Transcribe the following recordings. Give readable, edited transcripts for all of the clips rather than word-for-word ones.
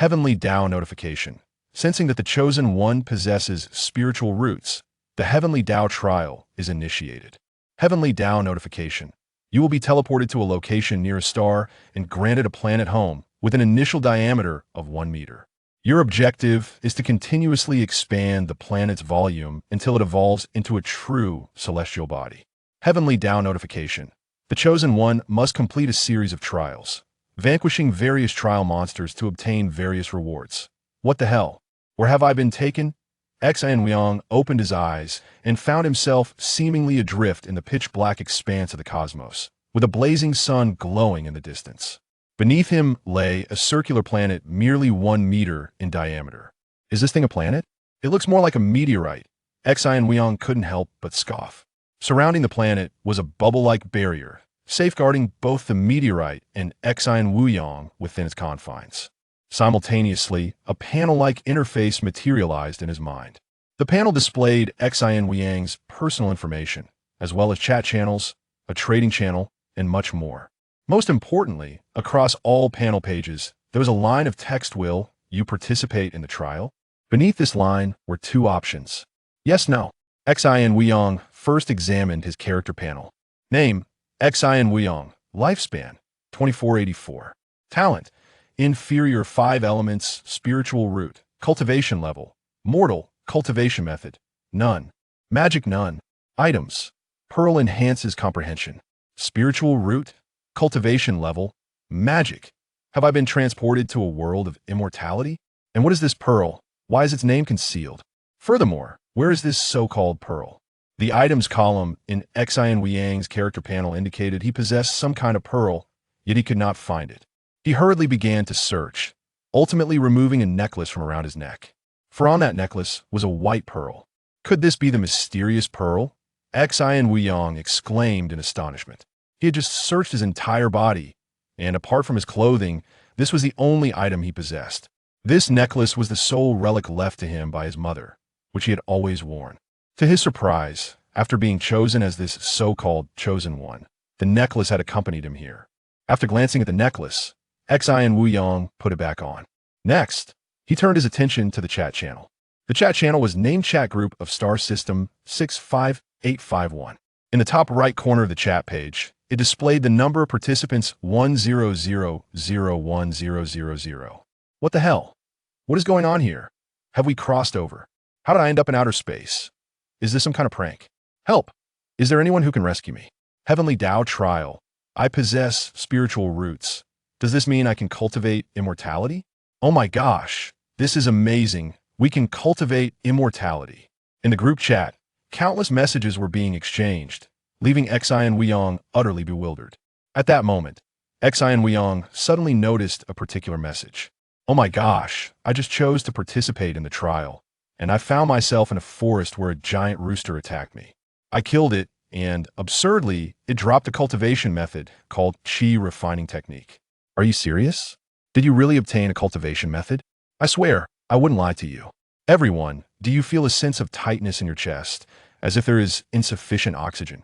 Heavenly Tao notification. Sensing that the Chosen One possesses spiritual roots, the Heavenly Tao trial is initiated. Heavenly Tao notification. You will be teleported to a location near a star and granted a planet home with an initial diameter of 1 meter. Your objective is to continuously expand the planet's volume until it evolves into a true celestial body. Heavenly Tao notification. The Chosen One must complete a series of trials, vanquishing various trial monsters to obtain various rewards. What the hell? Where have I been taken? Xian opened his eyes and found himself seemingly adrift in the pitch-black expanse of the cosmos, with a blazing sun glowing in the distance. Beneath him lay a circular planet merely 1 meter in diameter. Is this thing a planet? It looks more like a meteorite. Xian couldn't help but scoff. Surrounding the planet was a bubble-like barrier, safeguarding both the meteorite and Xian within its confines. Simultaneously, a panel-like interface materialized in his mind. The panel displayed Xian personal information, as well as chat channels, a trading channel, and much more. Most importantly, across all panel pages, there was a line of text: will you participate in the trial? Beneath this line were 2 options. Yes, no. Xian first examined his character panel. Name: Xian. Lifespan: 2484. Talent: inferior 5 elements, spiritual root. Cultivation level: mortal. Cultivation method: none. Magic: none. Items: pearl enhances comprehension. Spiritual root. Cultivation level: magic. Have I been transported to a world of immortality? And what is this pearl? Why is its name concealed? Furthermore, where is this so-called pearl? The items column in Xian character panel indicated he possessed some kind of pearl, yet he could not find it. He hurriedly began to search, ultimately removing a necklace from around his neck. For on that necklace was a white pearl. Could this be the mysterious pearl? Xian exclaimed in astonishment. He had just searched his entire body, and apart from his clothing, this was the only item he possessed. This necklace was the sole relic left to him by his mother, which he had always worn. To his surprise, after being chosen as this so-called Chosen One, the necklace had accompanied him here. After glancing at the necklace, Xian put it back on. Next, he turned his attention to the chat channel. The chat channel was named Chat Group of Star System 65851. In the top right corner of the chat page, it displayed the number of participants 100010000. What the hell? What is going on here? Have we crossed over? How did I end up in outer space? Is this some kind of prank? Help! Is there anyone who can rescue me? Heavenly Tao trial. I possess spiritual roots. Does this mean I can cultivate immortality? Oh my gosh, this is amazing. We can cultivate immortality. In the group chat, countless messages were being exchanged, leaving Xian utterly bewildered. At that moment, Xian suddenly noticed a particular message. Oh my gosh, I just chose to participate in the trial, and I found myself in a forest where a giant rooster attacked me. I killed it, and, absurdly, it dropped a cultivation method called Qi refining technique. Are you serious? Did you really obtain a cultivation method? I swear, I wouldn't lie to you. Everyone, do you feel a sense of tightness in your chest, as if there is insufficient oxygen?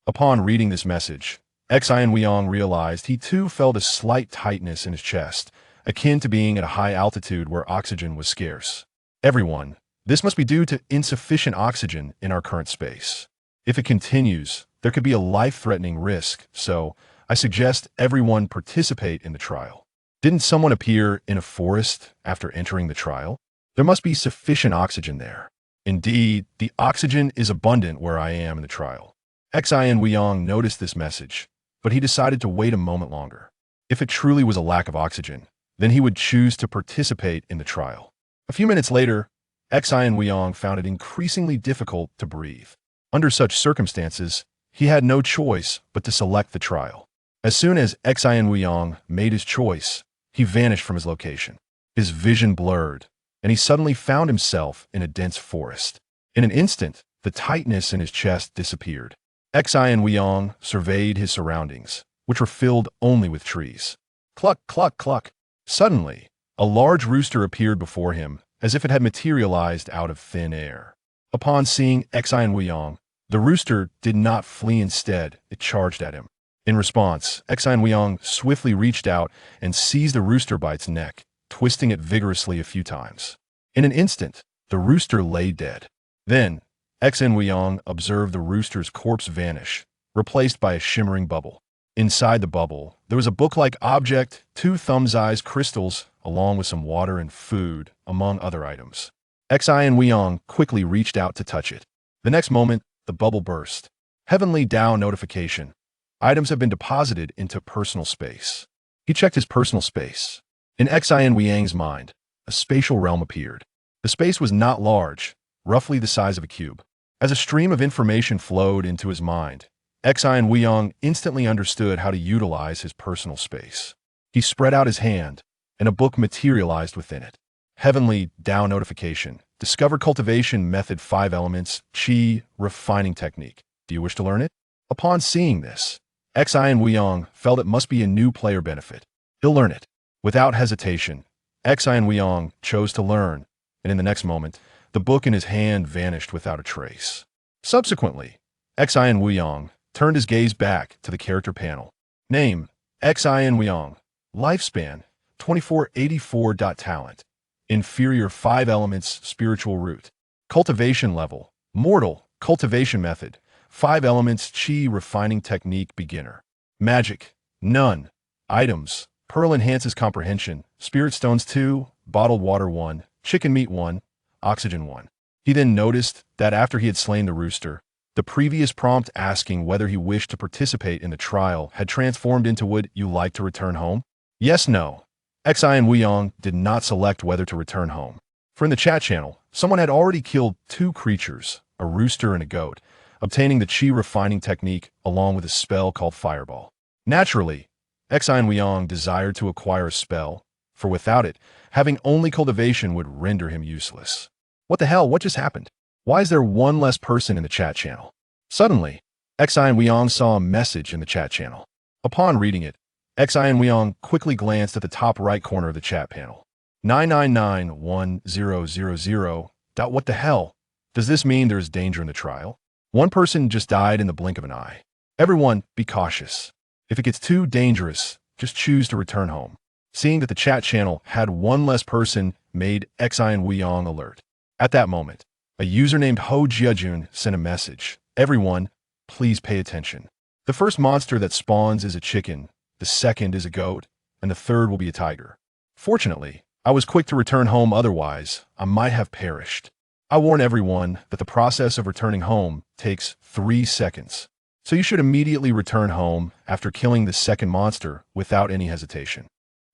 Upon reading this message, Xian realized he too felt a slight tightness in his chest, akin to being at a high altitude where oxygen was scarce. Everyone, this must be due to insufficient oxygen in our current space. If it continues, there could be a life-threatening risk, so I suggest everyone participate in the trial. Didn't someone appear in a forest after entering the trial? There must be sufficient oxygen there. Indeed, the oxygen is abundant where I am in the trial. Xian noticed this message, but he decided to wait a moment longer. If it truly was a lack of oxygen, then he would choose to participate in the trial. A few minutes later, Xian found it increasingly difficult to breathe. Under such circumstances, he had no choice but to select the trial. As soon as Xian made his choice, he vanished from his location. His vision blurred, and he suddenly found himself in a dense forest. In an instant, the tightness in his chest disappeared. Xian surveyed his surroundings, which were filled only with trees. Cluck, cluck, cluck. Suddenly, a large rooster appeared before him, as if it had materialized out of thin air. Upon seeing Xian, the rooster did not flee. Instead, it charged at him. In response, Xian swiftly reached out and seized the rooster by its neck, twisting it vigorously a few times. In an instant, the rooster lay dead. Then, Xan Wuyong observed the rooster's corpse vanish, replaced by a shimmering bubble. Inside the bubble, there was a book-like object, 2 thumb-sized crystals, along with some water and food, among other items. Xan Wuyong quickly reached out to touch it. The next moment, the bubble burst. Heavenly Dao notification. Items have been deposited into personal space. He checked his personal space. In Xan Wuyong's mind, a spatial realm appeared. The space was not large, roughly the size of a cube. As a stream of information flowed into his mind, Xan Wuyong instantly understood how to utilize his personal space. He spread out his hand, and a book materialized within it. Heavenly Dao notification. Discover cultivation method 5 elements, Qi, refining technique. Do you wish to learn it? Upon seeing this, Xan Wuyong felt it must be a new player benefit. He'll learn it. Without hesitation, Xan Wuyong chose to learn, and in the next moment, the book in his hand vanished without a trace. Subsequently, Xan Wuyong turned his gaze back to the character panel. Name, Xan Wuyong. Lifespan, 2484. Talent. Inferior 5 elements, spiritual root. Cultivation level, mortal, cultivation method, 5 elements, Qi, refining technique, beginner. Magic, none. Items, pearl enhances comprehension, spirit stones 2, bottled water 1, chicken meat 1, oxygen 1. He then noticed that after he had slain the rooster, the previous prompt asking whether he wished to participate in the trial had transformed into would you like to return home? Yes, no. Xan Wuyong did not select whether to return home. For in the chat channel, someone had already killed 2 creatures, a rooster and a goat, obtaining the Qi refining technique along with a spell called Fireball. Naturally, Xan Wuyong desired to acquire a spell, for without it, having only cultivation would render him useless. What the hell? What just happened? Why is there one less person in the chat channel? Suddenly, Xan Wuyong saw a message in the chat channel. Upon reading it, Xan Wuyong quickly glanced at the top right corner of the chat panel. 9991000. What the hell? Does this mean there's danger in the trial? One person just died in the blink of an eye. Everyone, be cautious. If it gets too dangerous, just choose to return home. Seeing that the chat channel had one less person made Xan Wuyong alert. At that moment, a user named Ho Jiajun sent a message. Everyone, please pay attention. The first monster that spawns is a chicken, the second is a goat, and the third will be a tiger. Fortunately, I was quick to return home, otherwise I might have perished. I warn everyone that the process of returning home takes 3 seconds, so you should immediately return home after killing the second monster without any hesitation.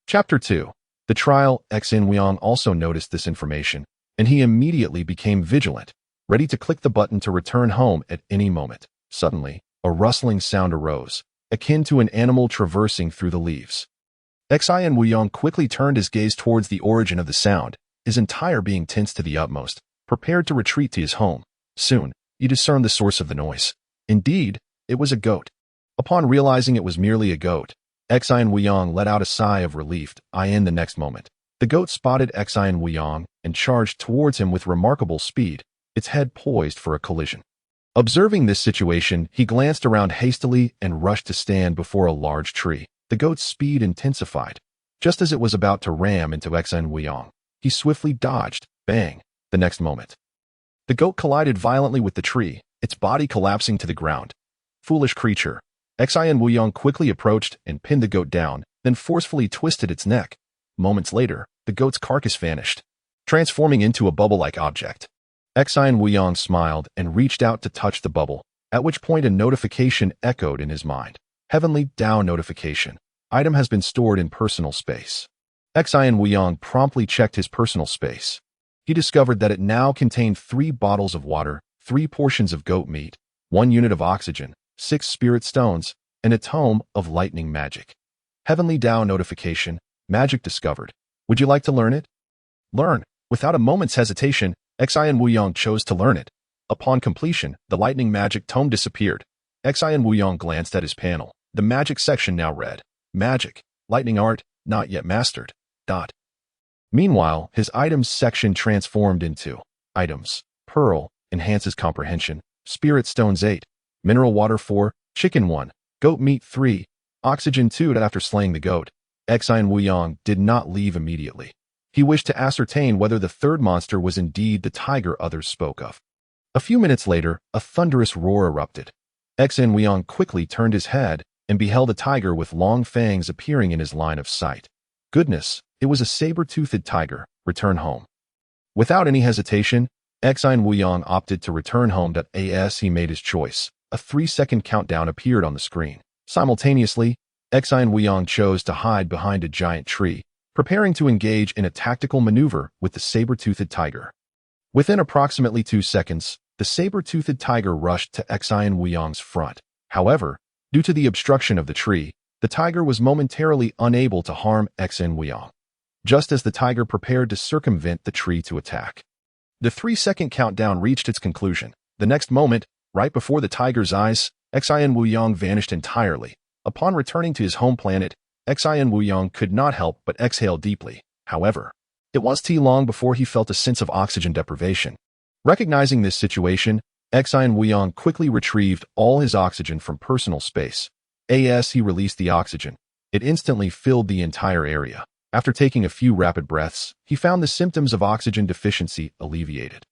Chapter 2. The trial. Xan Wuyong also noticed this information, and he immediately became vigilant, ready to click the button to return home at any moment. Suddenly, a rustling sound arose, akin to an animal traversing through the leaves. Xan Wuyong quickly turned his gaze towards the origin of the sound, his entire being tense to the utmost, prepared to retreat to his home. Soon, he discerned the source of the noise. Indeed, it was a goat. Upon realizing it was merely a goat, Xan Wuyong let out a sigh of relief. In the next moment, the goat spotted Xan Wuyong and charged towards him with remarkable speed, its head poised for a collision. Observing this situation, he glanced around hastily and rushed to stand before a large tree. The goat's speed intensified. Just as it was about to ram into Xan Wuyong, he swiftly dodged. Bang! The next moment, the goat collided violently with the tree, its body collapsing to the ground. Foolish creature. Xan Wuyong quickly approached and pinned the goat down, then forcefully twisted its neck. Moments later, the goat's carcass vanished, transforming into a bubble-like object. Xan Wuyong smiled and reached out to touch the bubble, at which point a notification echoed in his mind. Heavenly Dao notification. Item has been stored in personal space. Xan Wuyong promptly checked his personal space. He discovered that it now contained 3 bottles of water, 3 portions of goat meat, 1 unit of oxygen, 6 spirit stones, and a tome of lightning magic. Heavenly Dao notification. Magic discovered. Would you like to learn it? Learn. Without a moment's hesitation, Xan Wuyong chose to learn it. Upon completion, the lightning magic tome disappeared. Xan Wuyong glanced at his panel. The magic section now read, Magic, Lightning Art, not yet mastered. Meanwhile, his items section transformed into Items, Pearl, enhances comprehension, Spirit Stones 8, Mineral Water 4, Chicken 1, Goat Meat 3, Oxygen 2. After slaying the goat, Xan Wuyong did not leave immediately. He wished to ascertain whether the third monster was indeed the tiger others spoke of. A few minutes later, a thunderous roar erupted. Xin Weiyang quickly turned his head and beheld a tiger with long fangs appearing in his line of sight. Goodness, it was a saber-toothed tiger. Return home. Without any hesitation, Xin Weiyang opted to return home. As he made his choice, a 3-second countdown appeared on the screen. Simultaneously, Xin Weiyang chose to hide behind a giant tree, preparing to engage in a tactical maneuver with the saber-toothed tiger. Within approximately 2 seconds, the saber-toothed tiger rushed to Xin Weiyang's front. However, due to the obstruction of the tree, the tiger was momentarily unable to harm Xin Weiyang, just as the tiger prepared to circumvent the tree to attack. The 3-second countdown reached its conclusion. The next moment, right before the tiger's eyes, Xin Weiyang vanished entirely. Upon returning to his home planet, Xin Weiyang could not help but exhale deeply. However, it was too long before he felt a sense of oxygen deprivation. Recognizing this situation, Xin Weiyang quickly retrieved all his oxygen from personal space. As he released the oxygen, it instantly filled the entire area. After taking a few rapid breaths, he found the symptoms of oxygen deficiency alleviated.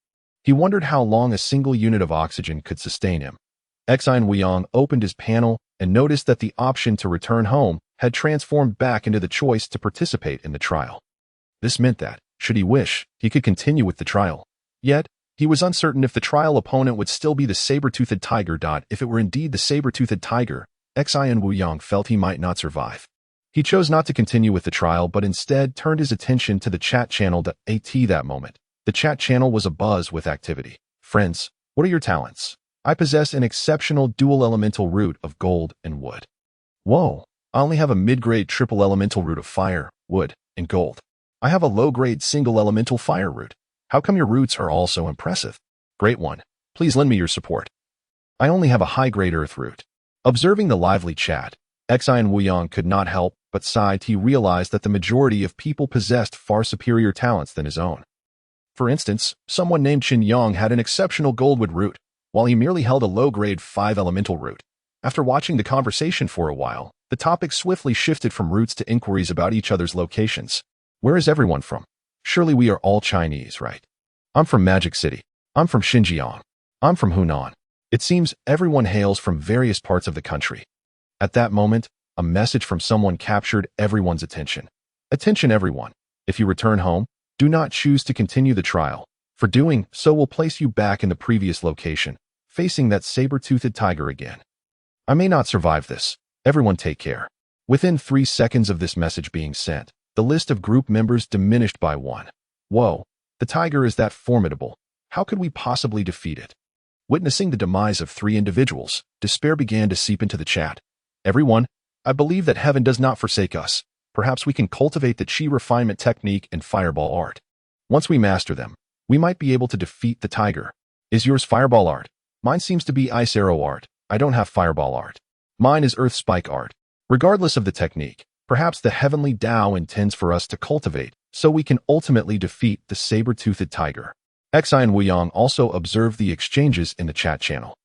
He wondered how long a single unit of oxygen could sustain him. Xin Weiyang opened his panel and noticed that the option to return home had transformed back into the choice to participate in the trial. This meant that, should he wish, he could continue with the trial. Yet, he was uncertain if the trial opponent would still be the saber-toothed tiger. If it were indeed the saber-toothed tiger, Xin Weiyang felt he might not survive. He chose not to continue with the trial but instead turned his attention to the chat channel. At that moment, the chat channel was abuzz with activity. Friends, what are your talents? I possess an exceptional dual elemental root of gold and wood. Whoa, I only have a mid-grade triple elemental root of fire, wood, and gold. I have a low-grade single elemental fire root. How come your roots are all so impressive? Great one. Please lend me your support. I only have a high-grade earth root. Observing the lively chat, Xin Weiyang could not help but sighed. He realized that the majority of people possessed far superior talents than his own. For instance, someone named Qin Yang had an exceptional goldwood root, while he merely held a low-grade 5 elemental root. After watching the conversation for a while, the topic swiftly shifted from roots to inquiries about each other's locations. Where is everyone from? Surely we are all Chinese, right? I'm from Magic City. I'm from Xinjiang. I'm from Hunan. It seems everyone hails from various parts of the country. At that moment, a message from someone captured everyone's attention. Attention everyone. If you return home, do not choose to continue the trial. For doing so will place you back in the previous location, facing that saber-toothed tiger again. I may not survive this. Everyone take care. Within 3 seconds of this message being sent, the list of group members diminished by 1. Whoa, the tiger is that formidable. How could we possibly defeat it? Witnessing the demise of 3 individuals, despair began to seep into the chat. Everyone, I believe that heaven does not forsake us. Perhaps we can cultivate the chi refinement technique and fireball art. Once we master them, we might be able to defeat the tiger. Is yours fireball art? Mine seems to be ice arrow art. I don't have fireball art. Mine is earth spike art. Regardless of the technique, perhaps the heavenly Tao intends for us to cultivate, so we can ultimately defeat the saber-toothed tiger. Xin Weiyang also observed the exchanges in the chat channel,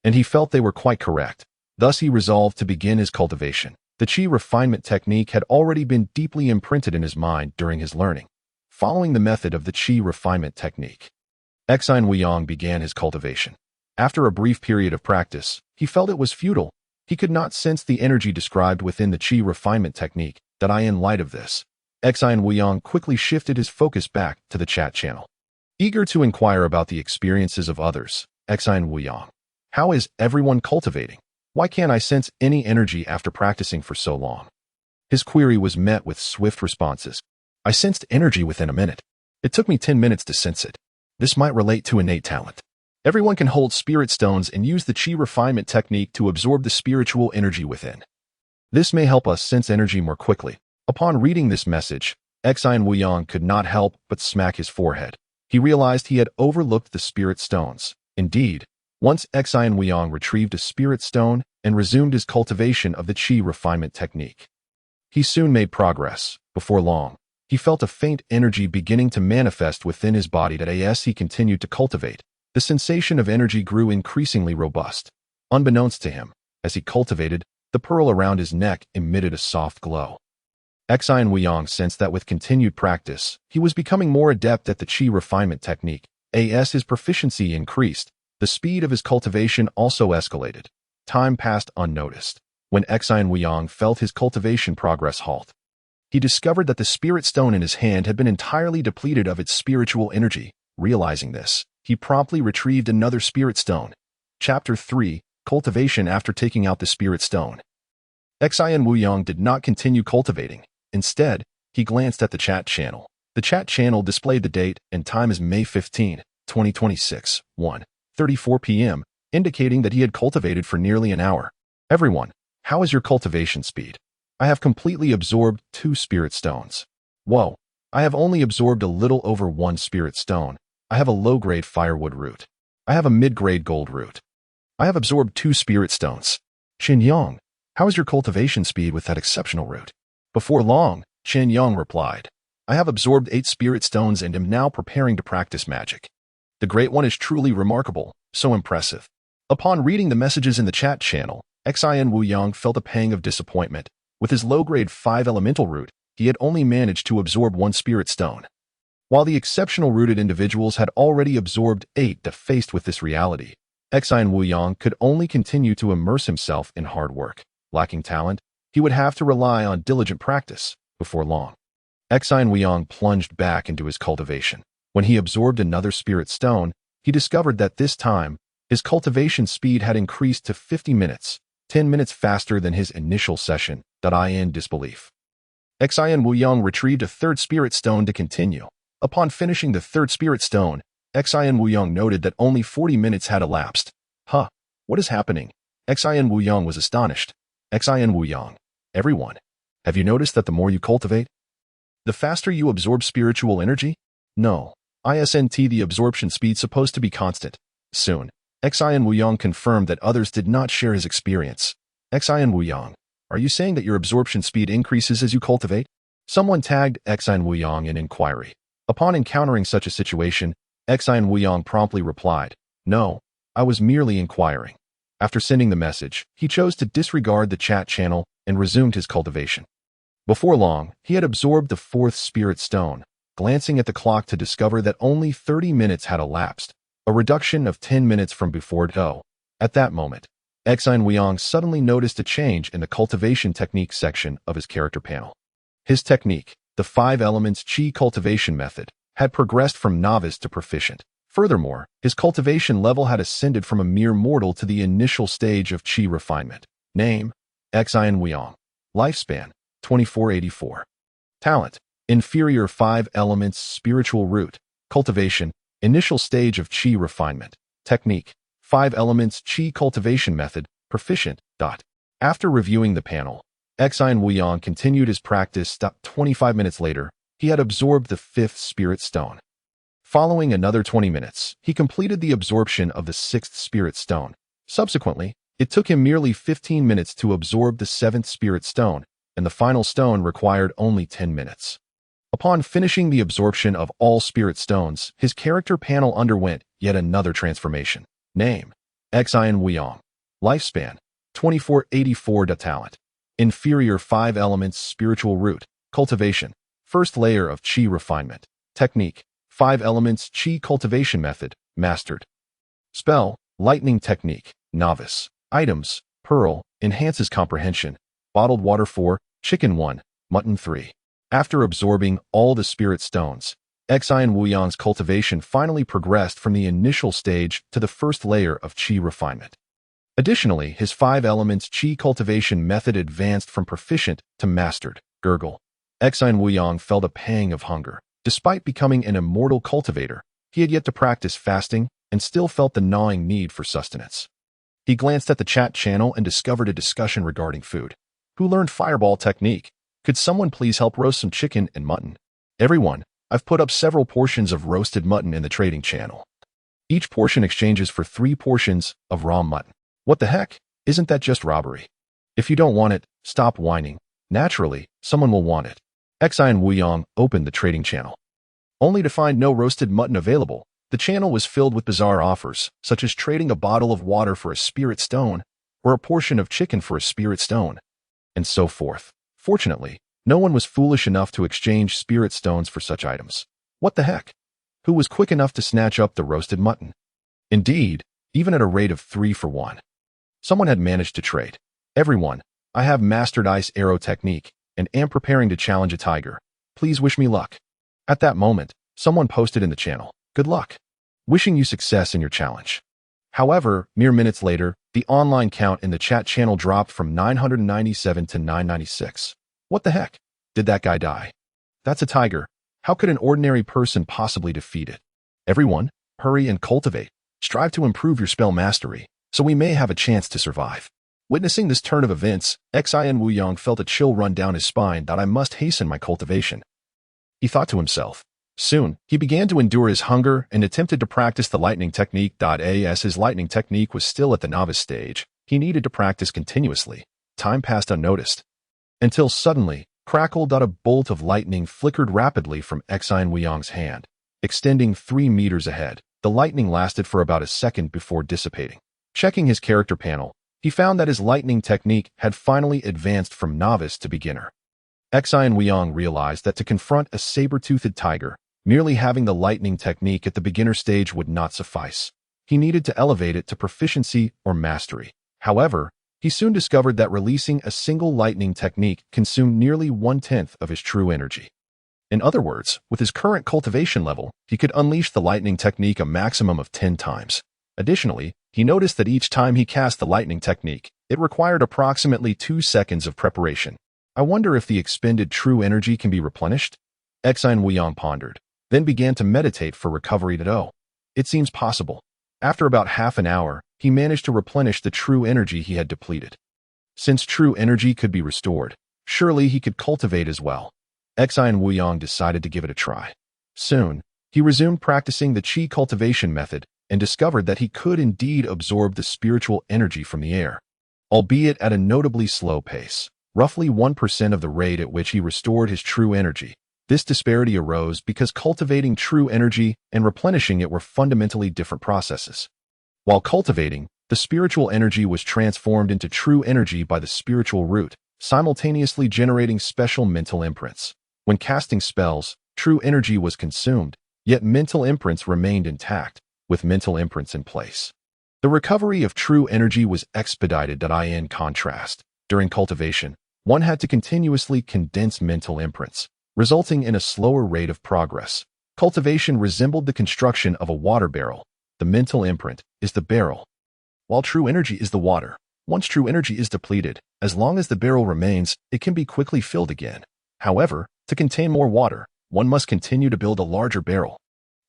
and he felt they were quite correct. Thus he resolved to begin his cultivation. The chi refinement technique had already been deeply imprinted in his mind during his learning. Following the method of the chi refinement technique, Xin Weiyang began his cultivation. After a brief period of practice, he felt it was futile. He could not sense the energy described within the chi refinement technique. In light of this, Xin Weiyang quickly shifted his focus back to the chat channel. Eager to inquire about the experiences of others, Xin Weiyang, how is everyone cultivating? Why can't I sense any energy after practicing for so long? His query was met with swift responses. I sensed energy within a minute. It took me 10 minutes to sense it. This might relate to innate talent. Everyone can hold spirit stones and use the chi refinement technique to absorb the spiritual energy within. This may help us sense energy more quickly. Upon reading this message, Xin Weiyang could not help but smack his forehead. He realized he had overlooked the spirit stones. Indeed, once Xin Weiyang retrieved a spirit stone and resumed his cultivation of the chi refinement technique, he soon made progress. Before long, he felt a faint energy beginning to manifest within his body. As he continued to cultivate, the sensation of energy grew increasingly robust. Unbeknownst to him, as he cultivated, the pearl around his neck emitted a soft glow. Xi and Wuyong sensed that with continued practice, he was becoming more adept at the qi refinement technique. As his proficiency increased, the speed of his cultivation also escalated. Time passed unnoticed. When Xi and Wuyong felt his cultivation progress halt, he discovered that the spirit stone in his hand had been entirely depleted of its spiritual energy. Realizing this, he promptly retrieved another spirit stone. Chapter 3: Cultivation after taking out the spirit stone. Xi and Wuyong did not continue cultivating. Instead, he glanced at the chat channel. The chat channel displayed the date and time as May 15, 2026, 1:34 p.m., indicating that he had cultivated for nearly an hour. Everyone, how is your cultivation speed? I have completely absorbed 2 spirit stones. Whoa, I have only absorbed a little over 1 spirit stone. I have a low-grade firewood root. I have a mid-grade gold root. I have absorbed 2 spirit stones. Chen Yang, how is your cultivation speed with that exceptional root? Before long, Chen Yang replied, I have absorbed 8 spirit stones and am now preparing to practice magic. The Great One is truly remarkable, so impressive. Upon reading the messages in the chat channel, Xi and Wuyong felt a pang of disappointment. With his low-grade 5 elemental root, he had only managed to absorb 1 spirit stone. While the exceptional rooted individuals had already absorbed 8, faced with this reality, Xi and Wuyong could only continue to immerse himself in hard work. Lacking talent, he would have to rely on diligent practice. Before long, Xi and Wuyong plunged back into his cultivation. When he absorbed another spirit stone, he discovered that this time, his cultivation speed had increased to 50 minutes, 10 minutes faster than his initial session. In disbelief, Xi and Wuyong retrieved a 3rd spirit stone to continue. Upon finishing the 3rd spirit stone, Xi and Wuyong noted that only 40 minutes had elapsed. What is happening? Xi and Wuyong was astonished. Xi and Wuyong, everyone, have you noticed that the more you cultivate, the faster you absorb spiritual energy? No. Isn't the absorption speed supposed to be constant? Soon, Xi and Wuyong confirmed that others did not share his experience. Xi and Wuyong, are you saying that your absorption speed increases as you cultivate? Someone tagged Xi and Wuyong in inquiry. Upon encountering such a situation, Xi and Wuyong promptly replied, No, I was merely inquiring. After sending the message, he chose to disregard the chat channel and resumed his cultivation. Before long, he had absorbed the 4th spirit stone, glancing at the clock to discover that only 30 minutes had elapsed, a reduction of 10 minutes from before. At that moment, Xi and Wuyong suddenly noticed a change in the cultivation technique section of his character panel. His technique, the 5 elements qi cultivation method, had progressed from novice to proficient. Furthermore, his cultivation level had ascended from a mere mortal to the initial stage of qi refinement. Name: Xi and Wuyong. Lifespan: 2484. Talent: inferior 5 elements spiritual root. Cultivation: initial stage of qi refinement. Technique: 5 elements qi cultivation method, proficient. After reviewing the panel, Xi and Wuyong continued his practice. 25 minutes later, he had absorbed the 5th spirit stone. Following another 20 minutes, he completed the absorption of the 6th spirit stone. Subsequently, it took him merely 15 minutes to absorb the 7th spirit stone, and the final stone required only 10 minutes. Upon finishing the absorption of all spirit stones, his character panel underwent yet another transformation. Name: Xi and Wuyong. Lifespan: 2484. Talent: inferior 5 elements spiritual root. Cultivation: first layer of qi refinement. Technique: 5 elements qi cultivation method, mastered. Spell: lightning technique, novice. Items: pearl, enhances comprehension. Bottled water 4, chicken 1, mutton 3. After absorbing all the spirit stones, Xi and Wuyong's cultivation finally progressed from the initial stage to the first layer of qi refinement. Additionally, his 5 elements qi cultivation method advanced from proficient to mastered. Gurgle. Xi and Wuyong felt a pang of hunger. Despite becoming an immortal cultivator, he had yet to practice fasting and still felt the gnawing need for sustenance. He glanced at the chat channel and discovered a discussion regarding food. Who learned fireball technique? Could someone please help roast some chicken and mutton? Everyone, I've put up several portions of roasted mutton in the trading channel. Each portion exchanges for 3 portions of raw mutton. What the heck? Isn't that just robbery? If you don't want it, stop whining. Naturally, someone will want it. Xi and Wuyong opened the trading channel. Only to find no roasted mutton available. The channel was filled with bizarre offers, such as trading a bottle of water for a spirit stone, or a portion of chicken for a spirit stone, and so forth. Fortunately, No one was foolish enough to exchange spirit stones for such items. What the heck? Who was quick enough to snatch up the roasted mutton? Indeed, even at a rate of 3 for 1. Someone had managed to trade. Everyone, I have mastered ice arrow technique and am preparing to challenge a tiger. Please wish me luck. At that moment, someone posted in the channel, good luck. Wishing you success in your challenge. However, mere minutes later, the online count in the chat channel dropped from 997 to 996. What the heck? Did that guy die? That's a tiger. How could an ordinary person possibly defeat it? Everyone, hurry and cultivate. Strive to improve your spell mastery, so we may have a chance to survive. Witnessing this turn of events, Xin Wuyong felt a chill run down his spine that I must hasten my cultivation. He thought to himself. Soon, he began to endure his hunger and attempted to practice the lightning technique. As his lightning technique was still at the novice stage, he needed to practice continuously. Time passed unnoticed. Until suddenly, crackle. A bolt of lightning flickered rapidly from Xin Wuyong's hand, extending 3 meters ahead. The lightning lasted for about a second before dissipating. Checking his character panel, he found that his lightning technique had finally advanced from novice to beginner. Xin Wuyong realized that to confront a saber-toothed tiger, merely having the lightning technique at the beginner stage would not suffice. He needed to elevate it to proficiency or mastery. However, he soon discovered that releasing a single lightning technique consumed nearly 1/10 of his true energy. In other words, with his current cultivation level, he could unleash the lightning technique a maximum of 10 times. Additionally, he noticed that each time he cast the lightning technique, it required approximately 2 seconds of preparation. I wonder if the expended true energy can be replenished? Xin Wuyong pondered, then began to meditate for recovery. It seems possible. After about half an hour, he managed to replenish the true energy he had depleted. Since true energy could be restored, surely he could cultivate as well. Xin Wuyong decided to give it a try. Soon, he resumed practicing the qi cultivation method and discovered that he could indeed absorb the spiritual energy from the air, albeit at a notably slow pace, roughly 1% of the rate at which he restored his true energy. This disparity arose because cultivating true energy and replenishing it were fundamentally different processes. While cultivating, the spiritual energy was transformed into true energy by the spiritual root, simultaneously generating special mental imprints. When casting spells, true energy was consumed, yet mental imprints remained intact, with mental imprints in place. The recovery of true energy was expedited. In contrast, during cultivation, one had to continuously condense mental imprints, resulting in a slower rate of progress. Cultivation resembled the construction of a water barrel. The mental imprint is the barrel, while true energy is the water. Once true energy is depleted, as long as the barrel remains, it can be quickly filled again. However, to contain more water, one must continue to build a larger barrel.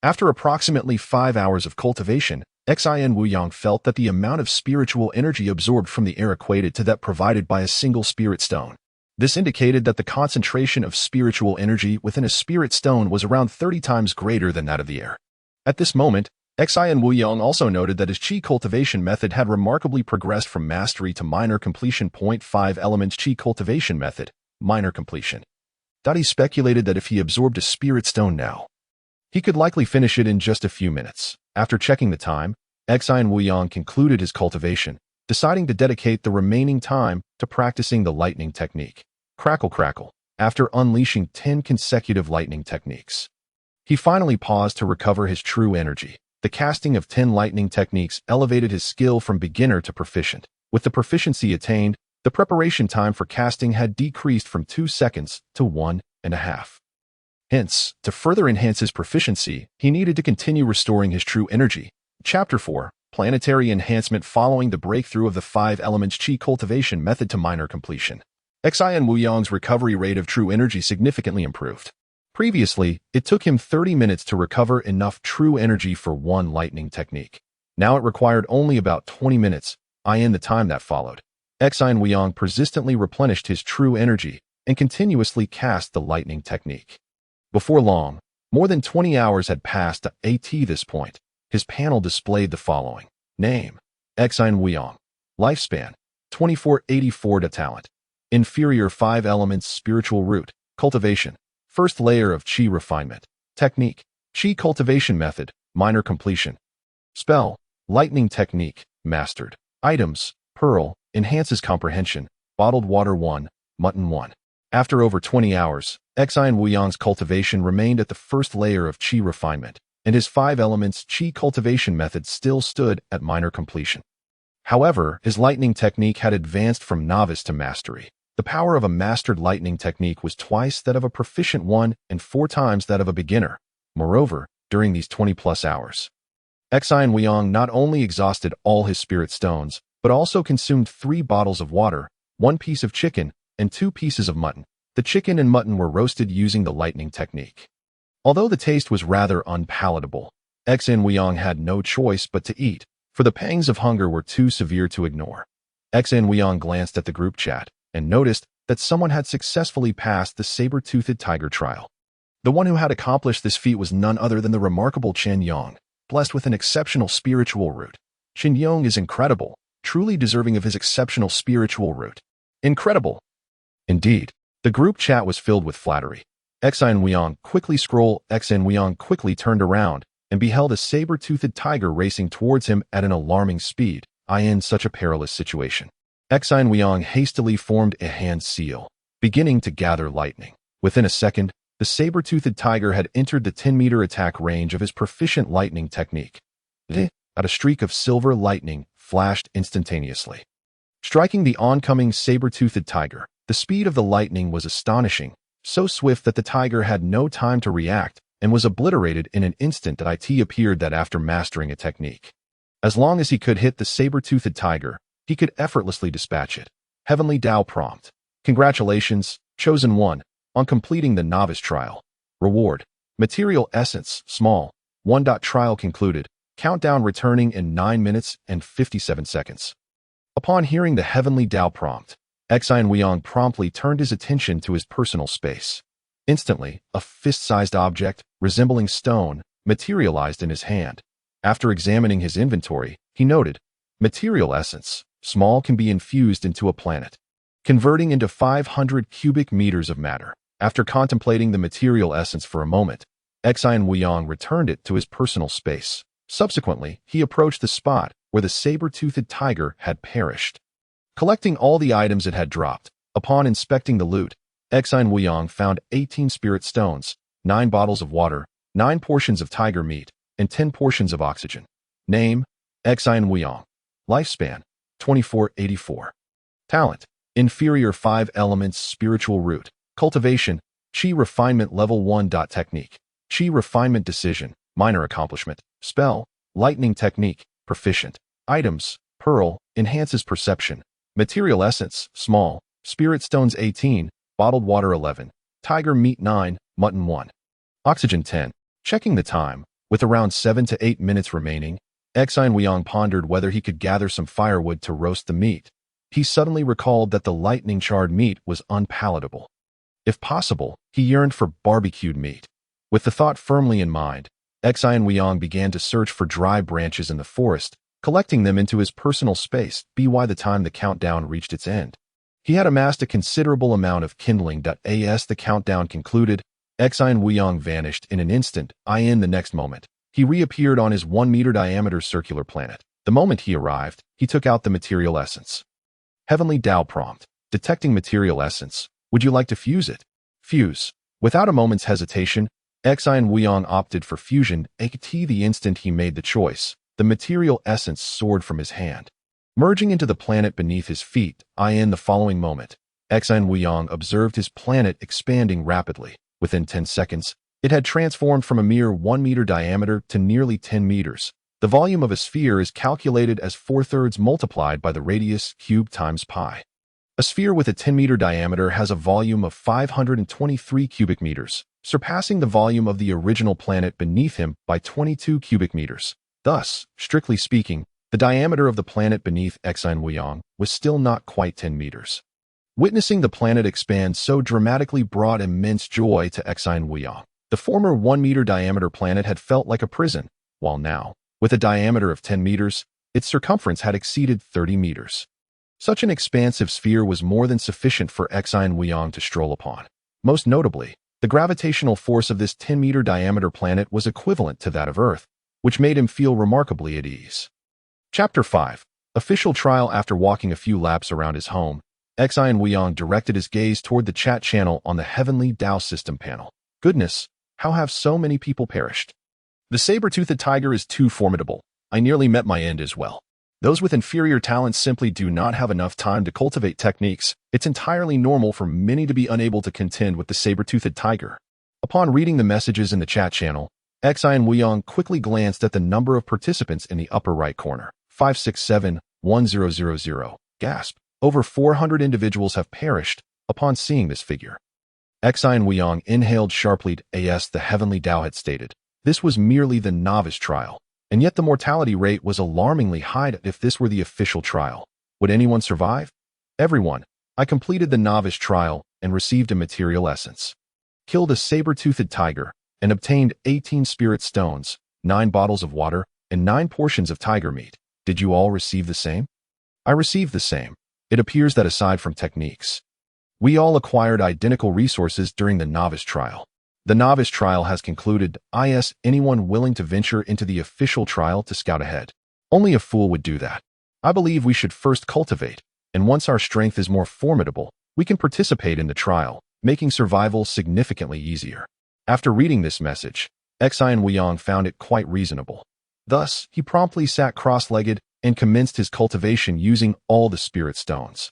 After approximately 5 hours of cultivation, Xin Wuyong felt that the amount of spiritual energy absorbed from the air equated to that provided by a single spirit stone. This indicated that the concentration of spiritual energy within a spirit stone was around 30 times greater than that of the air. At this moment, Xin Wuyong also noted that his qi cultivation method had remarkably progressed from mastery to minor completion. 5 elements qi cultivation method, minor completion. He speculated that if he absorbed a spirit stone now, he could likely finish it in just a few minutes. After checking the time, Xin Wuyong concluded his cultivation, deciding to dedicate the remaining time to practicing the lightning technique. Crackle crackle. After unleashing 10 consecutive lightning techniques, he finally paused to recover his true energy. The casting of 10 lightning techniques elevated his skill from beginner to proficient. With the proficiency attained, the preparation time for casting had decreased from 2 seconds to 1.5. Hence, to further enhance his proficiency, he needed to continue restoring his true energy. Chapter 4. Planetary Enhancement. Following the breakthrough of the 5 elements qi cultivation method to minor completion, Xin Wuyong's recovery rate of true energy significantly improved. Previously, it took him 30 minutes to recover enough true energy for 1 lightning technique. Now it required only about 20 minutes, in the time that followed. Xin Wuyong persistently replenished his true energy and continuously cast the lightning technique. Before long, more than 20 hours had passed. At this point, his panel displayed the following. Name: Xin Wuyong. Lifespan: 2484. Talent: inferior 5 elements spiritual root, cultivation, first layer of qi refinement. Technique: qi cultivation method, minor completion. Spell: lightning technique, mastered. Items: pearl, enhances comprehension, bottled water 1, mutton 1. After over 20 hours, Xin Wuyong's cultivation remained at the first layer of qi refinement, and his 5 elements qi cultivation method still stood at minor completion. However, his lightning technique had advanced from novice to mastery. The power of a mastered lightning technique was twice that of a proficient one and 4 times that of a beginner. Moreover, during these 20-plus hours, Xin Wuyong not only exhausted all his spirit stones, but also consumed 3 bottles of water, 1 piece of chicken, and 2 pieces of mutton. The chicken and mutton were roasted using the lightning technique. Although the taste was rather unpalatable, Xin Wuyong had no choice but to eat, for the pangs of hunger were too severe to ignore. Xin Wuyong glanced at the group chat and noticed that someone had successfully passed the saber-toothed tiger trial. The one who had accomplished this feat was none other than the remarkable Chen Yong, blessed with an exceptional spiritual root. Chen Yong is incredible, truly deserving of his exceptional spiritual root. Incredible! Indeed, the group chat was filled with flattery. Xin Wuyong quickly turned around and beheld a saber-toothed tiger racing towards him at an alarming speed. In such a perilous situation, Xin Wuyong hastily formed a hand seal, beginning to gather lightning. Within a second, the saber-toothed tiger had entered the 10-meter attack range of his proficient lightning technique. A streak of silver lightning flashed instantaneously, striking the oncoming saber-toothed tiger. The speed of the lightning was astonishing, so swift that the tiger had no time to react and was obliterated in an instant. It appeared that after mastering a technique, as long as he could hit the saber-toothed tiger, he could effortlessly dispatch it. Heavenly Tao prompt. Congratulations, Chosen One, on completing the novice trial. Reward. Material essence, small. 1. Trial concluded. Countdown returning in 9 minutes and 57 seconds. Upon hearing the Heavenly Tao prompt, Xin Wuyong promptly turned his attention to his personal space. Instantly, a fist-sized object, resembling stone, materialized in his hand. After examining his inventory, he noted, material essence, small, can be infused into a planet, converting into 500 cubic meters of matter. After contemplating the material essence for a moment, Xin Wuyong returned it to his personal space. Subsequently, he approached the spot where the saber-toothed tiger had perished. Collecting all the items it had dropped, upon inspecting the loot, Xin Wuyong found 18 spirit stones, 9 bottles of water, 9 portions of tiger meat, and 10 portions of oxygen. Name, Xin Wuyong. Lifespan, 2484. Talent, inferior 5 elements spiritual root. Cultivation, Qi refinement level 1. Technique, Qi refinement decision, minor accomplishment. Spell, lightning technique, proficient. Items, pearl, enhances perception. Material essence, small. Spirit stones 18, bottled water 11, tiger meat 9, mutton 1. Oxygen 10. Checking the time, with around 7 to 8 minutes remaining, Xin Wuyong pondered whether he could gather some firewood to roast the meat. He suddenly recalled that the lightning-charred meat was unpalatable. If possible, he yearned for barbecued meat. With the thought firmly in mind, Xin Wuyong began to search for dry branches in the forest, collecting them into his personal space. By the time the countdown reached its end, he had amassed a considerable amount of kindling. As the countdown concluded, Xin Wuyong vanished in an instant. In the next moment, he reappeared on his 1-meter diameter circular planet. The moment he arrived, he took out the material essence. Heavenly Tao prompt. Detecting material essence. Would you like to fuse it? Fuse. Without a moment's hesitation, Xin Wuyong opted for fusion. The instant he made the choice, the material essence soared from his hand, merging into the planet beneath his feet. In the following moment, Xin Wuyong observed his planet expanding rapidly. Within 10 seconds, it had transformed from a mere 1-meter diameter to nearly 10 meters. The volume of a sphere is calculated as 4/3 multiplied by the radius cubed times pi. A sphere with a 10-meter diameter has a volume of 523 cubic meters, surpassing the volume of the original planet beneath him by 22 cubic meters. Thus, strictly speaking, the diameter of the planet beneath Xin Wuyong was still not quite 10 meters. Witnessing the planet expand so dramatically brought immense joy to Xin Wuyong. The former 1-meter diameter planet had felt like a prison, while now, with a diameter of 10 meters, its circumference had exceeded 30 meters. Such an expansive sphere was more than sufficient for Xin Wuyong to stroll upon. Most notably, the gravitational force of this 10-meter diameter planet was equivalent to that of Earth, which made him feel remarkably at ease. Chapter 5. Official trial. After walking a few laps around his home, Xian Weiyang directed his gaze toward the chat channel on the Heavenly Dao System panel. Goodness, how have so many people perished? The saber-toothed tiger is too formidable. I nearly met my end as well. Those with inferior talents simply do not have enough time to cultivate techniques. It's entirely normal for many to be unable to contend with the saber-toothed tiger. Upon reading the messages in the chat channel, Xian Weiyang quickly glanced at the number of participants in the upper right corner. 567-1000. Gasp. Over 400 individuals have perished upon seeing this figure. Xian Weiyang inhaled sharply. As the Heavenly Dao had stated, this was merely the novice trial, and yet the mortality rate was alarmingly high. If this were the official trial, would anyone survive? Everyone. I completed the novice trial and received a material essence. Killed a saber-toothed tiger and obtained 18 spirit stones, 9 bottles of water, and 9 portions of tiger meat. Did you all receive the same? I received the same. It appears that aside from techniques, we all acquired identical resources during the novice trial. The novice trial has concluded. Anyone willing to venture into the official trial to scout ahead? Only a fool would do that. I believe we should first cultivate, and once our strength is more formidable, we can participate in the trial, making survival significantly easier. After reading this message, Xian Weiyang found it quite reasonable. Thus, he promptly sat cross-legged and commenced his cultivation using all the spirit stones.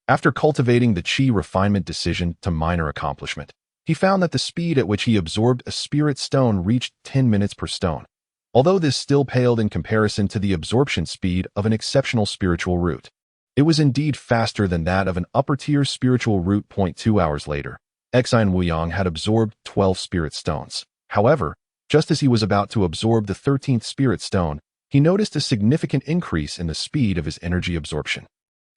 After cultivating the Qi refinement decision to minor accomplishment, he found that the speed at which he absorbed a spirit stone reached 10 minutes per stone, although this still paled in comparison to the absorption speed of an exceptional spiritual root. It was indeed faster than that of an upper-tier spiritual root. 2 hours later, Xian Weiyang had absorbed 12 spirit stones. However, just as he was about to absorb the 13th spirit stone, he noticed a significant increase in the speed of his energy absorption.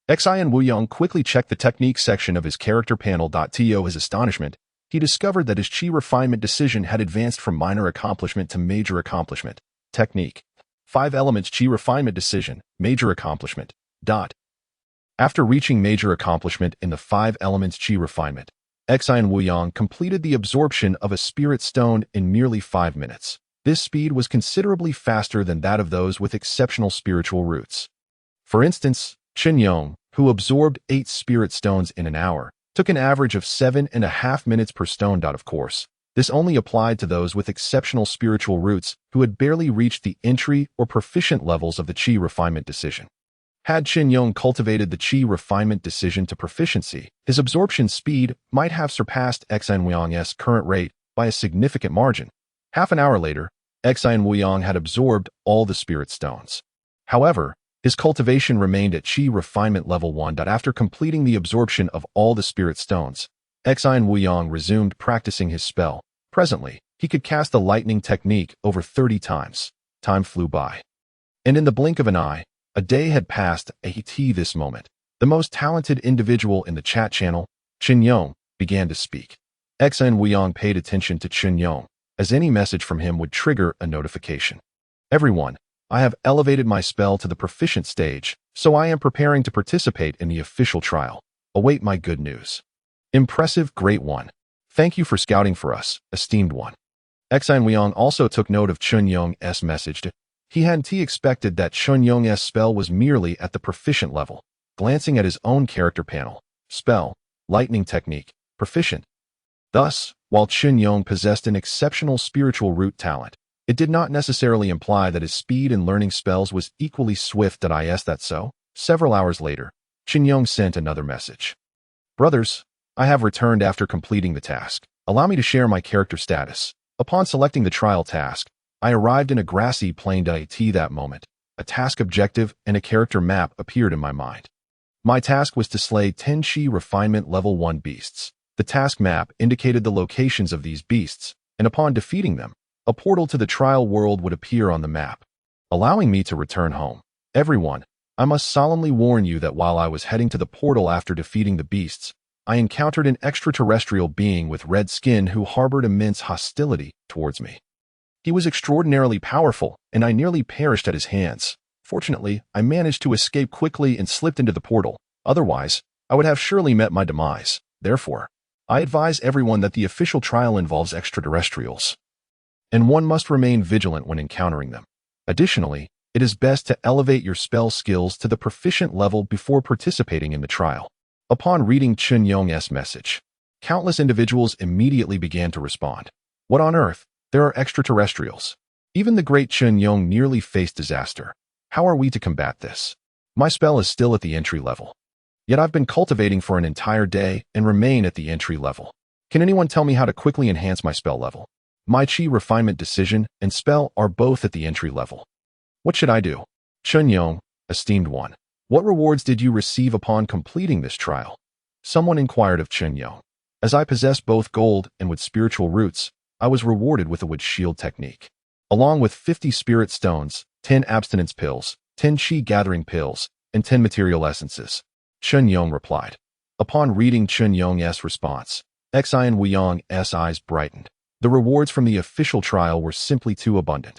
Xian Weiyang quickly checked the technique section of his character panel. To his astonishment, he discovered that his Qi refinement decision had advanced from minor accomplishment to major accomplishment. Technique: 5 elements Qi refinement decision, major accomplishment. After reaching major accomplishment in the 5 elements Qi refinement, Xian Weiyang completed the absorption of a spirit stone in merely 5 minutes. This speed was considerably faster than that of those with exceptional spiritual roots. For instance, Chen Yong, who absorbed 8 spirit stones in an hour, took an average of 7.5 minutes per stone. Of course, this only applied to those with exceptional spiritual roots who had barely reached the entry or proficient levels of the Qi refinement decision. Had Chen Yong cultivated the Qi refinement decision to proficiency, his absorption speed might have surpassed Xian Weiyang's current rate by a significant margin. Half an hour later, Xian Weiyang had absorbed all the spirit stones. However, his cultivation remained at Qi refinement level 1. After completing the absorption of all the spirit stones, Xian Weiyang resumed practicing his spell. Presently, he could cast the lightning technique over 30 times. Time flew by. And in the blink of an eye, a day had passed. At this moment, the most talented individual in the chat channel, Chen Yong, began to speak. Xian Weiyang paid attention to Chen Yong, as any message from him would trigger a notification. Everyone, I have elevated my spell to the proficient stage, so I am preparing to participate in the official trial. Await my good news. Impressive, great one. Thank you for scouting for us, esteemed one. Xian Weiyang also took note of Chen Yong's message. He hadn't expected that Chen Yong's spell was merely at the proficient level. Glancing at his own character panel, spell, lightning technique, proficient. Thus, while Chen Yong possessed an exceptional spiritual root talent, it did not necessarily imply that his speed in learning spells was equally swift. Is that so? Several hours later, Chen Yong sent another message. Brothers, I have returned after completing the task. Allow me to share my character status. Upon selecting the trial task, I arrived in a grassy plain. That moment, a task objective and a character map appeared in my mind. My task was to slay 10 Qi refinement level 1 beasts. The task map indicated the locations of these beasts, and upon defeating them, a portal to the trial world would appear on the map, allowing me to return home. Everyone, I must solemnly warn you that while I was heading to the portal after defeating the beasts, I encountered an extraterrestrial being with red skin who harbored immense hostility towards me. He was extraordinarily powerful, and I nearly perished at his hands. Fortunately, I managed to escape quickly and slipped into the portal. Otherwise, I would have surely met my demise. Therefore, I advise everyone that the official trial involves extraterrestrials, and one must remain vigilant when encountering them. Additionally, it is best to elevate your spell skills to the proficient level before participating in the trial. Upon reading Chun Yong's message, countless individuals immediately began to respond. What on earth? There are extraterrestrials. Even the great Chun Yong nearly faced disaster. How are we to combat this? My spell is still at the entry level. Yet I've been cultivating for an entire day and remain at the entry level. Can anyone tell me how to quickly enhance my spell level? My Chi Refinement Decision and Spell are both at the entry level. What should I do? Chun Yong, esteemed one, what rewards did you receive upon completing this trial? Someone inquired of Chun Yong. As I possess both gold and with spiritual roots, I was rewarded with a wood shield technique, along with 50 spirit stones, 10 abstinence pills, 10 chi gathering pills, and 10 material essences. Chun Yong replied. Upon reading Chun Yong's response, Xian Wuyong's eyes brightened. The rewards from the official trial were simply too abundant.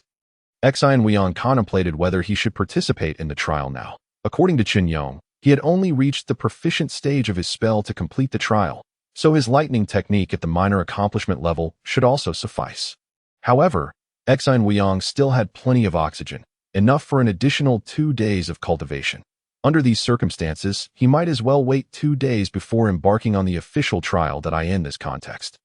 Xian Wuyong contemplated whether he should participate in the trial now. According to Chun Yong, he had only reached the proficient stage of his spell to complete the trial, so his lightning technique at the minor accomplishment level should also suffice. However, Xian Wuyong still had plenty of oxygen, enough for an additional 2 days of cultivation. Under these circumstances, he might as well wait 2 days before embarking on the official trial that I end this context.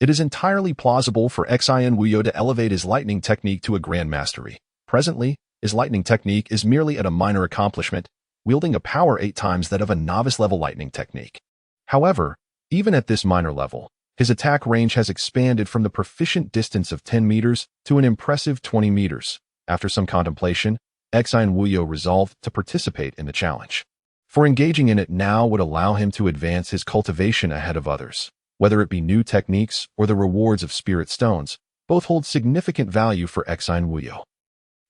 It is entirely plausible for Xian Wuyong to elevate his lightning technique to a grand mastery. Presently, his lightning technique is merely at a minor accomplishment, wielding a power 8 times that of a novice-level lightning technique. However, even at this minor level, his attack range has expanded from the proficient distance of 10 meters to an impressive 20 meters. After some contemplation, Xian Wuyong resolved to participate in the challenge. For engaging in it now would allow him to advance his cultivation ahead of others. Whether it be new techniques or the rewards of spirit stones, both hold significant value for Xian Wuyong.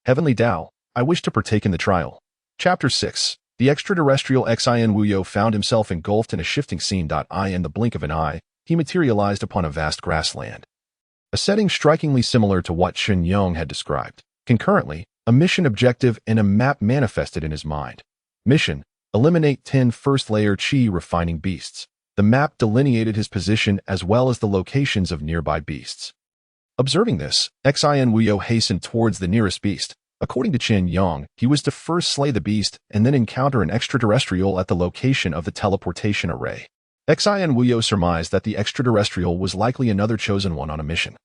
Heavenly Tao, I wish to partake in the trial. Chapter 6. The extraterrestrial Xian Wuyong found himself engulfed in a shifting scene. In the blink of an eye, he materialized upon a vast grassland. A setting strikingly similar to what Chun Yong had described. Concurrently, a mission objective and a map manifested in his mind. Mission: eliminate 10 first-layer Chi refining beasts. The map delineated his position as well as the locations of nearby beasts. Observing this, Xian Wuyong hastened towards the nearest beast. According to Chun Yong, he was to first slay the beast and then encounter an extraterrestrial at the location of the teleportation array. Xian Wuyong surmised that the extraterrestrial was likely another chosen one on a mission.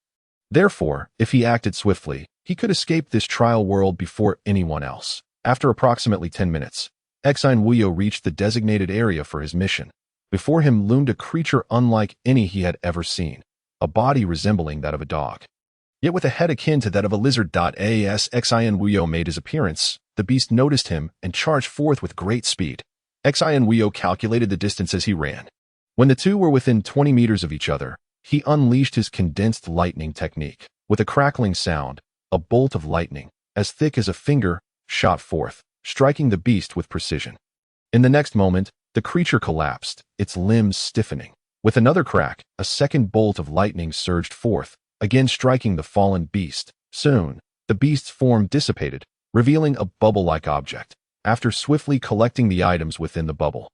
Therefore, if he acted swiftly, he could escape this trial world before anyone else. After approximately 10 minutes, Xian Wuyong reached the designated area for his mission. Before him loomed a creature unlike any he had ever seen, a body resembling that of a dog, yet with a head akin to that of a lizard. As Xian Wuyong made his appearance, the beast noticed him and charged forth with great speed. Xian Wuyong calculated the distance as he ran. When the two were within 20 meters of each other, he unleashed his condensed lightning technique. With a crackling sound, a bolt of lightning, as thick as a finger, shot forth, striking the beast with precision. In the next moment, the creature collapsed, its limbs stiffening. With another crack, a second bolt of lightning surged forth, again striking the fallen beast. Soon, the beast's form dissipated, revealing a bubble-like object. After swiftly collecting the items within the bubble,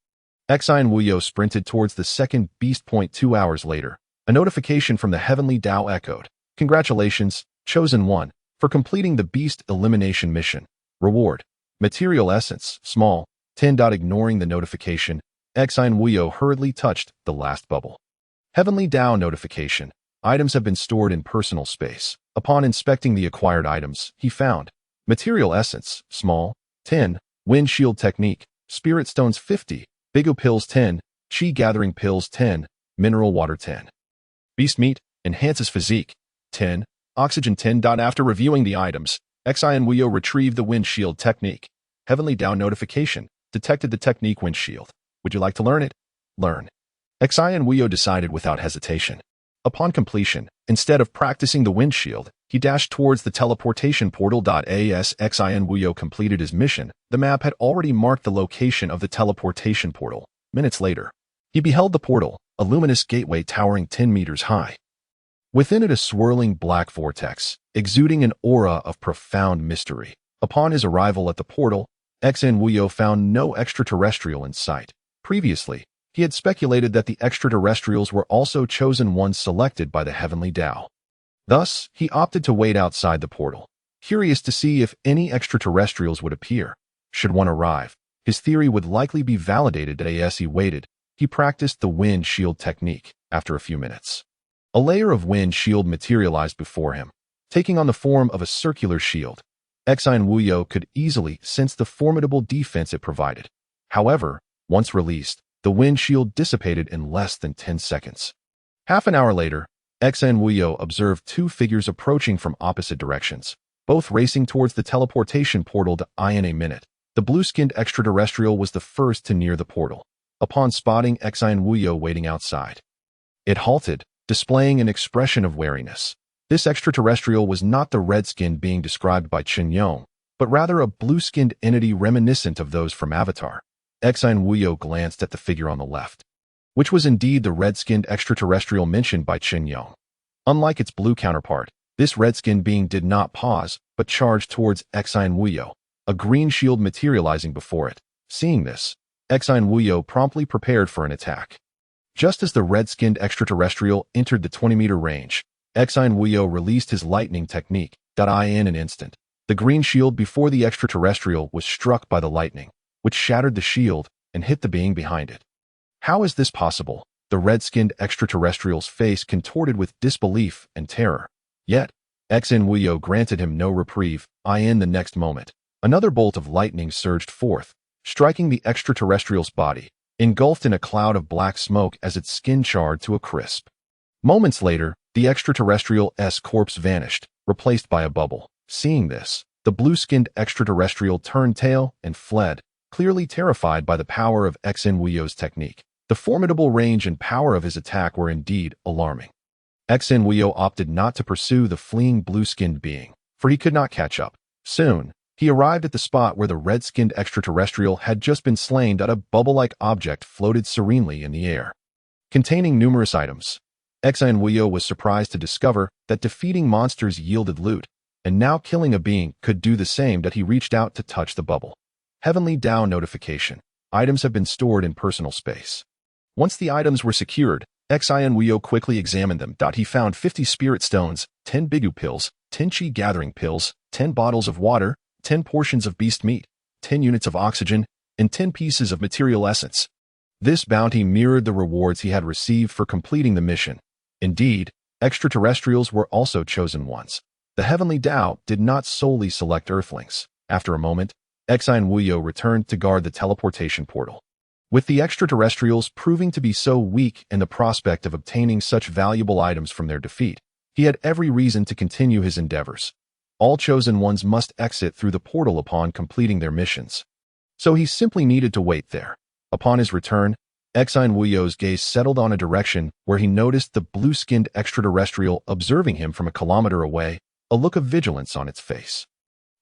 Xian Wuyong sprinted towards the second beast. 2 hours later, a notification from the Heavenly Tao echoed. Congratulations, Chosen One, for completing the beast elimination mission. Reward: material essence, small, 10. Ignoring the notification, Xian Wuyong hurriedly touched the last bubble. Heavenly Tao notification: items have been stored in personal space. Upon inspecting the acquired items, he found material essence, small, 10, wind shield technique, spirit stones 50, bigo pills 10, chi gathering pills 10, mineral water 10. Beast meat, enhances physique, 10, oxygen 10. After reviewing the items, Xian Wuyong retrieved the wind shield technique. Heavenly Tao notification: detected the technique wind shield. Would you like to learn it? Learn. Xian Wuyong decided without hesitation. Upon completion, instead of practicing the wind shield, he dashed towards the teleportation portal. As Xian Wuyong completed his mission, the map had already marked the location of the teleportation portal. Minutes later, he beheld the portal, a luminous gateway towering 10 meters high. Within it a swirling black vortex, exuding an aura of profound mystery. Upon his arrival at the portal, Xian Wuyong found no extraterrestrial in sight. Previously, he had speculated that the extraterrestrials were also chosen ones selected by the Heavenly Tao. Thus, he opted to wait outside the portal, curious to see if any extraterrestrials would appear. Should one arrive, his theory would likely be validated. As he waited, he practiced the wind shield technique. After a few minutes, a layer of wind shield materialized before him, taking on the form of a circular shield. Exine Wuyo could easily sense the formidable defense it provided. However, once released, the wind shield dissipated in less than 10 seconds. Half an hour later, Exine Wuyo observed two figures approaching from opposite directions, both racing towards the teleportation portal in a minute. The blue-skinned extraterrestrial was the first to near the portal. Upon spotting Exine Wuyo waiting outside, it halted, displaying an expression of wariness. This extraterrestrial was not the red-skinned being described by Chen Yong, but rather a blue-skinned entity reminiscent of those from Avatar. Exine Wuyo glanced at the figure on the left, which was indeed the red-skinned extraterrestrial mentioned by Chen Yong. Unlike its blue counterpart, this red-skinned being did not pause, but charged towards Exine Wuyo, a green shield materializing before it. Seeing this, Exine Wuyo promptly prepared for an attack. Just as the red-skinned extraterrestrial entered the 20-meter range, Exine Wuyo released his lightning technique. In an instant, the green shield before the extraterrestrial was struck by the lightning, which shattered the shield and hit the being behind it. How is this possible? The red-skinned extraterrestrial's face contorted with disbelief and terror. Yet, Exine Wuyo granted him no reprieve. In the next moment, another bolt of lightning surged forth, striking the extraterrestrial's body, engulfed in a cloud of black smoke as its skin charred to a crisp. Moments later, the extraterrestrial's corpse vanished, replaced by a bubble. Seeing this, the blue-skinned extraterrestrial turned tail and fled, clearly terrified by the power of Exine Wuyo's technique. The formidable range and power of his attack were indeed alarming. Exine Wuyo opted not to pursue the fleeing blue-skinned being, for he could not catch up. Soon, he arrived at the spot where the red-skinned extraterrestrial had just been slain. A bubble-like object floated serenely in the air, containing numerous items. Exine Wuyo was surprised to discover that defeating monsters yielded loot, and now killing a being could do the same. He reached out to touch the bubble. Heavenly Dao notification. Items have been stored in personal space. Once the items were secured, Exine Wuyo quickly examined them. He found 50 spirit stones, 10 bigu pills, 10 chi gathering pills, 10 bottles of water, 10 portions of beast meat, 10 units of oxygen, and 10 pieces of material essence. This bounty mirrored the rewards he had received for completing the mission. Indeed, extraterrestrials were also chosen ones. The Heavenly Dao did not solely select Earthlings. After a moment, Exine Wuyo returned to guard the teleportation portal. With the extraterrestrials proving to be so weak and the prospect of obtaining such valuable items from their defeat, he had every reason to continue his endeavors. All chosen ones must exit through the portal upon completing their missions. So he simply needed to wait there. Upon his return, Exine Wuyo's gaze settled on a direction where he noticed the blue-skinned extraterrestrial observing him from a kilometer away, a look of vigilance on its face.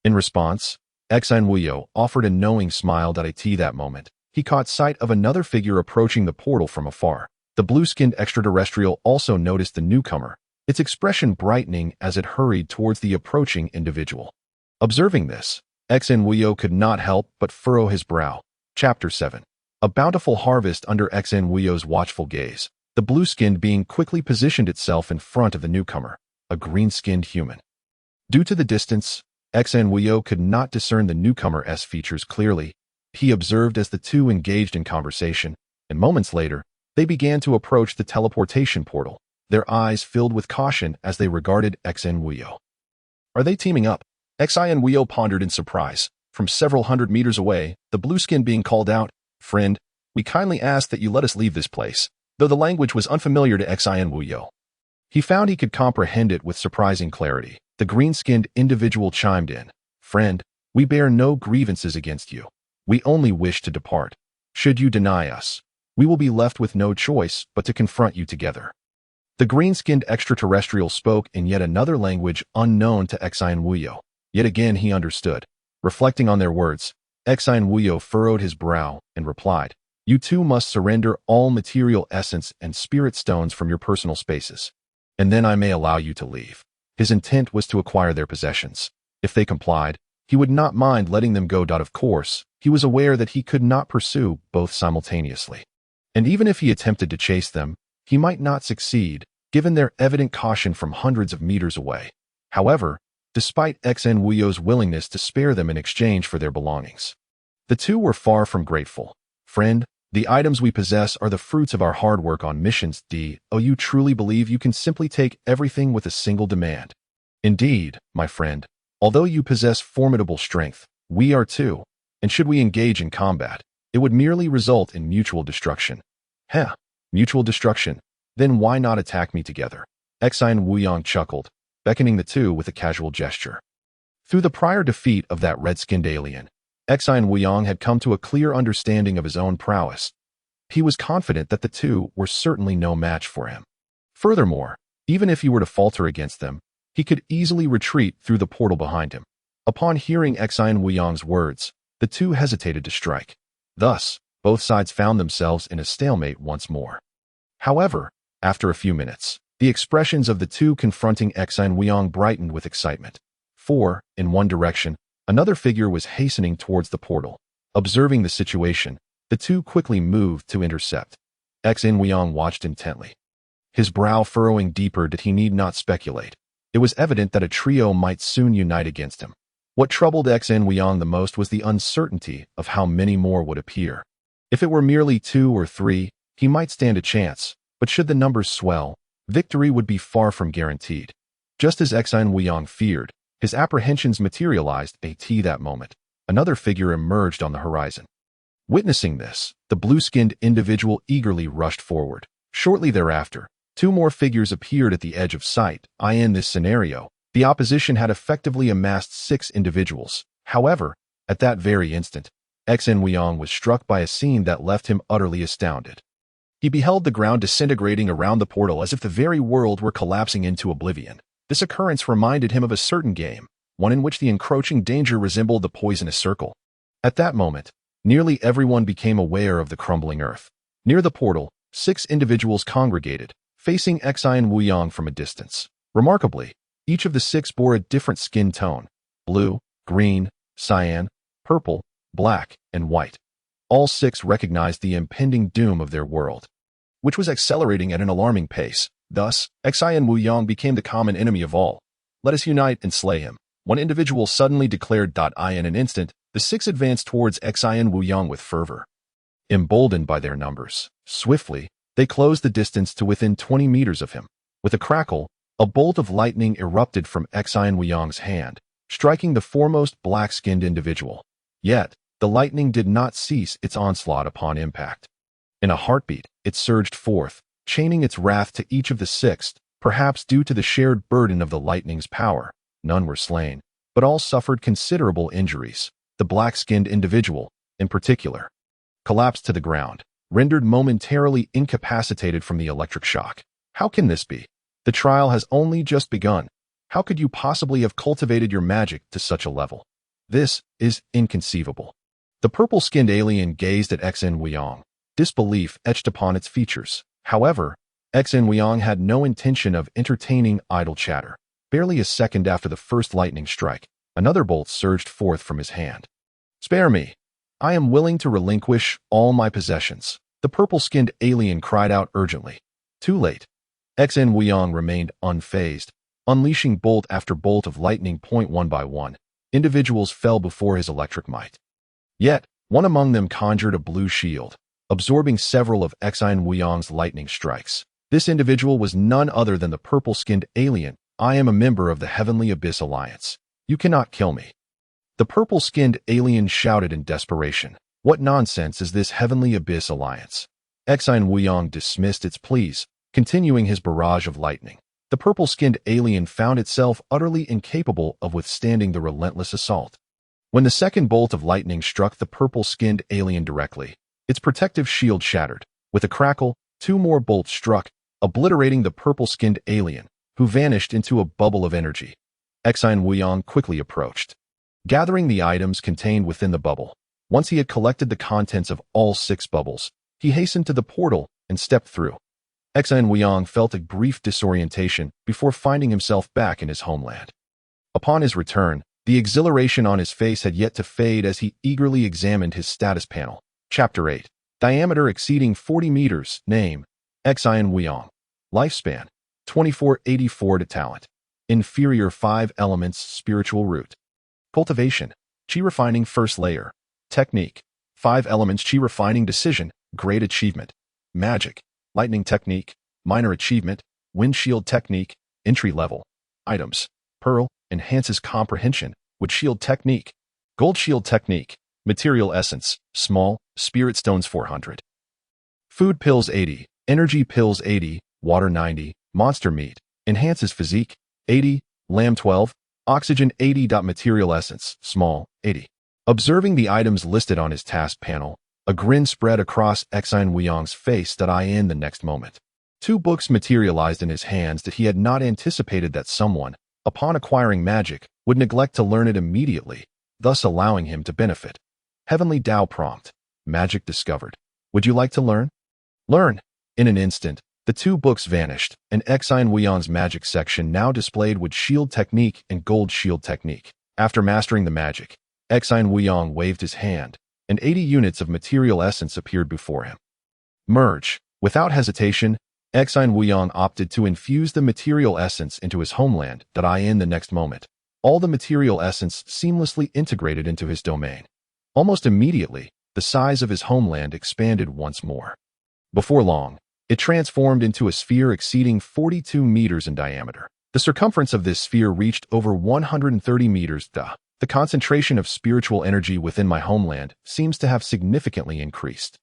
In response, Exine Wuyo offered a knowing smile. That moment, he caught sight of another figure approaching the portal from afar. The blue-skinned extraterrestrial also noticed the newcomer, its expression brightening as it hurried towards the approaching individual. Observing this, Exine Wuyo could not help but furrow his brow. Chapter 7. A bountiful harvest under Exine Wuyo's watchful gaze. The blue-skinned being quickly positioned itself in front of the newcomer, a green-skinned human. Due to the distance, Exine Wuyo could not discern the newcomer's features clearly. He observed as the two engaged in conversation, and moments later, they began to approach the teleportation portal, their eyes filled with caution as they regarded Exine Wuyo. Are they teaming up? Exine Wuyo pondered in surprise. From several hundred meters away, the blue-skinned being called out, "Friend, we kindly ask that you let us leave this place," though the language was unfamiliar to Exine Wuyo. He found he could comprehend it with surprising clarity. The green-skinned individual chimed in, "Friend, we bear no grievances against you. We only wish to depart. Should you deny us, we will be left with no choice but to confront you together." The green-skinned extraterrestrial spoke in yet another language unknown to Exine Wuyo. Yet again he understood. Reflecting on their words, Exine Wuyo furrowed his brow and replied, "You too must surrender all material essence and spirit stones from your personal spaces, and then I may allow you to leave." His intent was to acquire their possessions. If they complied, he would not mind letting them go. Of course, he was aware that he could not pursue both simultaneously. And even if he attempted to chase them, he might not succeed, given their evident caution from hundreds of meters away. However, despite Exine Wuyo's willingness to spare them in exchange for their belongings, the two were far from grateful. "Friend, The items we possess are the fruits of our hard work on missions. Do you truly believe you can simply take everything with a single demand? Indeed, my friend, although you possess formidable strength, we are too, and should we engage in combat, it would merely result in mutual destruction. Heh, mutual destruction? Then why not attack me together? Exine Wuyong chuckled, beckoning the two with a casual gesture. Through the prior defeat of that red-skinned alien, Exine Wuyong had come to a clear understanding of his own prowess. He was confident that the two were certainly no match for him. Furthermore, even if he were to falter against them, he could easily retreat through the portal behind him. Upon hearing Exine Wuyong's words, the two hesitated to strike. Thus, both sides found themselves in a stalemate once more. However, after a few minutes, the expressions of the two confronting Exine Wuyong brightened with excitement. For, in one direction, another figure was hastening towards the portal. Observing the situation, the two quickly moved to intercept. Exine Wuyong watched intently, his brow furrowing deeper that he need not speculate. It was evident that a trio might soon unite against him. What troubled Exine Wuyong the most was the uncertainty of how many more would appear. If it were merely 2 or 3, he might stand a chance, but should the numbers swell, victory would be far from guaranteed. Just as Exine Wuyong feared, his apprehensions materialized at that moment. Another figure emerged on the horizon. Witnessing this, the blue-skinned individual eagerly rushed forward. Shortly thereafter, 2 more figures appeared at the edge of sight. In this scenario, the opposition had effectively amassed 6 individuals. However, at that very instant, Exine Wuyong was struck by a scene that left him utterly astounded. He beheld the ground disintegrating around the portal as if the very world were collapsing into oblivion. This occurrence reminded him of a certain game, one in which the encroaching danger resembled the poisonous circle. At that moment, nearly everyone became aware of the crumbling earth. Near the portal, 6 individuals congregated, facing Exine Wuyong from a distance. Remarkably, each of the 6 bore a different skin tone: blue, green, cyan, purple, black, and white. All 6 recognized the impending doom of their world, which was accelerating at an alarming pace. Thus, Exine Wuyong became the common enemy of all. Let us unite and slay him. One individual suddenly declared. In an instant, the 6 advanced towards Exine Wuyong with fervor. Emboldened by their numbers, swiftly, they closed the distance to within 20 meters of him. With a crackle, a bolt of lightning erupted from Exine Wuyong's hand, striking the foremost black-skinned individual. Yet, the lightning did not cease its onslaught upon impact. In a heartbeat, it surged forth, chaining its wrath to each of the 6, perhaps due to the shared burden of the lightning's power. None were slain, but all suffered considerable injuries. The black-skinned individual, in particular, collapsed to the ground, rendered momentarily incapacitated from the electric shock. How can this be? The trial has only just begun. How could you possibly have cultivated your magic to such a level? This is inconceivable. The purple-skinned alien gazed at Exine Wuyong, disbelief etched upon its features. However, Exine Wuyong had no intention of entertaining idle chatter. Barely a second after the first lightning strike, another bolt surged forth from his hand. "Spare me. I am willing to relinquish all my possessions," the purple-skinned alien cried out urgently. Too late. Exine Wuyong remained unfazed, unleashing bolt after bolt of lightning. One by one, individuals fell before his electric might. Yet, one among them conjured a blue shield, absorbing several of Exine Wuyong's lightning strikes. This individual was none other than the purple-skinned alien. "I am a member of the Heavenly Abyss Alliance. You cannot kill me." The purple-skinned alien shouted in desperation. What nonsense is this Heavenly Abyss Alliance? Exine Wuyong dismissed its pleas, continuing his barrage of lightning. The purple-skinned alien found itself utterly incapable of withstanding the relentless assault. When the second bolt of lightning struck the purple-skinned alien directly, its protective shield shattered. With a crackle, 2 more bolts struck, obliterating the purple-skinned alien, who vanished into a bubble of energy. Exine Wuyong quickly approached, gathering the items contained within the bubble. Once he had collected the contents of all 6 bubbles, he hastened to the portal and stepped through. Exine Wuyong felt a brief disorientation before finding himself back in his homeland. Upon his return, the exhilaration on his face had yet to fade as he eagerly examined his status panel. Chapter 8. Diameter exceeding 40 meters. Name: Exine Wuyong. Lifespan: 2484. Talent: Inferior 5 elements. Spiritual root. Cultivation: Chi refining first layer. Technique: 5 elements. Chi refining decision, Great achievement. Magic. Lightning technique. Minor achievement. Windshield technique. Entry level. Items. Pearl. Enhances comprehension. Wood shield technique. Gold shield technique. Material essence. Small. Spirit stones 400. Food pills 80. Energy pills 80. Water 90. Monster meat. Enhances physique. 80. Lamb 12. Oxygen 80. Material essence. Small. 80. Observing the items listed on his task panel, a grin spread across Exine Wuyong's face in the next moment. 2 books materialized in his hands that he had not anticipated that someone, upon acquiring magic, would neglect to learn it immediately, thus allowing him to benefit. Heavenly Tao prompt. Magic discovered. Would you like to learn? Learn. In an instant, the 2 books vanished, and Exine Wuyong's magic section now displayed Wood shield technique and Gold shield technique. After mastering the magic, Exine Wuyong waved his hand, and 80 units of material essence appeared before him. Merge. Without hesitation, Exine Wuyong opted to infuse the material essence into his homeland in the next moment. All the material essence seamlessly integrated into his domain. Almost immediately, the size of his homeland expanded once more. Before long, it transformed into a sphere exceeding 42 meters in diameter. The circumference of this sphere reached over 130 meters. The concentration of spiritual energy within my homeland seems to have significantly increased.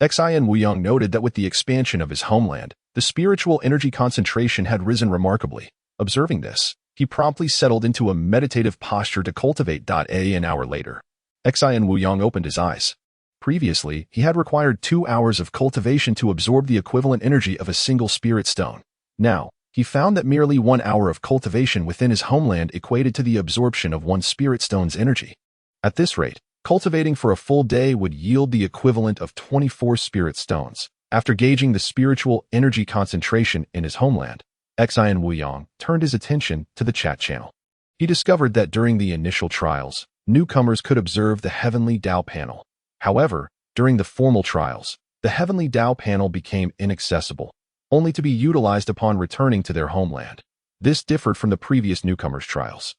Exine Wuyong noted that with the expansion of his homeland, the spiritual energy concentration had risen remarkably. Observing this, he promptly settled into a meditative posture to cultivate. An hour later, Exine Wuyong opened his eyes. Previously, he had required 2 hours of cultivation to absorb the equivalent energy of a single spirit stone. Now, he found that merely 1 hour of cultivation within his homeland equated to the absorption of 1 spirit stone's energy. At this rate, cultivating for a full day would yield the equivalent of 24 spirit stones. After gauging the spiritual energy concentration in his homeland, Exine Wuyong turned his attention to the chat channel. He discovered that during the initial trials, newcomers could observe the Heavenly Tao panel. However, during the formal trials, the Heavenly Tao panel became inaccessible, only to be utilized upon returning to their homeland. This differed from the previous newcomers' trials.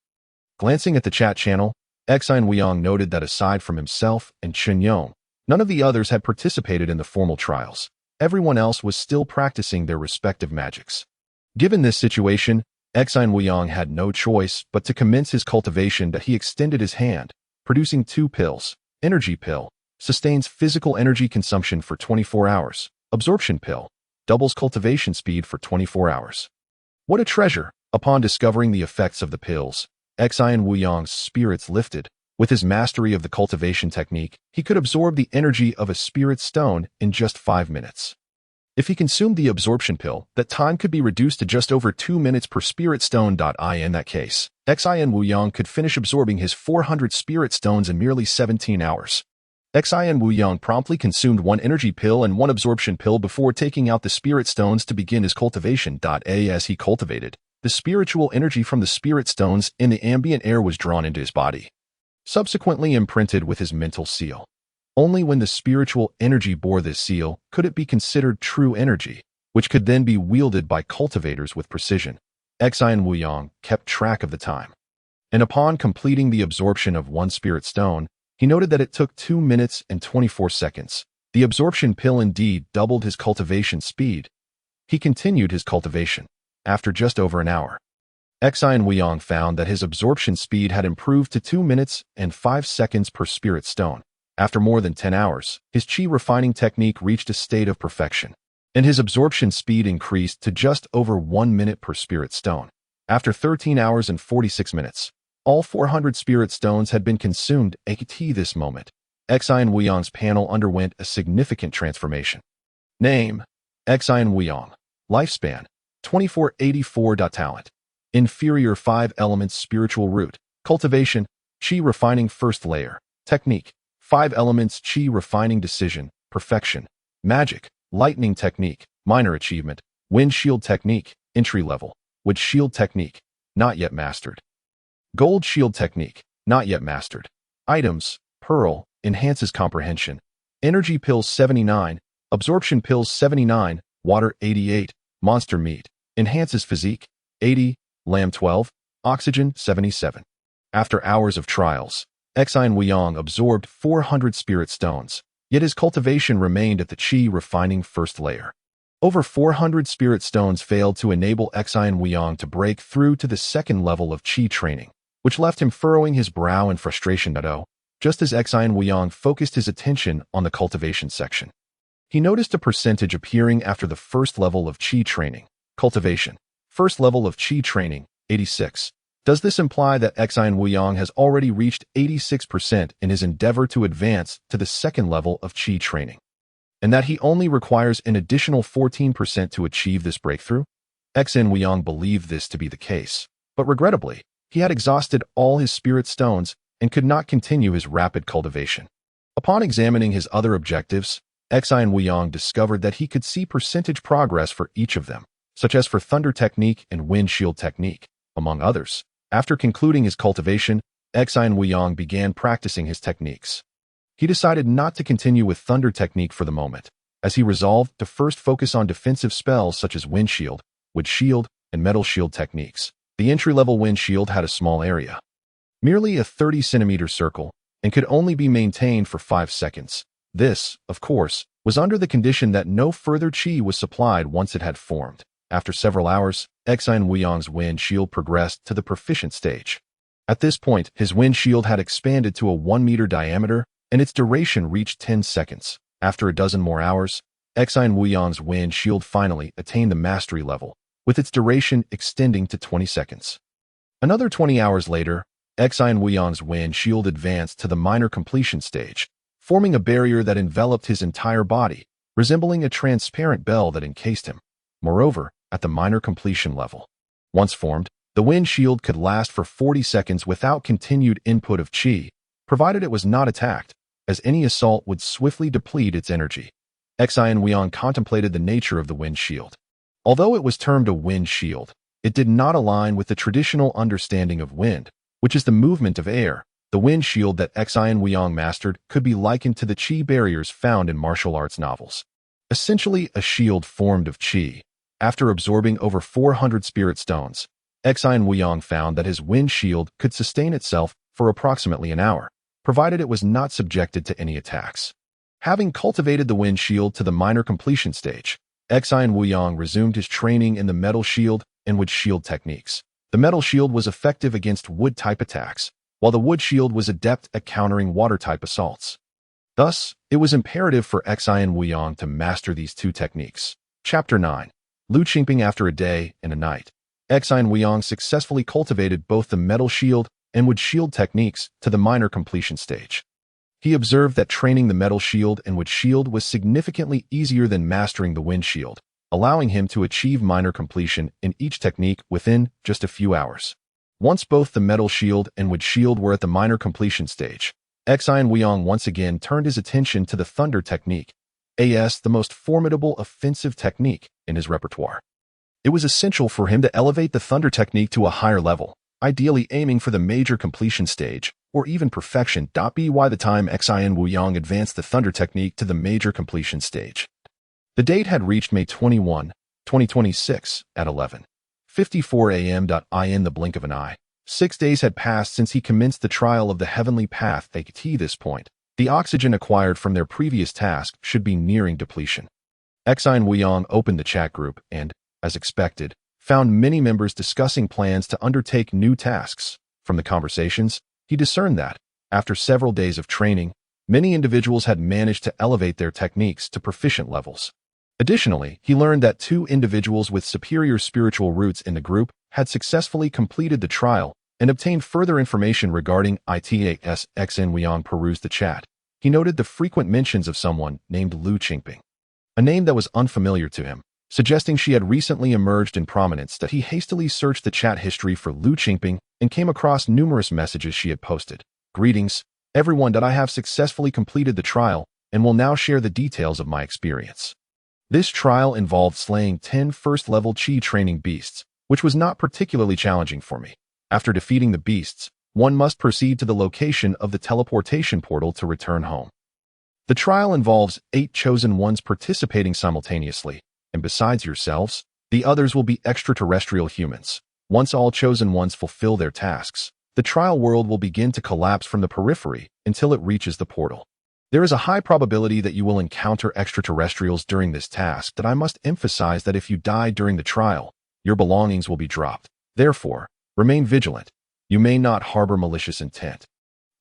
Glancing at the chat channel, Exine Wuyong noted that aside from himself and Chen Yong, none of the others had participated in the formal trials. Everyone else was still practicing their respective magics. Given this situation, Exine Wuyong had no choice but to commence his cultivation. He extended his hand, producing 2 pills. Energy pill sustains physical energy consumption for 24 hours. Absorption pill doubles cultivation speed for 24 hours. What a treasure! Upon discovering the effects of the pills, Exine Wuyong's spirits lifted. With his mastery of the cultivation technique, he could absorb the energy of a spirit stone in just 5 minutes. If he consumed the absorption pill, that time could be reduced to just over 2 minutes per spirit stone. In that case, Exine Wuyong could finish absorbing his 400 spirit stones in merely 17 hours. Exine Wuyong promptly consumed 1 energy pill and 1 absorption pill before taking out the spirit stones to begin his cultivation. As he cultivated, the spiritual energy from the spirit stones in the ambient air was drawn into his body, subsequently imprinted with his mental seal. Only when the spiritual energy bore this seal could it be considered true energy, which could then be wielded by cultivators with precision. Exine Wuyong kept track of the time, and upon completing the absorption of 1 spirit stone, he noted that it took 2 minutes and 24 seconds. The absorption pill indeed doubled his cultivation speed. He continued his cultivation. After just over an hour, Exine Wuyong found that his absorption speed had improved to 2 minutes and 5 seconds per spirit stone. After more than 10 hours, his chi refining technique reached a state of perfection, and his absorption speed increased to just over 1 minute per spirit stone. After 13 hours and 46 minutes, all 400 spirit stones had been consumed. At this moment, Exine Wuyong's panel underwent a significant transformation. Name: Exine Wuyong. Lifespan: 2484. Talent: Inferior 5 elements spiritual root. Cultivation: Chi refining first layer. Technique: 5 elements Chi refining decision, perfection. Magic: Lightning technique, minor achievement. Wind shield technique, entry level. Wood shield technique, not yet mastered. Gold shield technique, not yet mastered. Items: Pearl, enhances comprehension. Energy pills 79, absorption pills 79, water 88, monster meat, enhances physique 80, lamb 12, oxygen 77. After hours of trials, Exine Wuyong absorbed 400 spirit stones. Yet his cultivation remained at the Qi refining first layer. Over 400 spirit stones failed to enable Xian Weiyang to break through to the second level of Qi training, which left him furrowing his brow in frustration. Just as Xian Weiyang focused his attention on the cultivation section, he noticed a percentage appearing after the first level of Qi training. Cultivation. First level of Qi training, 86. Does this imply that Xian Weiyang has already reached 86% in his endeavor to advance to the second level of Qi training, and that he only requires an additional 14% to achieve this breakthrough? Xian Weiyang believed this to be the case, but regrettably, he had exhausted all his spirit stones and could not continue his rapid cultivation. Upon examining his other objectives, Xian Weiyang discovered that he could see percentage progress for each of them, such as for Thunder Technique and Wind Shield Technique, among others. After concluding his cultivation, Xian Weiyang began practicing his techniques. He decided not to continue with Thunder Technique for the moment, as he resolved to first focus on defensive spells such as Wind Shield, Wood Shield, and Metal Shield techniques. The entry-level Wind Shield had a small area, merely a 30-centimeter circle, and could only be maintained for 5 seconds. This, of course, was under the condition that no further Qi was supplied once it had formed. After several hours, Xian Weiyang's Wind Shield progressed to the proficient stage. At this point, his Wind Shield had expanded to a 1-meter diameter, and its duration reached 10 seconds. After a dozen more hours, Xian Weiyang's Wind Shield finally attained the mastery level, with its duration extending to 20 seconds. Another 20 hours later, Xian Weiyang's Wind Shield advanced to the minor completion stage, forming a barrier that enveloped his entire body, resembling a transparent bell that encased him. Moreover, at the minor completion level, once formed, the Wind Shield could last for 40 seconds without continued input of Qi, provided it was not attacked, as any assault would swiftly deplete its energy. Xian Weiyang contemplated the nature of the Wind Shield. Although it was termed a Wind Shield, it did not align with the traditional understanding of wind, which is the movement of air. The Wind Shield that Xian Weiyang mastered could be likened to the Qi barriers found in martial arts novels. Essentially a shield formed of Qi. After absorbing over 400 spirit stones, Xian Weiyang found that his Wind Shield could sustain itself for approximately an hour, provided it was not subjected to any attacks. Having cultivated the Wind Shield to the minor completion stage, Xian Weiyang resumed his training in the Metal Shield and Wood Shield techniques. The Metal Shield was effective against Wood-type attacks, while the Wood Shield was adept at countering Water-type assaults. Thus, it was imperative for Xian Weiyang to master these two techniques. Chapter 9. Lu Qingping after a day and a night. Xian Weiyang successfully cultivated both the Metal Shield and Wood Shield techniques to the minor completion stage. He observed that training the Metal Shield and Wood Shield was significantly easier than mastering the Wind Shield, allowing him to achieve minor completion in each technique within just a few hours. Once both the Metal Shield and Wood Shield were at the minor completion stage, Xian Weiyang once again turned his attention to the Thunder Technique, the most formidable offensive technique in his repertoire. It was essential for him to elevate the Thunder Technique to a higher level, ideally aiming for the major completion stage, or even perfection. By the time Xian Weiyang advanced the Thunder Technique to the major completion stage, the date had reached May 21, 2026, at 11:54 a.m. In the blink of an eye, 6 days had passed since he commenced the trial of the Heavenly Path. At this point, the oxygen acquired from their previous task should be nearing depletion. Xian Weiyang opened the chat group and, as expected, found many members discussing plans to undertake new tasks. From the conversations, he discerned that, after several days of training, many individuals had managed to elevate their techniques to proficient levels. Additionally, he learned that 2 individuals with superior spiritual roots in the group had successfully completed the trial and obtained further information regarding its. Xian Weiyang perused the chat. He noted the frequent mentions of someone named Lu Qingping, a name that was unfamiliar to him, suggesting she had recently emerged in prominence. That he hastily searched the chat history for Lu Qingping and came across numerous messages she had posted. "Greetings, everyone. I have successfully completed the trial and will now share the details of my experience. This trial involved slaying 10 first-level Qi training beasts, which was not particularly challenging for me. After defeating the beasts, one must proceed to the location of the teleportation portal to return home. The trial involves 8 chosen ones participating simultaneously, and besides yourselves, the others will be extraterrestrial humans. Once all chosen ones fulfill their tasks, the trial world will begin to collapse from the periphery until it reaches the portal. There is a high probability that you will encounter extraterrestrials during this task, that I must emphasize that if you die during the trial, your belongings will be dropped. Therefore, remain vigilant. You may not harbor malicious intent.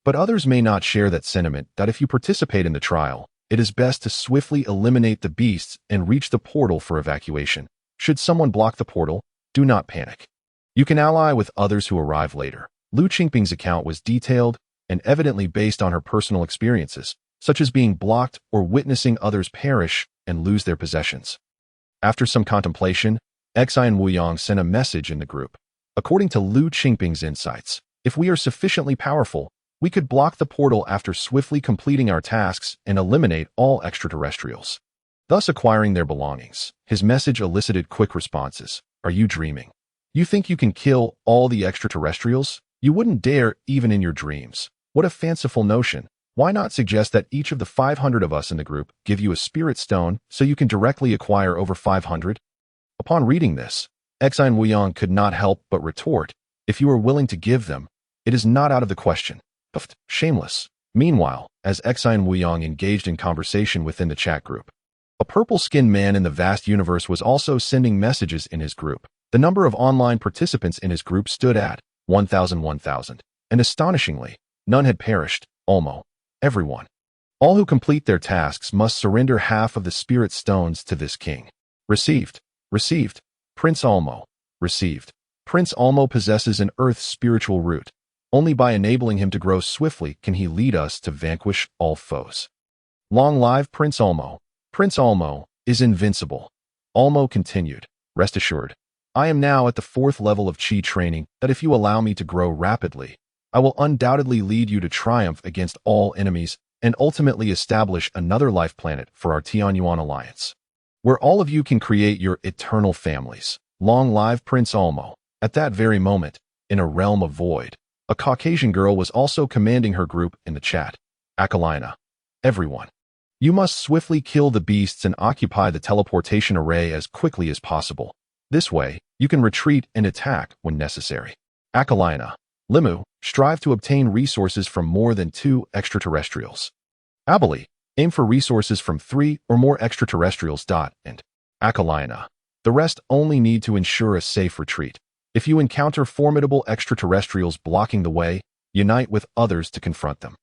But others may not share that sentiment, that if you participate in the trial, it is best to swiftly eliminate the beasts and reach the portal for evacuation. Should someone block the portal, do not panic. You can ally with others who arrive later. Lu Qingping's account was detailed and evidently based on her personal experiences, such as being blocked or witnessing others perish and lose their possessions. After some contemplation, Xi and Wuyang sent a message in the group. According to Lu Qingping's insights, if we are sufficiently powerful, we could block the portal after swiftly completing our tasks and eliminate all extraterrestrials, thus acquiring their belongings. His message elicited quick responses. Are you dreaming? You think you can kill all the extraterrestrials? You wouldn't dare even in your dreams. What a fanciful notion. Why not suggest that each of the 500 of us in the group give you a spirit stone so you can directly acquire over 500? Upon reading this, Xi and Wuyang could not help but retort, if you are willing to give them, it is not out of the question. Shameless. Meanwhile, as Xi and Wuyang engaged in conversation within the chat group, a purple-skinned man in the vast universe was also sending messages in his group. The number of online participants in his group stood at 1,000, and astonishingly, none had perished. Almost everyone. All who complete their tasks must surrender half of the spirit stones to this king. Received. Prince Almo. Received. Prince Almo possesses an earth's spiritual root. Only by enabling him to grow swiftly can he lead us to vanquish all foes. Long live Prince Almo. Prince Almo is invincible. Almo continued. Rest assured, I am now at the 4th level of Qi training, that if you allow me to grow rapidly, I will undoubtedly lead you to triumph against all enemies and ultimately establish another life planet for our Tianyuan alliance, where all of you can create your eternal families. Long live Prince Almo. At that very moment, in a realm of void, a Caucasian girl was also commanding her group in the chat. Akalina. Everyone. You must swiftly kill the beasts and occupy the teleportation array as quickly as possible. This way, you can retreat and attack when necessary. Akalina. Limu. Strive to obtain resources from more than 2 extraterrestrials. Abali. Aim for resources from 3 or more extraterrestrials. And Akalina. The rest only need to ensure a safe retreat. If you encounter formidable extraterrestrials blocking the way, unite with others to confront them.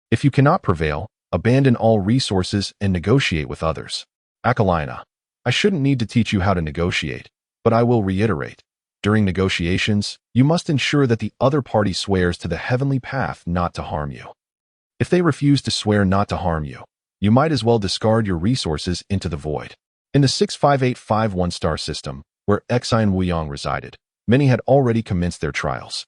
If you cannot prevail, abandon all resources and negotiate with others. Akalina. I shouldn't need to teach you how to negotiate, but I will reiterate. During negotiations, you must ensure that the other party swears to the heavenly path not to harm you. If they refuse to swear not to harm you, you might as well discard your resources into the void. In the 65851 star system, where Xi and Wuyang resided, many had already commenced their trials.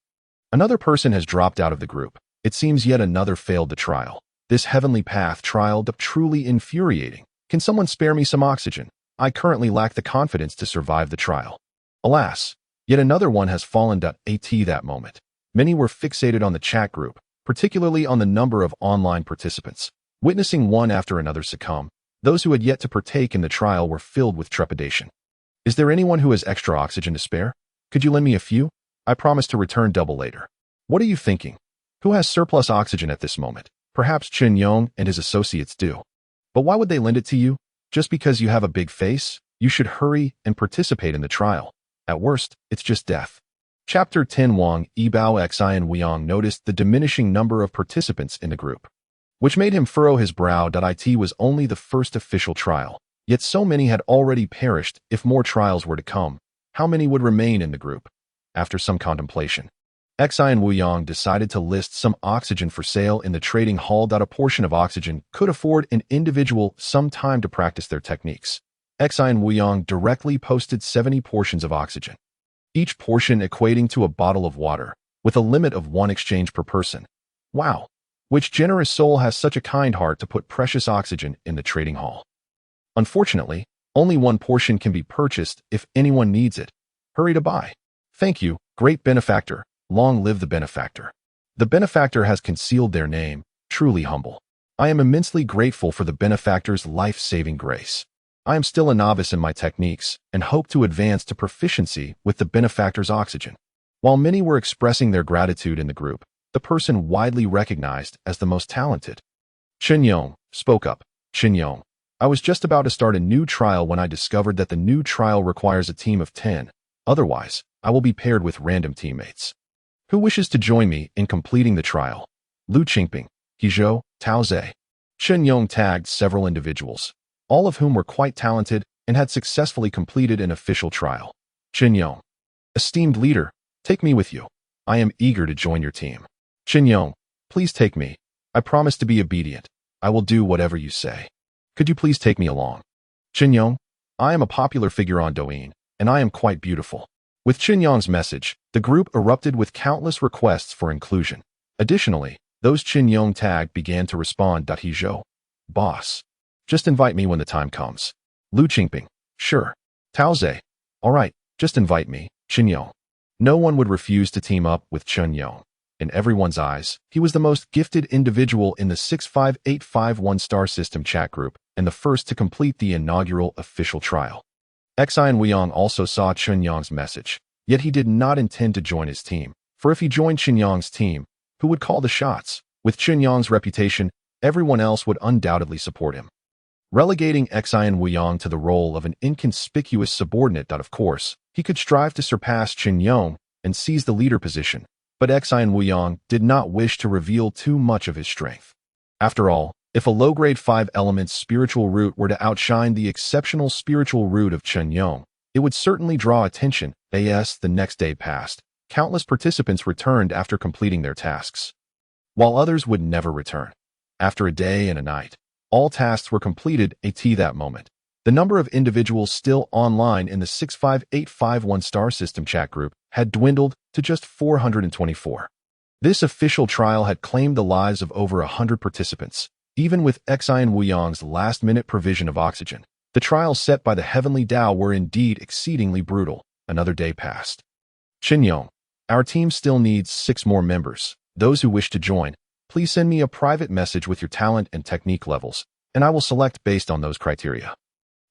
Another person has dropped out of the group. It seems yet another failed the trial. This heavenly path trial is truly infuriating. Can someone spare me some oxygen? I currently lack the confidence to survive the trial. Alas, yet another one has fallen. At that moment, many were fixated on the chat group, particularly on the number of online participants. Witnessing one after another succumb, those who had yet to partake in the trial were filled with trepidation. Is there anyone who has extra oxygen to spare? Could you lend me a few? I promise to return double later. What are you thinking? Who has surplus oxygen at this moment? Perhaps Chen Yong and his associates do. But why would they lend it to you? Just because you have a big face? You should hurry and participate in the trial. At worst, it's just death. Chapter 10. Wang Yibao Xi and Wuyang noticed the diminishing number of participants in the group, which made him furrow his brow. It was only the first official trial, yet so many had already perished. If more trials were to come, how many would remain in the group? After some contemplation, Xi and Wuyang decided to list some oxygen for sale in the trading hall. A portion of oxygen could afford an individual some time to practice their techniques. Xi and Wuyang directly posted 70 portions of oxygen, each portion equating to a bottle of water, with a limit of 1 exchange per person. Wow! Which generous soul has such a kind heart to put precious oxygen in the trading hall? Unfortunately, only 1 portion can be purchased if anyone needs it. Hurry to buy. Thank you, great benefactor. Long live the benefactor. The benefactor has concealed their name, truly humble. I am immensely grateful for the benefactor's life-saving grace. I am still a novice in my techniques and hope to advance to proficiency with the benefactor's oxygen. While many were expressing their gratitude in the group, the person widely recognized as the most talented, Chen Yong, spoke up Chen Yong. I was just about to start a new trial when I discovered that the new trial requires a team of 10. Otherwise, I will be paired with random teammates. Who wishes to join me in completing the trial? Lu Qingping, Hizhou, Tao Zhe. Chen Yong tagged several individuals, all of whom were quite talented and had successfully completed an official trial. Chen Yong. Esteemed leader, take me with you. I am eager to join your team. Chen Yong, please take me. I promise to be obedient. I will do whatever you say. Could you please take me along? Chen Yong, I am a popular figure on Douyin, and I am quite beautiful. With Chen Yong's message, the group erupted with countless requests for inclusion. Additionally, those Chen Yong tagged began to respond. Hizhou. Boss. Just invite me when the time comes. Lu Qingping. Sure. Tao Zhe. All right, just invite me, Chen Yong. No one would refuse to team up with Chen Yong. In everyone's eyes, he was the most gifted individual in the 65851 system chat group and the first to complete the inaugural official trial. Xian Weiyang also saw Chen Yong's message, yet he did not intend to join his team, for if he joined Chen Yong's team, who would call the shots? With Chen Yong's reputation, everyone else would undoubtedly support him. Relegating Xian Weiyang to the role of an inconspicuous subordinate. Of course, he could strive to surpass Chen Yong and seize the leader position, but Xian Weiyang did not wish to reveal too much of his strength. After all, if a low-grade 5-element spiritual root were to outshine the exceptional spiritual root of Chen Yong, it would certainly draw attention. The next day passed. Countless participants returned after completing their tasks, while others would never return. After a day and a night, all tasks were completed. That moment, the number of individuals still online in the 65851 system chat group had dwindled to just 424. This official trial had claimed the lives of over 100 participants. Even with Xian Weiyang's last-minute provision of oxygen, the trials set by the Heavenly Tao were indeed exceedingly brutal. Another day passed. Chen Yong, our team still needs 6 more members. Those who wish to join, please send me a private message with your talent and technique levels, and I will select based on those criteria.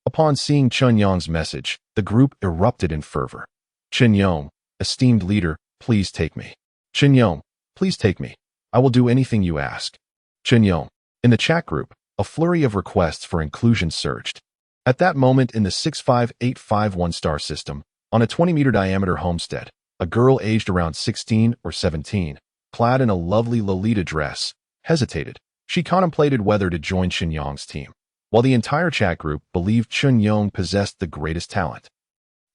Upon seeing Chen Yong's message, the group erupted in fervor. Chen Yong, esteemed leader, please take me. Chen Yong, please take me. I will do anything you ask. Chen Yong. In the chat group, a flurry of requests for inclusion surged. At that moment in the 65851 system, on a 20-meter diameter homestead, a girl aged around 16 or 17, clad in a lovely Lolita dress, hesitated. She contemplated whether to join Chen Yong's team, while the entire chat group believed Chen Yong possessed the greatest talent.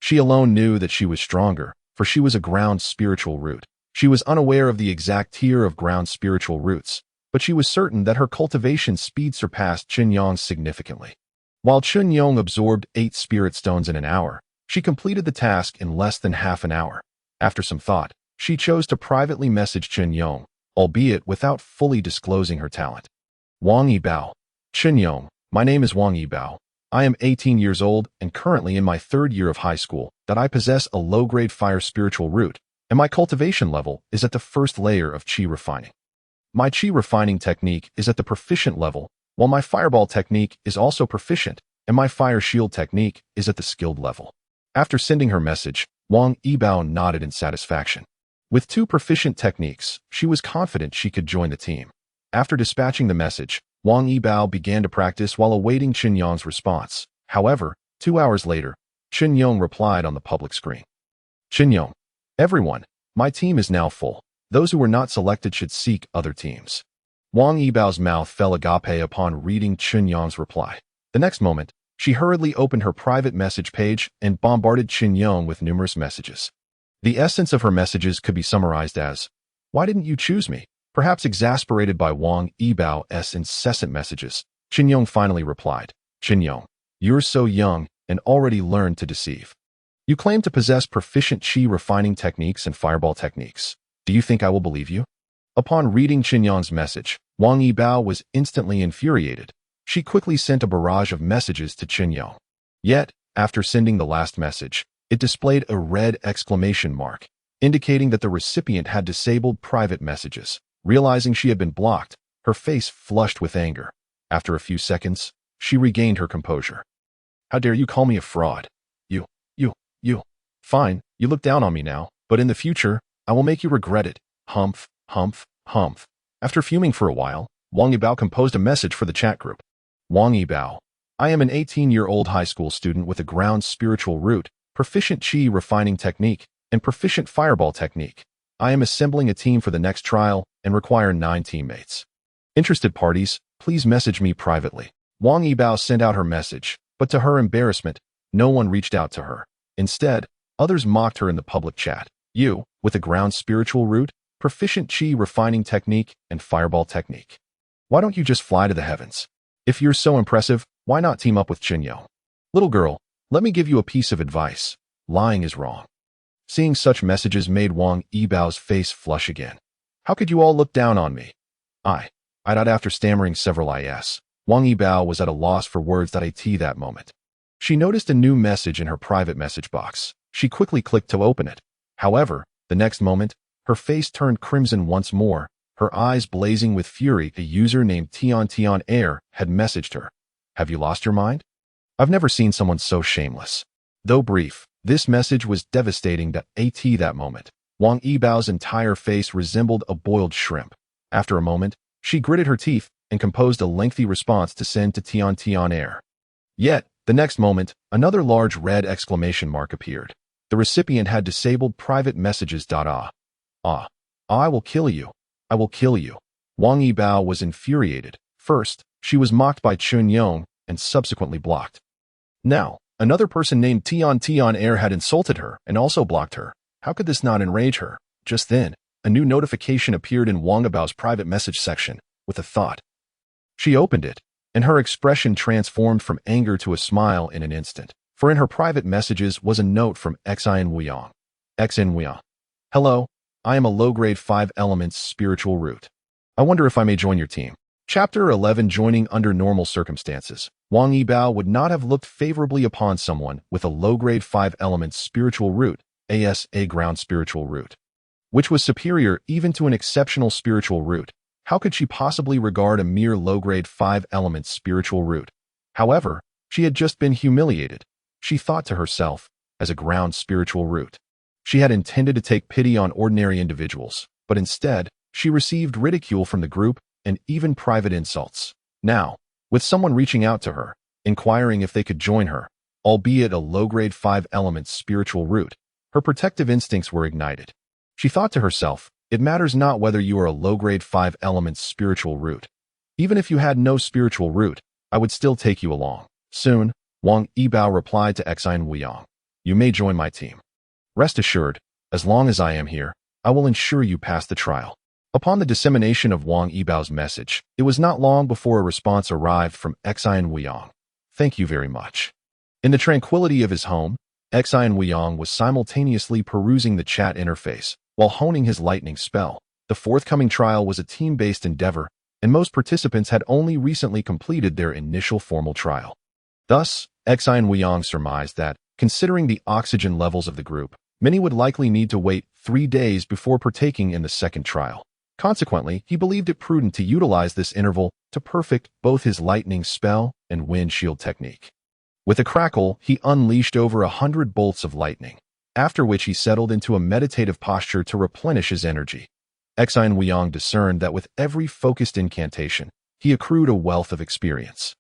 She alone knew that she was stronger, for she was a ground spiritual root. She was unaware of the exact tier of ground spiritual roots, but she was certain that her cultivation speed surpassed Chen Yong's significantly. While Chen Yong absorbed 8 spirit stones in an hour, she completed the task in less than half an hour. After some thought, she chose to privately message Chen Yong, albeit without fully disclosing her talent. Wang Yibao. Chen Yong, my name is Wang Yibao. I am 18 years old and currently in my 3rd year of high school. That I possess a low-grade fire spiritual root, and my cultivation level is at the 1st layer of qi refining. My qi refining technique is at the proficient level, while my fireball technique is also proficient, and my fire shield technique is at the skilled level. After sending her message, Wang Yibao nodded in satisfaction. With 2 proficient techniques, she was confident she could join the team. After dispatching the message, Wang Yibao began to practice while awaiting Chen Yong's response. However, 2 hours later, Chen Yong replied on the public screen. Chen Yong, everyone, my team is now full. Those who were not selected should seek other teams. Wang Yibao's mouth fell agape upon reading Chen Yong's reply. The next moment, she hurriedly opened her private message page and bombarded Chen Yong with numerous messages. The essence of her messages could be summarized as, "Why didn't you choose me?" Perhaps exasperated by Wang Yibao's incessant messages, Chen Yong finally replied, "Chen Yong, you're so young and already learned to deceive. You claim to possess proficient qi refining techniques and fireball techniques. Do you think I will believe you?" Upon reading Chen Yong's message, Wang Yibao was instantly infuriated. She quickly sent a barrage of messages to Chen Yong. Yet, after sending the last message, it displayed a red exclamation mark, indicating that the recipient had disabled private messages. Realizing she had been blocked, her face flushed with anger. After a few seconds, she regained her composure. "How dare you call me a fraud? You. Fine, you look down on me now, but in the future, I will make you regret it. Humph, humph, humph." After fuming for a while, Wang Yibao composed a message for the chat group. Wang Yibao. I am an 18-year-old high school student with a ground spiritual root, proficient chi refining technique, and proficient fireball technique. I am assembling a team for the next trial and require 9 teammates. Interested parties, please message me privately. Wang Yibao sent out her message, but to her embarrassment, no one reached out to her. Instead, others mocked her in the public chat. You, with a ground spiritual root, proficient chi refining technique, and fireball technique. Why don't you just fly to the heavens? If you're so impressive, why not team up with Qinyou? Little girl, let me give you a piece of advice. Lying is wrong. Seeing such messages made Wang Yibao's face flush again. How could you all look down on me? After stammering several is. Wang Yibao was at a loss for words that moment. She noticed a new message in her private message box. She quickly clicked to open it. However, the next moment, her face turned crimson once more, her eyes blazing with fury. A user named Tian Air had messaged her. Have you lost your mind? I've never seen someone so shameless. Though brief, this message was devastating that moment. Wang Yibao's entire face resembled a boiled shrimp. After a moment, she gritted her teeth and composed a lengthy response to send to Tian Air. Yet, the next moment, another large red exclamation mark appeared. The recipient had disabled private messages. I will kill you. I will kill you. Wang Yibao was infuriated. First, she was mocked by Qinyou and subsequently blocked. Now, another person named Tian Air had insulted her and also blocked her. How could this not enrage her? Just then, a new notification appeared in Wang Yibao's private message section with a thought. She opened it, and her expression transformed from anger to a smile in an instant. For in her private messages was a note from Xin Wuyang. Xin Wuyang. Hello, I am a low-grade 5 elements spiritual root. I wonder if I may join your team. Chapter 11. Joining under normal circumstances. Wang Yibao would not have looked favorably upon someone with a low-grade 5 elements spiritual root, a ground spiritual root, which was superior even to an exceptional spiritual root. How could she possibly regard a mere low-grade 5 elements spiritual root? However, she had just been humiliated. She thought to herself, as a ground spiritual root. She had intended to take pity on ordinary individuals, but instead, she received ridicule from the group and even private insults. Now, with someone reaching out to her, inquiring if they could join her, albeit a low-grade 5 elements spiritual root, her protective instincts were ignited. She thought to herself, it matters not whether you are a low-grade 5 elements spiritual root. Even if you had no spiritual root, I would still take you along. Soon, Wang Yibao replied to Xin Wuyang. You may join my team. Rest assured, as long as I am here, I will ensure you pass the trial. Upon the dissemination of Wang Yibao's message, it was not long before a response arrived from Xin Wuyang. Thank you very much. In the tranquility of his home, Xin Wuyang was simultaneously perusing the chat interface while honing his lightning spell. The forthcoming trial was a team-based endeavor, and most participants had only recently completed their initial formal trial. Thus, Xin Wuyang surmised that, considering the oxygen levels of the group, many would likely need to wait 3 days before partaking in the second trial. Consequently, he believed it prudent to utilize this interval to perfect both his lightning spell and wind shield technique. With a crackle, he unleashed over 100 bolts of lightning, after which he settled into a meditative posture to replenish his energy. Xin Wuyang discerned that with every focused incantation, he accrued a wealth of experience.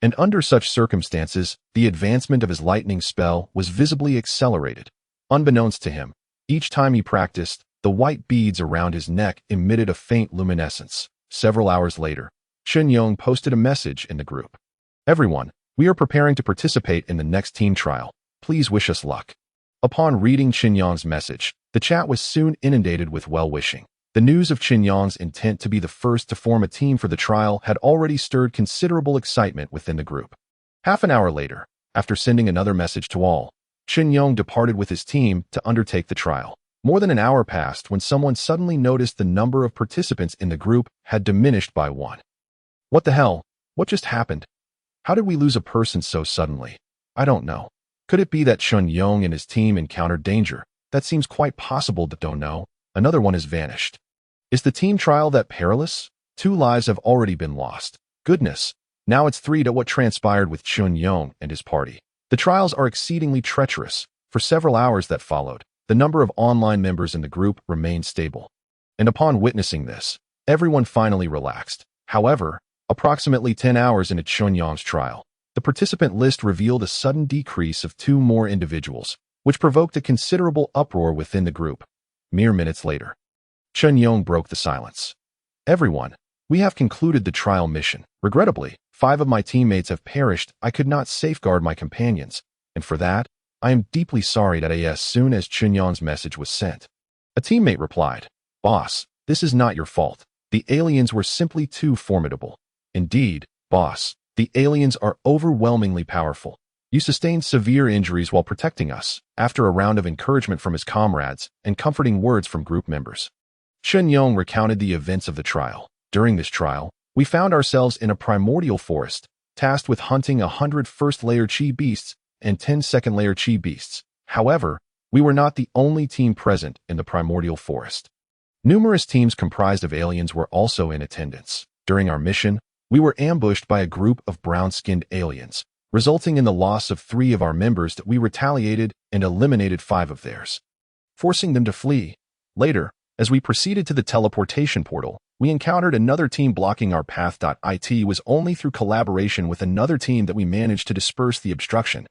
And under such circumstances, the advancement of his lightning spell was visibly accelerated. Unbeknownst to him, each time he practiced, the white beads around his neck emitted a faint luminescence. Several hours later, Qinyou posted a message in the group. Everyone, we are preparing to participate in the next team trial. Please wish us luck. Upon reading Qinyou's message, the chat was soon inundated with well-wishing. The news of Qinyou's intent to be the first to form a team for the trial had already stirred considerable excitement within the group. Half an hour later, after sending another message to all, Qinyou departed with his team to undertake the trial. More than an hour passed when someone suddenly noticed the number of participants in the group had diminished by 1. What the hell? What just happened? How did we lose a person so suddenly? I don't know. Could it be that Qinyou and his team encountered danger? That seems quite possible. Don't know. Another one has vanished. Is the team trial that perilous? 2 lives have already been lost. Goodness. Now it's 3 to what transpired with Qinyou and his party. The trials are exceedingly treacherous. For several hours that followed, the number of online members in the group remained stable. And upon witnessing this, everyone finally relaxed. However, approximately 10 hours into Chunyang's trial, the participant list revealed a sudden decrease of 2 more individuals, which provoked a considerable uproar within the group. Mere minutes later, Chunyang broke the silence. Everyone, we have concluded the trial mission. Regrettably, 5 of my teammates have perished. I could not safeguard my companions, and for that, I am deeply sorry. That as soon as Chunyang's message was sent, a teammate replied, "Boss, this is not your fault. The aliens were simply too formidable." Indeed, boss, the aliens are overwhelmingly powerful. You sustained severe injuries while protecting us, after a round of encouragement from his comrades and comforting words from group members. Chunyang recounted the events of the trial. During this trial, we found ourselves in a primordial forest, tasked with hunting 100 first-layer chi beasts and 10 second-layer chi beasts. However, we were not the only team present in the primordial forest. Numerous teams comprised of aliens were also in attendance. During our mission, we were ambushed by a group of brown-skinned aliens, resulting in the loss of 3 of our members. That we retaliated and eliminated 5 of theirs, forcing them to flee. Later, as we proceeded to the teleportation portal, we encountered another team blocking our path. It was only through collaboration with another team that we managed to disperse the obstruction,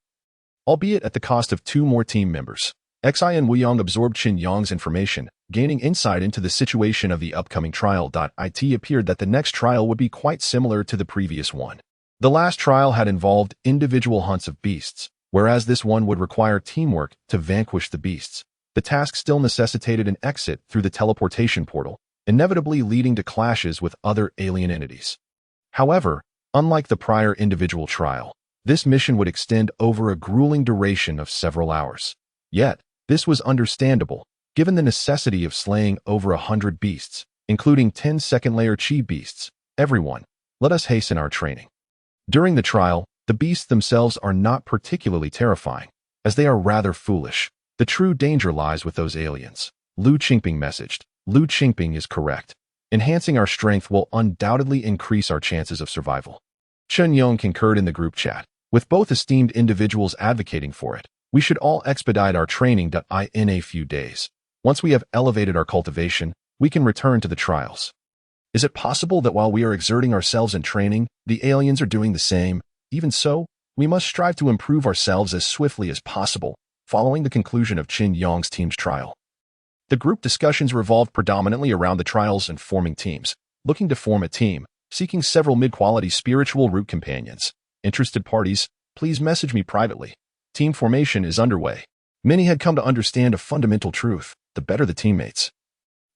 albeit at the cost of 2 more team members. Xi and Wuyong absorbed Chunyang's information, gaining insight into the situation of the upcoming trial. It appeared that the next trial would be quite similar to the previous one. The last trial had involved individual hunts of beasts, whereas this one would require teamwork to vanquish the beasts. The task still necessitated an exit through the teleportation portal, inevitably leading to clashes with other alien entities. However, unlike the prior individual trial, this mission would extend over a grueling duration of several hours. Yet, this was understandable, given the necessity of slaying over 100 beasts, including 10 second-layer chi beasts. Everyone, let us hasten our training. During the trial, the beasts themselves are not particularly terrifying, as they are rather foolish. The true danger lies with those aliens. Lu Qingping messaged. Lu Qingping is correct. Enhancing our strength will undoubtedly increase our chances of survival. Chunyang concurred in the group chat. With both esteemed individuals advocating for it, we should all expedite our training in a few days. Once we have elevated our cultivation, we can return to the trials. Is it possible that while we are exerting ourselves in training, the aliens are doing the same? Even so, we must strive to improve ourselves as swiftly as possible. Following the conclusion of Chunyang's team's trial, the group discussions revolved predominantly around the trials and forming teams. Looking to form a team, seeking several mid-quality spiritual root companions. Interested parties, please message me privately. Team formation is underway. Many had come to understand a fundamental truth: the better the teammates,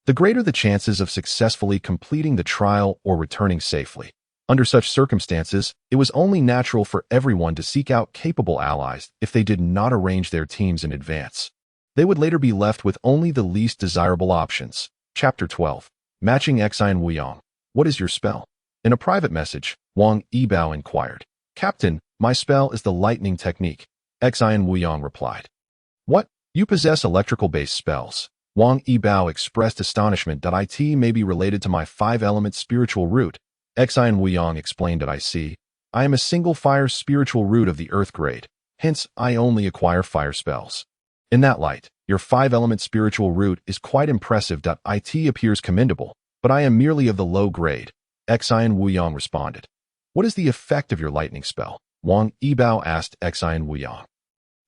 the greater the chances of successfully completing the trial or returning safely. Under such circumstances, it was only natural for everyone to seek out capable allies. If they did not arrange their teams in advance, they would later be left with only the least desirable options. Chapter 12. Matching Xi and Wuyong. What is your spell? In a private message, Wang Yibao inquired. Captain, my spell is the lightning technique. Xi and Wuyong replied. What? You possess electrical-based spells? Wang Yibao expressed astonishment. It may be related to my 5-element spiritual root. Xi and Wuyong explained. I see. I am a single fire spiritual root of the earth grade, hence I only acquire fire spells. In that light, your 5-element spiritual root is quite impressive. It appears commendable, but I am merely of the low grade. Xi and Wuyong responded. What is the effect of your lightning spell? Wang Yibao asked Xi and Wuyong.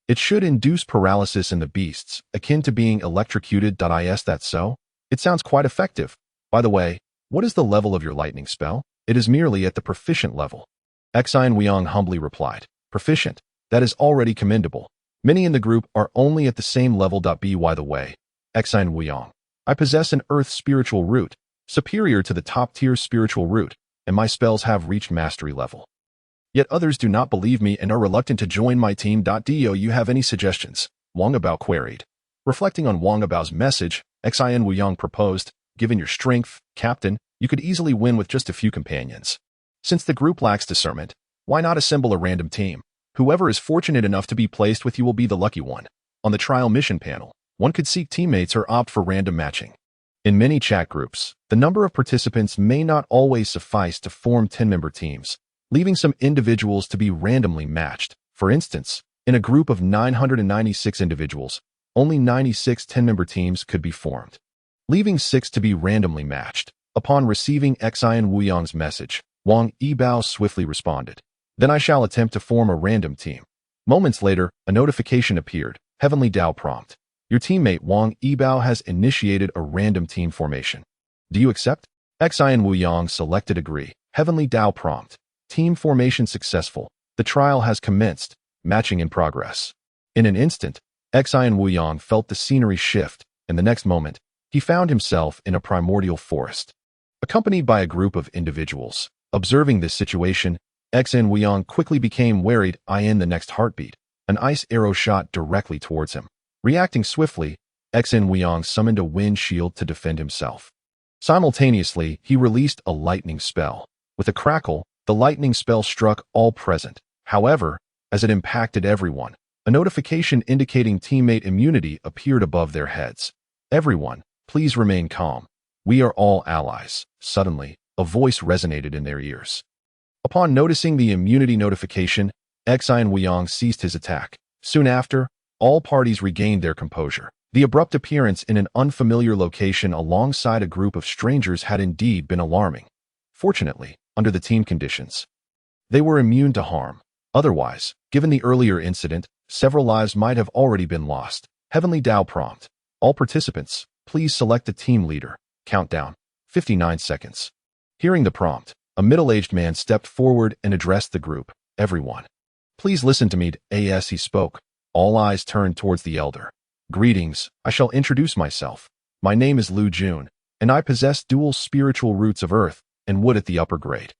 It should induce paralysis in the beasts, akin to being electrocuted. Is that so? It sounds quite effective. By the way, what is the level of your lightning spell? It is merely at the proficient level. Xi and Wuyong humbly replied. Proficient? That is already commendable. Many in the group are only at the same level. By the way, Xi and Wuyong, I possess an earth spiritual root, superior to the top-tier spiritual root, and my spells have reached mastery level. Yet others do not believe me and are reluctant to join my team. Do you have any suggestions? Wang Yibao queried. Reflecting on Wang Yibao's message, Xi and Wuyong proposed, given your strength, Captain, you could easily win with just a few companions. Since the group lacks discernment, why not assemble a random team? Whoever is fortunate enough to be placed with you will be the lucky one. On the trial mission panel, one could seek teammates or opt for random matching. In many chat groups, the number of participants may not always suffice to form 10-member teams, leaving some individuals to be randomly matched. For instance, in a group of 996 individuals, only 96 10-member teams could be formed, leaving 6 to be randomly matched. Upon receiving Xian Wuyong's message, Wang Yibao swiftly responded. Then I shall attempt to form a random team. Moments later, a notification appeared. Heavenly Dao prompt. Your teammate Wang Yibao has initiated a random team formation. Do you accept? Xian Wuyong selected agree. Heavenly Dao prompt. Team formation successful. The trial has commenced. Matching in progress. In an instant, Xian Wuyong felt the scenery shift, and the next moment, he found himself in a primordial forest, accompanied by a group of individuals. Observing this situation, Xian Wuyong quickly became worried. In the next heartbeat, an ice arrow shot directly towards him. Reacting swiftly, Xian Wuyong summoned a wind shield to defend himself. Simultaneously, he released a lightning spell. With a crackle, the lightning spell struck all present. However, as it impacted everyone, a notification indicating teammate immunity appeared above their heads. Everyone, please remain calm. We are all allies. Suddenly, a voice resonated in their ears. Upon noticing the immunity notification, Xian Wuyong ceased his attack. Soon after, all parties regained their composure. The abrupt appearance in an unfamiliar location alongside a group of strangers had indeed been alarming. Fortunately, under the team conditions, they were immune to harm. Otherwise, given the earlier incident, several lives might have already been lost. Heavenly Dao prompt. All participants, please select a team leader. Countdown. 59 seconds. Hearing the prompt, a middle-aged man stepped forward and addressed the group. Everyone, please listen to me. As he spoke, all eyes turned towards the elder. Greetings, I shall introduce myself. My name is Lu Jun, and I possess dual spiritual roots of earth and wood at the upper grade.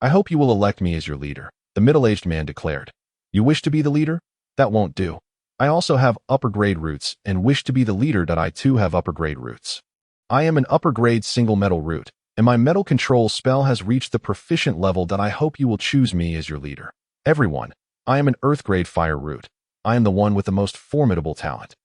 I hope you will elect me as your leader, the middle-aged man declared. You wish to be the leader? That won't do. I also have upper grade roots and wish to be the leader. I too have upper grade roots. I am an upper grade single metal root, and my metal control spell has reached the proficient level that I hope you will choose me as your leader. Everyone, I am an earth grade fire root. I am the one with the most formidable talent.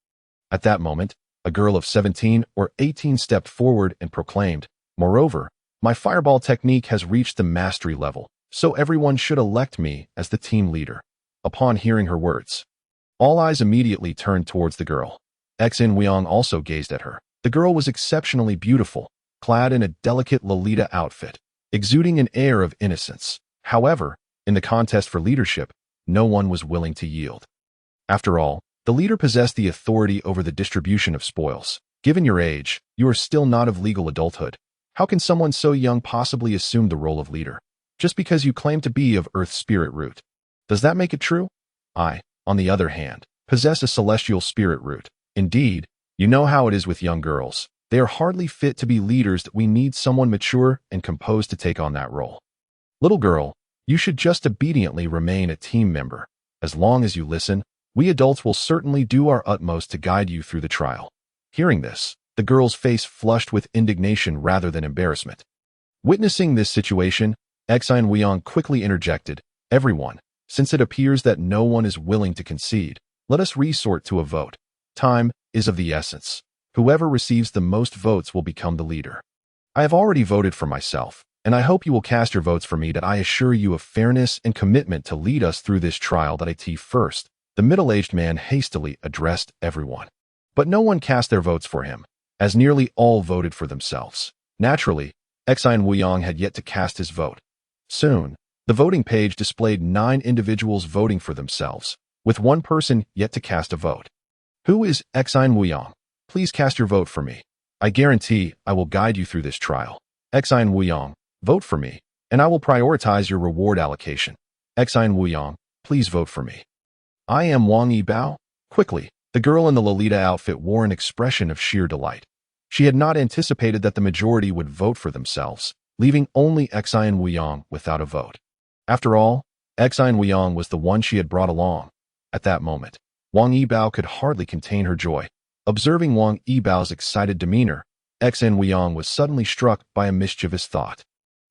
At that moment, a girl of 17 or 18 stepped forward and proclaimed, moreover, my fireball technique has reached the mastery level, so everyone should elect me as the team leader. Upon hearing her words, all eyes immediately turned towards the girl. Xian Wuyong also gazed at her. The girl was exceptionally beautiful, clad in a delicate Lolita outfit, exuding an air of innocence. However, in the contest for leadership, no one was willing to yield. After all, the leader possessed the authority over the distribution of spoils. Given your age, you are still not of legal adulthood. How can someone so young possibly assume the role of leader? Just because you claim to be of Earth spirit root. Does that make it true? I, on the other hand, possess a celestial spirit root. Indeed, you know how it is with young girls. They are hardly fit to be leaders. That we need someone mature and composed to take on that role. Little girl, you should just obediently remain a team member. As long as you listen, we adults will certainly do our utmost to guide you through the trial. Hearing this, the girl's face flushed with indignation rather than embarrassment. Witnessing this situation, Xian Wuyong quickly interjected, everyone, since it appears that no one is willing to concede, let us resort to a vote. Time is of the essence. Whoever receives the most votes will become the leader. I have already voted for myself, and I hope you will cast your votes for me. That I assure you of fairness and commitment to lead us through this trial. That I first, the middle-aged man hastily addressed everyone. But no one cast their votes for him, as nearly all voted for themselves. Naturally, Xian Wuyong had yet to cast his vote. Soon, the voting page displayed 9 individuals voting for themselves, with one person yet to cast a vote. Who is Xian Wuyong? Please cast your vote for me. I guarantee I will guide you through this trial. Xian Wuyong, vote for me, and I will prioritize your reward allocation. Xian Wuyong, please vote for me. I am Wang Yibao. Quickly, the girl in the Lolita outfit wore an expression of sheer delight. She had not anticipated that the majority would vote for themselves, leaving only Xian Wuyong without a vote. After all, Xian Wuyong was the one she had brought along. At that moment, Wang Yibao could hardly contain her joy. Observing Wang Yibao's excited demeanor, Xian Wuyong was suddenly struck by a mischievous thought.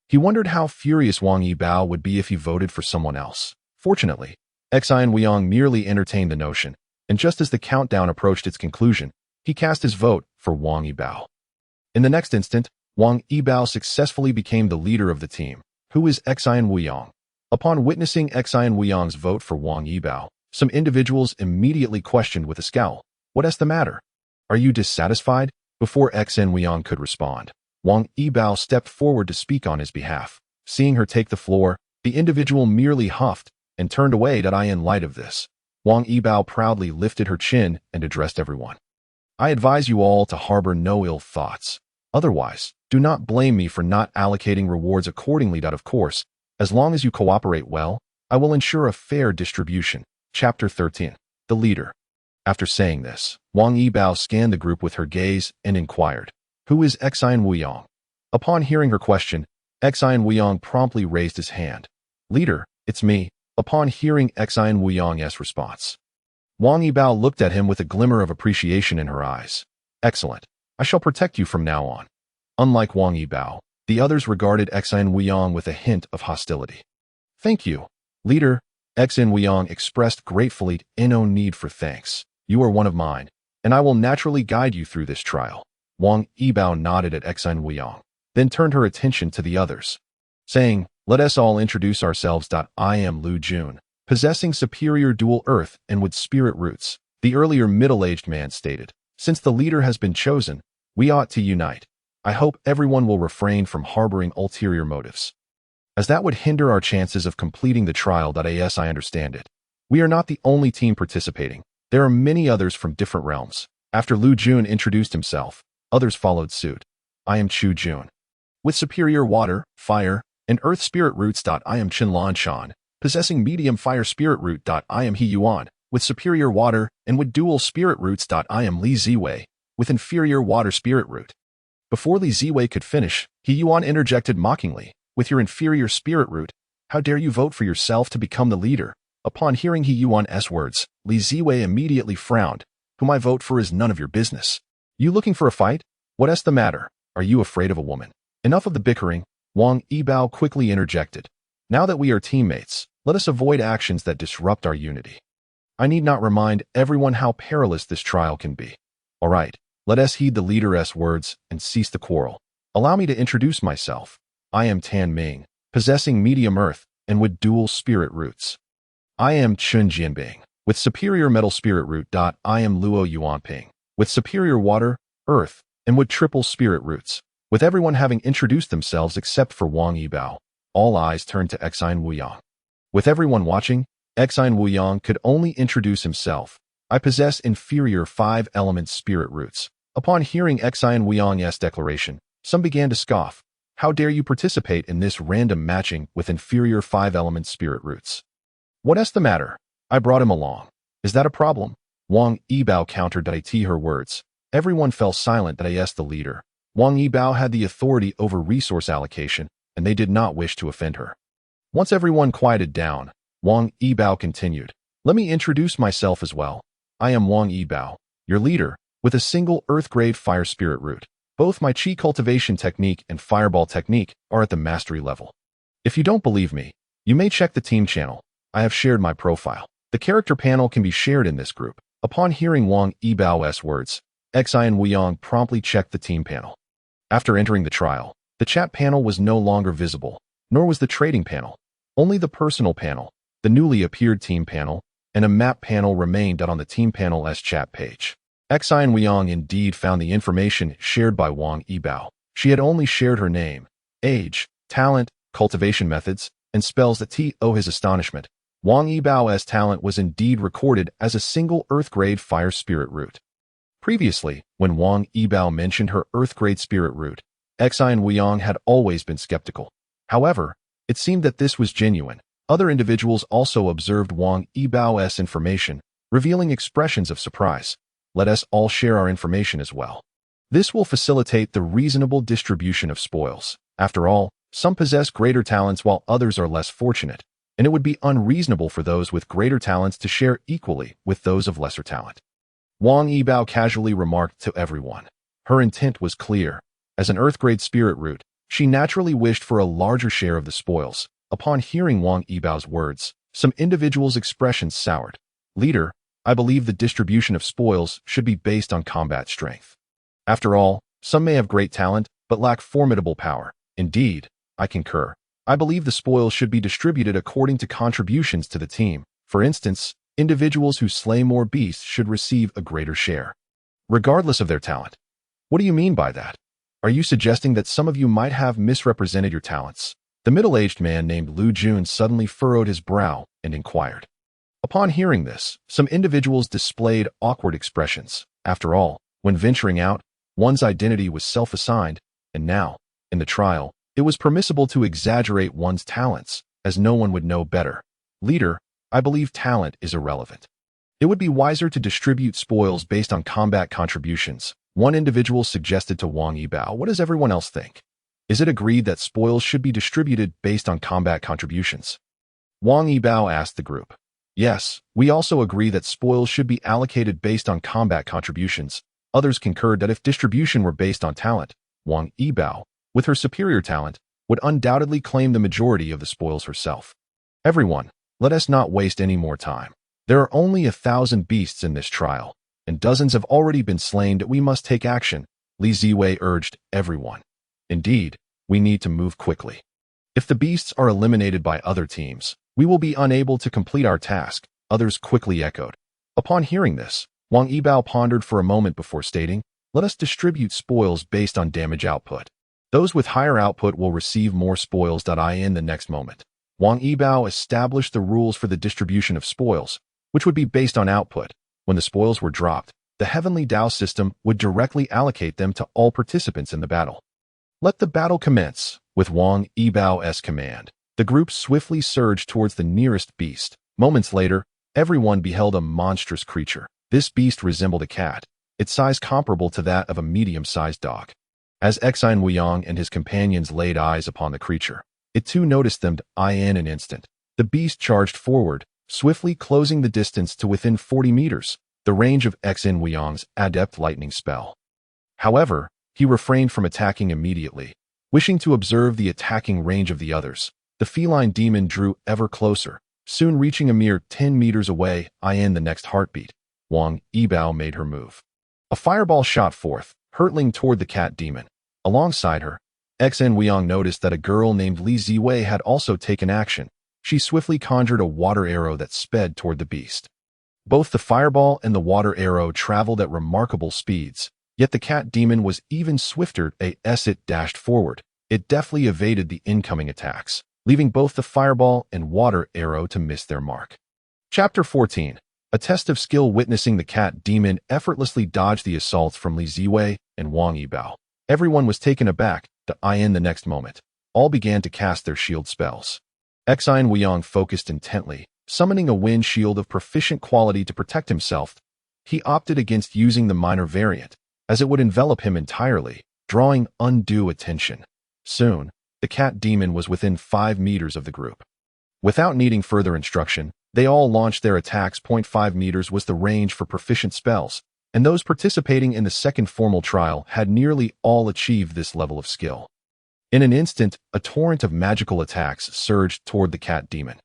He wondered how furious Wang Yibao would be if he voted for someone else. Fortunately, Xian Wuyong merely entertained the notion, and just as the countdown approached its conclusion, he cast his vote for Wang Yibao. In the next instant, Wang Yibao successfully became the leader of the team. Who is Xian Wuyong? Upon witnessing Xian Wuyong's vote for Wang Yibao, some individuals immediately questioned with a scowl, "What is the matter? Are you dissatisfied?" Before Xian Wuyong could respond, Wang Yibao stepped forward to speak on his behalf. Seeing her take the floor, the individual merely huffed and turned away. In light of this, Wang Yibao proudly lifted her chin and addressed everyone. I advise you all to harbor no ill thoughts. Otherwise, do not blame me for not allocating rewards accordingly. Of course, as long as you cooperate well, I will ensure a fair distribution. Chapter 13. The Leader. After saying this, Wang Yibao scanned the group with her gaze and inquired, "Who is Xian Wuyong?" Upon hearing her question, Xian Wuyong promptly raised his hand. "Leader, it's me." Upon hearing Xian Wuyong's response, Wang Yibao looked at him with a glimmer of appreciation in her eyes. "Excellent. I shall protect you from now on." Unlike Wang Yibao, the others regarded Xian Wuyong with a hint of hostility. "Thank you, Leader." Xian Wuyong expressed gratefully, "No need for thanks. You are one of mine, and I will naturally guide you through this trial." Wang Yibao nodded at Xian Wuyong, then turned her attention to the others, saying, "Let us all introduce ourselves. I am Lu Jun, possessing superior dual earth and wood spirit roots." The earlier middle-aged man stated, "Since the leader has been chosen, we ought to unite. I hope everyone will refrain from harboring ulterior motives, as that would hinder our chances of completing the trial. As I understand it, we are not the only team participating. There are many others from different realms." After Lu Jun introduced himself, others followed suit. "I am Chu Jun, with superior water, fire, and earth spirit roots. I am Chen Lan Shan, possessing medium fire spirit root. I am He Yuan, with superior water and with dual spirit roots. I am Li Ziwei, with inferior water spirit root." Before Li Ziwei could finish, He Yuan interjected mockingly, "With your inferior spirit root, how dare you vote for yourself to become the leader?" Upon hearing He Yuan's words, Li Ziwei immediately frowned. "Whom I vote for is none of your business. You looking for a fight? What's the matter? Are you afraid of a woman?" "Enough of the bickering," Wang Yibao quickly interjected. "Now that we are teammates, let us avoid actions that disrupt our unity. I need not remind everyone how perilous this trial can be. All right, let us heed the leader's words and cease the quarrel. Allow me to introduce myself. I am Tan Ming, possessing medium earth and with dual spirit roots. I am Chun Jianbing, with superior metal spirit root. I am Luo Yuanping, with superior water, earth, and with triple spirit roots." With everyone having introduced themselves except for Wang Yibao, all eyes turned to Xian Wuyong. With everyone watching, Xian Wuyong could only introduce himself. "I possess inferior 5-element spirit roots." Upon hearing Xian Wuyong's declaration, some began to scoff. "How dare you participate in this random matching with inferior 5-element spirit roots? What's the matter? I brought him along. Is that a problem?" Wang Yibao countered to her words. Everyone fell silent. As the leader, Wang Yibao had the authority over resource allocation, and they did not wish to offend her. Once everyone quieted down, Wang Yibao continued, "Let me introduce myself as well. I am Wang Yibao, your leader, with a single earth-grade fire spirit root. Both my chi cultivation technique and fireball technique are at the mastery level. If you don't believe me, you may check the team channel. I have shared my profile. The character panel can be shared in this group." Upon hearing Wang Yibao's words, Xian Wuyong promptly checked the team panel. After entering the trial, the chat panel was no longer visible, nor was the trading panel. Only the personal panel, the newly appeared team panel, and a map panel remained on the team panel's chat page. Xian Wuyong indeed found the information shared by Wang Yibao. She had only shared her name, age, talent, cultivation methods, and spells. To his astonishment, Wang Yibao's talent was indeed recorded as a single earth-grade fire spirit root. Previously, when Wang Yibao mentioned her earth-grade spirit root, Xian Wuyong had always been skeptical. However, it seemed that this was genuine. Other individuals also observed Wang Yibao's information, revealing expressions of surprise. Let us all share our information as well. This will facilitate the reasonable distribution of spoils. After all, some possess greater talents while others are less fortunate, and it would be unreasonable for those with greater talents to share equally with those of lesser talent. Wang Yibao casually remarked to everyone. Her intent was clear. As an earth-grade spirit root, she naturally wished for a larger share of the spoils. Upon hearing Wang Yibao's words, some individuals' expressions soured. "Leader, I believe the distribution of spoils should be based on combat strength. After all, some may have great talent, but lack formidable power. Indeed, I concur. I believe the spoils should be distributed according to contributions to the team. For instance, individuals who slay more beasts should receive a greater share, regardless of their talent." "What do you mean by that?" Are you suggesting that some of you might have misrepresented your talents? The middle-aged man named Lu Jun suddenly furrowed his brow and inquired. Upon hearing this, some individuals displayed awkward expressions. After all, when venturing out, one's identity was self-assigned, and now, in the trial, it was permissible to exaggerate one's talents, as no one would know better. Leader, I believe talent is irrelevant. It would be wiser to distribute spoils based on combat contributions. One individual suggested to Wang Yibao. What does everyone else think? Is it agreed that spoils should be distributed based on combat contributions? Wang Yibao asked the group. Yes, we also agree that spoils should be allocated based on combat contributions. Others concurred that if distribution were based on talent, Wang Yibao, with her superior talent, would undoubtedly claim the majority of the spoils herself. Everyone, let us not waste any more time. There are only 1,000 beasts in this trial, and dozens have already been slain. That we must take action, Li Ziwei urged everyone. Indeed, we need to move quickly. If the beasts are eliminated by other teams, we will be unable to complete our task, others quickly echoed. Upon hearing this, Wang Yibao pondered for a moment before stating, let us distribute spoils based on damage output. Those with higher output will receive more spoils. In the next moment, Wang Yibao established the rules for the distribution of spoils, which would be based on output. When the spoils were dropped, the Heavenly Dao system would directly allocate them to all participants in the battle. Let the battle commence. With Wang Yibao's command, the group swiftly surged towards the nearest beast. Moments later, everyone beheld a monstrous creature. This beast resembled a cat, its size comparable to that of a medium-sized dog. As Xin Wuyang and his companions laid eyes upon the creature, it too noticed them. In an instant, the beast charged forward, swiftly closing the distance to within 40 meters, the range of Xin Wuyang's adept lightning spell. However, he refrained from attacking immediately, wishing to observe the attacking range of the others. The feline demon drew ever closer, soon reaching a mere 10 meters away. In the next heartbeat, Wang Yibao made her move. A fireball shot forth, hurtling toward the cat demon. Alongside her, Xin Wuyang noticed that a girl named Li Ziwei had also taken action. She swiftly conjured a water arrow that sped toward the beast. Both the fireball and the water arrow traveled at remarkable speeds, yet the cat demon was even swifter. As it dashed forward, it deftly evaded the incoming attacks, leaving both the fireball and water arrow to miss their mark. Chapter 14. A test of skill. Witnessing the cat demon effortlessly dodge the assaults from Li Ziwei and Wang Yibao, everyone was taken aback. In the next moment, all began to cast their shield spells. Xin Wuyang focused intently, summoning a wind shield of proficient quality to protect himself. He opted against using the minor variant, as it would envelop him entirely, drawing undue attention. Soon, the cat demon was within 5 meters of the group. Without needing further instruction, they all launched their attacks. 0.5 meters was the range for proficient spells, and those participating in the second formal trial had nearly all achieved this level of skill. In an instant, a torrent of magical attacks surged toward the cat demon.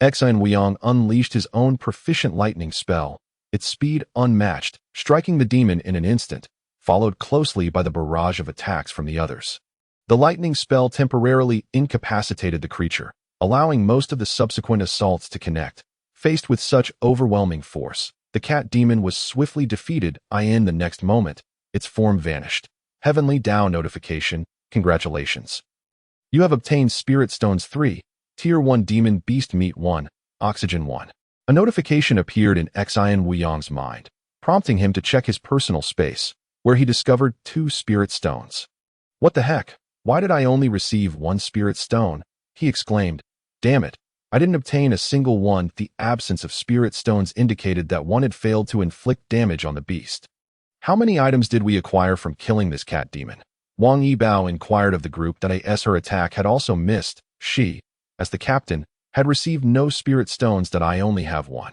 Xin Wuyang unleashed his own proficient lightning spell, its speed unmatched, striking the demon in an instant, followed closely by the barrage of attacks from the others. The lightning spell temporarily incapacitated the creature, allowing most of the subsequent assaults to connect. Faced with such overwhelming force, the cat demon was swiftly defeated. In the next moment, its form vanished. Heavenly Dao notification. Congratulations. You have obtained Spirit Stones 3, Tier 1 Demon Beast Meat 1, Oxygen 1. A notification appeared in Xin Wuyang's mind, prompting him to check his personal space, where he discovered 2 Spirit Stones. What the heck? Why did I only receive 1 Spirit Stone? He exclaimed. Damn it. I didn't obtain a single one. The absence of Spirit Stones indicated that one had failed to inflict damage on the beast. How many items did we acquire from killing this cat demon? Wang Yibao inquired of the group. As her attack had also missed, she, as the captain, had received no Spirit Stones. I only have 1.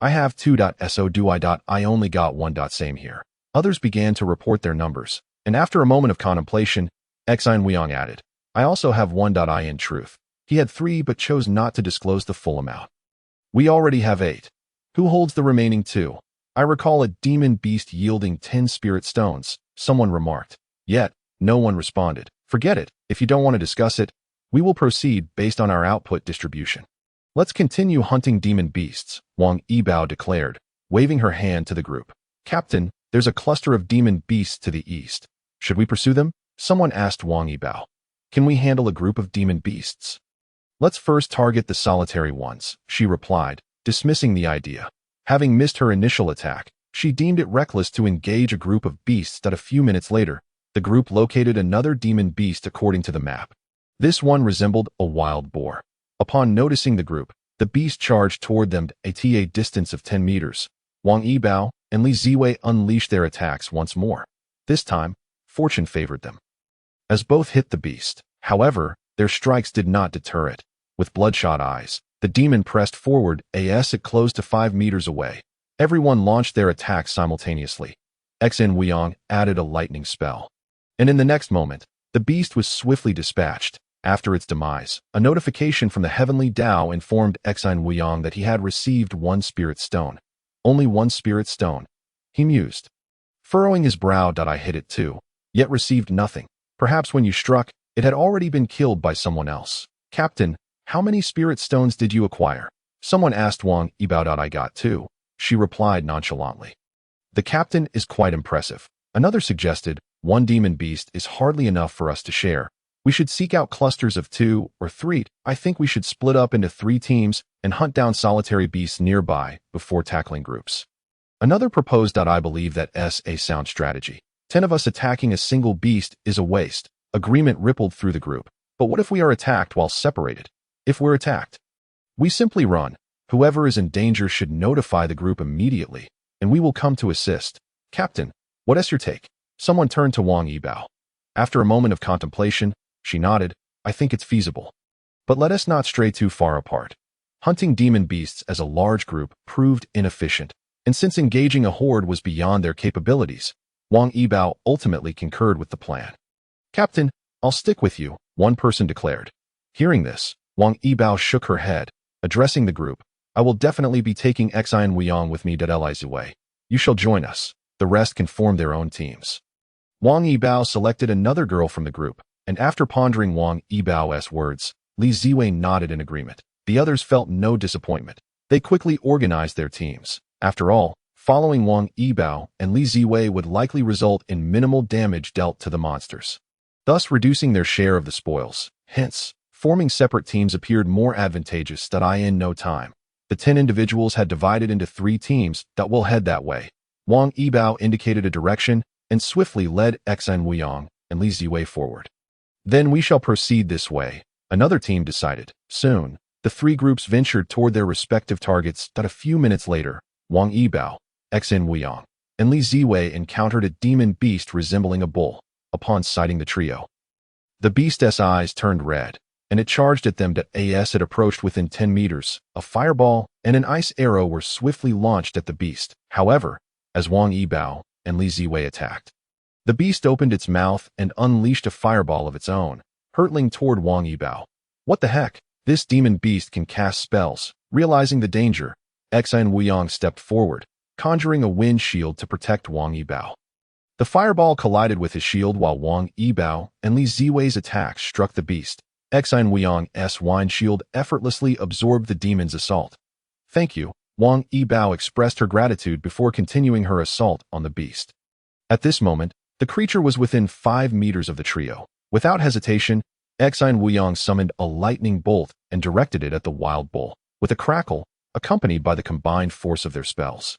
I have 2. So do I. I only got 1. Same here. Others began to report their numbers, and after a moment of contemplation, Xin Wuyang added, I also have 1. In truth, he had 3 but chose not to disclose the full amount. We already have 8. Who holds the remaining 2? I recall a demon beast yielding 10 Spirit Stones, someone remarked. Yet, no one responded. Forget it. If you don't want to discuss it, we will proceed based on our output distribution. Let's continue hunting demon beasts, Wang Yibao declared, waving her hand to the group. Captain, there's a cluster of demon beasts to the east. Should we pursue them? Someone asked Wang Yibao. Can we handle a group of demon beasts? Let's first target the solitary ones, she replied, dismissing the idea. Having missed her initial attack, she deemed it reckless to engage a group of beasts that a few minutes later, the group located another demon beast according to the map. This one resembled a wild boar. Upon noticing the group, the beast charged toward them at a distance of 10 meters. Wang Yibao and Li Ziwei unleashed their attacks once more. This time, fortune favored them, as both hit the beast. However, their strikes did not deter it. With bloodshot eyes, the demon pressed forward as it closed to 5 meters away. Everyone launched their attacks simultaneously. Xin Weiyang added a lightning spell. And in the next moment, the beast was swiftly dispatched. After its demise, a notification from the heavenly Tao informed Xin Weiyang that he had received 1 spirit stone. Only 1 spirit stone, he mused. Furrowing his brow, I hit it too, yet received nothing. Perhaps when you struck, it had already been killed by someone else. Captain, how many spirit stones did you acquire? Someone asked Wang Yibao. I got 2, she replied nonchalantly. The captain is quite impressive. Another suggested, 1 demon beast is hardly enough for us to share. We should seek out clusters of 2 or 3. I think we should split up into 3 teams and hunt down solitary beasts nearby before tackling groups. Another proposed. I believe that's a sound strategy. 10 of us attacking a single beast is a waste. Agreement rippled through the group. But what if we are attacked while separated? If we're attacked, we simply run. Whoever is in danger should notify the group immediately, and we will come to assist. Captain, what's your take? Someone turned to Wang Yibao. After a moment of contemplation, she nodded. I think it's feasible. But let us not stray too far apart. Hunting demon beasts as a large group proved inefficient, and since engaging a horde was beyond their capabilities, Wang Yibao ultimately concurred with the plan. Captain, I'll stick with you, one person declared. Hearing this, Wang Yibao shook her head, addressing the group. I will definitely be taking Xin Weiyang with me to Li Ziwei. You shall join us. The rest can form their own teams. Wang Yibao selected another girl from the group, and after pondering Wang Yibao's words, Li Ziwei nodded in agreement. The others felt no disappointment. They quickly organized their teams. After all, following Wang Yibao and Li Ziwei would likely result in minimal damage dealt to the monsters, thus reducing their share of the spoils. Hence, forming separate teams appeared more advantageous in no time. The 10 individuals had divided into 3 teams that will head that way. Wang Yibao indicated a direction and swiftly led Xin Weiyang and Li Ziwei forward. Then we shall proceed this way, another team decided. Soon, the 3 groups ventured toward their respective targets. A few minutes later, Wang Yibao, Xin Weiyang, and Li Ziwei encountered a demon beast resembling a bull. Upon sighting the trio, the beast's eyes turned red, and it charged at them as it approached within 10 meters. A fireball and an ice arrow were swiftly launched at the beast. However, as Wang Yibao and Li Ziwei attacked, the beast opened its mouth and unleashed a fireball of its own, hurtling toward Wang Yibao. What the heck? This demon beast can cast spells. Realizing the danger, Xin Weiyang stepped forward, conjuring a wind shield to protect Wang Yibao. The fireball collided with his shield while Wang Yibao and Li Ziwei's attacks struck the beast. Xin Weiyang's wind shield effortlessly absorbed the demon's assault. Thank you, Wang Yibao expressed her gratitude before continuing her assault on the beast. At this moment, the creature was within 5 meters of the trio. Without hesitation, Xin Weiyang summoned a lightning bolt and directed it at the wild bull, with a crackle, accompanied by the combined force of their spells.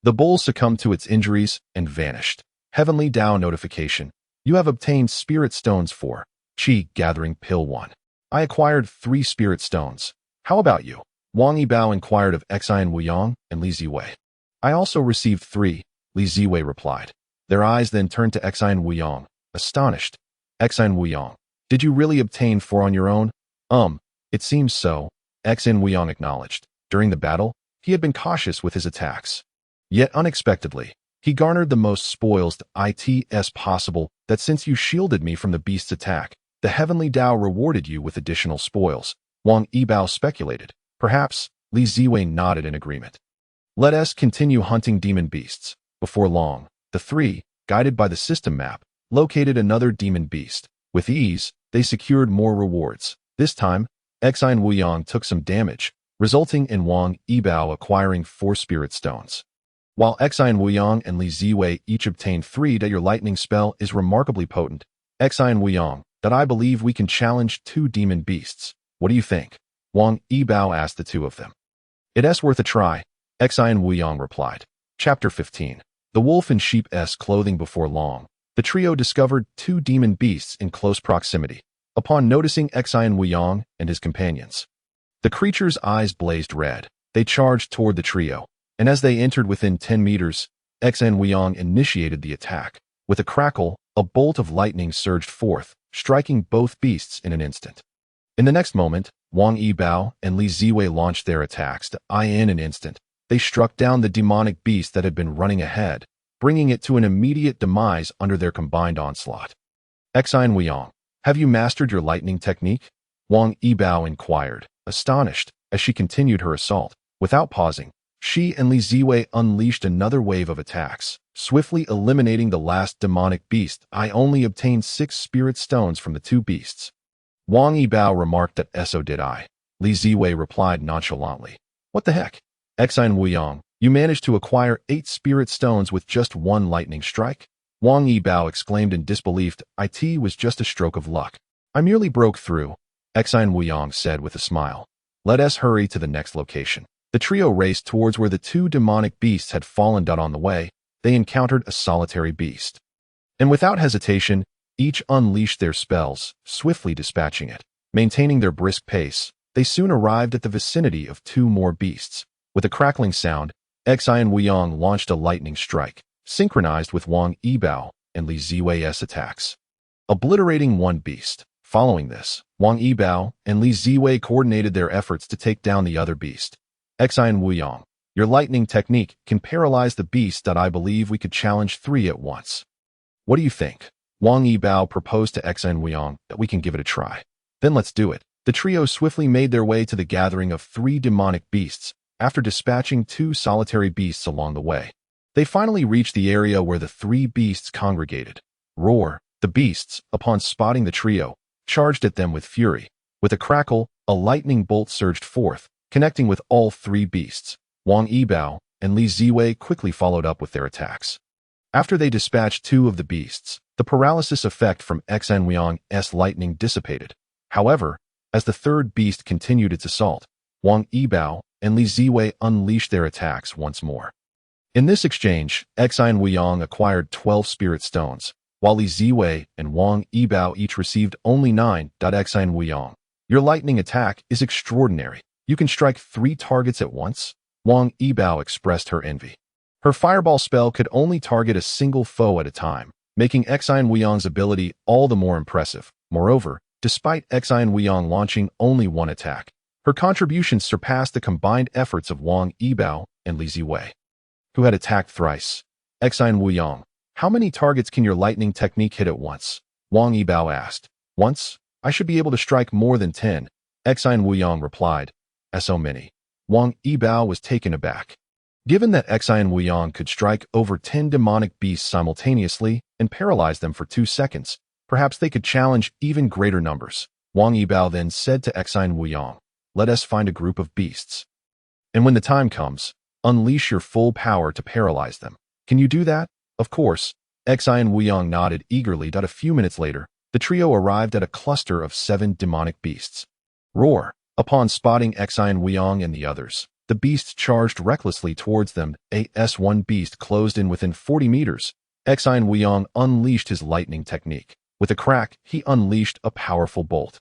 The bull succumbed to its injuries and vanished. Heavenly Tao notification. You have obtained spirit stones for Qi Gathering Pill 1. I acquired 3 spirit stones. How about you? Wang Yibao inquired of Xin Weiyang and Li Ziwei. I also received 3, Li Ziwei replied. Their eyes then turned to Xin Weiyang, astonished. Xin Weiyang, did you really obtain 4 on your own? It seems so, Xin Weiyang acknowledged. During the battle, he had been cautious with his attacks. Yet unexpectedly, he garnered the most spoils as possible. That since you shielded me from the beast's attack, the heavenly Tao rewarded you with additional spoils. Wang Yibao speculated. Perhaps, Li Ziwei nodded in agreement. Let us continue hunting demon beasts. Before long, the 3, guided by the system map, located another demon beast. With ease, they secured more rewards. This time, Xin Weiyang took some damage, resulting in Wang Yibao acquiring 4 spirit stones. While Xin Weiyang and Li Ziwei each obtained 3, your lightning spell is remarkably potent. Xi and Wuyong, that I believe we can challenge 2 demon beasts. What do you think? Wang Yibao asked the 2 of them. It's worth a try, Xi and Wuyong replied. Chapter 15. The wolf in sheep's clothing. Before long, the trio discovered 2 demon beasts in close proximity. Upon noticing Xi and Wuyong and his companions, the creature's eyes blazed red. They charged toward the trio, and as they entered within 10 meters, Xi and Wuyong initiated the attack. With a crackle, a bolt of lightning surged forth, striking both beasts in an instant. In the next moment, Wang Yibao and Li Ziwei launched their attacks. In an instant, they struck down the demonic beast that had been running ahead, bringing it to an immediate demise under their combined onslaught. Xi and Wuyong, have you mastered your lightning technique? Wang Yibao inquired, astonished, as she continued her assault. Without pausing, she and Li Ziwei unleashed another wave of attacks, swiftly eliminating the last demonic beast. I only obtained 6 spirit stones from the 2 beasts. Wang Yibao remarked that so did I. Li Ziwei replied nonchalantly. What the heck? Xi and Wuyong, you managed to acquire 8 spirit stones with just 1 lightning strike? Wang Yibao exclaimed in disbelief. It was just a stroke of luck. I merely broke through, Xi and Wuyong said with a smile. Let us hurry to the next location. The trio raced towards where the 2 demonic beasts had fallen. On the way, they encountered a solitary beast. And without hesitation, each unleashed their spells, swiftly dispatching it. Maintaining their brisk pace, they soon arrived at the vicinity of 2 more beasts. With a crackling sound, Xi and Wuyong launched a lightning strike, synchronized with Wang Yibao and Li Ziwei's attacks, obliterating 1 beast. Following this, Wang Yibao and Li Ziwei coordinated their efforts to take down the other beast. Xi and Wuyong, your lightning technique can paralyze the beast. I believe we could challenge 3 at once. What do you think? Wang Yibao proposed to Xi and Wuyong that we can give it a try. Then let's do it. The trio swiftly made their way to the gathering of 3 demonic beasts, after dispatching 2 solitary beasts along the way. They finally reached the area where the 3 beasts congregated. Roar! The beasts, upon spotting the trio, charged at them with fury. With a crackle, a lightning bolt surged forth, connecting with all 3 beasts. Wang Yibao and Li Ziwei quickly followed up with their attacks. After they dispatched 2 of the beasts, the paralysis effect from Xi and Wuyong's lightning dissipated. However, as the 3rd beast continued its assault, Wang Yibao and Li Ziwei unleashed their attacks once more. In this exchange, Xi and Wuyong acquired 12 spirit stones, while Li Ziwei and Wang Yibao each received only 9. Xi and Wuyong, your lightning attack is extraordinary. You can strike 3 targets at once? Wang Yibao expressed her envy. Her fireball spell could only target a single foe at a time, making Xi and Wuyong's ability all the more impressive. Moreover, despite Xi and Wuyong launching only 1 attack, her contributions surpassed the combined efforts of Wang Yibao and Li Ziwei, who had attacked thrice. Xi and Wuyong, how many targets can your lightning technique hit at once? Wang Yibao asked. Once, I should be able to strike more than 10, Xi and Wuyong replied. So many. Wang Yibao was taken aback. Given that Xi and Wuyong could strike over 10 demonic beasts simultaneously and paralyze them for 2 seconds, perhaps they could challenge even greater numbers. Wang Yibao then said to Xi and Wuyong, let us find a group of beasts. And when the time comes, unleash your full power to paralyze them. Can you do that? Of course. Xi and Wuyong nodded eagerly. A few minutes later, the trio arrived at a cluster of 7 demonic beasts. Roar! Upon spotting Xi and Wuyong and the others, the beasts charged recklessly towards them. As one beast closed in within 40 meters, Xi and Wuyong unleashed his lightning technique. With a crack, he unleashed a powerful bolt.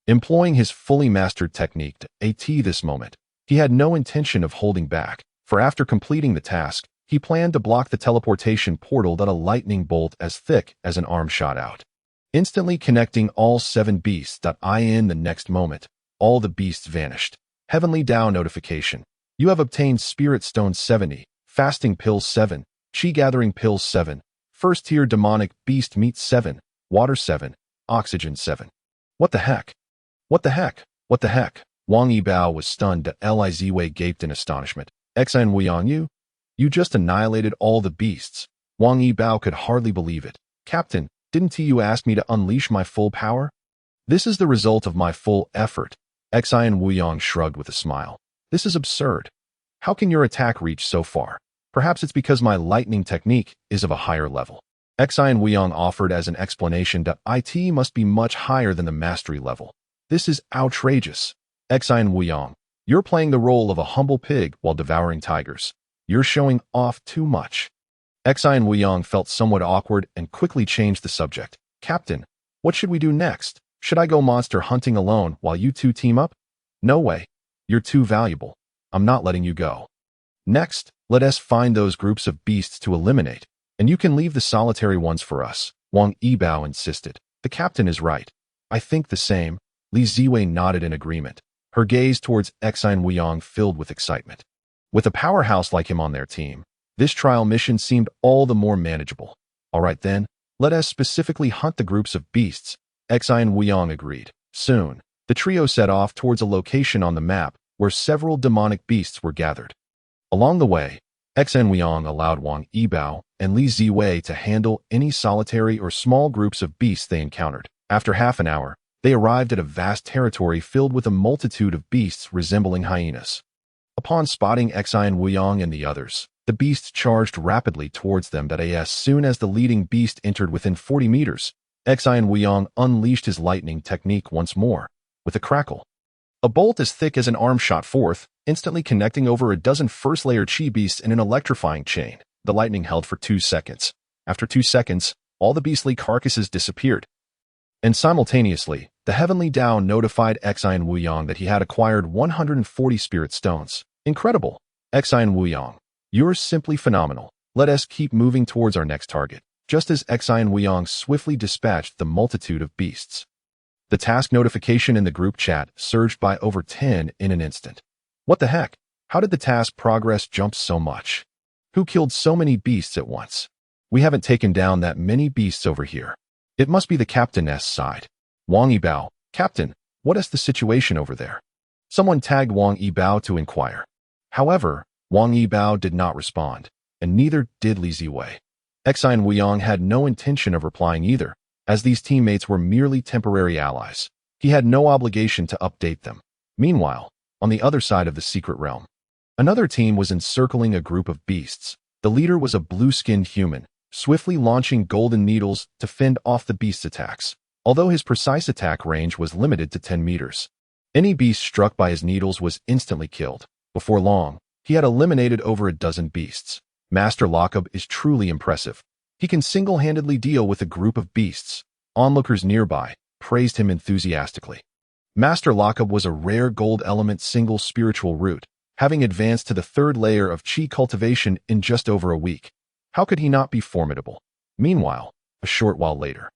Employing his fully mastered technique at this moment, he had no intention of holding back, for after completing the task, he planned to block the teleportation portal that a lightning bolt as thick as an arm shot out, instantly connecting all 7 beasts. In the next moment, all the beasts vanished. Heavenly Tao notification. You have obtained Spirit Stone 70, Fasting Pills 7, Chi Gathering Pills 7, First Tier Demonic Beast Meat 7, Water 7, Oxygen 7. What the heck? What the heck? What the heck? Wang Yibao was stunned. Li Ziwei gaped in astonishment. Xi and Wuyong, you just annihilated all the beasts. Wang Yibao could hardly believe it. Captain, didn't you ask me to unleash my full power? This is the result of my full effort. Xi and Wuyong shrugged with a smile. This is absurd. How can your attack reach so far? Perhaps it's because my lightning technique is of a higher level. Xi and Weiyang offered as an explanation that IT must be much higher than the mastery level. This is outrageous. Xi and Weiyang, you're playing the role of a humble pig while devouring tigers. You're showing off too much. Xi and Weiyang felt somewhat awkward and quickly changed the subject. Captain, what should we do next? Should I go monster hunting alone while you two team up? No way. You're too valuable. I'm not letting you go. Next, let us find those groups of beasts to eliminate, and you can leave the solitary ones for us, Wang Yibao insisted. The captain is right. I think the same. Li Ziwei nodded in agreement, her gaze towards Xi and Weiyang filled with excitement. With a powerhouse like him on their team, this trial mission seemed all the more manageable. All right then, let us specifically hunt the groups of beasts, Xi and Weiyang agreed. Soon, the trio set off towards a location on the map where several demonic beasts were gathered. Along the way, Xi and Weiyang allowed Wang Yibao and Li Ziwei to handle any solitary or small groups of beasts they encountered. After half an hour, they arrived at a vast territory filled with a multitude of beasts resembling hyenas. Upon spotting Xi and Weiyang and the others, the beasts charged rapidly towards them. As soon as the leading beast entered within 40 meters, Xi and Weiyang unleashed his lightning technique once more, with a crackle. A bolt as thick as an arm shot forth, instantly connecting over a dozen first-layer chi beasts in an electrifying chain. The lightning held for 2 seconds. After 2 seconds, all the beastly carcasses disappeared. And simultaneously, the Heavenly Tao notified Xi and Weiyang that he had acquired 140 spirit stones. Incredible! Xi and Weiyang, you're simply phenomenal. Let us keep moving towards our next target, just as Xi and Weiyang swiftly dispatched the multitude of beasts. The task notification in the group chat surged by over 10 in an instant. What the heck? How did the task progress jump so much? Who killed so many beasts at once? We haven't taken down that many beasts over here. It must be the captain's side. Wang Yibao, Captain, what is the situation over there? Someone tagged Wang Yibao to inquire. However, Wang Yibao did not respond, and neither did Li Ziwei. Xi and Weiyang had no intention of replying either, as these teammates were merely temporary allies. He had no obligation to update them. Meanwhile, on the other side of the secret realm, another team was encircling a group of beasts. The leader was a blue-skinned human, swiftly launching golden needles to fend off the beast's attacks, although his precise attack range was limited to 10 meters. Any beast struck by his needles was instantly killed. Before long, he had eliminated over a dozen beasts. Master Lockup is truly impressive. He can single-handedly deal with a group of beasts. Onlookers nearby praised him enthusiastically. Master Lockup was a rare gold element single spiritual root, having advanced to the 3rd layer of chi cultivation in just over a week. How could he not be formidable? Meanwhile, a short while later,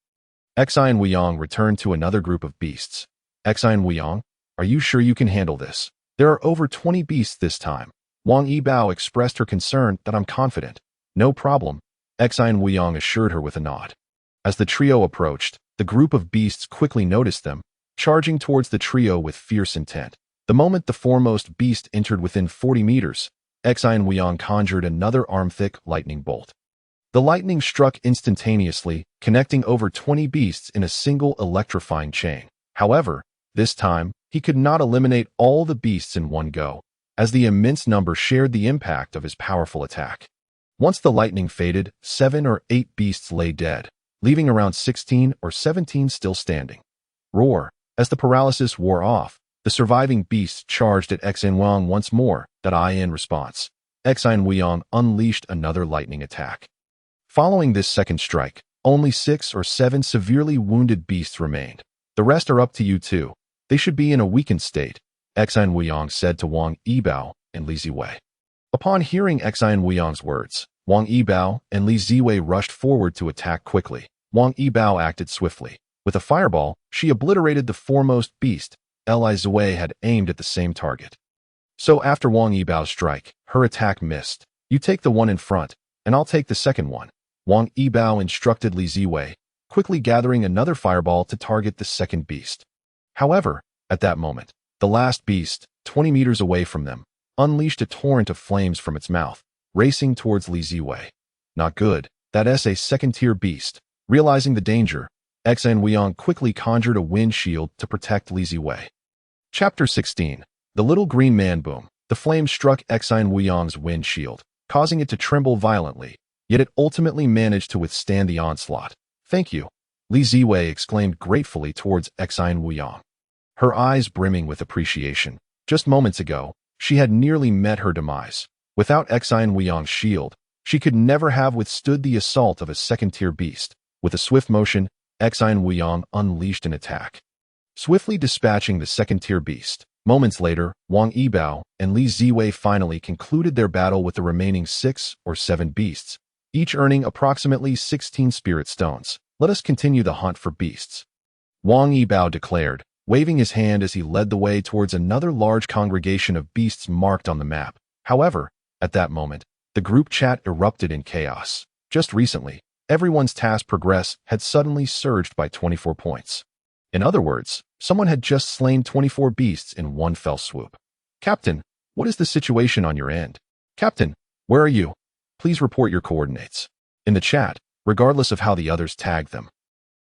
Xi and Weiyang returned to another group of beasts. Xi and Weiyang, are you sure you can handle this? There are over 20 beasts this time. Wang Yibao expressed her concern that I'm confident. No problem, Xi and Weiyang assured her with a nod. As the trio approached, the group of beasts quickly noticed them, charging towards the trio with fierce intent. The moment the foremost beast entered within 40 meters, Xi and Weiyang conjured another arm-thick lightning bolt. The lightning struck instantaneously, connecting over 20 beasts in a single electrifying chain. However, this time, he could not eliminate all the beasts in one go, as the immense number shared the impact of his powerful attack. Once the lightning faded, 7 or 8 beasts lay dead, leaving around 16 or 17 still standing. Roar! As the paralysis wore off, the surviving beasts charged at Xi and Weiyang once more. In response, Xi and Weiyang unleashed another lightning attack. Following this second strike, only 6 or 7 severely wounded beasts remained. The rest are up to you two. They should be in a weakened state, Xi and Weiyang said to Wang Yibao and Li Ziwei. Upon hearing Xi and Weiyang's words, Wang Yibao and Li Ziwei rushed forward to attack quickly. Wang Yibao acted swiftly. With a fireball, she obliterated the foremost beast. Li Ziwei had aimed at the same target. So after Wang Yibao's strike, her attack missed. You take the one in front, and I'll take the second one, Wang Yibao instructed Li Ziwei, quickly gathering another fireball to target the second beast. However, at that moment, the last beast, 20 meters away from them, unleashed a torrent of flames from its mouth, racing towards Li Ziwei. Not good, that's a second-tier beast. Realizing the danger, Xi and Weiyang quickly conjured a wind shield to protect Li Ziwei. Chapter 16. The Little Green Man Boom. The flame struck Xi and Weiyang's wind shield, causing it to tremble violently. yet it ultimately managed to withstand the onslaught. "Thank you," Li Ziwei exclaimed gratefully towards Xine Wuyang, her eyes brimming with appreciation. Just moments ago, she had nearly met her demise. Without Xine Wuyang's shield, she could never have withstood the assault of a second-tier beast. With a swift motion, Xine Wuyang unleashed an attack, swiftly dispatching the second-tier beast. Moments later, Wang Yibao and Li Ziwei finally concluded their battle with the remaining 6 or 7 beasts, each earning approximately 16 spirit stones. "Let us continue the hunt for beasts," Wang Yibao declared, waving his hand as he led the way towards another large congregation of beasts marked on the map. However, at that moment, the group chat erupted in chaos. Just recently, everyone's task progress had suddenly surged by 24 points. In other words, someone had just slain 24 beasts in one fell swoop. "Captain, what is the situation on your end? Captain, where are you? Please report your coordinates." In the chat, regardless of how the others tagged them,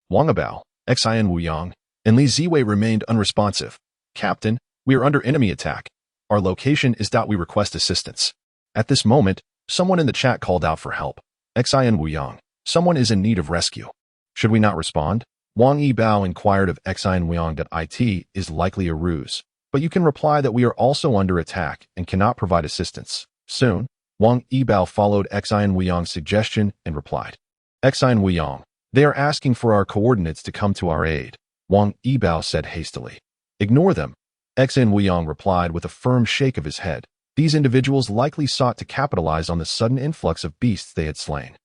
Wang Yibao, Xine Wuyang, and Li Ziwei remained unresponsive. "Captain, we are under enemy attack. Our location is . We request assistance." At this moment, someone in the chat called out for help. "Xine Wuyang, someone is in need of rescue. Should we not respond?" Wang Yibao inquired of Xine Wuyang that it is likely a ruse, but you can reply that we are also under attack and cannot provide assistance. Soon, Wang Yibao followed Xine Wuyang's suggestion and replied, "Xine Wuyang, they are asking for our coordinates to come to our aid," Wang Yibao said hastily. "Ignore them," Xine Wuyang replied with a firm shake of his head. These individuals likely sought to capitalize on the sudden influx of beasts they had slain.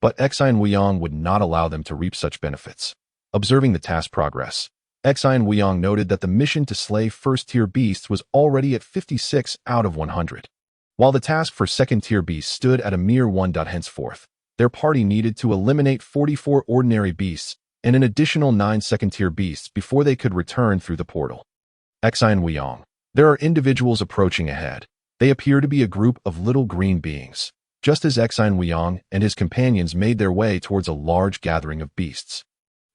But Xine Wuyang would not allow them to reap such benefits. Observing the task progress, Xine Wuyang noted that the mission to slay first-tier beasts was already at 56 out of 100, while the task for second-tier beasts stood at a mere 1. Henceforth, their party needed to eliminate 44 ordinary beasts and an additional 9 second-tier beasts before they could return through the portal. Xine Wuyang, there are individuals approaching ahead. They appear to be a group of little green beings. Just as Xine Wuyang and his companions made their way towards a large gathering of beasts,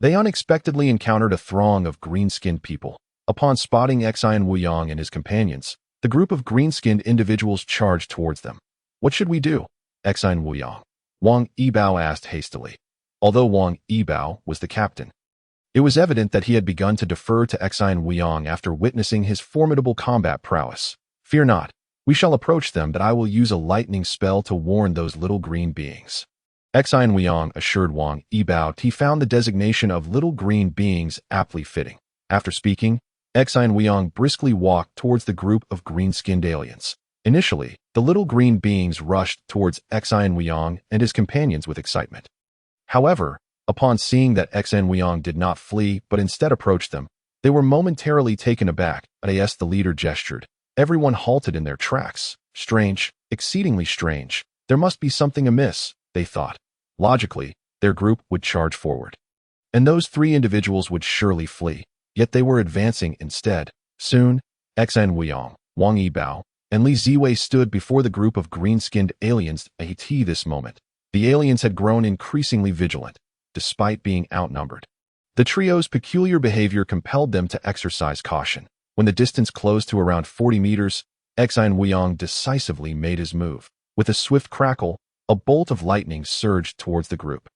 they unexpectedly encountered a throng of green-skinned people. Upon spotting Xine Wuyang and his companions, the group of green-skinned individuals charged towards them. "What should we do, Xine Wuyang?" Wang Yibao asked hastily. Although Wang Yibao was the captain, it was evident that he had begun to defer to Xine Wuyang after witnessing his formidable combat prowess. "Fear not, we shall approach them, but I will use a lightning spell to warn those little green beings," Xine Wuyang assured Wang Yibao. He found the designation of little green beings aptly fitting. After speaking, Xine Wuyang briskly walked towards the group of green-skinned aliens. Initially, the little green beings rushed towards Xine Wuyang and his companions with excitement. However, upon seeing that Xine Wuyang did not flee but instead approached them, they were momentarily taken aback. As the leader gestured, everyone halted in their tracks. Strange, exceedingly strange. There must be something amiss, they thought. Logically, their group would charge forward, and those 3 individuals would surely flee. Yet they were advancing instead. Soon, Xine Wuyang, Wang Yibao, and Li Ziwei stood before the group of green-skinned aliens. At this moment, the aliens had grown increasingly vigilant, despite being outnumbered. The trio's peculiar behavior compelled them to exercise caution. When the distance closed to around 40 meters, Xine Wuyang decisively made his move. With a swift crackle, a bolt of lightning surged towards the group,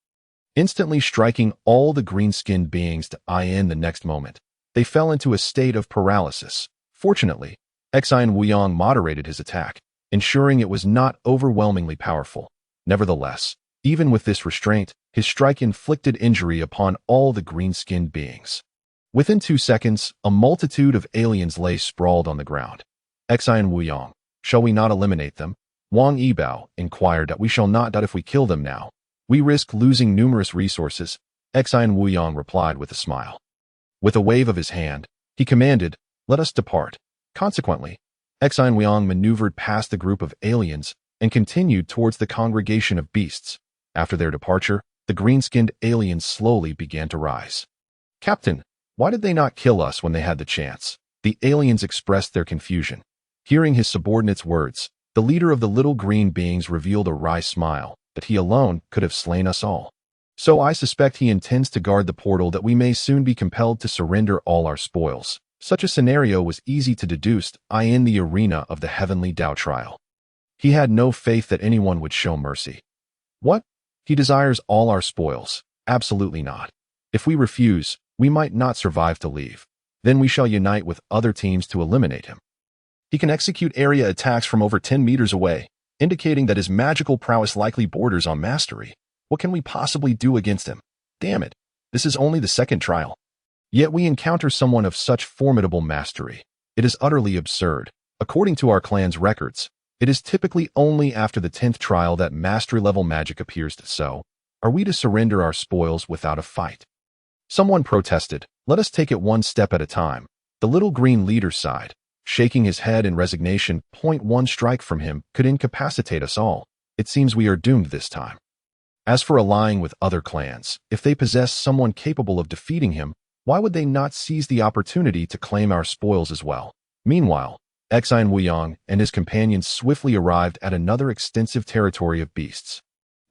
instantly striking all the green-skinned beings to the next moment. They fell into a state of paralysis. Fortunately, Xine Wuyang moderated his attack, ensuring it was not overwhelmingly powerful. Nevertheless, even with this restraint, his strike inflicted injury upon all the green-skinned beings. Within 2 seconds, a multitude of aliens lay sprawled on the ground. Xine Wuyang, shall we not eliminate them? Wang Yibao inquired. "We shall not. If we kill them now, we risk losing numerous resources," Xine Wuyang replied with a smile. With a wave of his hand, he commanded, "Let us depart." Consequently, Xine Wuyang maneuvered past the group of aliens and continued towards the congregation of beasts. After their departure, the green-skinned aliens slowly began to rise. "Captain, why did they not kill us when they had the chance?" The aliens expressed their confusion. Hearing his subordinate's words, the leader of the little green beings revealed a wry smile, that he alone could have slain us all. "So I suspect he intends to guard the portal, that we may soon be compelled to surrender all our spoils." Such a scenario was easy to deduce in the arena of the heavenly Tao trial. He had no faith that anyone would show mercy. What? He desires all our spoils. Absolutely not. If we refuse, we might not survive to leave. Then we shall unite with other teams to eliminate him. He can execute area attacks from over 10 meters away, indicating that his magical prowess likely borders on mastery. What can we possibly do against him? Damn it. This is only the second trial. Yet we encounter someone of such formidable mastery. It is utterly absurd. According to our clan's records, it is typically only after the 10th trial that mastery-level magic appears. So, are we to surrender our spoils without a fight? Someone protested, let us take it one step at a time. The little green leader sighed, shaking his head in resignation. One strike from him could incapacitate us all. It seems we are doomed this time. As for allying with other clans, if they possess someone capable of defeating him, why would they not seize the opportunity to claim our spoils as well? Meanwhile, Xian Wuyong and his companions swiftly arrived at another extensive territory of beasts.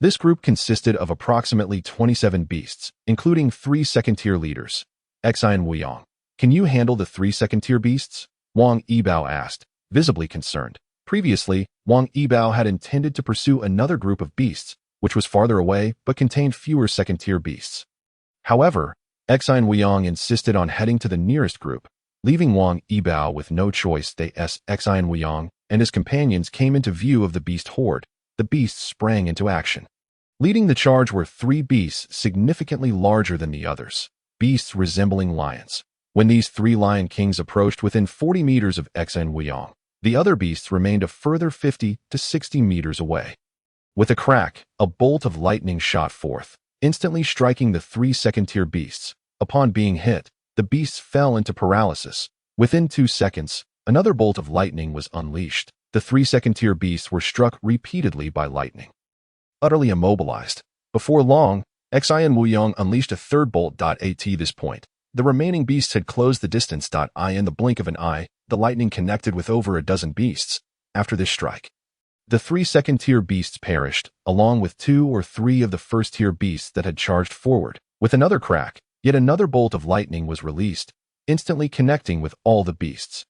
This group consisted of approximately 27 beasts, including 3 second-tier leaders. Xian Wuyong, can you handle the 3 second-tier beasts? Wang Yibao asked, visibly concerned. Previously, Wang Yibao had intended to pursue another group of beasts, which was farther away but contained fewer second-tier beasts. However, Xian Wuyong insisted on heading to the nearest group, leaving Wang Yibao with no choice. Xian Wuyong and his companions came into view of the beast horde. The beasts sprang into action. Leading the charge were 3 beasts significantly larger than the others, beasts resembling lions. When these 3 lion kings approached within 40 meters of Xian Wuyong, the other beasts remained a further 50 to 60 meters away. With a crack, a bolt of lightning shot forth, instantly striking the 3 second-tier beasts. Upon being hit, the beasts fell into paralysis. Within 2 seconds, another bolt of lightning was unleashed. The 3 second-tier beasts were struck repeatedly by lightning. Utterly immobilized. Before long, Xian Wuyong unleashed a third bolt. At this point, the remaining beasts had closed the distance. In the blink of an eye, the lightning connected with over a dozen beasts. After this strike, the 3 second-tier beasts perished, along with 2 or 3 of the first-tier beasts that had charged forward. With another crack, yet another bolt of lightning was released, instantly connecting with all the beasts.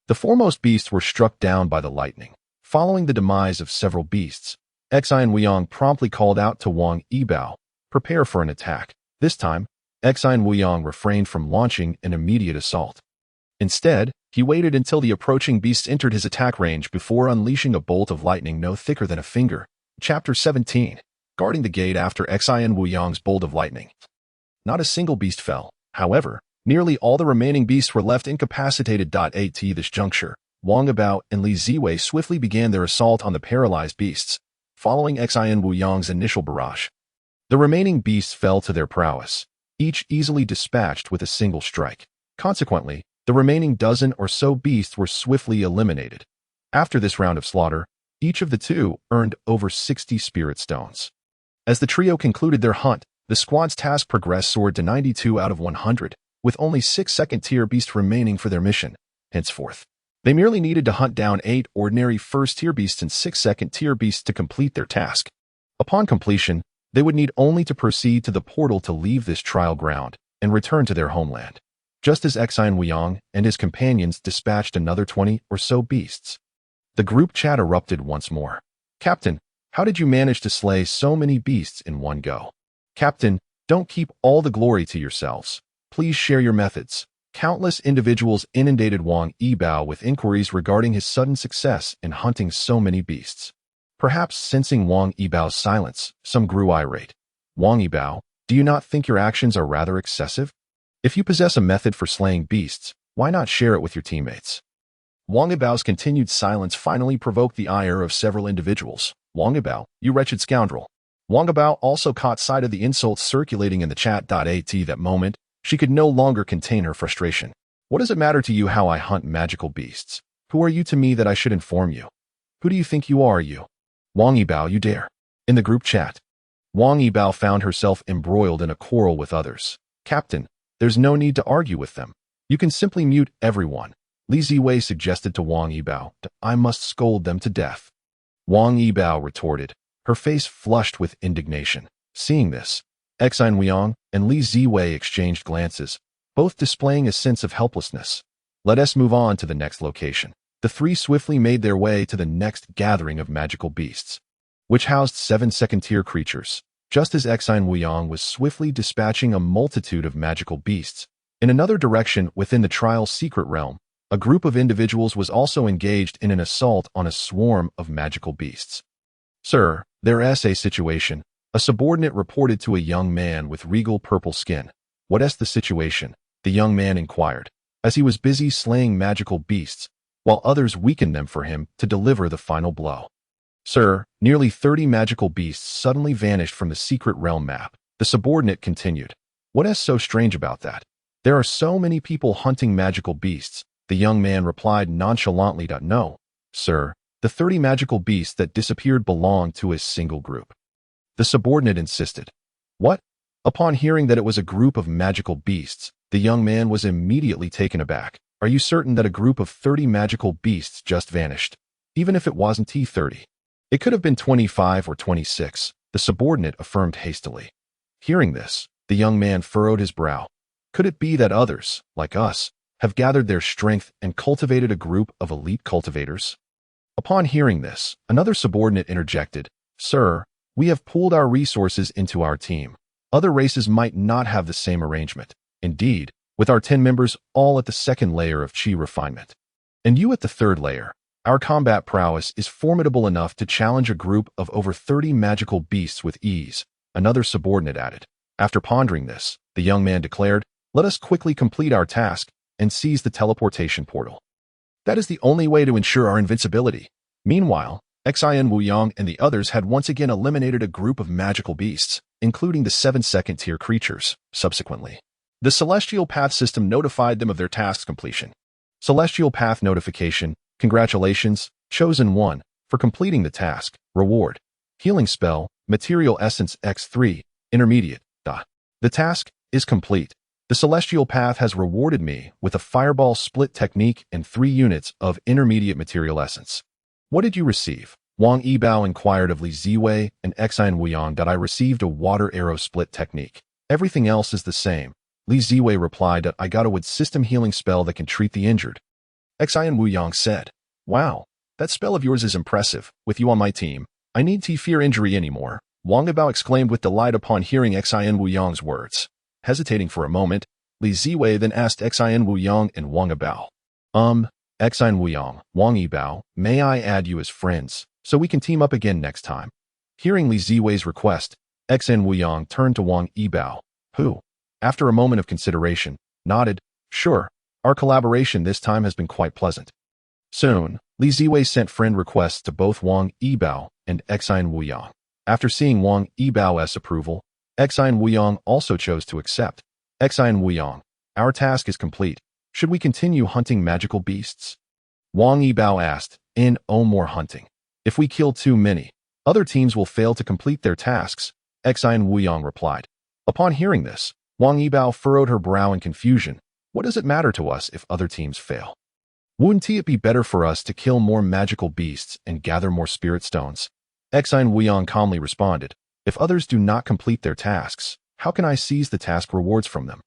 The foremost beasts were struck down by the lightning. Following the demise of several beasts, Xian Wuyong promptly called out to Wang Yibao, prepare for an attack. This time, Xian Wuyong refrained from launching an immediate assault. Instead, he waited until the approaching beasts entered his attack range before unleashing a bolt of lightning no thicker than a finger. Chapter 17. Guarding the gate after Xian Wuyong's bolt of lightning. Not a single beast fell. However, nearly all the remaining beasts were left incapacitated. At this juncture, Wang Yibao and Li Ziwei swiftly began their assault on the paralyzed beasts, following Xian Wuyong's initial barrage. The remaining beasts fell to their prowess, each easily dispatched with a single strike. Consequently, the remaining dozen or so beasts were swiftly eliminated. After this round of slaughter, each of the 2 earned over 60 spirit stones. As the trio concluded their hunt, the squad's task progress soared to 92 out of 100, with only 6 second-tier beasts remaining for their mission. Henceforth, they merely needed to hunt down 8 ordinary first-tier beasts and 6 second-tier beasts to complete their task. Upon completion, they would need only to proceed to the portal to leave this trial ground and return to their homeland. Just as Xian Wuyong and his companions dispatched another 20 or so beasts, the group chat erupted once more. Captain, how did you manage to slay so many beasts in one go? Captain, don't keep all the glory to yourselves. Please share your methods. Countless individuals inundated Wang Yibao with inquiries regarding his sudden success in hunting so many beasts. Perhaps sensing Wang Yibao's silence, some grew irate. Wang Yibao, do you not think your actions are rather excessive? If you possess a method for slaying beasts, why not share it with your teammates? Wang Yibao's continued silence finally provoked the ire of several individuals. Wang Yibao, you wretched scoundrel. Wang Yibao also caught sight of the insults circulating in the chat. At that moment, she could no longer contain her frustration. What does it matter to you how I hunt magical beasts? Who are you to me that I should inform you? Who do you think you are, you? Wang Yibao, you dare. In the group chat, Wang Yibao found herself embroiled in a quarrel with others. Captain, there's no need to argue with them. You can simply mute everyone. Li Ziwei suggested to Wang Yibao. I must scold them to death. Wang Yibao retorted, her face flushed with indignation. Seeing this, Xian Wuyong and Li Ziwei exchanged glances, both displaying a sense of helplessness. Let us move on to the next location. The 3 swiftly made their way to the next gathering of magical beasts. which housed 7 second-tier creatures, just as Exine Wuyong was swiftly dispatching a multitude of magical beasts. In another direction within the trial's secret realm, a group of individuals was also engaged in an assault on a swarm of magical beasts. "Sir, there's a situation," a subordinate reported to a young man with regal purple skin. "What's the situation?" the young man inquired, as he was busy slaying magical beasts, while others weakened them for him to deliver the final blow. "Sir, nearly 30 magical beasts suddenly vanished from the secret realm map," the subordinate continued. "What's so strange about that? There are so many people hunting magical beasts," the young man replied nonchalantly. "No, sir, the 30 magical beasts that disappeared belonged to a single group," the subordinate insisted. "What?" Upon hearing that it was a group of magical beasts, the young man was immediately taken aback. "Are you certain that a group of 30 magical beasts just vanished? Even if it wasn't T30. It could have been 25 or 26, the subordinate affirmed hastily. Hearing this, the young man furrowed his brow. Could it be that others, like us, have gathered their strength and cultivated a group of elite cultivators? Upon hearing this, another subordinate interjected, "Sir, we have pooled our resources into our team. Other races might not have the same arrangement. Indeed, with our 10 members all at the second layer of chi refinement, and you at the third layer, our combat prowess is formidable enough to challenge a group of over 30 magical beasts with ease," another subordinate added. After pondering this, the young man declared, "Let us quickly complete our task and seize the teleportation portal. That is the only way to ensure our invincibility." Meanwhile, Exine Wuyong and the others had once again eliminated a group of magical beasts, including the 7 second-tier creatures. Subsequently, the Celestial Path system notified them of their task's completion. Celestial Path notification: "Congratulations, Chosen One, for completing the task. Reward: Healing Spell, Material Essence X3, Intermediate. The task is complete. The Celestial Path has rewarded me with a Fireball Split Technique and 3 units of Intermediate Material Essence." "What did you receive?" Wang Yibao inquired of Li Ziwei and Exine Wuyong. "I received a Water Arrow Split Technique. Everything else is the same." Li Ziwei replied, "I got a wood system healing spell that can treat the injured." Exine Wuyong said, "Wow, that spell of yours is impressive. With you on my team, I need to fear injury anymore." Wang Yibao exclaimed with delight upon hearing Exine Wuyong's words. Hesitating for a moment, Li Ziwei then asked Exine Wuyong and Wang Yibao, Exine Wuyong, Wang Yibao, may I add you as friends, so we can team up again next time?" Hearing Li Ziwei's request, Exine Wuyong turned to Wang Yibao, who, after a moment of consideration, nodded, "Sure, our collaboration this time has been quite pleasant." Soon, Li Ziwei sent friend requests to both Wang Yibao and Exine Wuyong. After seeing Wang Yibao's approval, Exine Wuyong also chose to accept. "Exine Wuyong, our task is complete. Should we continue hunting magical beasts?" Wang Yibao asked, "No more hunting. If we kill too many, other teams will fail to complete their tasks," Exine Wuyong replied. Upon hearing this, Wang Yibao furrowed her brow in confusion. "What does it matter to us if other teams fail? Wouldn't it be better for us to kill more magical beasts and gather more spirit stones?" Exine Wuyong calmly responded, "If others do not complete their tasks, how can I seize the task rewards from them?"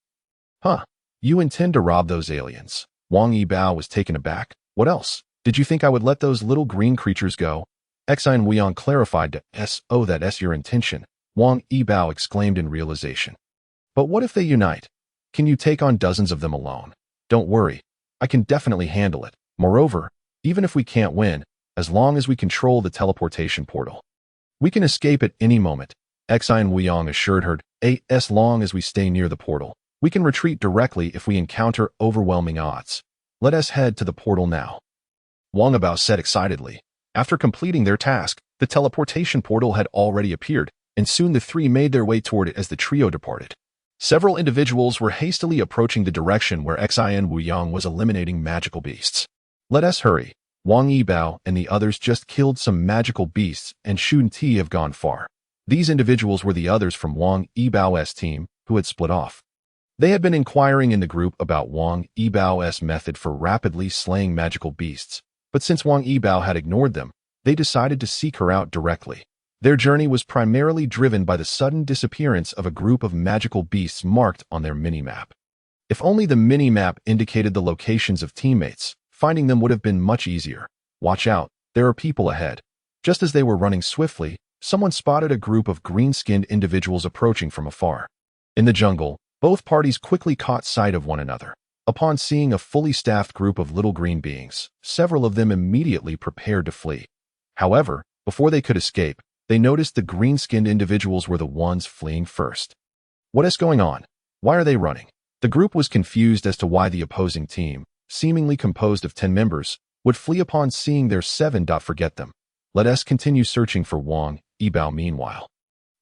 "Huh? You intend to rob those aliens?" Wang Yibao was taken aback. "What else? Did you think I would let those little green creatures go?" Exine Wuyong clarified to "Oh, that's your intention," Wang Yibao exclaimed in realization. "But what if they unite? Can you take on dozens of them alone?" "Don't worry, I can definitely handle it. Moreover, even if we can't win, as long as we control the teleportation portal, we can escape at any moment," Exine Wuyong assured her. "As long as we stay near the portal, we can retreat directly if we encounter overwhelming odds. Let us head to the portal now," Wang Yibao said excitedly. After completing their task, the teleportation portal had already appeared, and soon the three made their way toward it as the trio departed. Several individuals were hastily approaching the direction where Exine Wuyong was eliminating magical beasts. "Let us hurry. Wang Yibao and the others just killed some magical beasts and Shun Ti have gone far." These individuals were the others from Wang Yibao's team who had split off. They had been inquiring in the group about Wang Yibao's method for rapidly slaying magical beasts, but since Wang Yibao had ignored them, they decided to seek her out directly. Their journey was primarily driven by the sudden disappearance of a group of magical beasts marked on their mini-map. If only the mini-map indicated the locations of teammates, finding them would have been much easier. "Watch out, there are people ahead." Just as they were running swiftly, someone spotted a group of green-skinned individuals approaching from afar. In the jungle, both parties quickly caught sight of one another. Upon seeing a fully staffed group of little green beings, several of them immediately prepared to flee. However, before they could escape, they noticed the green-skinned individuals were the ones fleeing first. What is going on? Why are they running? The group was confused as to why the opposing team, seemingly composed of 10 members, would flee upon seeing their 7. Forget them. Let us continue searching for Wang Yibao meanwhile.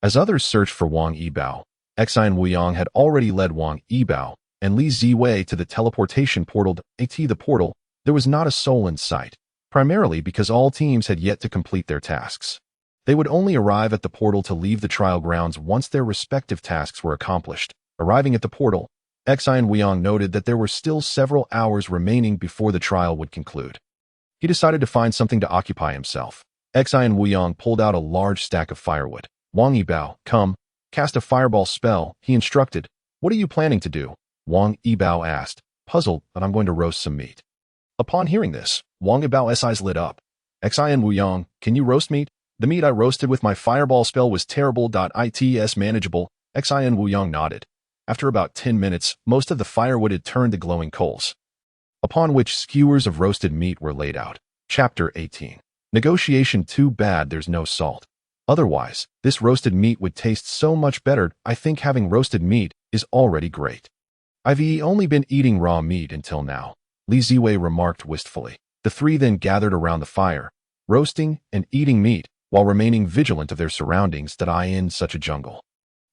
As others searched for Wang Yibao, Xi and Wuyang had already led Wang Yibao and Li Ziwei to the teleportation portal. The portal, there was not a soul in sight, primarily because all teams had yet to complete their tasks. They would only arrive at the portal to leave the trial grounds once their respective tasks were accomplished. Arriving at the portal, Xi and Wuyang noted that there were still several hours remaining before the trial would conclude. He decided to find something to occupy himself. Xi and Wuyang pulled out a large stack of firewood. Wang Yibao, come, cast a fireball spell, he instructed. What are you planning to do? Wang Yibao asked, puzzled, but I'm going to roast some meat. Upon hearing this, Wang Yibao's eyes lit up. Xi and Wuyang, can you roast meat? The meat I roasted with my fireball spell was terrible. It's manageable. Xi and Wuyang nodded. After about 10 minutes, most of the firewood had turned to glowing coals, upon which skewers of roasted meat were laid out. Chapter 18. Negotiation. Too bad there's no salt. Otherwise, this roasted meat would taste so much better. I think having roasted meat is already great. I've only been eating raw meat until now, Li Ziwei remarked wistfully. The three then gathered around the fire, roasting and eating meat, while remaining vigilant of their surroundings. In such a jungle,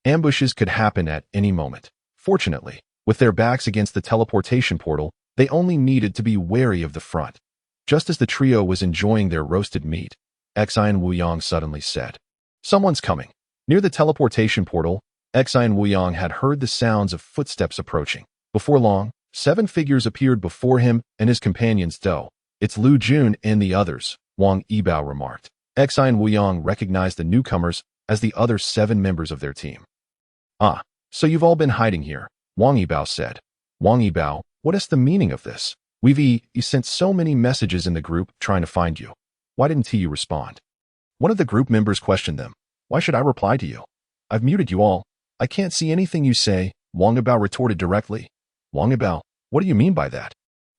ambushes could happen at any moment. Fortunately, with their backs against the teleportation portal, they only needed to be wary of the front. Just as the trio was enjoying their roasted meat, Xi and Wuyang suddenly said, someone's coming. Near the teleportation portal, Xi and Wuyang had heard the sounds of footsteps approaching. Before long, 7 figures appeared before him and his companions. It's Lu Jun and the others, Wang Yibao remarked. Xi and Wuyang recognized the newcomers as the other 7 members of their team. Ah, so you've all been hiding here, Wang Yibao said. Wang Yibao, what is the meaning of this? We've sent so many messages in the group trying to find you. Why didn't you respond? One of the group members questioned them. Why should I reply to you? I've muted you all. I can't see anything you say, Wang Yibao retorted directly. Wang Yibao, what do you mean by that?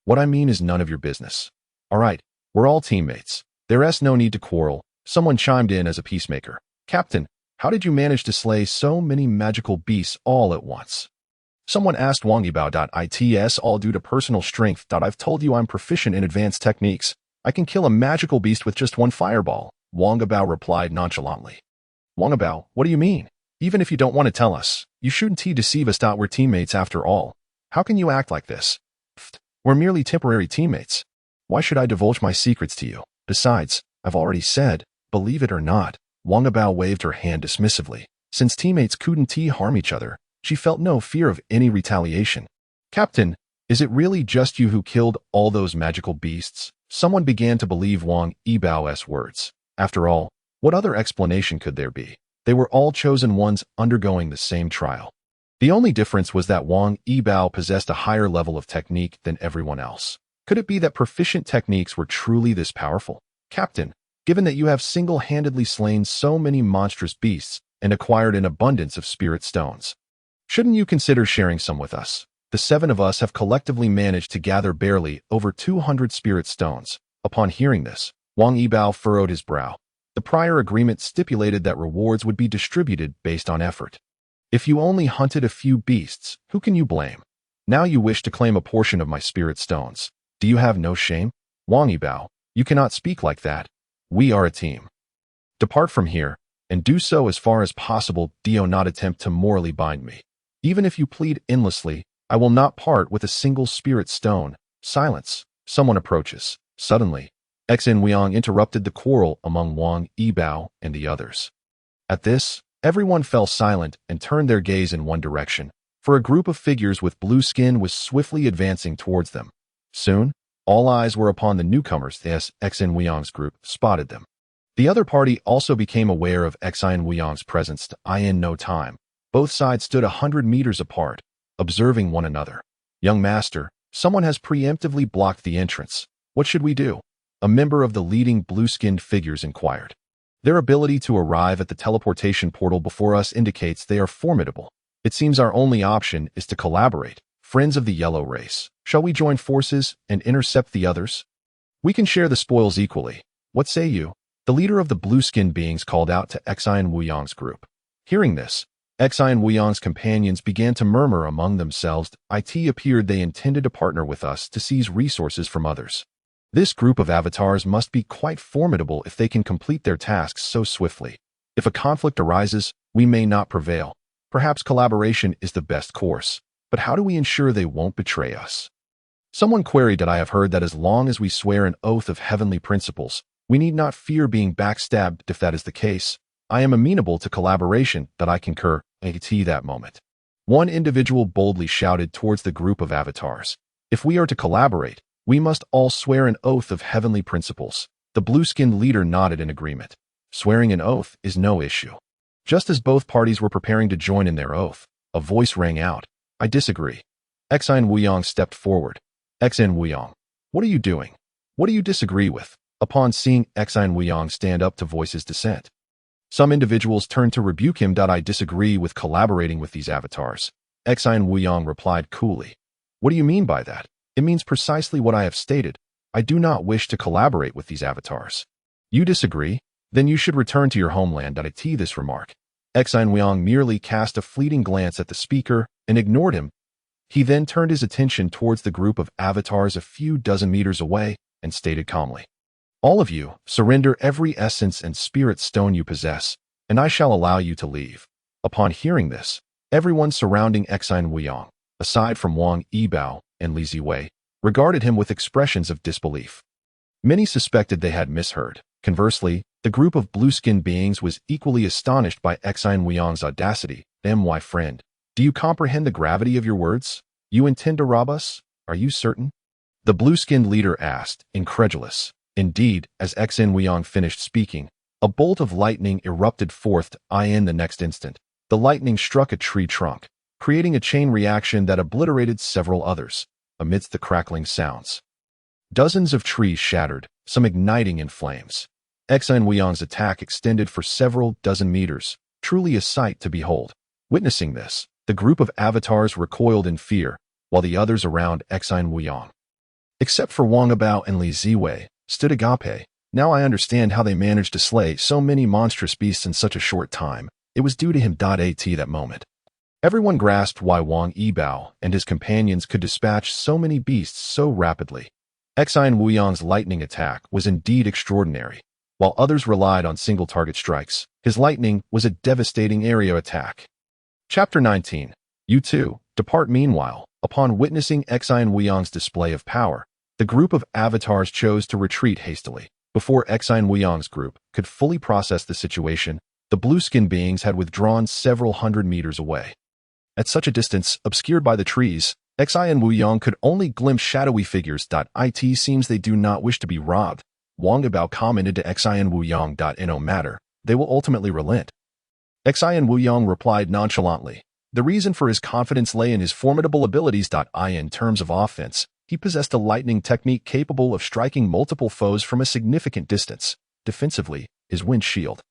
What I mean is none of your business. All right, we're all teammates. There's no need to quarrel. Someone chimed in as a peacemaker. Captain, how did you manage to slay so many magical beasts all at once? Someone asked Wang Yibao. It's all due to personal strength. I've told you I'm proficient in advanced techniques. I can kill a magical beast with just one fireball, Wang Yibao replied nonchalantly. Wang Yibao, what do you mean? Even if you don't want to tell us, you shouldn't deceive us. We're teammates after all. How can you act like this? We're merely temporary teammates. Why should I divulge my secrets to you? Besides, I've already said, believe it or not. Wang Yibao waved her hand dismissively. Since teammates couldn't harm each other, she felt no fear of any retaliation. Captain, is it really just you who killed all those magical beasts? Someone began to believe Wang Yibao's words. After all, what other explanation could there be? They were all chosen ones undergoing the same trial. The only difference was that Wang Yibao possessed a higher level of technique than everyone else. Could it be that proficient techniques were truly this powerful? Captain, given that you have single-handedly slain so many monstrous beasts and acquired an abundance of spirit stones, shouldn't you consider sharing some with us? The 7 of us have collectively managed to gather barely over 200 spirit stones. Upon hearing this, Wang Yibao furrowed his brow. The prior agreement stipulated that rewards would be distributed based on effort. If you only hunted a few beasts, who can you blame? Now you wish to claim a portion of my spirit stones. Do you have no shame? Wang Yibao, you cannot speak like that. We are a team. Depart from here, and do so as far as possible. Do not attempt to morally bind me. Even if you plead endlessly, I will not part with a single spirit stone. Silence. Someone approaches. Suddenly, Xi and Wuyang interrupted the quarrel among Wang Yibao and the others. At this, everyone fell silent and turned their gaze in one direction, for a group of figures with blue skin was swiftly advancing towards them. Soon, all eyes were upon the newcomers as Xi and Wuyang's group spotted them. The other party also became aware of Xi and Wuyang's presence. In no time, both sides stood 100 meters apart, observing one another. Young master, someone has preemptively blocked the entrance. What should we do? A member of the leading blue-skinned figures inquired. Their ability to arrive at the teleportation portal before us indicates they are formidable. It seems our only option is to collaborate. Friends of the yellow race, shall we join forces and intercept the others? We can share the spoils equally. What say you? The leader of the blue-skinned beings called out to Xi and Wuyong's group. Hearing this, Xi and Wuyong's companions began to murmur among themselves. It appeared they intended to partner with us to seize resources from others. This group of avatars must be quite formidable if they can complete their tasks so swiftly. If a conflict arises, we may not prevail. Perhaps collaboration is the best course. But how do we ensure they won't betray us? Someone queried that I have heard that as long as we swear an oath of heavenly principles, we need not fear being backstabbed. If that is the case, I am amenable to collaboration. That I concur. At that moment, one individual boldly shouted towards the group of avatars. If we are to collaborate, we must all swear an oath of heavenly principles. The blue-skinned leader nodded in agreement. Swearing an oath is no issue. Just as both parties were preparing to join in their oath, a voice rang out. I disagree. Xi and Wuyong stepped forward. Xi and Wuyong, what are you doing? What do you disagree with? Upon seeing Xi and Wuyong stand up to voice his dissent, some individuals turned to rebuke him. I disagree with collaborating with these avatars. Xi and Wuyong replied coolly. What do you mean by that? It means precisely what I have stated. I do not wish to collaborate with these avatars. You disagree? Then you should return to your homeland. This remark. Xi and Wuyong merely cast a fleeting glance at the speaker and ignored him. He then turned his attention towards the group of avatars a few dozen meters away and stated calmly, all of you, surrender every essence and spirit stone you possess, and I shall allow you to leave. Upon hearing this, everyone surrounding Xi and Wuyong, aside from Wang Yibao and Li Ziwei, regarded him with expressions of disbelief. Many suspected they had misheard. Conversely, the group of blue-skinned beings was equally astonished by Xi and Wuyong's audacity. My friend, do you comprehend the gravity of your words? You intend to rob us? Are you certain? The blue-skinned leader asked, incredulous. Indeed, as Xi and Wuyong finished speaking, a bolt of lightning erupted forth. In the next instant, the lightning struck a tree trunk, creating a chain reaction that obliterated several others. Amidst the crackling sounds, dozens of trees shattered, some igniting in flames. Xi and Wuyong's attack extended for several dozen meters, truly a sight to behold. Witnessing this, the group of avatars recoiled in fear, while the others around Xi and Wuyong, except for Wang Yibao and Li Ziwei, stood agape. Now I understand how they managed to slay so many monstrous beasts in such a short time. It was due to him. At that moment, everyone grasped why Wang Yibao and his companions could dispatch so many beasts so rapidly. Xi and Wuyong's lightning attack was indeed extraordinary. While others relied on single target strikes, his lightning was a devastating area attack. Chapter 19. You two, depart. Meanwhile, upon witnessing Xi and Wuyong's display of power, the group of avatars chose to retreat hastily. Before Xi and Wuyong's group could fully process the situation, the blue-skinned beings had withdrawn several hundred meters away. At such a distance, obscured by the trees, Xi and Wuyong could only glimpse shadowy figures. It seems they do not wish to be robbed. Wang Yibao commented to Xi and Wuyong. In no matter, they will ultimately relent. Xi and Wuyong replied nonchalantly. The reason for his confidence lay in his formidable abilities. In terms of offense, he possessed a lightning technique capable of striking multiple foes from a significant distance. Defensively, his wind shield,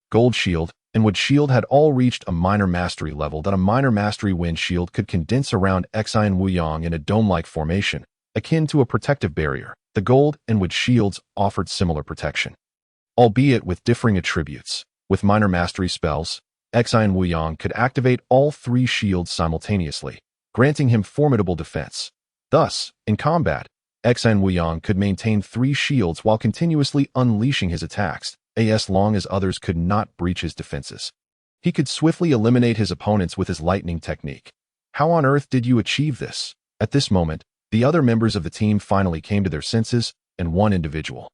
gold shield, and wood shield had all reached a minor mastery level. A minor mastery wind shield could condense around Xi and Wuyong in a dome-like formation, akin to a protective barrier. The gold and wood shields offered similar protection, albeit with differing attributes. With minor mastery spells, Xi and Wuyong could activate all three shields simultaneously, granting him formidable defense. Thus, in combat, Xi and Wuyong could maintain three shields while continuously unleashing his attacks, as long as others could not breach his defenses. He could swiftly eliminate his opponents with his lightning technique. How on earth did you achieve this? At this moment, the other members of the team finally came to their senses, and one individual,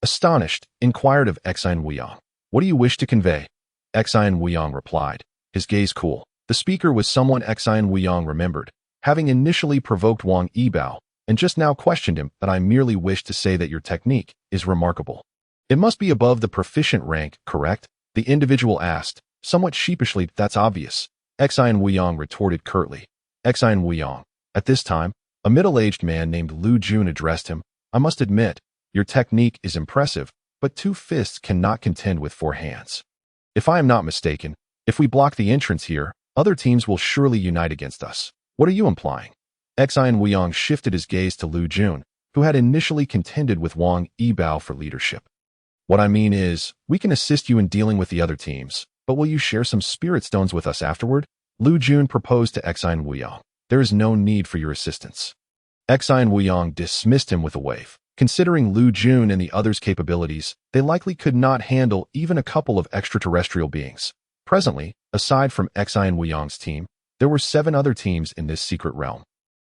astonished, inquired of Xi and Wuyong, what do you wish to convey? Xi and Wuyong replied, his gaze cool. The speaker was someone Xi and Wuyong remembered, having initially provoked Wang Yibao, and just now questioned him. I merely wish to say that your technique is remarkable. It must be above the proficient rank, correct? The individual asked, somewhat sheepishly. That's obvious. Xi and Wuyong retorted curtly. Xi and Wuyong. At this time, a middle-aged man named Lu Jun addressed him. I must admit, your technique is impressive, but two fists cannot contend with four hands. If I am not mistaken, if we block the entrance here, other teams will surely unite against us. What are you implying? Xian Wuyong shifted his gaze to Lu Jun, who had initially contended with Wang Yibao for leadership. What I mean is, we can assist you in dealing with the other teams, but will you share some spirit stones with us afterward? Lu Jun proposed to Xian Wuyong. There is no need for your assistance. Xian Wuyong dismissed him with a wave. Considering Lu Jun and the others' capabilities, they likely could not handle even a couple of extraterrestrial beings. Presently, aside from Xian Wuyong's team, there were 7 other teams in this secret realm,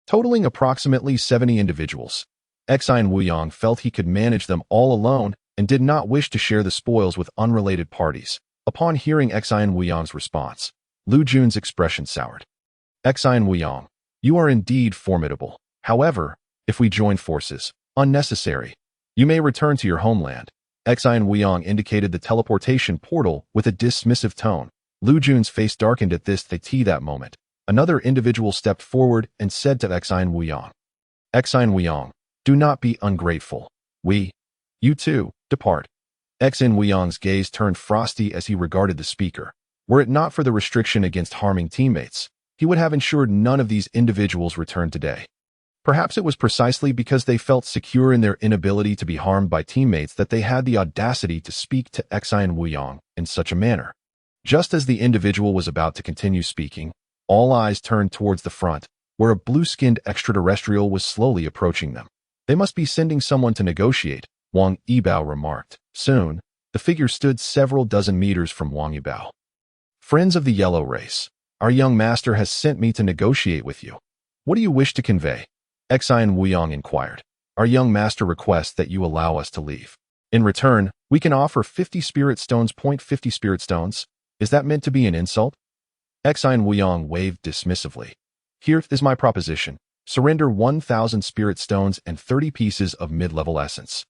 totaling approximately 70 individuals. Xian Wuyong felt he could manage them all alone and did not wish to share the spoils with unrelated parties. Upon hearing Xian Wuyong's response, Lu Jun's expression soured. Xian Wuyong, you are indeed formidable. However, if we join forces, unnecessary. You may return to your homeland. Xian Wuyong indicated the teleportation portal with a dismissive tone. Lu Jun's face darkened at that moment. Another individual stepped forward and said to Xian Wuyong, Xian Wuyong, do not be ungrateful. You too, depart. Xian Wuyong's gaze turned frosty as he regarded the speaker. Were it not for the restriction against harming teammates, he would have ensured none of these individuals returned today. Perhaps it was precisely because they felt secure in their inability to be harmed by teammates that they had the audacity to speak to Xian Wuyong in such a manner. Just as the individual was about to continue speaking, all eyes turned towards the front, where a blue-skinned extraterrestrial was slowly approaching them. They must be sending someone to negotiate, Wang Yibao remarked. Soon, the figure stood several dozen meters from Wang Yibao. Friends of the yellow race, our young master has sent me to negotiate with you. What do you wish to convey? Xian Wuyong inquired. Our young master requests that you allow us to leave. In return, we can offer 50 spirit stones. 50 spirit stones? Is that meant to be an insult? Xian Wuyong waved dismissively. Here is my proposition. Surrender 1,000 spirit stones and 30 pieces of mid-level essence,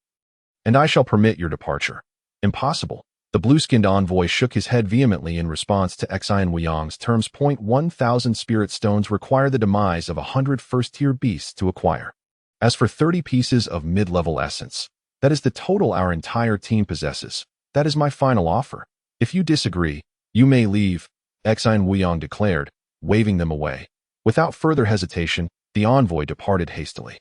and I shall permit your departure. Impossible. The blue-skinned envoy shook his head vehemently in response to Xian Wuyong's terms. 1,000 spirit stones require the demise of 100 first-tier beasts to acquire. As for 30 pieces of mid-level essence, that is the total our entire team possesses. That is my final offer. If you disagree, you may leave, Xian Wuyong declared, waving them away. Without further hesitation, the envoy departed hastily.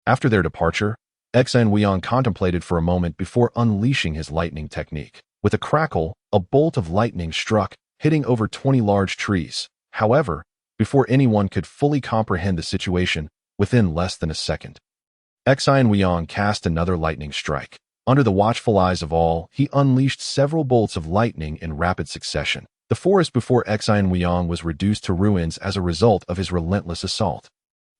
After their departure, Xian Wuyong contemplated for a moment before unleashing his lightning technique. With a crackle, a bolt of lightning struck, hitting over 20 large trees. However, before anyone could fully comprehend the situation, within less than a second, Xian Wuyong cast another lightning strike. Under the watchful eyes of all, he unleashed several bolts of lightning in rapid succession. The forest before Xian Wuyong was reduced to ruins as a result of his relentless assault.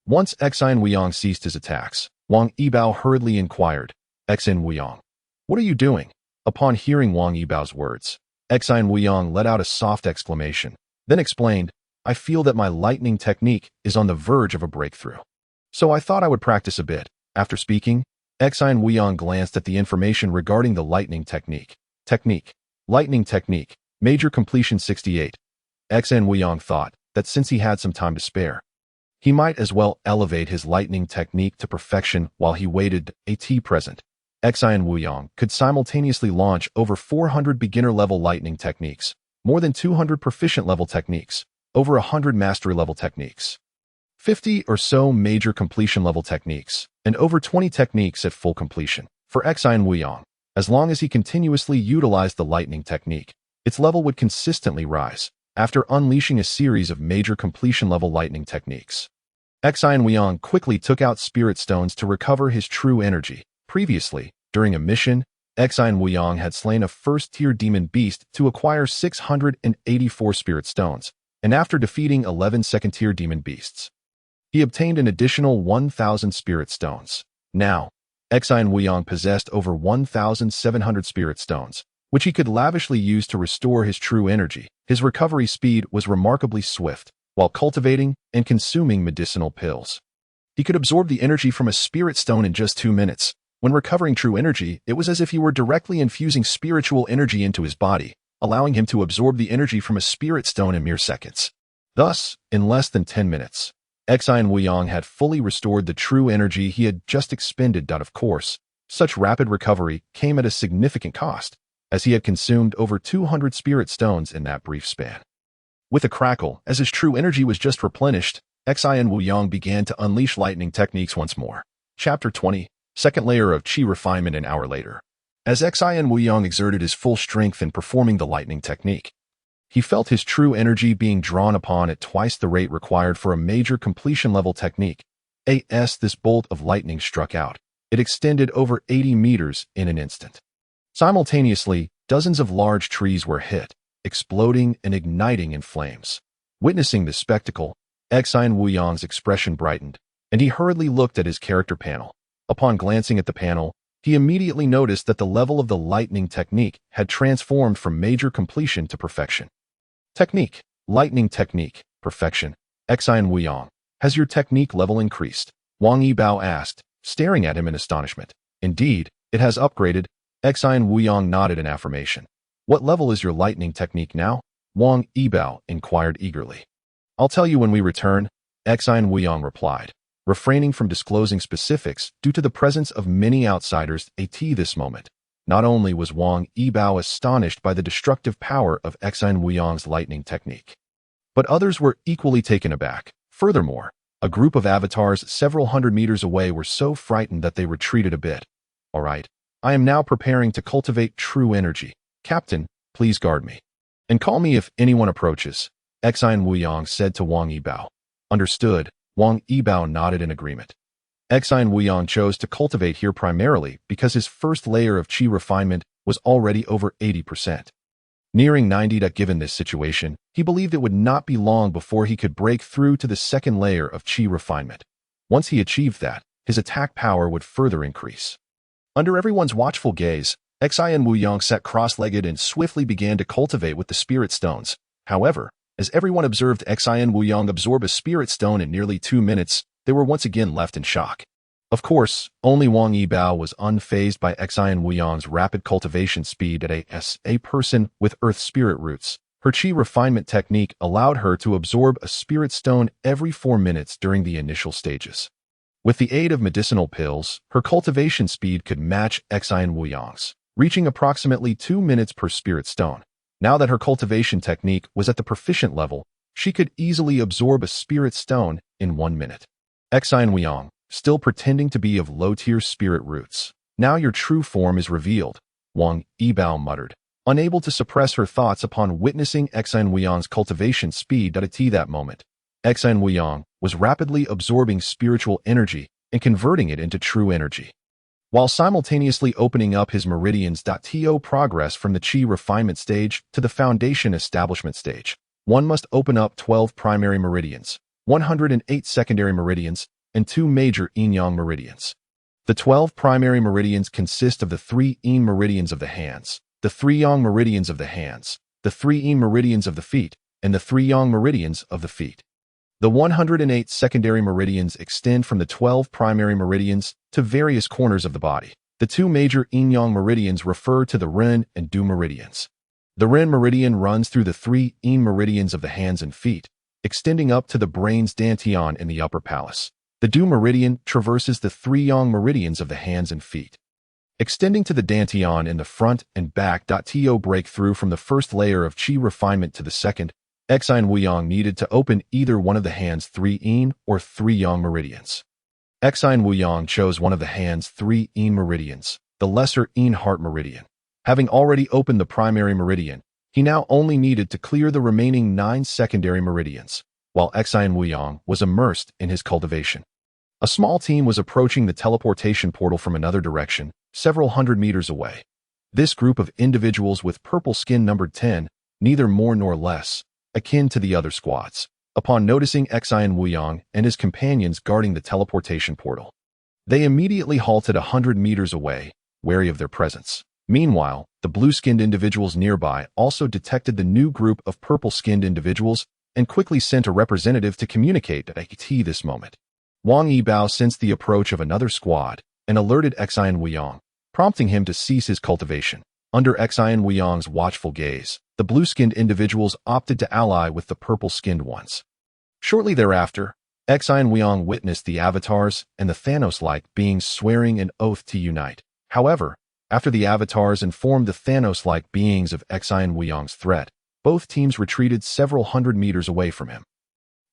Once Xian Wuyong ceased his attacks, Wang Yibao hurriedly inquired, Xian Wuyong, what are you doing? Upon hearing Wang Yibao's words, Xian Wuyong let out a soft exclamation, then explained, I feel that my lightning technique is on the verge of a breakthrough. So I thought I would practice a bit. After speaking, Xian Wuyong glanced at the information regarding the lightning technique. Lightning technique, major completion 68. Xian Wuyong thought that since he had some time to spare, he might as well elevate his lightning technique to perfection while he waited. Present, Xian Wuyong could simultaneously launch over 400 beginner-level lightning techniques, more than 200 proficient-level techniques, over 100 mastery-level techniques, 50 or so major completion-level techniques, and over 20 techniques at full completion. For Xian Wuyong, as long as he continuously utilized the lightning technique, its level would consistently rise. After unleashing a series of major completion-level lightning techniques, Xian Wuyong quickly took out spirit stones to recover his true energy. Previously, during a mission, Xian Wuyong had slain a first-tier demon beast to acquire 684 spirit stones, and after defeating 11 second-tier demon beasts, he obtained an additional 1,000 spirit stones. Now, Xian Wuyong possessed over 1,700 spirit stones, which he could lavishly use to restore his true energy. His recovery speed was remarkably swift, while cultivating and consuming medicinal pills. He could absorb the energy from a spirit stone in just 2 minutes. When recovering true energy, it was as if he were directly infusing spiritual energy into his body, allowing him to absorb the energy from a spirit stone in mere seconds. Thus, in less than 10 minutes, Xian Wuyong had fully restored the true energy he had just expended. Of course, Such rapid recovery came at a significant cost, as he had consumed over 200 spirit stones in that brief span. With a crackle, as his true energy was just replenished, Xian Wuyang began to unleash lightning techniques once more. Chapter 20, Second Layer of Qi Refinement. An hour later, as Xian Wuyang exerted his full strength in performing the lightning technique, he felt his true energy being drawn upon at twice the rate required for a major completion-level technique. As this bolt of lightning struck out, it extended over 80 meters in an instant. Simultaneously, dozens of large trees were hit, exploding and igniting in flames. Witnessing this spectacle, Xian Wuyang's expression brightened, and he hurriedly looked at his character panel. Upon glancing at the panel, he immediately noticed that the level of the lightning technique had transformed from major completion to perfection. Technique, lightning technique, perfection. Xian Wuyang, has your technique level increased? Wang Yibao asked, staring at him in astonishment. Indeed, it has upgraded. Xian Wuyang nodded in affirmation. What level is your lightning technique now? Wang Yibao inquired eagerly. I'll tell you when we return, Xian Wuyang replied, refraining from disclosing specifics due to the presence of many outsiders at this moment. Not only was Wang Yibao astonished by the destructive power of Xian Wuyang's lightning technique, but others were equally taken aback. Furthermore, a group of avatars several hundred meters away were so frightened that they retreated a bit. All right, I am now preparing to cultivate true energy. Captain, please guard me. And call me if anyone approaches, Xian Wuyang said to Wang Yibao. Understood, Wang Yibao nodded in agreement. Xian Wuyang chose to cultivate here primarily because his first layer of Qi refinement was already over 80%. Nearing 90. Given this situation, he believed it would not be long before he could break through to the second layer of Qi refinement. Once he achieved that, his attack power would further increase. Under everyone's watchful gaze, Xian Wuyang sat cross-legged and swiftly began to cultivate with the spirit stones. However, as everyone observed Xian Wuyang absorb a spirit stone in nearly 2 minutes, they were once again left in shock. Of course, only Wang Yibao was unfazed by Xian Wuyang's rapid cultivation speed. As a person with earth spirit roots, her Qi refinement technique allowed her to absorb a spirit stone every 4 minutes during the initial stages. With the aid of medicinal pills, her cultivation speed could match Xian Wuyang's, reaching approximately 2 minutes per spirit stone. Now that her cultivation technique was at the proficient level, she could easily absorb a spirit stone in 1 minute. Xian Wuyang, still pretending to be of low-tier spirit roots. Now your true form is revealed, Wang Yibao muttered, unable to suppress her thoughts upon witnessing Xian Wuyang's cultivation speed. At that moment, Xian Wuyang was rapidly absorbing spiritual energy and converting it into true energy, while simultaneously opening up his meridians. To progress from the Qi refinement stage to the foundation establishment stage, one must open up 12 primary meridians, 108 secondary meridians, and 2 major yin-yang meridians. The 12 primary meridians consist of the 3 yin meridians of the hands, the 3 yang meridians of the hands, the 3 yin meridians of the feet, and the 3 yang meridians of the feet. The 108 secondary meridians extend from the 12 primary meridians to various corners of the body. The 2 major yin-yang meridians refer to the Ren and Du meridians. The Ren meridian runs through the 3 yin meridians of the hands and feet, extending up to the brain's dantian in the upper palace. The Du meridian traverses the 3 yang meridians of the hands and feet, extending to the dantian in the front and back. To break through from the first layer of Qi refinement to the second, Xian Wuyang needed to open either one of the hand's 3 yin or 3 yang meridians. Xian Wuyang chose one of the hand's 3 yin meridians, the lesser yin heart meridian. Having already opened the primary meridian, he now only needed to clear the remaining 9 secondary meridians, while Xian Wuyang was immersed in his cultivation. A small team was approaching the teleportation portal from another direction, several hundred meters away. This group of individuals with purple skin numbered 10, neither more nor less, akin to the other squads. Upon noticing Xian Wuyang and his companions guarding the teleportation portal, they immediately halted 100 meters away, wary of their presence. Meanwhile, the blue-skinned individuals nearby also detected the new group of purple-skinned individuals and quickly sent a representative to communicate at this moment. Wang Yibao sensed the approach of another squad and alerted Xian Wuyang, prompting him to cease his cultivation. Under Xian Wuyang's watchful gaze, the blue-skinned individuals opted to ally with the purple-skinned ones. Shortly thereafter, Xian Wuyang witnessed the avatars and the Thanos-like beings swearing an oath to unite. However, after the avatars informed the Thanos-like beings of Xi and Wuyong's threat, both teams retreated several hundred meters away from him.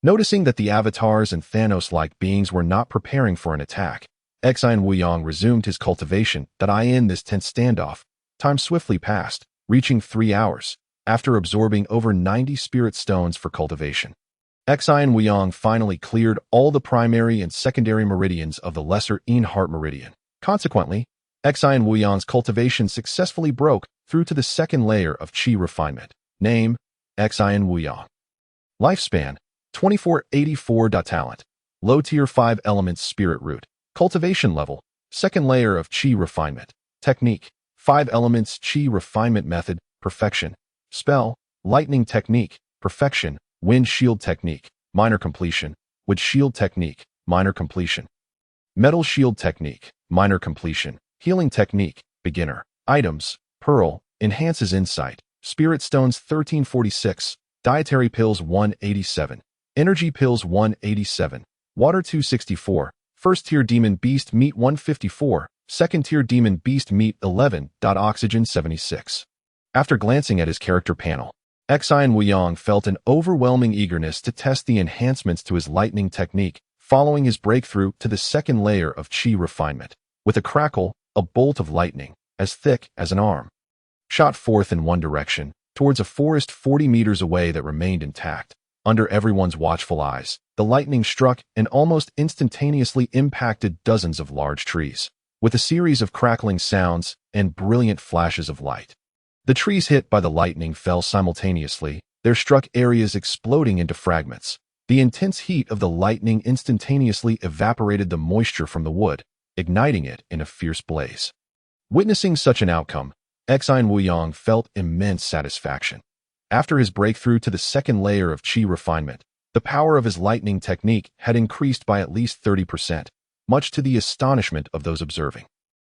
Noticing that the avatars and Thanos-like beings were not preparing for an attack, Xi and Wuyong resumed his cultivation. In this tense standoff, time swiftly passed, reaching 3 hours, after absorbing over 90 spirit stones for cultivation. Xi and Wuyong finally cleared all the primary and secondary meridians of the lesser Einhart meridian. Consequently, Xi and Wuyong's cultivation successfully broke through to the second layer of Qi refinement. Name: Xi and Wuyong. Lifespan: 2484. Talent: Low Tier 5 Elements Spirit Root. Cultivation level: second layer of Qi refinement. Technique: 5 Elements Qi refinement method, perfection. Spell: Lightning Technique, perfection. Wind Shield Technique, minor completion. Wood Shield Technique, minor completion. Metal Shield Technique, minor completion. Healing Technique, beginner. Items: Pearl, enhances insight. Spirit Stones 1346. Dietary Pills 187. Energy Pills 187. Water 264. First Tier Demon Beast Meat 154. Second Tier Demon Beast Meat 11. Oxygen 76. After glancing at his character panel, Xi and Wuyong felt an overwhelming eagerness to test the enhancements to his lightning technique following his breakthrough to the second layer of Qi refinement. With a crackle, a bolt of lightning, as thick as an arm, shot forth in one direction, towards a forest 40 meters away that remained intact. Under everyone's watchful eyes, the lightning struck and almost instantaneously impacted dozens of large trees, with a series of crackling sounds and brilliant flashes of light. The trees hit by the lightning fell simultaneously, their struck areas exploding into fragments. The intense heat of the lightning instantaneously evaporated the moisture from the wood, igniting it in a fierce blaze. Witnessing such an outcome, Xi and Wuyong felt immense satisfaction. After his breakthrough to the second layer of Qi refinement, the power of his lightning technique had increased by at least 30%, much to the astonishment of those observing.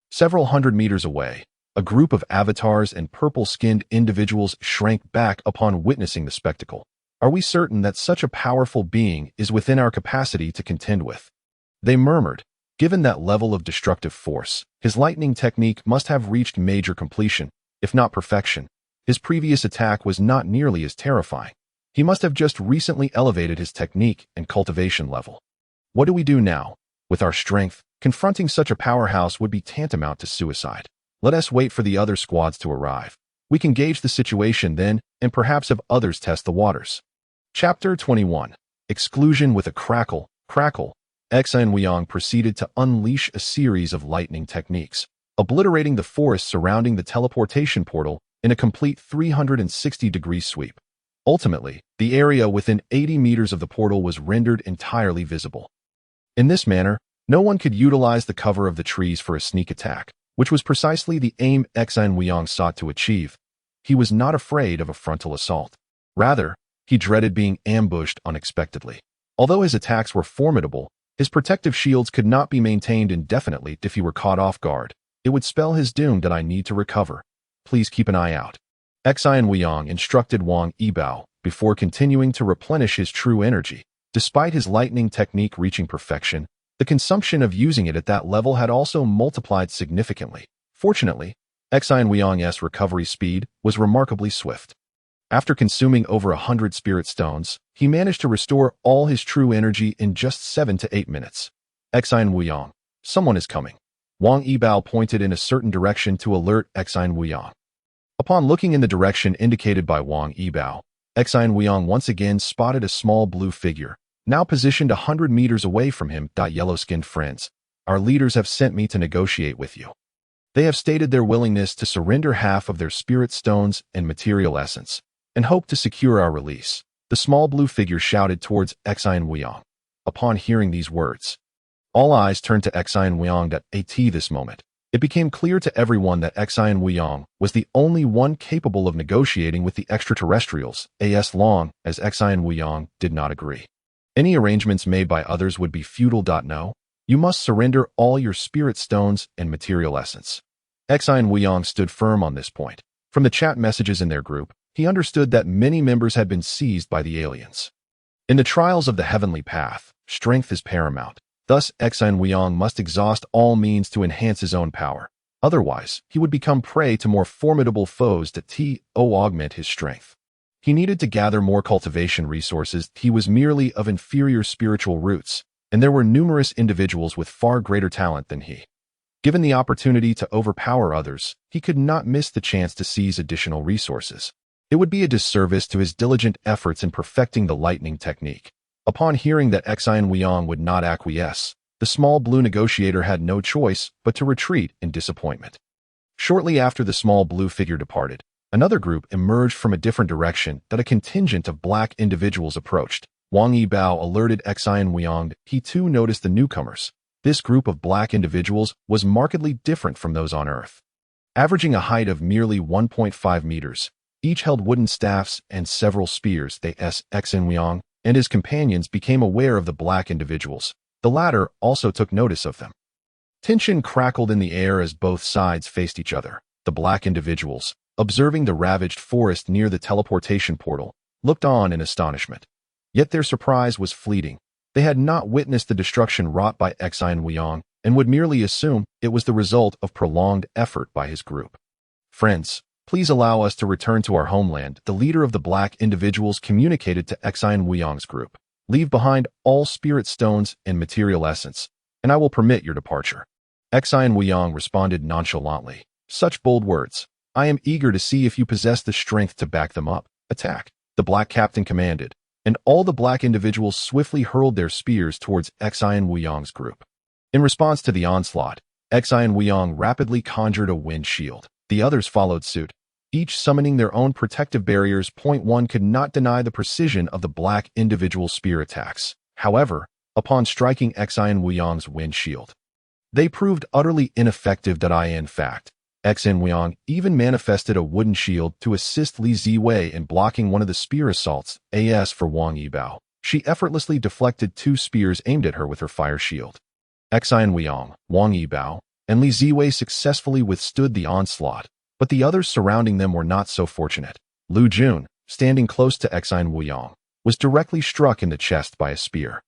Several hundred meters away, a group of avatars and purple-skinned individuals shrank back upon witnessing the spectacle. Are we certain that such a powerful being is within our capacity to contend with? They murmured. Given that level of destructive force, his lightning technique must have reached major completion, if not perfection. His previous attack was not nearly as terrifying. He must have just recently elevated his technique and cultivation level. What do we do now? With our strength, confronting such a powerhouse would be tantamount to suicide. Let us wait for the other squads to arrive. We can gauge the situation then, and perhaps have others test the waters. Chapter 21. Exclusion with a crackle. Xi and Wuyong proceeded to unleash a series of lightning techniques, obliterating the forest surrounding the teleportation portal in a complete 360-degree sweep. Ultimately, the area within 80 meters of the portal was rendered entirely visible. In this manner, no one could utilize the cover of the trees for a sneak attack, which was precisely the aim Xi and Wuyong sought to achieve. He was not afraid of a frontal assault. Rather, he dreaded being ambushed unexpectedly. Although his attacks were formidable, his protective shields could not be maintained indefinitely if he were caught off guard. It would spell his doom. I need to recover. Please keep an eye out. Xi and Wuyong instructed Wang Yibao before continuing to replenish his true energy. Despite his lightning technique reaching perfection, the consumption of using it at that level had also multiplied significantly. Fortunately, Xi and Wuyong's recovery speed was remarkably swift. After consuming over 100 spirit stones, he managed to restore all his true energy in just 7 to 8 minutes. Xi and Wuyong, someone is coming. Wang Yibao pointed in a certain direction to alert Xi and Wuyong. Upon looking in the direction indicated by Wang Yibao, Xi and Wuyong once again spotted a small blue figure, now positioned 100 meters away from him. Yellow-skinned friends, our leaders have sent me to negotiate with you. They have stated their willingness to surrender half of their spirit stones and material essence, and hope to secure our release. The small blue figure shouted towards Xi and Wuyong. Upon hearing these words, all eyes turned to Xi and Wuyong. At this moment, it became clear to everyone that Xi and Wuyong was the only one capable of negotiating with the extraterrestrials, as long as Xi and Wuyong did not agree. Any arrangements made by others would be futile. No, you must surrender all your spirit stones and material essence. Xi and Wuyong stood firm on this point. From the chat messages in their group, he understood that many members had been seized by the aliens. In the trials of the heavenly path, strength is paramount. Thus, Xi and Wuyong must exhaust all means to enhance his own power. Otherwise, he would become prey to more formidable foes that augment his strength. He needed to gather more cultivation resources. He was merely of inferior spiritual roots, and there were numerous individuals with far greater talent than he. Given the opportunity to overpower others, he could not miss the chance to seize additional resources. It would be a disservice to his diligent efforts in perfecting the lightning technique. Upon hearing that Xian Weiyang would not acquiesce, the small blue negotiator had no choice but to retreat in disappointment. Shortly after the small blue figure departed, another group emerged from a different direction that a contingent of black individuals approached. Wang Yibao alerted Xian Weiyang. He too noticed the newcomers. This group of black individuals was markedly different from those on Earth. Averaging a height of merely 1.5 meters, each held wooden staffs and several spears. Xian Weiyang and his companions became aware of the black individuals. The latter also took notice of them. Tension crackled in the air as both sides faced each other. The black individuals, observing the ravaged forest near the teleportation portal, looked on in astonishment. Yet their surprise was fleeting. They had not witnessed the destruction wrought by Xian Weiyang and would merely assume it was the result of prolonged effort by his group. "Friends, please allow us to return to our homeland," the leader of the black individuals communicated to Xian Weiyang's group. "Leave behind all spirit stones and material essence, and I will permit your departure." Xian Weiyang responded nonchalantly. "Such bold words. I am eager to see if you possess the strength to back them up. Attack," the black captain commanded, and all the black individuals swiftly hurled their spears towards Xian Weiyang's group. In response to the onslaught, Xian Weiyang rapidly conjured a wind shield. The others followed suit, each summoning their own protective barriers. One could not deny the precision of the black individual spear attacks. However, upon striking Xian Weiyang's wind shield, they proved utterly ineffective. In fact, Xian Weiyang even manifested a wooden shield to assist Li Ziwei in blocking one of the spear assaults. As for Wang Yibao, she effortlessly deflected two spears aimed at her with her fire shield. Xian Weiyang, Wang Yibao, and Li Ziwei successfully withstood the onslaught, but the others surrounding them were not so fortunate. Lu Jun, standing close to Xian Weiyang, was directly struck in the chest by a spear.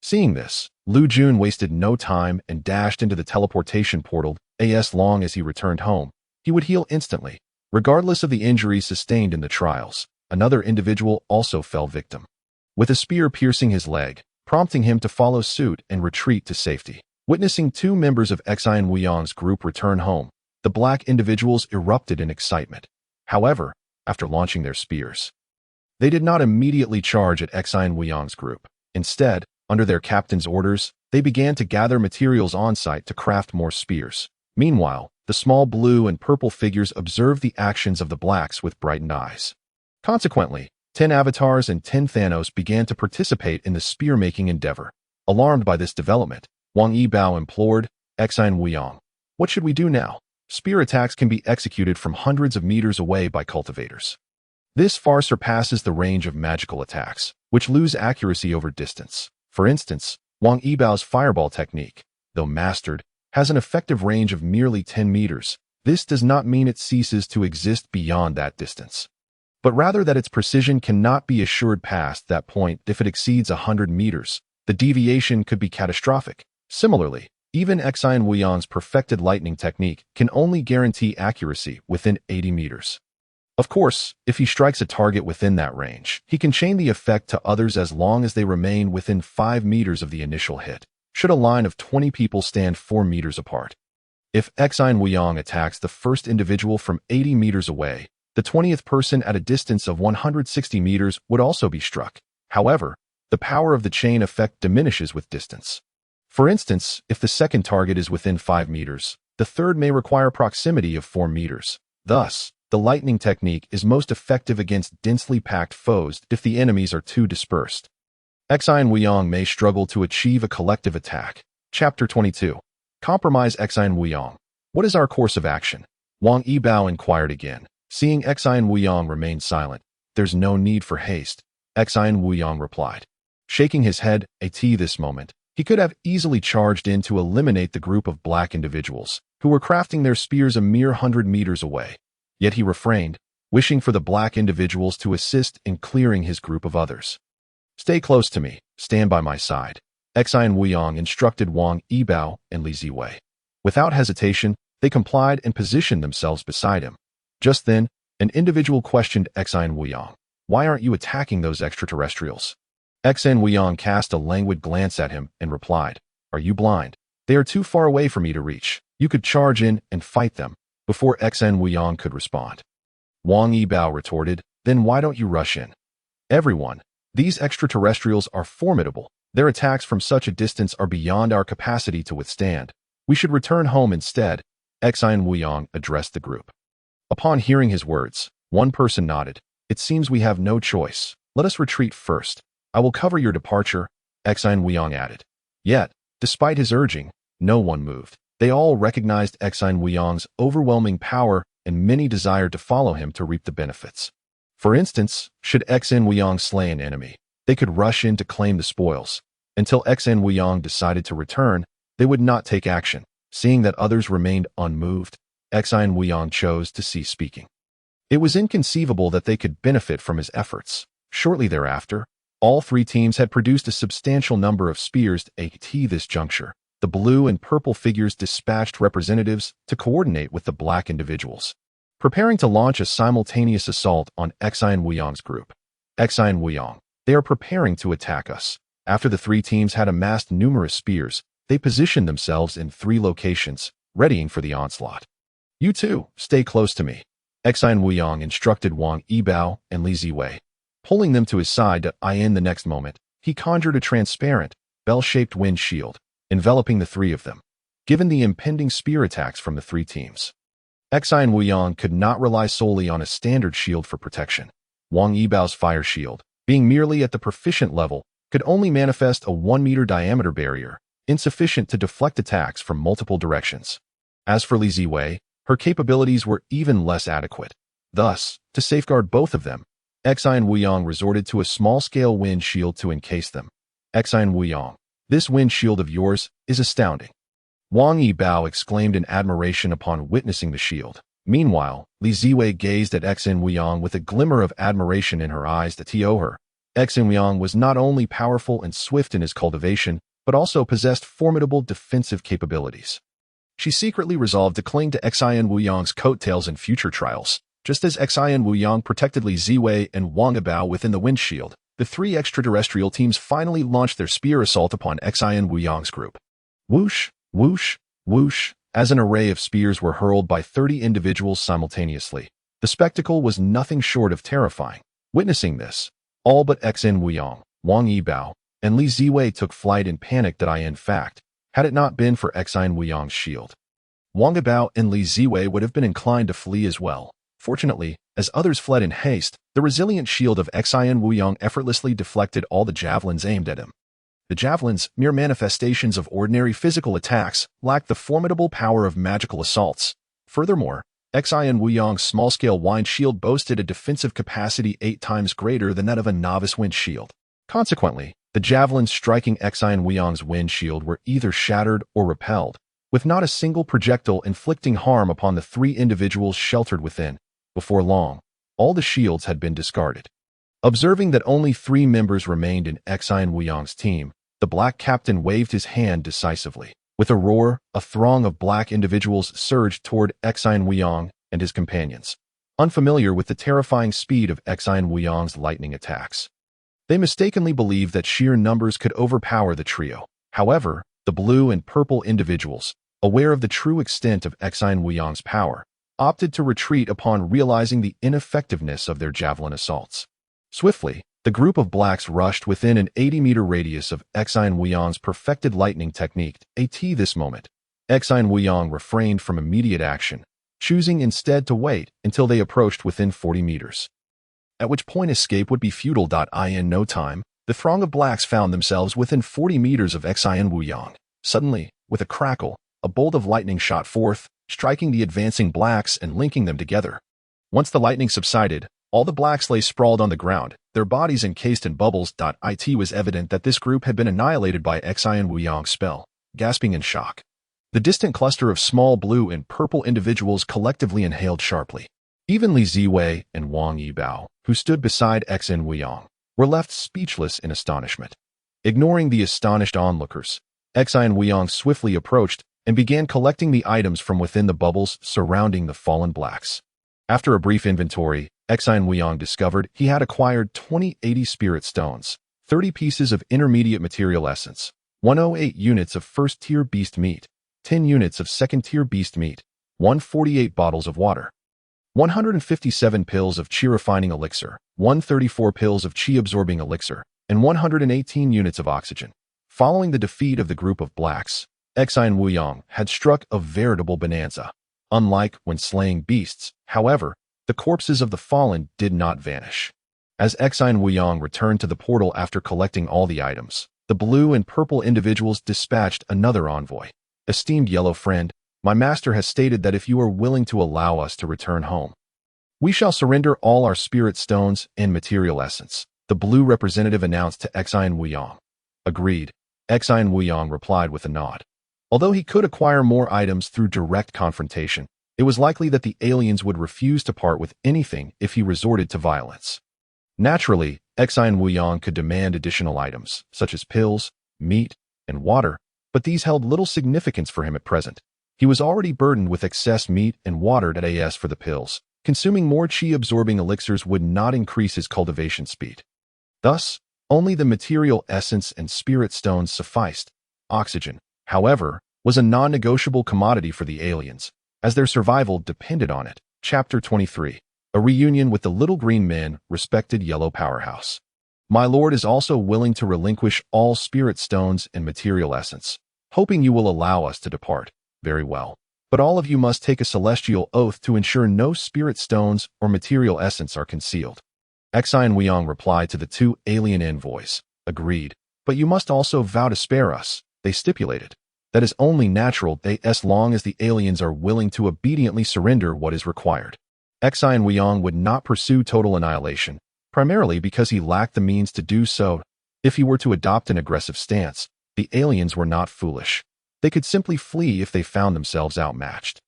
Seeing this, Lu Jun wasted no time and dashed into the teleportation portal. As long as he returned home, he would heal instantly, regardless of the injuries sustained in the trials. Another individual also fell victim, with a spear piercing his leg, prompting him to follow suit and retreat to safety. Witnessing two members of Xian Weiyang's group return home, the black individuals erupted in excitement. However, after launching their spears, they did not immediately charge at Xian Weiyang's group. Instead, under their captain's orders, they began to gather materials on-site to craft more spears. Meanwhile, the small blue and purple figures observed the actions of the blacks with brightened eyes. Consequently, 10 avatars and 10 Thanos began to participate in the spear-making endeavor. Alarmed by this development, Wang Yibao implored, "Xian Weiyang, what should we do now? Spear attacks can be executed from hundreds of meters away by cultivators. This far surpasses the range of magical attacks, which lose accuracy over distance. For instance, Wang Yibao's fireball technique, though mastered, has an effective range of merely 10 meters. This does not mean it ceases to exist beyond that distance, but rather that its precision cannot be assured past that point. If it exceeds 100 meters, the deviation could be catastrophic. Similarly, even Xian Weiyang's perfected lightning technique can only guarantee accuracy within 80 meters. Of course, if he strikes a target within that range, he can chain the effect to others as long as they remain within 5 meters of the initial hit. Should a line of 20 people stand 4 meters apart, if Xian Weiyang attacks the first individual from 80 meters away, the 20th person at a distance of 160 meters would also be struck. However, the power of the chain effect diminishes with distance. For instance, if the second target is within 5 meters, the third may require proximity of 4 meters. Thus, the lightning technique is most effective against densely packed foes if the enemies are too dispersed. Xian Weiyang may struggle to achieve a collective attack. Chapter 22. Compromise. Xian Weiyang, what is our course of action? Wang Yibao inquired again. Seeing Xian Weiyang remain silent, "There's no need for haste," Xian Weiyang replied. Shaking his head, this moment, he could have easily charged in to eliminate the group of black individuals, who were crafting their spears a mere 100 meters away. Yet he refrained, wishing for the black individuals to assist in clearing his group of others. "Stay close to me, stand by my side," Xian Weiyang instructed Wang Yibao and Li Ziwei. Without hesitation, They complied and positioned themselves beside him. Just then, an individual questioned Xin Wuyang. Why aren't you attacking those extraterrestrials? Xin Wuyang cast a languid glance at him and replied, Are you blind? They are too far away for me to reach. You could charge in and fight them. Before Xin Wuyang could respond, Wang Yibao retorted, Then why don't you rush in? Everyone, these extraterrestrials are formidable. Their attacks from such a distance are beyond our capacity to withstand. We should return home instead. Xin Wuyang addressed the group. Upon hearing his words, one person nodded. It seems we have no choice. Let us retreat first. I will cover your departure, Xin Wuyang added. Yet, despite his urging, no one moved. They all recognized Xin Wuyang's overwhelming power, and many desired to follow him to reap the benefits. For instance, should Xin Wuyang slay an enemy, they could rush in to claim the spoils. Until Xin Wuyang decided to return, they would not take action. Seeing that others remained unmoved, Xin Wuyang chose to cease speaking. It was inconceivable that they could benefit from his efforts. Shortly thereafter, all three teams had produced a substantial number of spears at this juncture. The blue and purple figures dispatched representatives to coordinate with the black individuals, preparing to launch a simultaneous assault on Xin Wuyang's group. Xin Wuyang, they are preparing to attack us. After the three teams had amassed numerous spears, they positioned themselves in 3 locations, readying for the onslaught. You two, stay close to me. Xin Wuyang instructed Wang Yibao and Li Ziwei. Pulling them to his side to in the next moment, he conjured a transparent, bell-shaped wind shield, enveloping the 3 of them. Given the impending spear attacks from the 3 teams, Xin Wuyang could not rely solely on a standard shield for protection. Wang Yibao's fire shield, being merely at the proficient level, could only manifest a 1-meter diameter barrier, insufficient to deflect attacks from multiple directions. As for Li Ziwei, her capabilities were even less adequate. Thus, to safeguard both of them, Xin Wuyang resorted to a small-scale wind shield to encase them. Xin Wuyang, this wind shield of yours is astounding. Wang Yibao exclaimed in admiration upon witnessing the shield. Meanwhile, Li Ziwei gazed at Xin Wuyang with a glimmer of admiration in her eyes that her. Xin Wuyang was not only powerful and swift in his cultivation, but also possessed formidable defensive capabilities. She secretly resolved to cling to Xin Wuyang's coattails in future trials. Just as Xin Wuyang protected Li Ziwei and Wang Yibao within the wind shield, the 3 extraterrestrial teams finally launched their spear assault upon Xin Wuyang's group. Whoosh, whoosh, whoosh, as an array of spears were hurled by 30 individuals simultaneously. The spectacle was nothing short of terrifying. Witnessing this, all but Xin Wuyang, Wang Yibao, and Li Ziwei took flight in panic in fact, had it not been for Xin Wuyang's shield. Wang Yibao and Li Ziwei would have been inclined to flee as well. Fortunately, as others fled in haste, the resilient shield of Xin Wuyang effortlessly deflected all the javelins aimed at him. The javelins, mere manifestations of ordinary physical attacks, lacked the formidable power of magical assaults. Furthermore, Xin Wuyang's small-scale wind shield boasted a defensive capacity 8 times greater than that of a novice wind shield. Consequently, the javelins striking Xin Wuyang's wind shield were either shattered or repelled, with not a single projectile inflicting harm upon the 3 individuals sheltered within. Before long, all the shields had been discarded. Observing that only 3 members remained in Xin Wuyang's team, the black captain waved his hand decisively. With a roar, a throng of black individuals surged toward Xin Wuyang and his companions, unfamiliar with the terrifying speed of Xin Wuyang's lightning attacks. They mistakenly believed that sheer numbers could overpower the trio. However, the blue and purple individuals, aware of the true extent of Xin Wuyang's power, opted to retreat upon realizing the ineffectiveness of their javelin assaults. Swiftly, the group of blacks rushed within an 80-meter radius of Xin Wuyang's perfected lightning technique. At this moment, Xin Wuyang refrained from immediate action, choosing instead to wait until they approached within 40 meters. At which point escape would be futile. In no time, the throng of blacks found themselves within 40 meters of Xin Wuyang. Suddenly, with a crackle, a bolt of lightning shot forth, striking the advancing blacks and linking them together. Once the lightning subsided, all the blacks lay sprawled on the ground, their bodies encased in bubbles. It was evident that this group had been annihilated by Xin Wuyang's spell. Gasping in shock, the distant cluster of small blue and purple individuals collectively inhaled sharply. Even Li Ziwei and Wang Yibao, who stood beside Xin Wuyang, were left speechless in astonishment. Ignoring the astonished onlookers, Xin Wuyang swiftly approached and began collecting the items from within the bubbles surrounding the fallen blacks. After a brief inventory, Exine Wuyong discovered he had acquired 2080 spirit stones, 30 pieces of intermediate material essence, 108 units of first-tier beast meat, 10 units of second-tier beast meat, 148 bottles of water, 157 pills of chi-refining elixir, 134 pills of chi-absorbing elixir, and 118 units of oxygen. Following the defeat of the group of blacks, Exine Wuyong had struck a veritable bonanza. Unlike when slaying beasts, however, the corpses of the fallen did not vanish. As Exine Wuyong returned to the portal after collecting all the items, the blue and purple individuals dispatched another envoy. Esteemed yellow friend, my master has stated that if you are willing to allow us to return home, we shall surrender all our spirit stones and material essence, the blue representative announced to Exine Wuyong. Agreed, Exine Wuyong replied with a nod. Although he could acquire more items through direct confrontation, it was likely that the aliens would refuse to part with anything if he resorted to violence. Naturally, Exine Wuyong could demand additional items, such as pills, meat, and water, but these held little significance for him at present. He was already burdened with excess meat and water at AS for the pills. Consuming more chi-absorbing elixirs would not increase his cultivation speed. Thus, only the material essence and spirit stones sufficed. Oxygen, however, was a non-negotiable commodity for the aliens, as their survival depended on it. Chapter 23. A reunion with the Little Green Men, respected yellow powerhouse. My lord is also willing to relinquish all spirit stones and material essence, hoping you will allow us to depart. Very well. But all of you must take a celestial oath to ensure no spirit stones or material essence are concealed. Exine Wuyong replied to the two alien envoys. Agreed. But you must also vow to spare us, they stipulated. That is only natural as long as the aliens are willing to obediently surrender what is required. Exine Wuyong would not pursue total annihilation, primarily because he lacked the means to do so. If he were to adopt an aggressive stance, the aliens were not foolish. They could simply flee if they found themselves outmatched.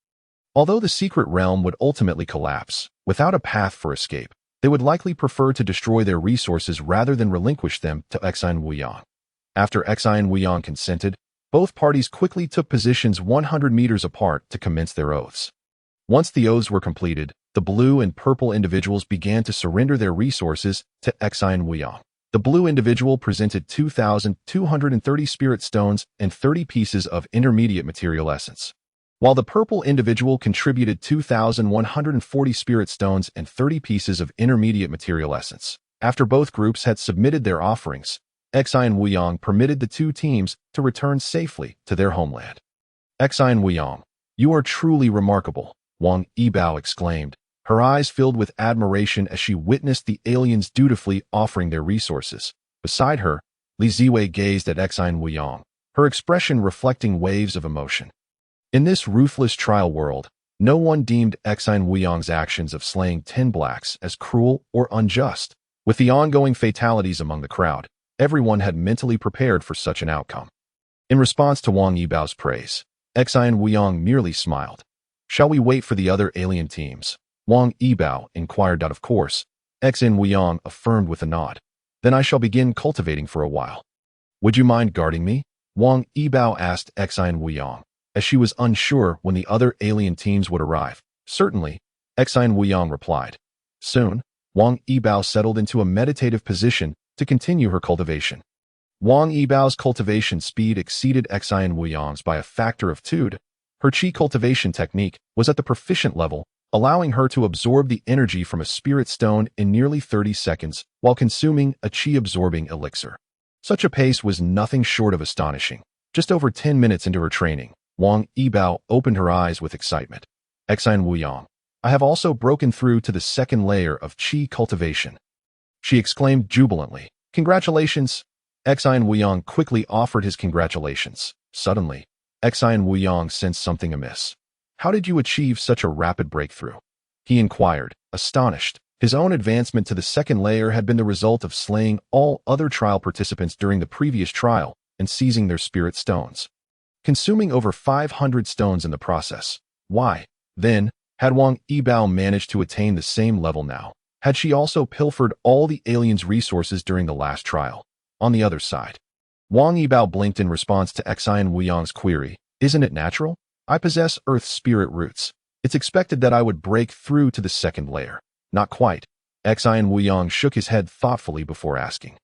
Although the secret realm would ultimately collapse, without a path for escape, they would likely prefer to destroy their resources rather than relinquish them to Exine Wuyong. After Exine Wuyong consented, both parties quickly took positions 100 meters apart to commence their oaths. Once the oaths were completed, the blue and purple individuals began to surrender their resources to Exine Wuyong. The blue individual presented 2,230 spirit stones and 30 pieces of intermediate material essence, while the purple individual contributed 2,140 spirit stones and 30 pieces of intermediate material essence. After both groups had submitted their offerings, Exine Wuyong permitted the two teams to return safely to their homeland. Exine Wuyong, you are truly remarkable, Wang Yibao exclaimed, her eyes filled with admiration as she witnessed the aliens dutifully offering their resources. Beside her, Li Ziwei gazed at Exine Wuyong, her expression reflecting waves of emotion. In this ruthless trial world, no one deemed Exine Wuyong's actions of slaying 10 blacks as cruel or unjust. With the ongoing fatalities among the crowd, everyone had mentally prepared for such an outcome. In response to Wang Yibao's praise, Exine Wuyong merely smiled. Shall we wait for the other alien teams? Wang Yibao inquired. Of course, Exine Wuyong affirmed with a nod. Then I shall begin cultivating for a while. Would you mind guarding me? Wang Yibao asked Exine Wuyong, as she was unsure when the other alien teams would arrive. Certainly, Exine Wuyong replied. Soon, Wang Yibao settled into a meditative position to continue her cultivation. Wang Yibao's cultivation speed exceeded Exine Wuyong's by a factor of 2. Her chi cultivation technique was at the proficient level, allowing her to absorb the energy from a spirit stone in nearly 30 seconds while consuming a chi-absorbing elixir. Such a pace was nothing short of astonishing. Just over 10 minutes into her training, Wang Yibao opened her eyes with excitement. Exine Wuyong, I have also broken through to the second layer of chi cultivation, she exclaimed jubilantly. Congratulations! Exine Wuyong quickly offered his congratulations. Suddenly, Exine Wuyong sensed something amiss. How did you achieve such a rapid breakthrough? He inquired, astonished. His own advancement to the second layer had been the result of slaying all other trial participants during the previous trial and seizing their spirit stones, consuming over 500 stones in the process. Why, then, had Wang Yibao managed to attain the same level now? Had she also pilfered all the aliens' resources during the last trial? On the other side, Wang Yibao blinked in response to Exine Wuyong's query. Isn't it natural? I possess Earth's spirit roots. It's expected that I would break through to the second layer. Not quite. Xian Wuyang shook his head thoughtfully before asking.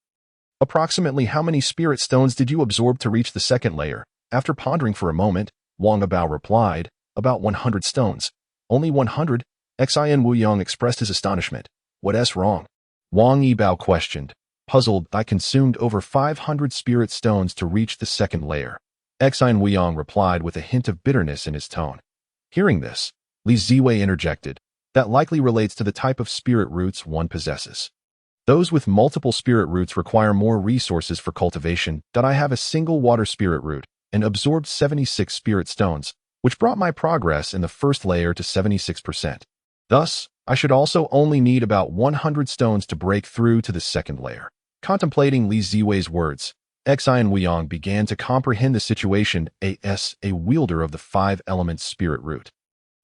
Approximately how many spirit stones did you absorb to reach the second layer? After pondering for a moment, Wang Abao replied, about 100 stones. Only 100? Xian Wuyang expressed his astonishment. What's wrong? Wang Yibao questioned. Puzzled, I consumed over 500 spirit stones to reach the second layer. Xian Wuyang replied with a hint of bitterness in his tone. Hearing this, Li Ziwei interjected. That likely relates to the type of spirit roots one possesses. Those with multiple spirit roots require more resources for cultivation. I have a single water spirit root and absorbed 76 spirit stones, which brought my progress in the first layer to 76%. Thus, I should also only need about 100 stones to break through to the second layer. Contemplating Li Ziwei's words, Xian Wuyang began to comprehend the situation as a wielder of the 5-element spirit root.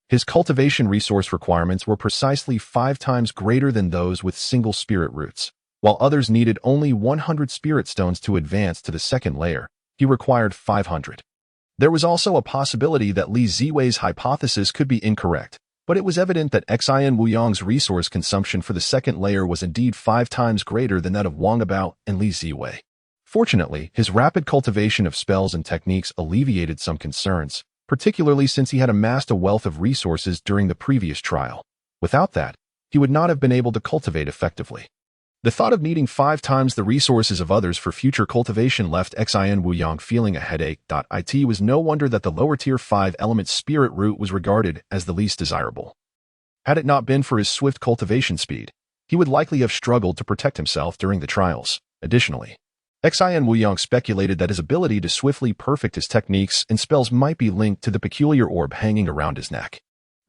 His cultivation resource requirements were precisely 5 times greater than those with single spirit roots. While others needed only 100 spirit stones to advance to the second layer, he required 500. There was also a possibility that Li Ziwei's hypothesis could be incorrect, but it was evident that Xian Wuyang's resource consumption for the second layer was indeed 5 times greater than that of Wang Abao and Li Ziwei. Fortunately, his rapid cultivation of spells and techniques alleviated some concerns, particularly since he had amassed a wealth of resources during the previous trial. Without that, he would not have been able to cultivate effectively. The thought of needing 5 times the resources of others for future cultivation left Xian Wuyang feeling a headache. It was no wonder that the lower-tier 5-element spirit root was regarded as the least desirable. Had it not been for his swift cultivation speed, he would likely have struggled to protect himself during the trials. Additionally, Xian Wuyang speculated that his ability to swiftly perfect his techniques and spells might be linked to the peculiar orb hanging around his neck.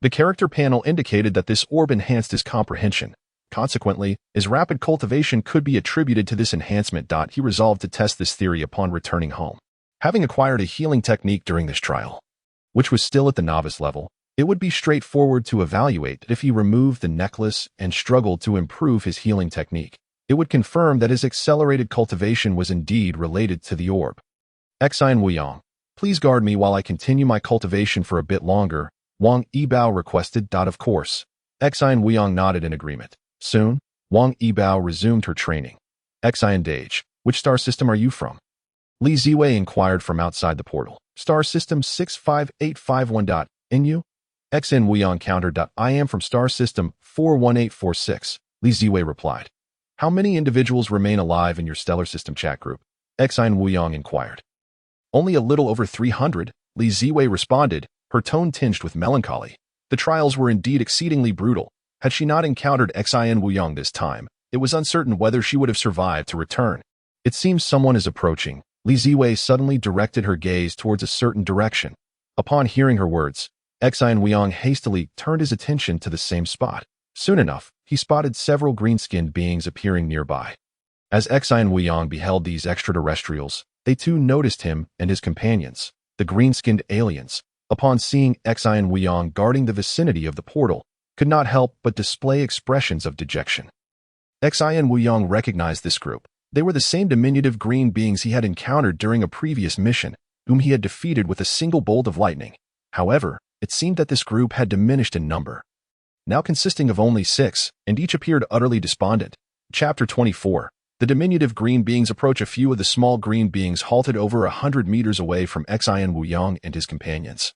The character panel indicated that this orb enhanced his comprehension. Consequently, his rapid cultivation could be attributed to this enhancement. He resolved to test this theory upon returning home. Having acquired a healing technique during this trial, which was still at the novice level, it would be straightforward to evaluate if he removed the necklace and struggled to improve his healing technique. It would confirm that his accelerated cultivation was indeed related to the orb. Xian Wuyang, please guard me while I continue my cultivation for a bit longer, Wang Yibao requested. Of course. Xian Wuyang nodded in agreement. Soon, Wang Yibao resumed her training. Xian Dage, which star system are you from? Li Ziwei inquired from outside the portal. Star system 65851. And you? Xian Wuyang countered. I am from star system 41846, Li Ziwei replied. How many individuals remain alive in your stellar system chat group? Xian Wuyang inquired. Only a little over 300, Li Ziwei responded, her tone tinged with melancholy. The trials were indeed exceedingly brutal. Had she not encountered Xian Wuyang this time, it was uncertain whether she would have survived to return. It seems someone is approaching. Li Ziwei suddenly directed her gaze towards a certain direction. Upon hearing her words, Xian Wuyang hastily turned his attention to the same spot. Soon enough, he spotted several green-skinned beings appearing nearby. As Xian Wuyang beheld these extraterrestrials, they too noticed him and his companions, the green-skinned aliens. Upon seeing Xian Wuyang guarding the vicinity of the portal, could not help but display expressions of dejection. Xian Wuyang recognized this group. They were the same diminutive green beings he had encountered during a previous mission, whom he had defeated with a single bolt of lightning. However, it seemed that this group had diminished in number, now consisting of only 6, and each appeared utterly despondent. Chapter 24. The diminutive green beings approach. A few of the small green beings halted over 100 meters away from Xian Wuyang and his companions.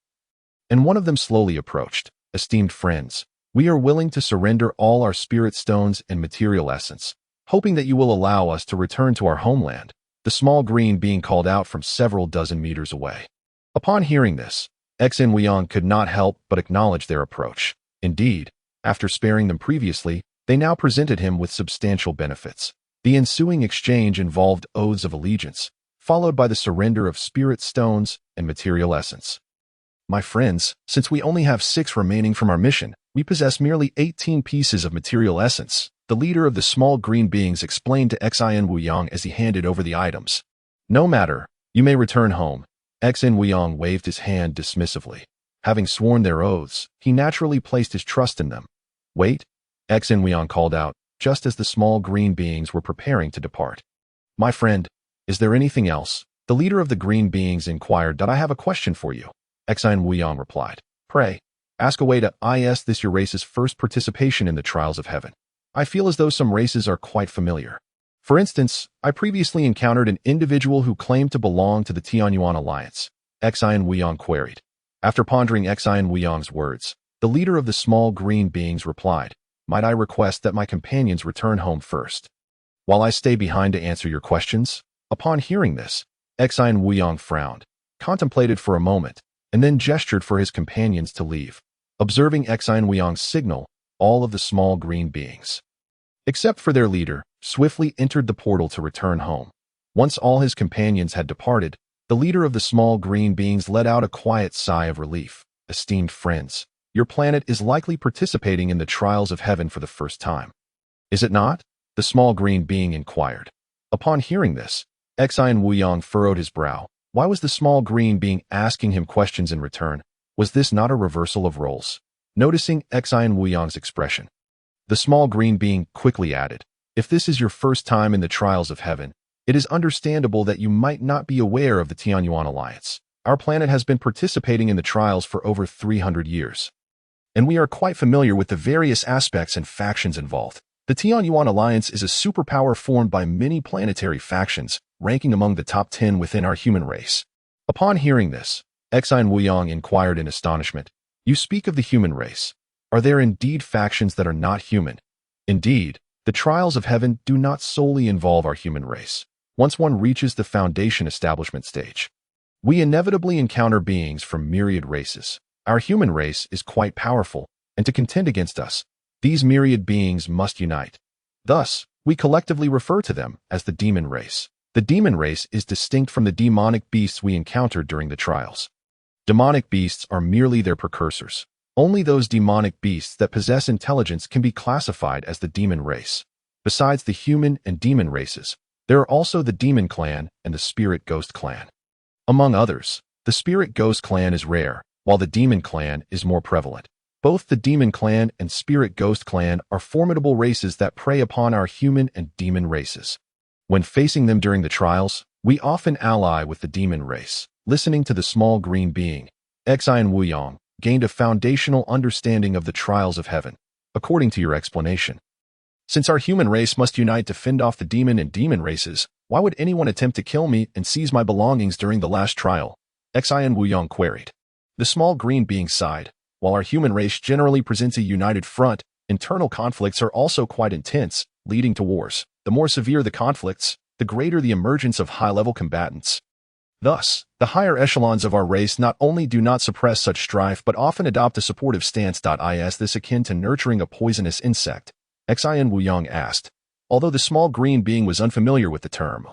And one of them slowly approached. Esteemed friends, we are willing to surrender all our spirit stones and material essence, hoping that you will allow us to return to our homeland. The small green being called out from several dozen meters away. Upon hearing this, Xian Wuyang could not help but acknowledge their approach. Indeed, after sparing them previously, they now presented him with substantial benefits. The ensuing exchange involved oaths of allegiance, followed by the surrender of spirit stones and material essence. My friends, since we only have 6 remaining from our mission, we possess merely 18 pieces of material essence, the leader of the small green beings explained to Xian Wuyang as he handed over the items. No matter, you may return home. Xian Wuyang waved his hand dismissively. Having sworn their oaths, he naturally placed his trust in them. Wait, Xian Wuyang called out, just as the small green beings were preparing to depart. My friend, is there anything else? The leader of the green beings inquired. I have a question for you. Exine Wuyong replied. Pray, ask away to is this your race's first participation in the trials of heaven? I feel as though some races are quite familiar. For instance, I previously encountered an individual who claimed to belong to the Tianyuan Alliance. Exine Wuyong queried. After pondering Exine Wuyong's words, the leader of the small green beings replied, Might I request that my companions return home first, while I stay behind to answer your questions? Upon hearing this, Exine Wuyong frowned, contemplated for a moment, and then gestured for his companions to leave. Observing Exine Wuyong's signal, all of the small green beings, except for their leader, swiftly entered the portal to return home. Once all his companions had departed, the leader of the small green beings let out a quiet sigh of relief. Esteemed friends, your planet is likely participating in the trials of heaven for the first time. Is it not? The small green being inquired. Upon hearing this, Exine Wuyong furrowed his brow. Why was the small green being asking him questions in return? Was this not a reversal of roles? Noticing Exine Wuyong's expression, the small green being quickly added, If this is your first time in the trials of heaven, it is understandable that you might not be aware of the Tianyuan Alliance. Our planet has been participating in the trials for over 300 years, and we are quite familiar with the various aspects and factions involved. The Tianyuan Alliance is a superpower formed by many planetary factions, ranking among the top 10 within our human race. Upon hearing this, Exine Wuyong inquired in astonishment, You speak of the human race. Are there indeed factions that are not human? Indeed, the trials of heaven do not solely involve our human race. Once one reaches the foundation establishment stage, we inevitably encounter beings from myriad races. Our human race is quite powerful, and to contend against us, these myriad beings must unite. Thus, we collectively refer to them as the demon race. The demon race is distinct from the demonic beasts we encountered during the trials. Demonic beasts are merely their precursors. Only those demonic beasts that possess intelligence can be classified as the demon race. Besides the human and demon races, there are also the demon clan and the spirit ghost clan. Among others, the spirit ghost clan is rare, while the demon clan is more prevalent. Both the demon clan and spirit ghost clan are formidable races that prey upon our human and demon races. When facing them during the trials, we often ally with the demon race. Listening to the small green being, Exine Wuyong gained a foundational understanding of the trials of heaven. According to your explanation, since our human race must unite to fend off the demon and demon races, why would anyone attempt to kill me and seize my belongings during the last trial? Exine Wuyong queried. The small green being sighed. While our human race generally presents a united front, internal conflicts are also quite intense, leading to wars. The more severe the conflicts, the greater the emergence of high-level combatants. Thus, the higher echelons of our race not only do not suppress such strife but often adopt a supportive stance. Is this akin to nurturing a poisonous insect? Exine Wuyong asked, although the small green being was unfamiliar with the term.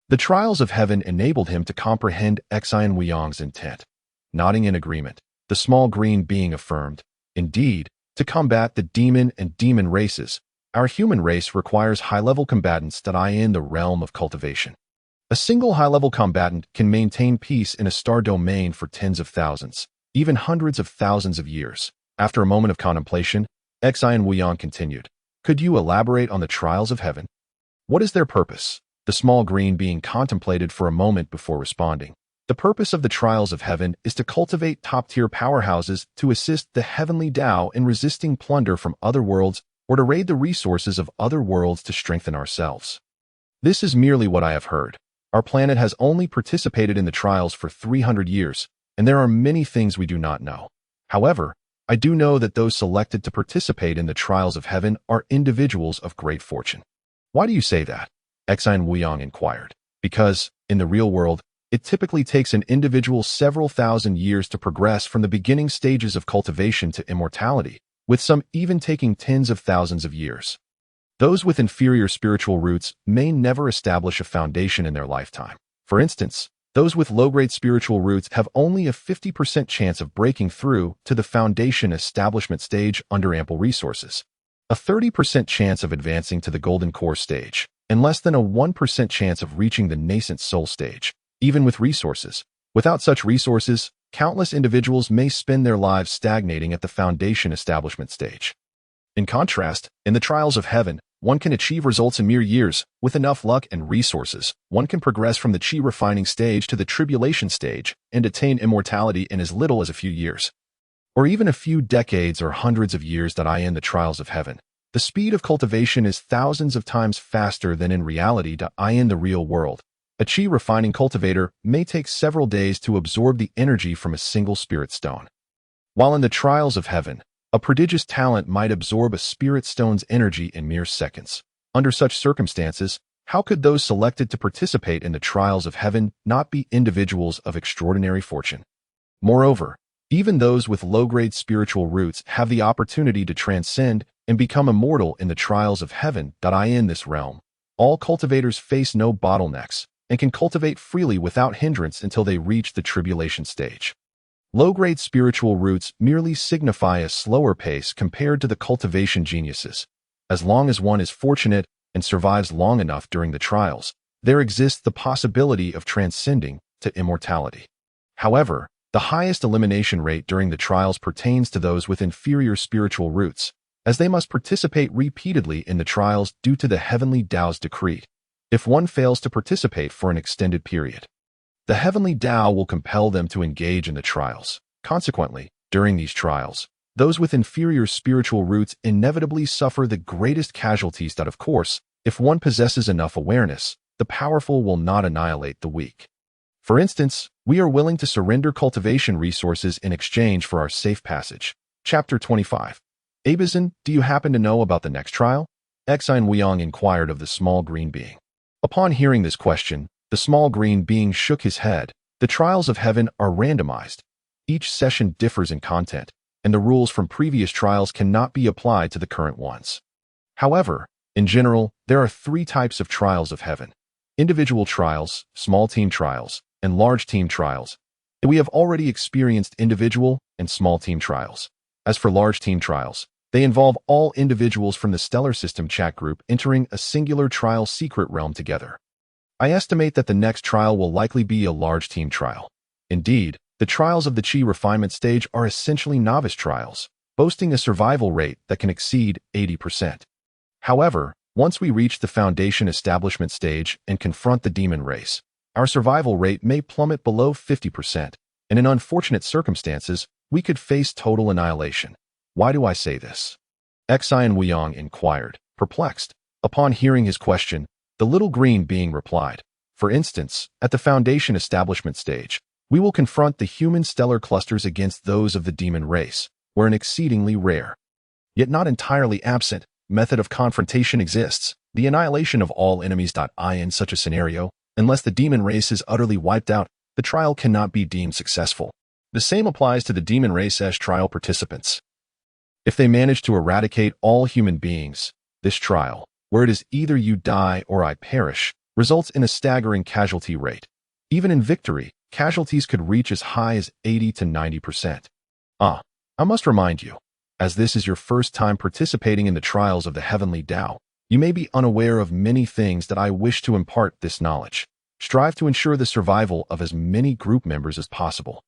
The trials of heaven enabled him to comprehend Exine Wuyong's intent. Nodding in agreement, the small green being affirmed, Indeed, to combat the demon and demon races, our human race requires high-level combatants that are in the realm of cultivation. A single high-level combatant can maintain peace in a star domain for tens of thousands, even hundreds of thousands of years. After a moment of contemplation, Exine Wuyong continued, Could you elaborate on the trials of heaven? What is their purpose? The small green being contemplated for a moment before responding. The purpose of the trials of heaven is to cultivate top-tier powerhouses to assist the heavenly Tao in resisting plunder from other worlds or to raid the resources of other worlds to strengthen ourselves. This is merely what I have heard. Our planet has only participated in the trials for 300 years, and there are many things we do not know. However, I do know that those selected to participate in the trials of heaven are individuals of great fortune. Why do you say that? Exine Wuyong inquired. Because, in the real world, it typically takes an individual several thousand years to progress from the beginning stages of cultivation to immortality, with some even taking tens of thousands of years. Those with inferior spiritual roots may never establish a foundation in their lifetime. For instance, those with low-grade spiritual roots have only a 50% chance of breaking through to the foundation establishment stage under ample resources, a 30% chance of advancing to the golden core stage, and less than a 1% chance of reaching the nascent soul stage, even with resources. Without such resources, countless individuals may spend their lives stagnating at the foundation establishment stage. In contrast, in the trials of heaven, one can achieve results in mere years. With enough luck and resources, one can progress from the chi refining stage to the tribulation stage and attain immortality in as little as a few years, or even a few decades or hundreds of years that I in the trials of heaven. The speed of cultivation is thousands of times faster than in reality to I in the real world. A chi refining cultivator may take several days to absorb the energy from a single spirit stone, while in the trials of heaven, a prodigious talent might absorb a spirit stone's energy in mere seconds. Under such circumstances, how could those selected to participate in the trials of heaven not be individuals of extraordinary fortune? Moreover, even those with low-grade spiritual roots have the opportunity to transcend and become immortal in the trials of heaven. I in this realm, all cultivators face no bottlenecks and can cultivate freely without hindrance until they reach the tribulation stage. Low-grade spiritual roots merely signify a slower pace compared to the cultivation geniuses. As long as one is fortunate and survives long enough during the trials, there exists the possibility of transcending to immortality. However, the highest elimination rate during the trials pertains to those with inferior spiritual roots, as they must participate repeatedly in the trials due to the heavenly Tao's decree. If one fails to participate for an extended period, the heavenly Tao will compel them to engage in the trials. Consequently, during these trials, those with inferior spiritual roots inevitably suffer the greatest casualties. Of course, if one possesses enough awareness, the powerful will not annihilate the weak. For instance, we are willing to surrender cultivation resources in exchange for our safe passage. Chapter 25. Abizan, do you happen to know about the next trial? Xin Weiyang inquired of the small green being. Upon hearing this question, the small green being shook his head. The trials of heaven are randomized. Each session differs in content, and the rules from previous trials cannot be applied to the current ones. However, in general, there are 3 types of trials of heaven: individual trials, small team trials, and large team trials. We have already experienced individual and small team trials. As for large team trials, they involve all individuals from the stellar system chat group entering a singular trial secret realm together. I estimate that the next trial will likely be a large team trial. Indeed, the trials of the chi refinement stage are essentially novice trials, boasting a survival rate that can exceed 80%. However, once we reach the foundation establishment stage and confront the demon race, our survival rate may plummet below 50%, and in unfortunate circumstances, we could face total annihilation. Why do I say this? Xin Weiyang inquired, perplexed. Upon hearing his question, the little green being replied, for instance, at the foundation establishment stage, we will confront the human stellar clusters against those of the demon race, where an exceedingly rare, yet not entirely absent, method of confrontation exists, the annihilation of all enemies. In such a scenario, unless the demon race is utterly wiped out, the trial cannot be deemed successful. The same applies to the demon race's trial participants. If they manage to eradicate all human beings, this trial, where it is either you die or I perish, results in a staggering casualty rate. Even in victory, casualties could reach as high as 80 to 90%. I must remind you, as this is your first time participating in the trials of the heavenly Tao, you may be unaware of many things that I wish to impart this knowledge. Strive to ensure the survival of as many group members as possible.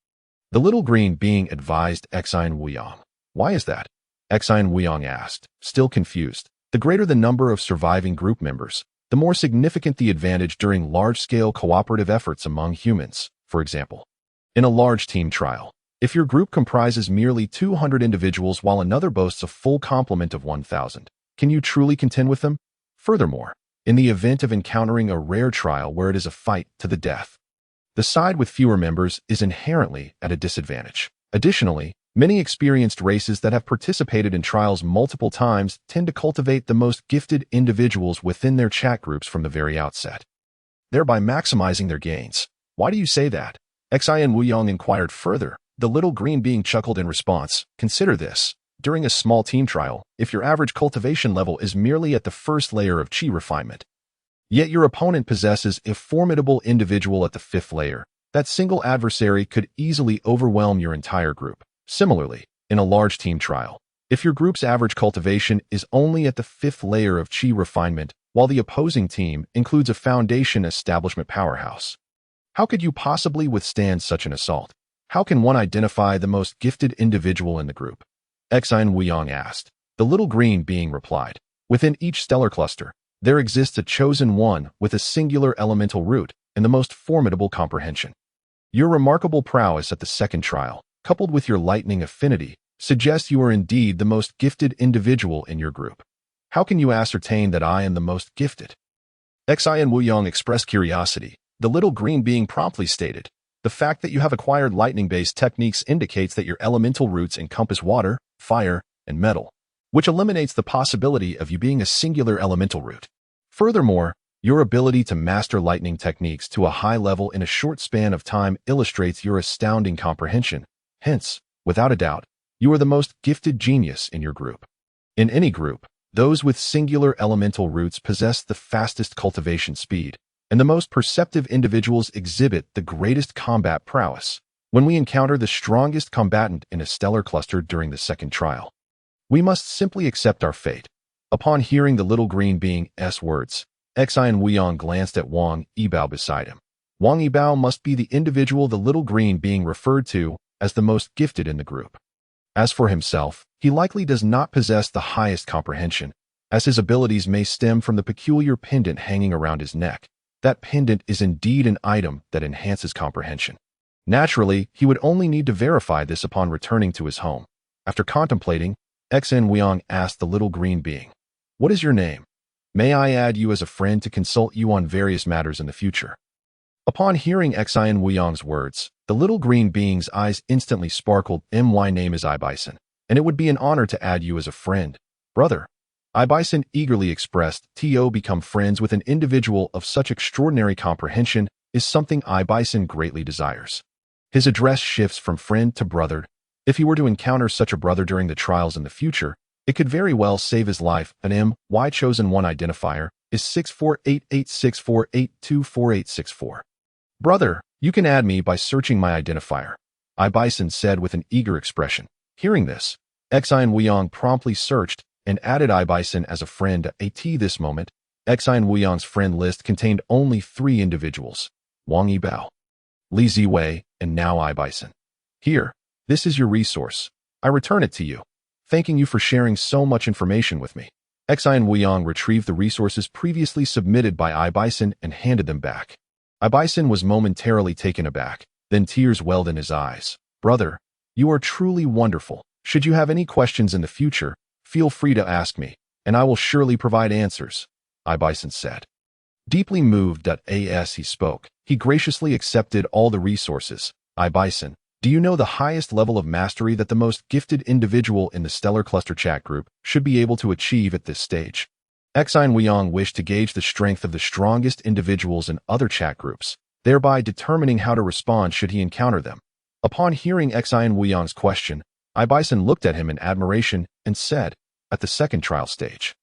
The little green being advised Xin Weiyang. Why is that? Xin Weiyang asked, still confused. The greater the number of surviving group members, the more significant the advantage during large-scale cooperative efforts among humans. For example, in a large team trial, if your group comprises merely 200 individuals while another boasts a full complement of 1,000, can you truly contend with them? Furthermore, in the event of encountering a rare trial where it is a fight to the death, the side with fewer members is inherently at a disadvantage. Additionally, many experienced races that have participated in trials multiple times tend to cultivate the most gifted individuals within their chat groups from the very outset, thereby maximizing their gains. Why do you say that? Xin Weiyang inquired further. The little green being chuckled in response. Consider this. During a small team trial, if your average cultivation level is merely at the first layer of chi refinement, yet your opponent possesses a formidable individual at the 5th layer, that single adversary could easily overwhelm your entire group. Similarly, in a large team trial, if your group's average cultivation is only at the 5th layer of chi refinement, while the opposing team includes a foundation establishment powerhouse, how could you possibly withstand such an assault? How can one identify the most gifted individual in the group? Xin Weiyang asked. The little green being replied. Within each stellar cluster, there exists a chosen one with a singular elemental root and the most formidable comprehension. Your remarkable prowess at the second trial, coupled with your lightning affinity, suggests you are indeed the most gifted individual in your group. How can you ascertain that I am the most gifted? Xi and Wuyong expressed curiosity. The little green being promptly stated, the fact that you have acquired lightning-based techniques indicates that your elemental roots encompass water, fire, and metal, which eliminates the possibility of you being a singular elemental root. Furthermore, your ability to master lightning techniques to a high level in a short span of time illustrates your astounding comprehension. Hence, without a doubt, you are the most gifted genius in your group. In any group, those with singular elemental roots possess the fastest cultivation speed, and the most perceptive individuals exhibit the greatest combat prowess. When we encounter the strongest combatant in a stellar cluster during the second trial, we must simply accept our fate. Upon hearing the little green being's words, Xi and Wuyong glanced at Wang Yibao beside him. Wang Yibao must be the individual the little green being referred to as the most gifted in the group. As for himself, he likely does not possess the highest comprehension, as his abilities may stem from the peculiar pendant hanging around his neck. That pendant is indeed an item that enhances comprehension. Naturally, he would only need to verify this upon returning to his home. After contemplating, Xi and Wuyong asked the little green being, "What is your name? May I add you as a friend to consult you on various matters in the future?" Upon hearing Xi and Wuyong's words, the little green being's eyes instantly sparkled. My name is Ibison, and it would be an honor to add you as a friend, brother. Ibison eagerly expressed, to become friends with an individual of such extraordinary comprehension is something Ibison greatly desires. His address shifts from friend to brother. If he were to encounter such a brother during the trials in the future, it could very well save his life. An My chosen one identifier is 648864824864. Brother, you can add me by searching my identifier, Ibison said with an eager expression. Hearing this, Xi and Wuyong promptly searched and added Ibison as a friend. At this moment, Xi and Wuyong's friend list contained only 3 individuals, Wang Yibao, Li Ziwei, and now Ibison. Here, this is your resource. I return it to you, thanking you for sharing so much information with me. Xi and Wuyong retrieved the resources previously submitted by Ibison and handed them back. Ibison was momentarily taken aback, then tears welled in his eyes. Brother, you are truly wonderful. Should you have any questions in the future, feel free to ask me, and I will surely provide answers, Ibison said. Deeply moved as he spoke, he graciously accepted all the resources. Ibison, do you know the highest level of mastery that the most gifted individual in the Stellar Cluster chat group should be able to achieve at this stage? Xi and Wuyong wished to gauge the strength of the strongest individuals in other chat groups, thereby determining how to respond should he encounter them. Upon hearing Xi and Wuyong's question, Ibison looked at him in admiration and said, at the second trial stage,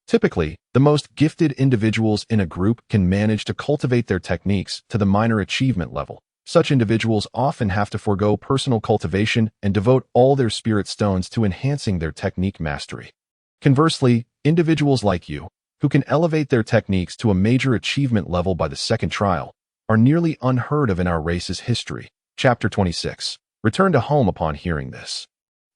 typically, the most gifted individuals in a group can manage to cultivate their techniques to the minor achievement level. Such individuals often have to forego personal cultivation and devote all their spirit stones to enhancing their technique mastery. Conversely, individuals like you, who can elevate their techniques to a major achievement level by the second trial, are nearly unheard of in our race's history. Chapter 26. Return to home upon hearing this.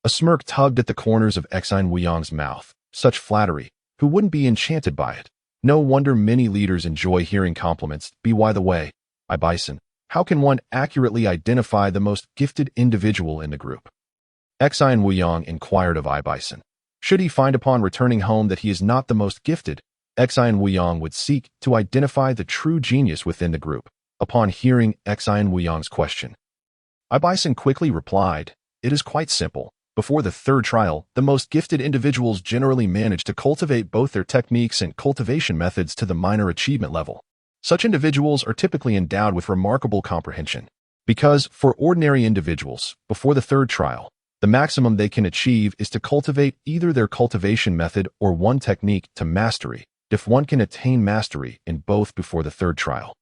A smirk tugged at the corners of Xi and Wuyong's mouth. Such flattery, who wouldn't be enchanted by it? No wonder many leaders enjoy hearing compliments. By the way, Ibison, how can one accurately identify the most gifted individual in the group? Xi and Wuyong inquired of Ibison. Should he find upon returning home that he is not the most gifted, Xi and Wuyong would seek to identify the true genius within the group. Upon hearing Xi and Wuyong's question, Ibison quickly replied, "It is quite simple. Before the third trial, the most gifted individuals generally manage to cultivate both their techniques and cultivation methods to the minor achievement level. Such individuals are typically endowed with remarkable comprehension, because, for ordinary individuals, before the third trial, the maximum they can achieve is to cultivate either their cultivation method or one technique to mastery. If one can attain mastery in both before the third trial,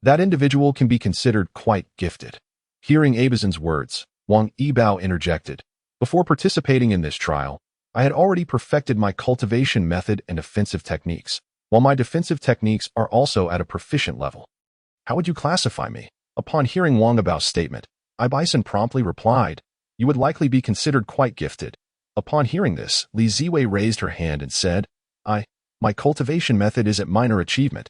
that individual can be considered quite gifted." Hearing Ibison's words, Wang Yibao interjected, "Before participating in this trial, I had already perfected my cultivation method and offensive techniques, while my defensive techniques are also at a proficient level. How would you classify me?" Upon hearing Wang Yibao's statement, Ibison promptly replied, "You would likely be considered quite gifted." Upon hearing this, Li Ziwei raised her hand and said, My cultivation method is at minor achievement,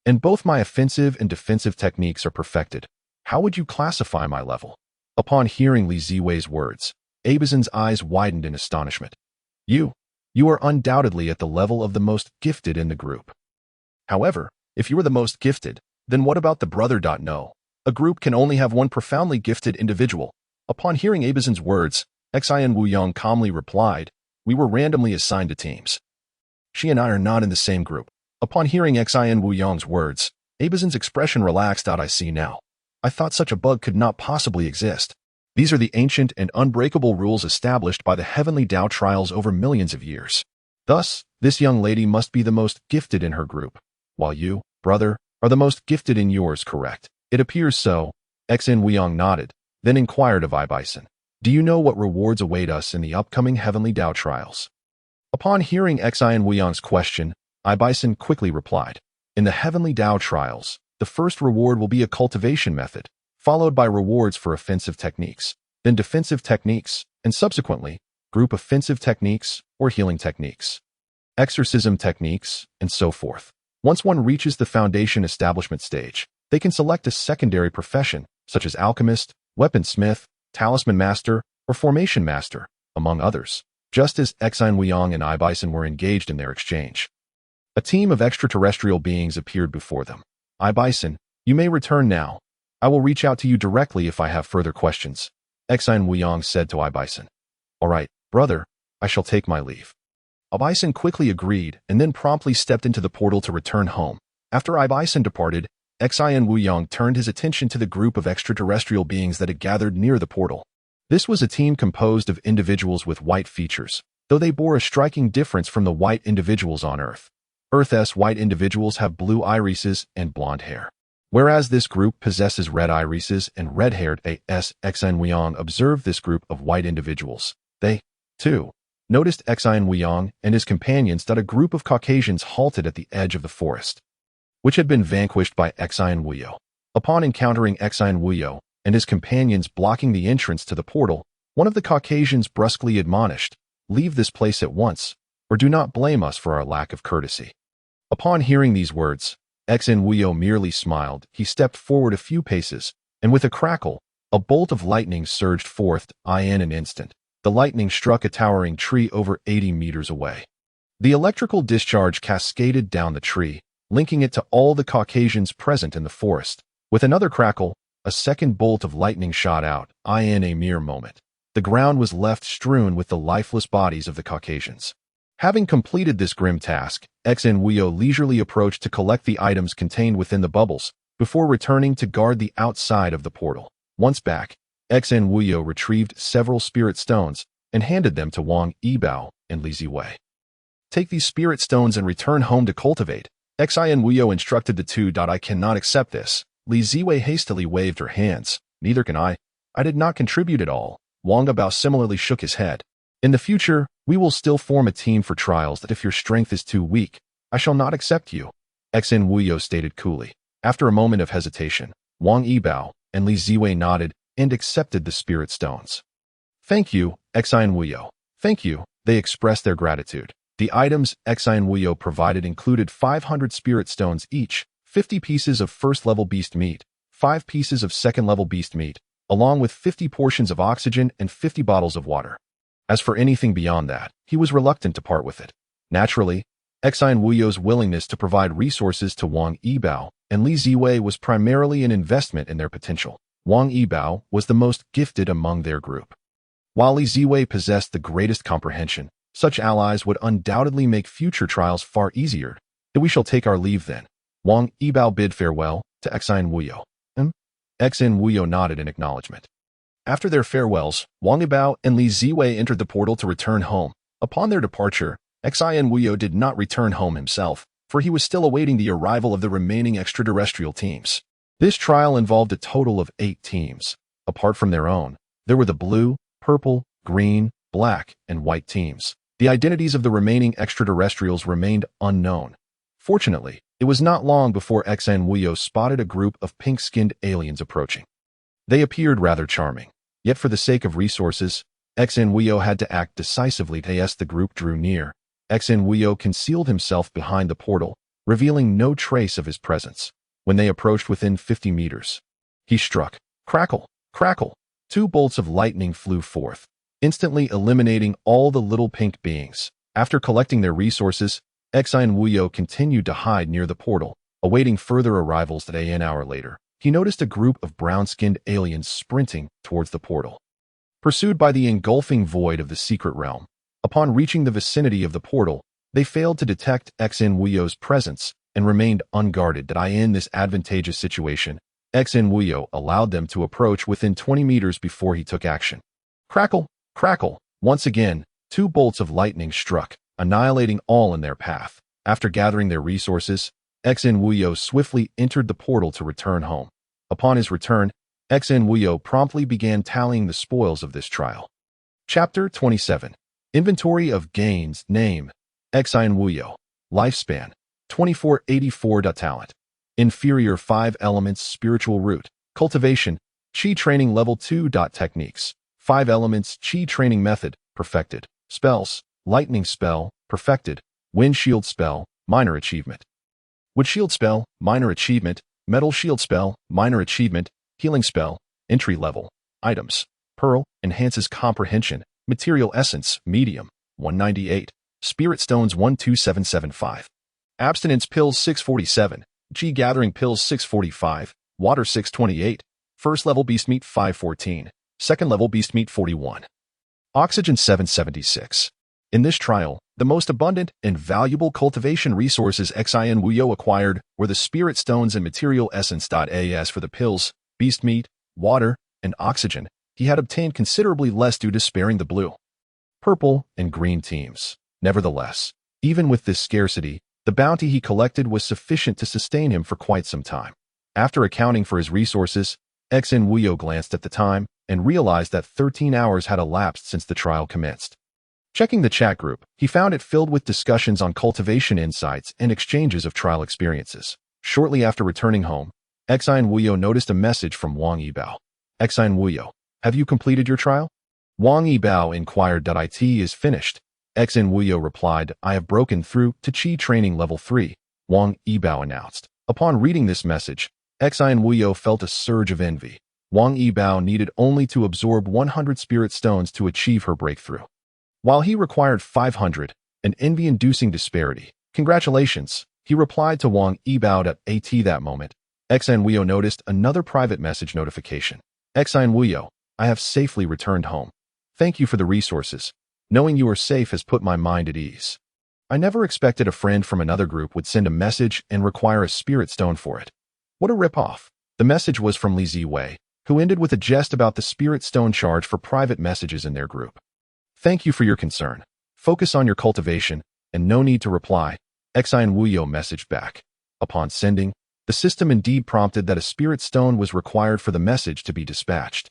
and both my offensive and defensive techniques are perfected. How would you classify my level? Upon hearing Li Ziwei's words, Abizin's eyes widened in astonishment. You are undoubtedly at the level of the most gifted in the group. However, if you are the most gifted, then what about the brother? No. A group can only have one profoundly gifted individual. Upon hearing Abizin's words, Xian Wuyong calmly replied, we were randomly assigned to teams. She and I are not in the same group. Upon hearing Xian Wuyong's words, Abizin's expression relaxed. I see now. I thought such a bug could not possibly exist. These are the ancient and unbreakable rules established by the heavenly Tao trials over millions of years. Thus, this young lady must be the most gifted in her group, while you, brother, are the most gifted in yours, correct? It appears so. Xian Wuyong nodded, then inquired of Bison, do you know what rewards await us in the upcoming heavenly Tao trials? Upon hearing Xian Wuyong's question, Bison quickly replied, in the heavenly Tao trials, the first reward will be a cultivation method, followed by rewards for offensive techniques, then defensive techniques, and subsequently, group offensive techniques or healing techniques, exorcism techniques, and so forth. Once one reaches the foundation establishment stage, they can select a secondary profession, such as alchemist, weaponsmith, talisman master, or formation master, among others, just as Xian Wuyong and Bison were engaged in their exchange. A team of extraterrestrial beings appeared before them. Bison, you may return now. I will reach out to you directly if I have further questions, Xian Wuyong said to Bison. All right, brother, I shall take my leave. Bison quickly agreed and then promptly stepped into the portal to return home. After Bison departed, Xian Wuyong turned his attention to the group of extraterrestrial beings that had gathered near the portal. This was a team composed of individuals with white features, though they bore a striking difference from the white individuals on Earth. Earth's white individuals have blue irises and blonde hair, whereas this group possesses red irises and red-haired as Xian Wuyong observed this group of white individuals. They, too, noticed Xian Wuyong and his companions that a group of Caucasians halted at the edge of the forest, which had been vanquished by Xian Wuyong. Upon encountering Xian Wuyong and his companions blocking the entrance to the portal, one of the Caucasians brusquely admonished, leave this place at once, or do not blame us for our lack of courtesy. Upon hearing these words, Xian Wuyong merely smiled. He stepped forward a few paces, and with a crackle, a bolt of lightning surged forth. In an instant, the lightning struck a towering tree over 80 meters away. The electrical discharge cascaded down the tree, linking it to all the Caucasians present in the forest. With another crackle, a second bolt of lightning shot out. In a mere moment, the ground was left strewn with the lifeless bodies of the Caucasians. Having completed this grim task, Xian Wuyong leisurely approached to collect the items contained within the bubbles, before returning to guard the outside of the portal. Once back, Xian Wuyong retrieved several spirit stones and handed them to Wang Yibao and Li Ziwei. Take these spirit stones and return home to cultivate, Xian Wuyong instructed the two. I cannot accept this. Li Ziwei hastily waved her hands. Neither can I. I did not contribute at all. Wang Yibao similarly shook his head. In the future, we will still form a team for trials that if your strength is too weak, I shall not accept you, Xian Wuyong stated coolly. After a moment of hesitation, Wang Yibao and Li Ziwei nodded and accepted the spirit stones. Thank you, Xian Wuyong. Thank you, they expressed their gratitude. The items Xian Wuyong provided included 500 spirit stones each, 50 pieces of first-level beast meat, 5 pieces of second-level beast meat, along with 50 portions of oxygen and 50 bottles of water. As for anything beyond that, he was reluctant to part with it. Naturally, Xian Wuyong's willingness to provide resources to Wang Yibao and Li Ziwei was primarily an investment in their potential. Wang Yibao was the most gifted among their group, while Li Ziwei possessed the greatest comprehension. Such allies would undoubtedly make future trials far easier. We shall take our leave then. Wang Yibao bid farewell to Xian Wuyong. Xian Wuyong nodded in acknowledgement. After their farewells, Wang Yibao and Li Ziwei entered the portal to return home. Upon their departure, Xian Wuyong did not return home himself, for he was still awaiting the arrival of the remaining extraterrestrial teams. This trial involved a total of 8 teams. Apart from their own, there were the blue, purple, green, black, and white teams. The identities of the remaining extraterrestrials remained unknown. Fortunately, it was not long before Xian Wuyong spotted a group of pink-skinned aliens approaching. They appeared rather charming, yet for the sake of resources, Xian Wuyong had to act decisively as the group drew near. Xin Wuyo concealed himself behind the portal, revealing no trace of his presence. When they approached within 50 meters, he struck. Crackle, crackle. 2 bolts of lightning flew forth, instantly eliminating all the little pink beings. After collecting their resources, Xin Wuyo continued to hide near the portal, awaiting further arrivals. An hour later, he noticed a group of brown-skinned aliens sprinting towards the portal, pursued by the engulfing void of the secret realm. Upon reaching the vicinity of the portal, they failed to detect Xin Wuyo's presence and remained unguarded. In this advantageous situation, Xin Wuyo allowed them to approach within 20 meters before he took action. Crackle, crackle. Once again, 2 bolts of lightning struck, annihilating all in their path. After gathering their resources, Xin Wuyo swiftly entered the portal to return home. Upon his return, Xin Wuyo promptly began tallying the spoils of this trial. Chapter 27. Inventory of Gains. Name: Xin Wuyo. Lifespan: 2484. Talent: Inferior 5 elements. Spiritual root: Cultivation. Qi training level 2. Techniques: 5 elements. Qi training method: Perfected. Spells: Lightning spell: Perfected. Wind shield spell: Minor achievement. Wood shield spell: Minor achievement. Metal shield spell: Minor achievement. Healing spell: Entry level. Items: Pearl, enhances comprehension. Material essence, medium, 198. Spirit stones 12775. Abstinence pills 647. Qi gathering pills 645. Water 628. First level beast meat 514. Second level beast meat 41. Oxygen 776. In this trial, the most abundant and valuable cultivation resources Xin Wuyo acquired were the spirit stones and material essence. As for the pills, beast meat, water, and oxygen, he had obtained considerably less due to sparing the blue, purple, and green teams. Nevertheless, even with this scarcity, the bounty he collected was sufficient to sustain him for quite some time. After accounting for his resources, Xin Wuyo glanced at the time and realized that 13 hours had elapsed since the trial commenced. Checking the chat group, he found it filled with discussions on cultivation insights and exchanges of trial experiences. Shortly after returning home, Xin Wuyo noticed a message from Wang Yibao. Xin Wuyo, have you completed your trial? Wang Yibao inquired. It is finished. Xin Wuyo replied, I have broken through to Qi training level 3, Wang Yibao announced. Upon reading this message, Xin Wuyo felt a surge of envy. Wang Yibao needed only to absorb 100 spirit stones to achieve her breakthrough, while he required 500, an envy-inducing disparity. Congratulations, he replied to Wang Yibao. At that moment, Xin Wuyo noticed another private message notification. Xin Wuyo, I have safely returned home. Thank you for the resources. Knowing you are safe has put my mind at ease. I never expected a friend from another group would send a message and require a spirit stone for it. What a rip-off. The message was from Li Ziwei, who ended with a jest about the spirit stone charge for private messages in their group. Thank you for your concern. Focus on your cultivation, and no need to reply, Xin Wuyo messaged back. Upon sending, the system indeed prompted that a spirit stone was required for the message to be dispatched.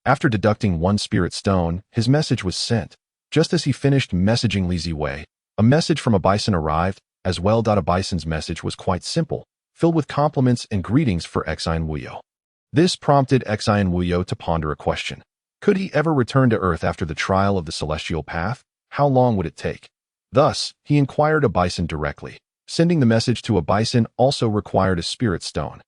After deducting 1 spirit stone, his message was sent. Just as he finished messaging Li Ziwei, a message from a bison arrived, as well. A bison's message was quite simple, filled with compliments and greetings for Xin Wuyo. This prompted Xin Wuyo to ponder a question. Could he ever return to Earth after the trial of the celestial path? How long would it take? Thus, he inquired a bison directly. Sending the message to a bison also required a spirit stone.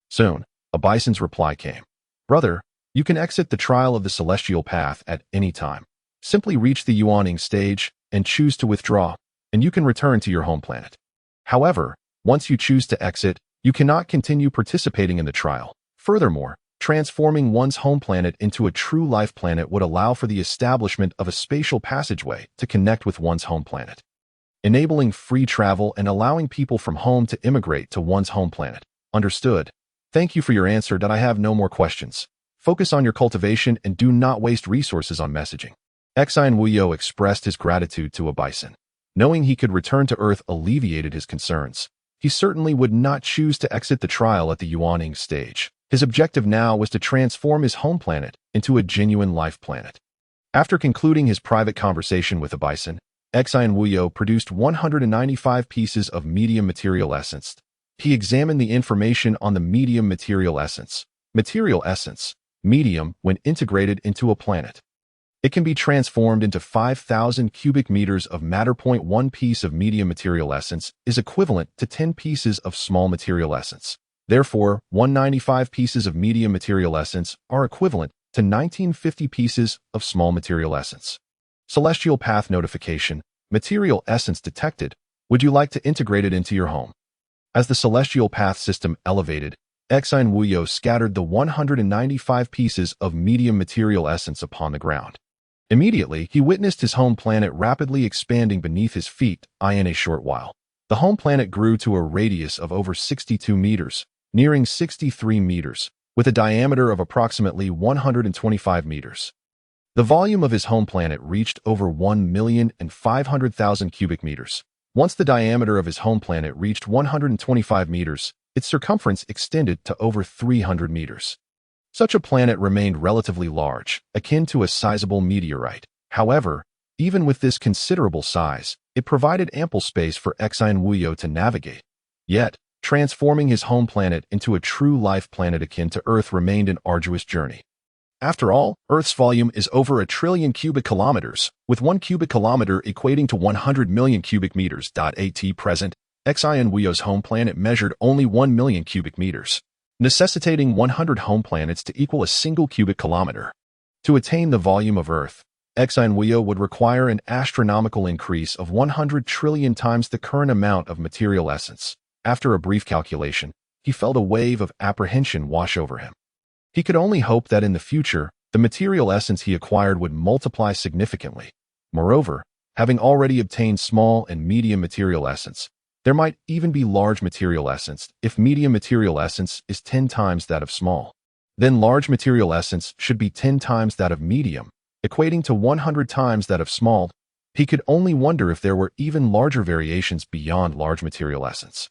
Soon, a bison's reply came. Brother, you can exit the trial of the celestial path at any time. Simply reach the Yuaning stage and choose to withdraw, and you can return to your home planet. However, once you choose to exit, you cannot continue participating in the trial. Furthermore, transforming one's home planet into a true life planet would allow for the establishment of a spatial passageway to connect with one's home planet, enabling free travel and allowing people from home to immigrate to one's home planet. Understood. Thank you for your answer. I have no more questions. Focus on your cultivation and do not waste resources on messaging. Xin Wuyo expressed his gratitude to a bison. Knowing he could return to Earth alleviated his concerns. He certainly would not choose to exit the trial at the Yuaning stage. His objective now was to transform his home planet into a genuine life planet. After concluding his private conversation with a bison, Xin Wuyo produced 195 pieces of medium material essence. He examined the information on the medium material essence. Material essence, medium when integrated into a planet. It can be transformed into 5,000 cubic meters of matter. 1 piece of medium material essence is equivalent to 10 pieces of small material essence. Therefore, 195 pieces of medium material essence are equivalent to 1950 pieces of small material essence. Celestial path notification. Material essence detected. Would you like to integrate it into your home? As the celestial path system elevated, Exine Wuyo scattered the 195 pieces of medium material essence upon the ground. Immediately, he witnessed his home planet rapidly expanding beneath his feet. In a short while, the home planet grew to a radius of over 62 meters, nearing 63 meters, with a diameter of approximately 125 meters. The volume of his home planet reached over 1,500,000 cubic meters. Once the diameter of his home planet reached 125 meters, its circumference extended to over 300 meters. Such a planet remained relatively large, akin to a sizable meteorite. However, even with this considerable size, it provided ample space for Exine Wuyo to navigate. Yet, transforming his home planet into a true life planet akin to Earth remained an arduous journey. After all, Earth's volume is over 1 trillion cubic kilometers, with 1 cubic kilometer equating to 100 million cubic meters. At present, Exine Wuyo's home planet measured only 1 million cubic meters, necessitating 100 home planets to equal a single cubic kilometer. To attain the volume of Earth, Exine Wuyo would require an astronomical increase of 100 trillion times the current amount of material essence. After a brief calculation, he felt a wave of apprehension wash over him. He could only hope that in the future, the material essence he acquired would multiply significantly. Moreover, having already obtained small and medium material essence, there might even be large material essence. If medium material essence is 10 times that of small, then large material essence should be 10 times that of medium, equating to 100 times that of small. He could only wonder if there were even larger variations beyond large material essence.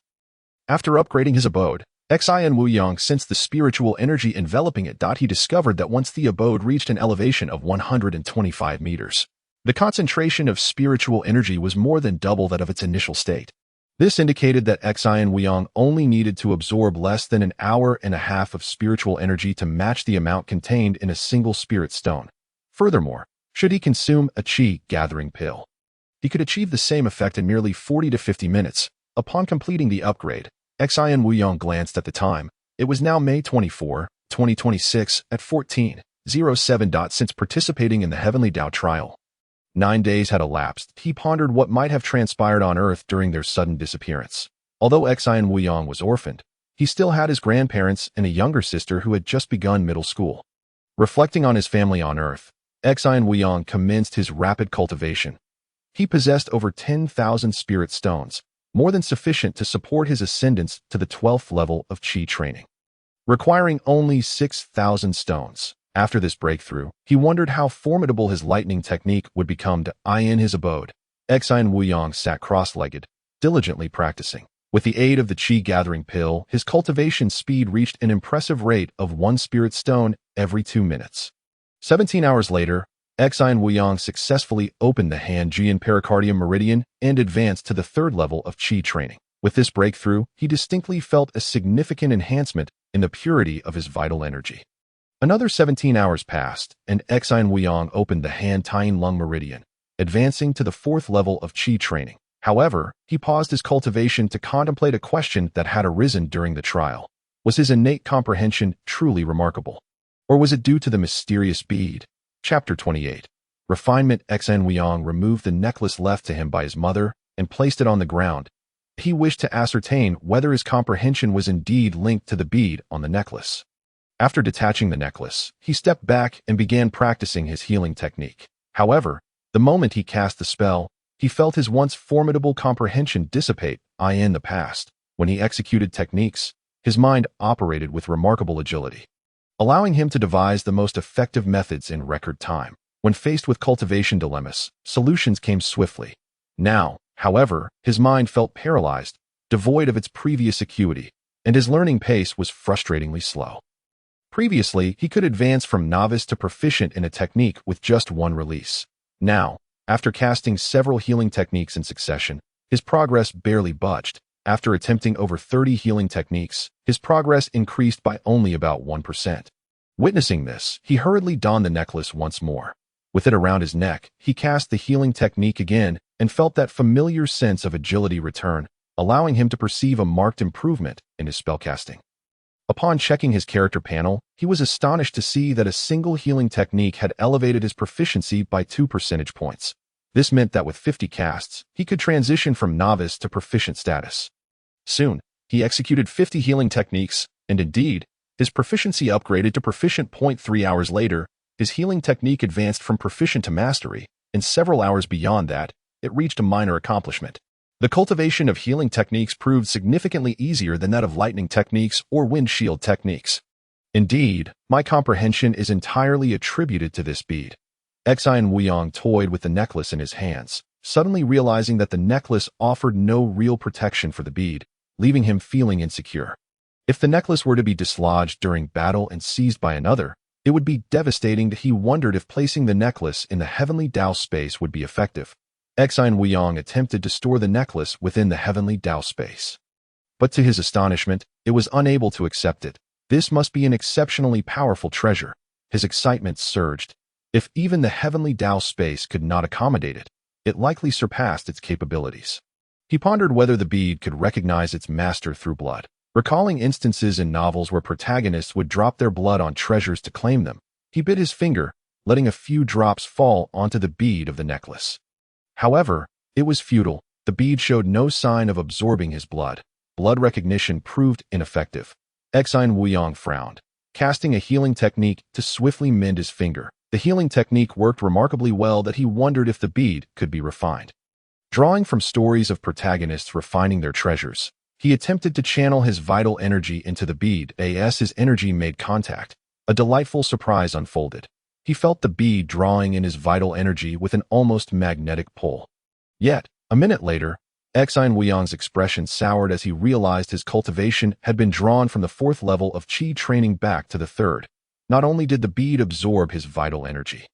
After upgrading his abode, Exine Wuyo sensed the spiritual energy enveloping it. He discovered that once the abode reached an elevation of 125 meters, the concentration of spiritual energy was more than double that of its initial state. This indicated that Exine Wuyo only needed to absorb less than an hour and a half of spiritual energy to match the amount contained in a single spirit stone. Furthermore, should he consume a qi gathering pill, he could achieve the same effect in merely 40 to 50 minutes. Upon completing the upgrade, Exine Wuyo glanced at the time. It was now May 24, 2026 at 14:07. Since participating in the Heavenly Tao trial, 9 days had elapsed. He pondered what might have transpired on Earth during their sudden disappearance. Although Exine Wuyo was orphaned, he still had his grandparents and a younger sister who had just begun middle school. Reflecting on his family on Earth, Exine Wuyo commenced his rapid cultivation. He possessed over 10,000 spirit stones, more than sufficient to support his ascendance to the 12th level of Qi training, requiring only 6,000 stones. After this breakthrough, he wondered how formidable his lightning technique would become. In his abode, Exine Wuyo sat cross-legged, diligently practicing. With the aid of the Qi gathering pill, his cultivation speed reached an impressive rate of 1 spirit stone every 2 minutes. 17 hours later, Exine Wuyo successfully opened the Han-Jian pericardium meridian and advanced to the 3rd level of Qi training. With this breakthrough, he distinctly felt a significant enhancement in the purity of his vital energy. Another 17 hours passed, and Exine Wuyo opened the Han-Tian lung meridian, advancing to the 4th level of Qi training. However, he paused his cultivation to contemplate a question that had arisen during the trial. Was his innate comprehension truly remarkable? Or was it due to the mysterious bead? Chapter 28. Refinement. Exine Wuyo removed the necklace left to him by his mother and placed it on the ground. He wished to ascertain whether his comprehension was indeed linked to the bead on the necklace. After detaching the necklace, he stepped back and began practicing his healing technique. However, the moment he cast the spell, he felt his once formidable comprehension dissipate. In the past, when he executed techniques, his mind operated with remarkable agility, allowing him to devise the most effective methods in record time. When faced with cultivation dilemmas, solutions came swiftly. Now, however, his mind felt paralyzed, devoid of its previous acuity, and his learning pace was frustratingly slow. Previously, he could advance from novice to proficient in a technique with just one release. Now, after casting several healing techniques in succession, his progress barely budged. After attempting over 30 healing techniques, his progress increased by only about 1%. Witnessing this, he hurriedly donned the necklace once more. With it around his neck, he cast the healing technique again and felt that familiar sense of agility return, allowing him to perceive a marked improvement in his spellcasting. Upon checking his character panel, he was astonished to see that a single healing technique had elevated his proficiency by 2 percentage points. This meant that with 50 casts, he could transition from novice to proficient status. Soon, he executed 50 healing techniques, and indeed, his proficiency upgraded to proficient. 3 hours later, his healing technique advanced from proficient to mastery, and several hours beyond that, it reached a minor accomplishment. The cultivation of healing techniques proved significantly easier than that of lightning techniques or windshield techniques. Indeed, my comprehension is entirely attributed to this bead. Xian Wuyong toyed with the necklace in his hands, suddenly realizing that the necklace offered no real protection for the bead, leaving him feeling insecure. If the necklace were to be dislodged during battle and seized by another, it would be devastating. He wondered if placing the necklace in the heavenly Dao space would be effective. Xian Wuyong attempted to store the necklace within the heavenly Dao space. But to his astonishment, it was unable to accept it. This must be an exceptionally powerful treasure. His excitement surged. If even the heavenly Dao space could not accommodate it, it likely surpassed its capabilities. He pondered whether the bead could recognize its master through blood. Recalling instances in novels where protagonists would drop their blood on treasures to claim them, he bit his finger, letting a few drops fall onto the bead of the necklace. However, it was futile. The bead showed no sign of absorbing his blood. Blood recognition proved ineffective. Xian Wuyong frowned, casting a healing technique to swiftly mend his finger. The healing technique worked remarkably well that he wondered if the bead could be refined. Drawing from stories of protagonists refining their treasures, he attempted to channel his vital energy into the bead. As his energy made contact, a delightful surprise unfolded. He felt the bead drawing in his vital energy with an almost magnetic pull. Yet, a minute later, Xian Wuyong's expression soured as he realized his cultivation had been drawn from the 4th level of Qi training back to the 3rd. Not only did the bead absorb his vital energy,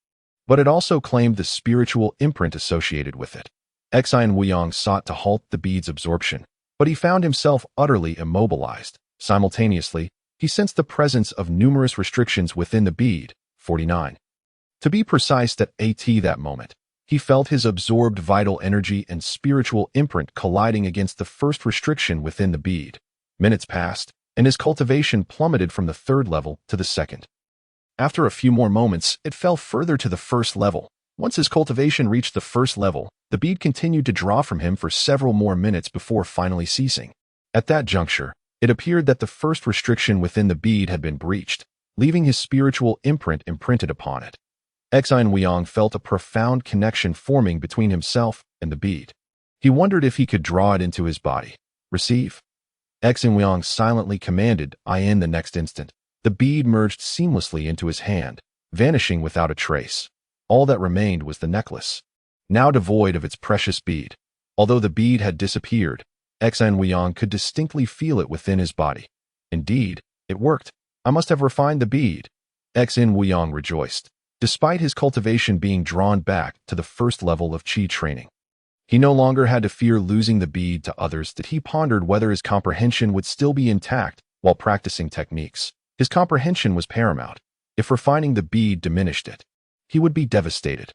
but it also claimed the spiritual imprint associated with it. Xian Wuyong sought to halt the bead's absorption, but he found himself utterly immobilized. Simultaneously, he sensed the presence of numerous restrictions within the bead. 49. To be precise, at that moment, he felt his absorbed vital energy and spiritual imprint colliding against the first restriction within the bead. Minutes passed, and his cultivation plummeted from the 3rd level to the 2nd. After a few more moments, it fell further to the 1st level. Once his cultivation reached the 1st level, the bead continued to draw from him for several more minutes before finally ceasing. At that juncture, it appeared that the first restriction within the bead had been breached, leaving his spiritual imprint imprinted upon it. Xian Wuyong felt a profound connection forming between himself and the bead. He wondered if he could draw it into his body. Receive. Xian Wuyong silently commanded. In the next instant, the bead merged seamlessly into his hand, vanishing without a trace. All that remained was the necklace, now devoid of its precious bead. Although the bead had disappeared, Xian Wuyong could distinctly feel it within his body. Indeed, it worked. I must have refined the bead. Xian Wuyong rejoiced, despite his cultivation being drawn back to the 1st level of Qi training. He no longer had to fear losing the bead to others. That he pondered whether his comprehension would still be intact while practicing techniques. His comprehension was paramount. If refining the bead diminished it, he would be devastated.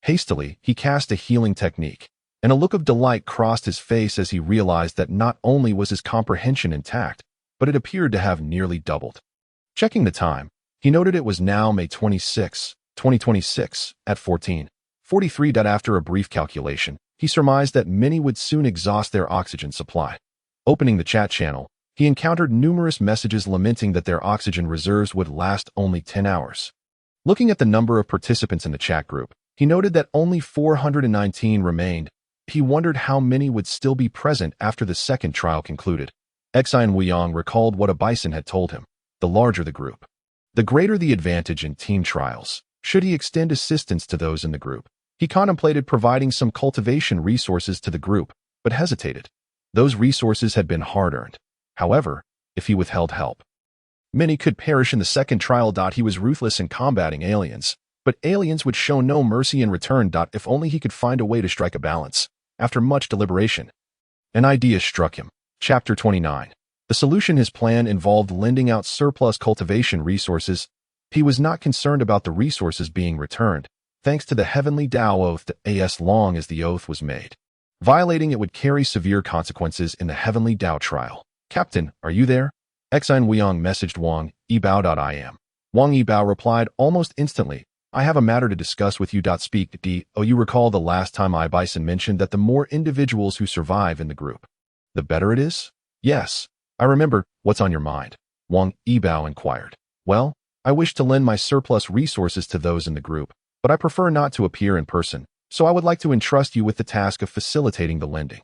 Hastily, he cast a healing technique, and a look of delight crossed his face as he realized that not only was his comprehension intact, but it appeared to have nearly doubled. Checking the time, he noted it was now May 26, 2026, at 14:43. After a brief calculation, he surmised that many would soon exhaust their oxygen supply. Opening the chat channel, he encountered numerous messages lamenting that their oxygen reserves would last only 10 hours. Looking at the number of participants in the chat group, he noted that only 419 remained. He wondered how many would still be present after the 2nd trial concluded. Xian Wuyong recalled what a bison had told him. The larger the group, the greater the advantage in team trials. Should he extend assistance to those in the group? He contemplated providing some cultivation resources to the group, but hesitated. Those resources had been hard-earned. However, if he withheld help, many could perish in the 2nd trial. He was ruthless in combating aliens, but aliens would show no mercy in return. If only he could find a way to strike a balance. After much deliberation, an idea struck him. Chapter 29. The solution. His plan involved lending out surplus cultivation resources. He was not concerned about the resources being returned. thanks to the Heavenly Tao oath to as long as the oath was made. Violating it would carry severe consequences in the Heavenly Tao trial. Captain, are you there? Xin Weiyang messaged Wang Yibao.im. Wang Yibao replied almost instantly, I have a matter to discuss with you. Speak. You recall the last time Bison mentioned that the more individuals who survive in the group, the better it is? Yes, I remember. What's on your mind? Wang Yibao inquired. Well, I wish to lend my surplus resources to those in the group, but I prefer not to appear in person, so I would like to entrust you with the task of facilitating the lending.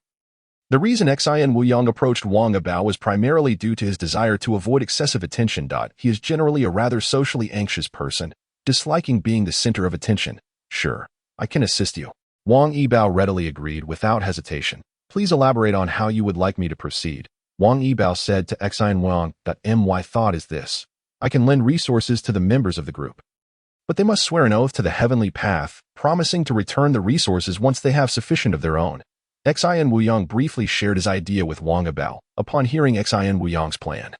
The reason Xin Weiyang approached Wang Yibao was primarily due to his desire to avoid excessive attention. He is generally a rather socially anxious person, disliking being the center of attention. Sure, I can assist you. Wang Yibao readily agreed without hesitation. Please elaborate on how you would like me to proceed. Wang Yibao said to Xin Weiyang that my thought is this. I can lend resources to the members of the group, but they must swear an oath to the heavenly path, promising to return the resources once they have sufficient of their own. Xin Weiyang briefly shared his idea with Wang Yibao upon hearing Xin Weiyang's plan.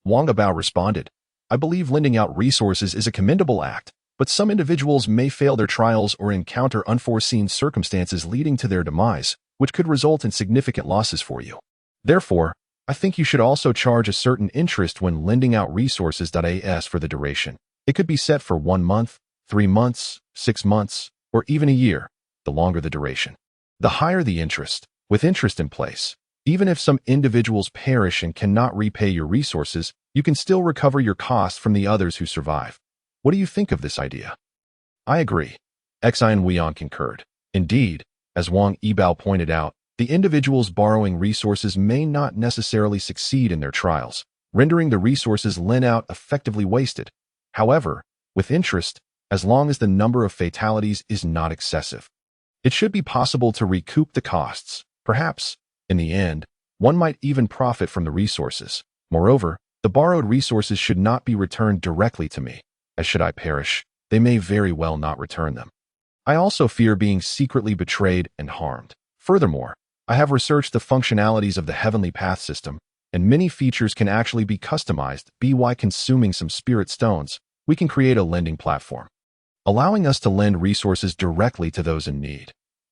Wang Yibao responded, I believe lending out resources is a commendable act, but some individuals may fail their trials or encounter unforeseen circumstances leading to their demise, which could result in significant losses for you. Therefore, I think you should also charge a certain interest when lending out resources. As for the duration, it could be set for 1 month, 3 months, 6 months, or even a year, the longer the duration, the higher the interest. With interest in place, even if some individuals perish and cannot repay your resources, you can still recover your costs from the others who survive. What do you think of this idea? I agree. Xin Weiyang concurred. Indeed, as Wang Yibao pointed out, the individuals borrowing resources may not necessarily succeed in their trials, rendering the resources lent out effectively wasted. However, with interest, as long as the number of fatalities is not excessive, it should be possible to recoup the costs. Perhaps, in the end, one might even profit from the resources. Moreover, the borrowed resources should not be returned directly to me, as should I perish, they may very well not return them. I also fear being secretly betrayed and harmed. Furthermore, I have researched the functionalities of the Heavenly Path system, and many features can actually be customized. By consuming some spirit stones, we can create a lending platform, allowing us to lend resources directly to those in need.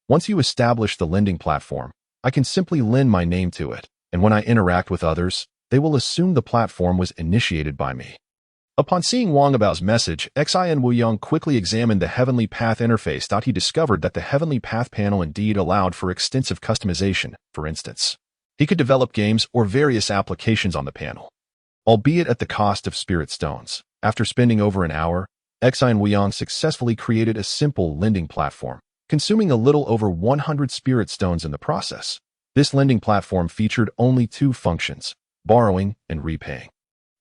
Once you establish the lending platform, I can simply lend my name to it, and when I interact with others, they will assume the platform was initiated by me. Upon seeing Wang Yibao's message, Xin Weiyang quickly examined the Heavenly Path interface. He discovered that the Heavenly Path panel indeed allowed for extensive customization. For instance, he could develop games or various applications on the panel, albeit at the cost of spirit stones. After spending over an hour, Xin Weiyang successfully created a simple lending platform, consuming a little over 100 spirit stones in the process. This lending platform featured only 2 functions, borrowing and repaying.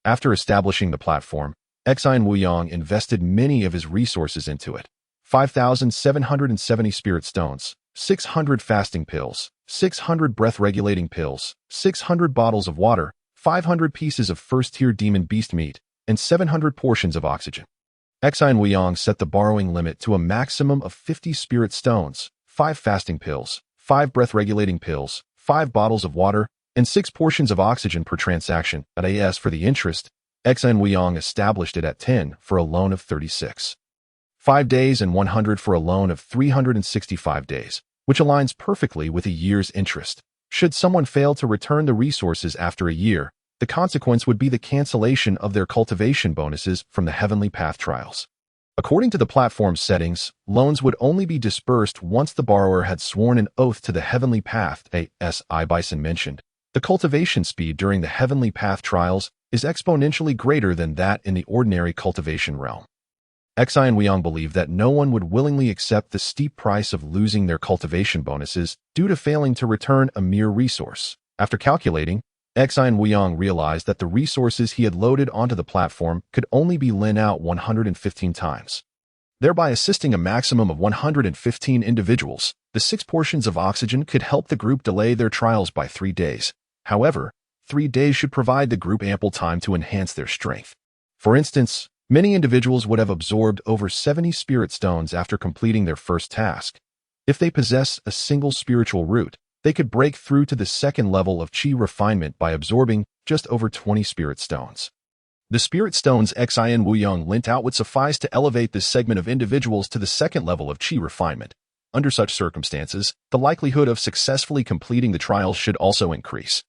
After establishing the platform, Xin Weiyang invested many of his resources into it. 5,770 spirit stones, 600 fasting pills, 600 breath-regulating pills, 600 bottles of water, 500 pieces of first-tier demon beast meat, and 700 portions of oxygen. Xin Weiyang set the borrowing limit to a maximum of 50 spirit stones, 5 fasting pills, 5 breath-regulating pills, 5 bottles of water, and 6 portions of oxygen per transaction. As for the interest, Xin Weiyang established it at 10 for a loan of 36. 5 days and 100 for a loan of 365 days, which aligns perfectly with a year's interest. Should someone fail to return the resources after a year, the consequence would be the cancellation of their cultivation bonuses from the Heavenly Path trials. According to the platform's settings, loans would only be disbursed once the borrower had sworn an oath to the Heavenly Path. As Bison mentioned, the cultivation speed during the Heavenly Path trials is exponentially greater than that in the ordinary cultivation realm. Xin Weiyang believed that no one would willingly accept the steep price of losing their cultivation bonuses due to failing to return a mere resource. After calculating, Xin Weiyang realized that the resources he had loaded onto the platform could only be lent out 115 times, thereby assisting a maximum of 115 individuals. The 6 portions of oxygen could help the group delay their trials by 3 days. However, 3 days should provide the group ample time to enhance their strength. For instance, many individuals would have absorbed over 70 spirit stones after completing their first task. If they possess a single spiritual root, they could break through to the second level of chi refinement by absorbing just over 20 spirit stones. The spirit stones Xin Wuyang lent out would suffice to elevate this segment of individuals to the second level of qi refinement. Under such circumstances, the likelihood of successfully completing the trials should also increase.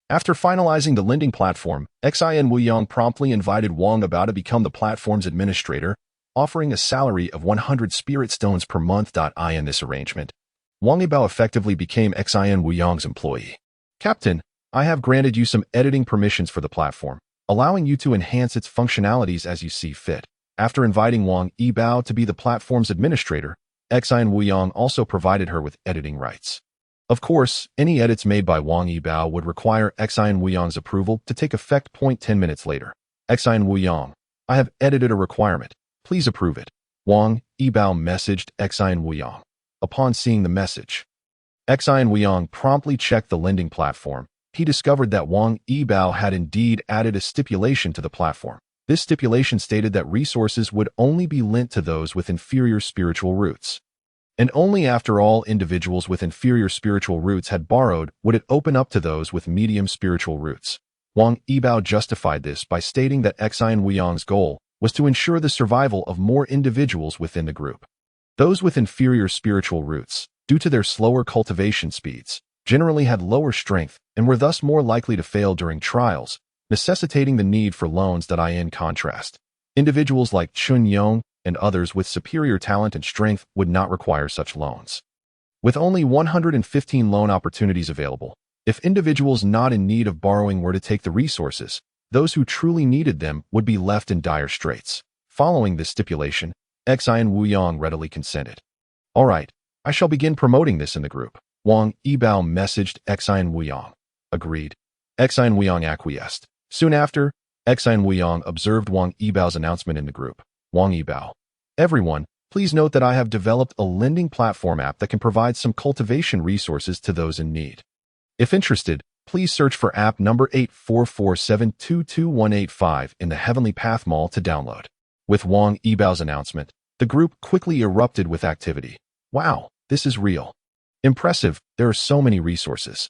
After finalizing the lending platform, Xin Wuyang promptly invited Wang Yibao to become the platform's administrator, offering a salary of 100 spirit stones per month. In this arrangement, Wang Yibao effectively became Xin Wuyang's employee. Captain, I have granted you some editing permissions for the platform, allowing you to enhance its functionalities as you see fit. After inviting Wang Yibao to be the platform's administrator, Xin Wuyang also provided her with editing rights. Of course, any edits made by Wang Yibao would require Xin Wuyang's approval to take effect. 10 minutes later. Xin Wuyang, I have edited a requirement. Please approve it. Wang Yibao messaged Xin Wuyang. Upon seeing the message, Xin Wuyang promptly checked the lending platform. He discovered that Wang Yibao had indeed added a stipulation to the platform. This stipulation stated that resources would only be lent to those with inferior spiritual roots. And only after all individuals with inferior spiritual roots had borrowed would it open up to those with medium spiritual roots. Wang Yibao justified this by stating that Xin Wuyang's goal was to ensure the survival of more individuals within the group. Those with inferior spiritual roots, due to their slower cultivation speeds, generally had lower strength and were thus more likely to fail during trials, necessitating the need for loans. In contrast, individuals like Chun Yong and others with superior talent and strength would not require such loans. With only 115 loan opportunities available, if individuals not in need of borrowing were to take the resources, those who truly needed them would be left in dire straits. Following this stipulation, Xin Wuyang readily consented. All right, I shall begin promoting this in the group. Wang Yibao messaged Xin Wuyang. Agreed. Xin Wuyang acquiesced. Soon after, Xin Wuyang observed Wang Yibao's announcement in the group. Wang Yibao. Everyone, please note that I have developed a lending platform app that can provide some cultivation resources to those in need. If interested, please search for app number 844722185 in the Heavenly Path Mall to download. With Wang Yibao's announcement, the group quickly erupted with activity. Wow, this is real. Impressive, there are so many resources.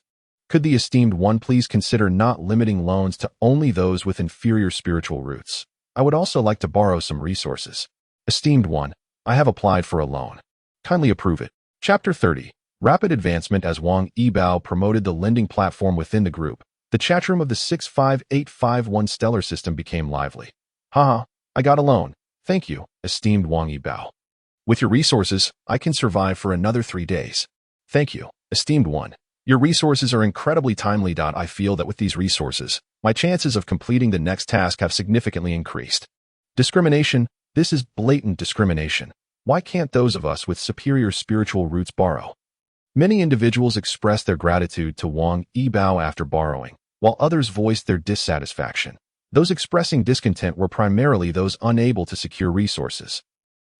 Could the esteemed one please consider not limiting loans to only those with inferior spiritual roots? I would also like to borrow some resources. Esteemed one, I have applied for a loan. Kindly approve it. Chapter 30. Rapid advancement. As Wang Yibao promoted the lending platform within the group, the chatroom of the 65851 stellar system became lively. Haha, I got a loan. Thank you, esteemed Wang Yibao. With your resources, I can survive for another 3 days. Thank you, esteemed one. Your resources are incredibly timely. I feel that with these resources, my chances of completing the next task have significantly increased. Discrimination. This is blatant discrimination. Why can't those of us with superior spiritual roots borrow? Many individuals expressed their gratitude to Wang Yibao after borrowing, while others voiced their dissatisfaction. Those expressing discontent were primarily those unable to secure resources.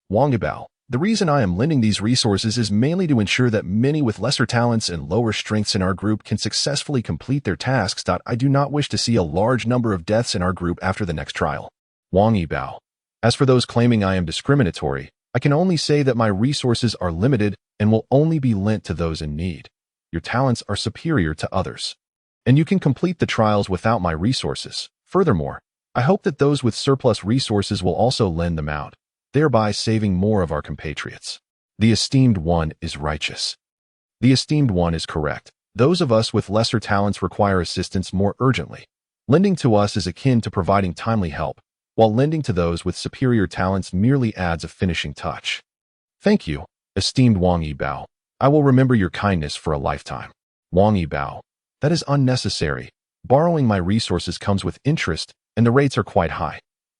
Wang Yibao. The reason I am lending these resources is mainly to ensure that many with lesser talents and lower strengths in our group can successfully complete their tasks. I do not wish to see a large number of deaths in our group after the next trial. Wang Yibao. As for those claiming I am discriminatory, I can only say that my resources are limited and will only be lent to those in need. Your talents are superior to others, and you can complete the trials without my resources. Furthermore, I hope that those with surplus resources will also lend them out, thereby saving more of our compatriots. The esteemed one is righteous. The esteemed one is correct. Those of us with lesser talents require assistance more urgently. Lending to us is akin to providing timely help, while lending to those with superior talents merely adds a finishing touch. Thank you, esteemed Wang Yibao. I will remember your kindness for a lifetime. Wang Yibao. That is unnecessary. Borrowing my resources comes with interest, and the rates are quite high.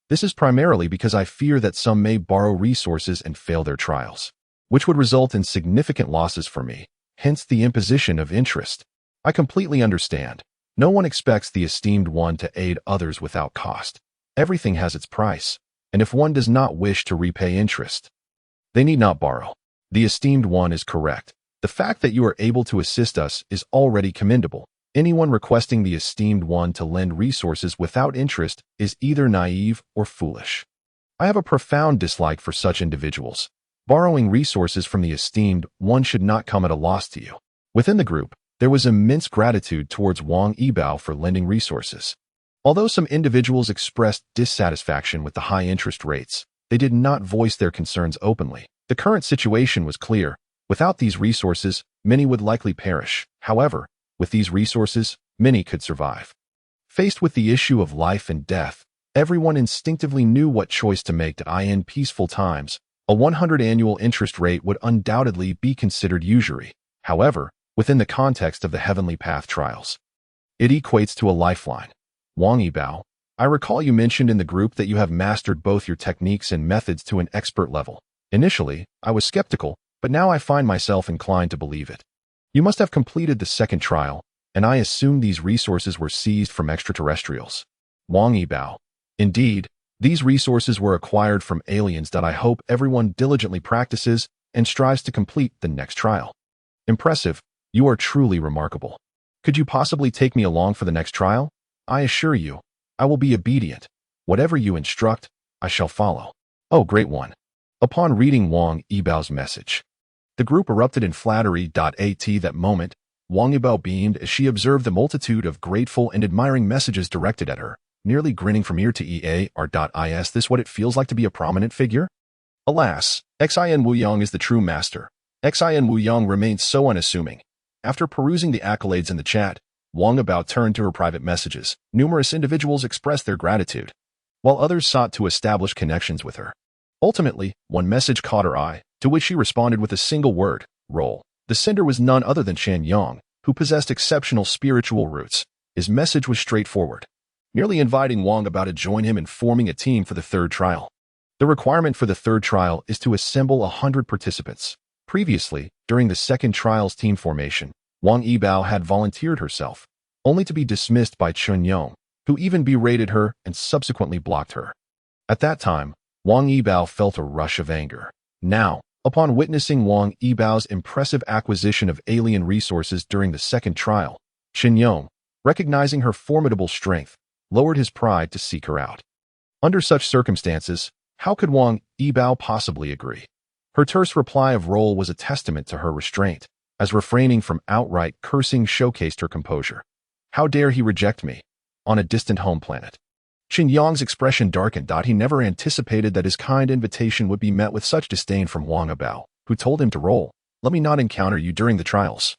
This is primarily because I fear that some may borrow resources and fail their trials, which would result in significant losses for me, hence the imposition of interest. I completely understand. No one expects the esteemed one to aid others without cost. Everything has its price, and if one does not wish to repay interest, they need not borrow. The esteemed one is correct. The fact that you are able to assist us is already commendable. Anyone requesting the esteemed one to lend resources without interest is either naive or foolish. I have a profound dislike for such individuals. Borrowing resources from the esteemed one should not come at a loss to you. Within the group, there was immense gratitude towards Wang Yibao for lending resources. Although some individuals expressed dissatisfaction with the high interest rates, they did not voice their concerns openly. The current situation was clear. Without these resources, many would likely perish. However, with these resources, many could survive. Faced with the issue of life and death, everyone instinctively knew what choice to make. In peaceful times, a 100 annual interest rate would undoubtedly be considered usury. However, within the context of the Heavenly Path trials, it equates to a lifeline. Wang Yibao, I recall you mentioned in the group that you have mastered both your techniques and methods to an expert level. Initially, I was skeptical, but now I find myself inclined to believe it. You must have completed the second trial, and I assume these resources were seized from extraterrestrials. Wang Yibao, indeed, these resources were acquired from aliens. I hope everyone diligently practices and strives to complete the next trial. Impressive, you are truly remarkable. Could you possibly take me along for the next trial? I assure you, I will be obedient. Whatever you instruct, I shall follow. Oh, great one. Upon reading Wang Yibao's message, the group erupted in flattery. At that moment, Wang Yibao beamed as she observed the multitude of grateful and admiring messages directed at her, nearly grinning from ear to ear. Is this what it feels like to be a prominent figure? Alas, Xin Wuyang is the true master. Xin Wuyang remains so unassuming. After perusing the accolades in the chat, Wang Yibao turned to her private messages. Numerous individuals expressed their gratitude, while others sought to establish connections with her. Ultimately, one message caught her eye, to which she responded with a single word, roll. The sender was none other than Shan Yang, who possessed exceptional spiritual roots. His message was straightforward, merely inviting Wang Yibao to join him in forming a team for the third trial. The requirement for the third trial is to assemble 100 participants. Previously, during the second trial's team formation, Wang Yibao had volunteered herself, only to be dismissed by Chun Yong, who even berated her and subsequently blocked her. At that time, Wang Yibao felt a rush of anger. Now, upon witnessing Wang Yibao's impressive acquisition of alien resources during the second trial, Chun Yong, recognizing her formidable strength, lowered his pride to seek her out. Under such circumstances, how could Wang Yibao possibly agree? Her terse reply of roll was a testament to her restraint, as refraining from outright cursing showcased her composure. How dare he reject me? On a distant home planet. Qin Yang's expression darkened. He never anticipated that his kind invitation would be met with such disdain from Wang Yibao, who told him to roll. Let me not encounter you during the trials.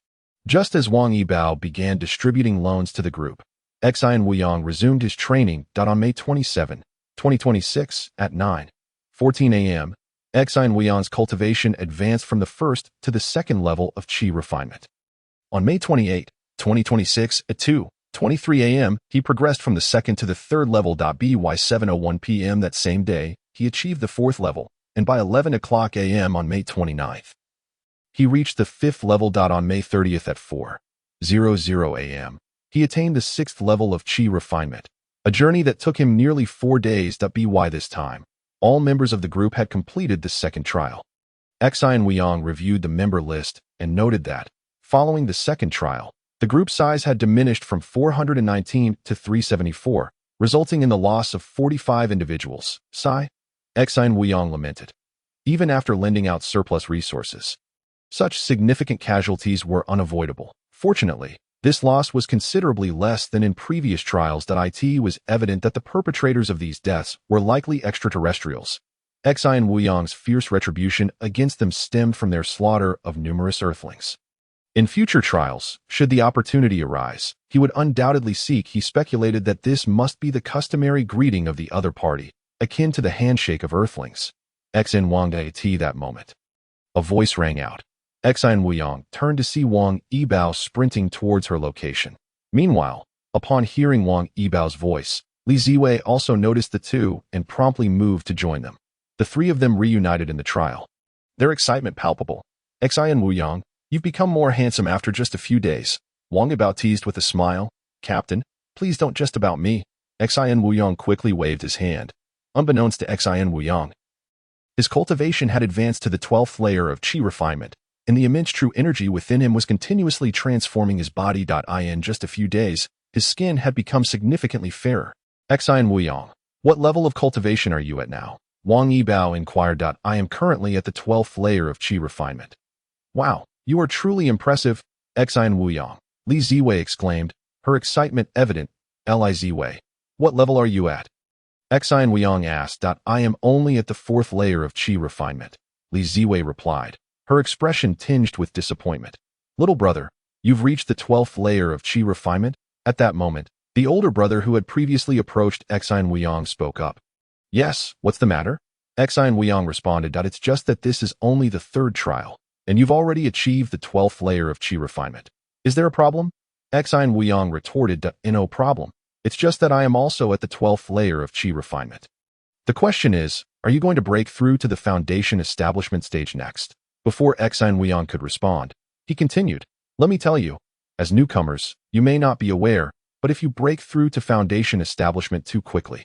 Just as Wang Yibao began distributing loans to the group, Xin Wuyang resumed his training. On May 27, 2026, at 9:14 a.m., Xin Wuyang's cultivation advanced from the first to the second level of qi refinement. On May 28, 2026, at 2:23 a.m., he progressed from the second to the third level. By 7:01 p.m. that same day, he achieved the fourth level, and by 11 o'clock a.m. on May 29th, he reached the fifth level. On May 30th at 4:00 a.m., he attained the sixth level of qi refinement, a journey that took him nearly 4 days. By this time, all members of the group had completed the second trial. Xin Wuyang reviewed the member list and noted that, following the second trial, the group size had diminished from 419 to 374, resulting in the loss of 45 individuals. Sigh, Xin Wuyang lamented. Even after lending out surplus resources, such significant casualties were unavoidable. Fortunately, this loss was considerably less than in previous trials. It was evident that the perpetrators of these deaths were likely extraterrestrials. Xin Wuyang's fierce retribution against them stemmed from their slaughter of numerous Earthlings. In future trials, should the opportunity arise, he would undoubtedly seek. He speculated that this must be the customary greeting of the other party, akin to the handshake of Earthlings. Xin Wang at that moment, a voice rang out. Xin Wuyang turned to see Wang Yibao sprinting towards her location. Meanwhile, upon hearing Wang Yibao's voice, Li Ziwei also noticed the two and promptly moved to join them. The three of them reunited in the trial, their excitement palpable. Xin Wuyang, you've become more handsome after just a few days. Wang Yibao teased with a smile. Captain, please don't just about me. Xin Wuyang quickly waved his hand. Unbeknownst to Xin Wuyang, his cultivation had advanced to the 12th layer of qi refinement, and the immense true energy within him was continuously transforming his body. In just a few days, his skin had become significantly fairer. Xin Wuyang, what level of cultivation are you at now? Wang Yibao inquired. I am currently at the 12th layer of qi refinement. Wow, you are truly impressive, Xin Wuyang, Li Ziwei exclaimed, her excitement evident. Li Ziwei, What level are you at? Xian Weiyang asked. I am only at the 4th layer of Qi refinement, Li Ziwei replied, her expression tinged with disappointment. Little brother, you've reached the 12th layer of Qi refinement? At that moment, the older brother who had previously approached Xian Weiyang spoke up. Yes, what's the matter? Xian Weiyang responded. It's just that this is only the 3rd trial, and you've already achieved the 12th layer of Qi refinement. Is there a problem? Xian Weiyang retorted. No problem. It's just that I am also at the 12th layer of Qi refinement. The question is, are you going to break through to the foundation establishment stage next? Before Xian Weiyang could respond, he continued, let me tell you, as newcomers, you may not be aware, but if you break through to foundation establishment too quickly,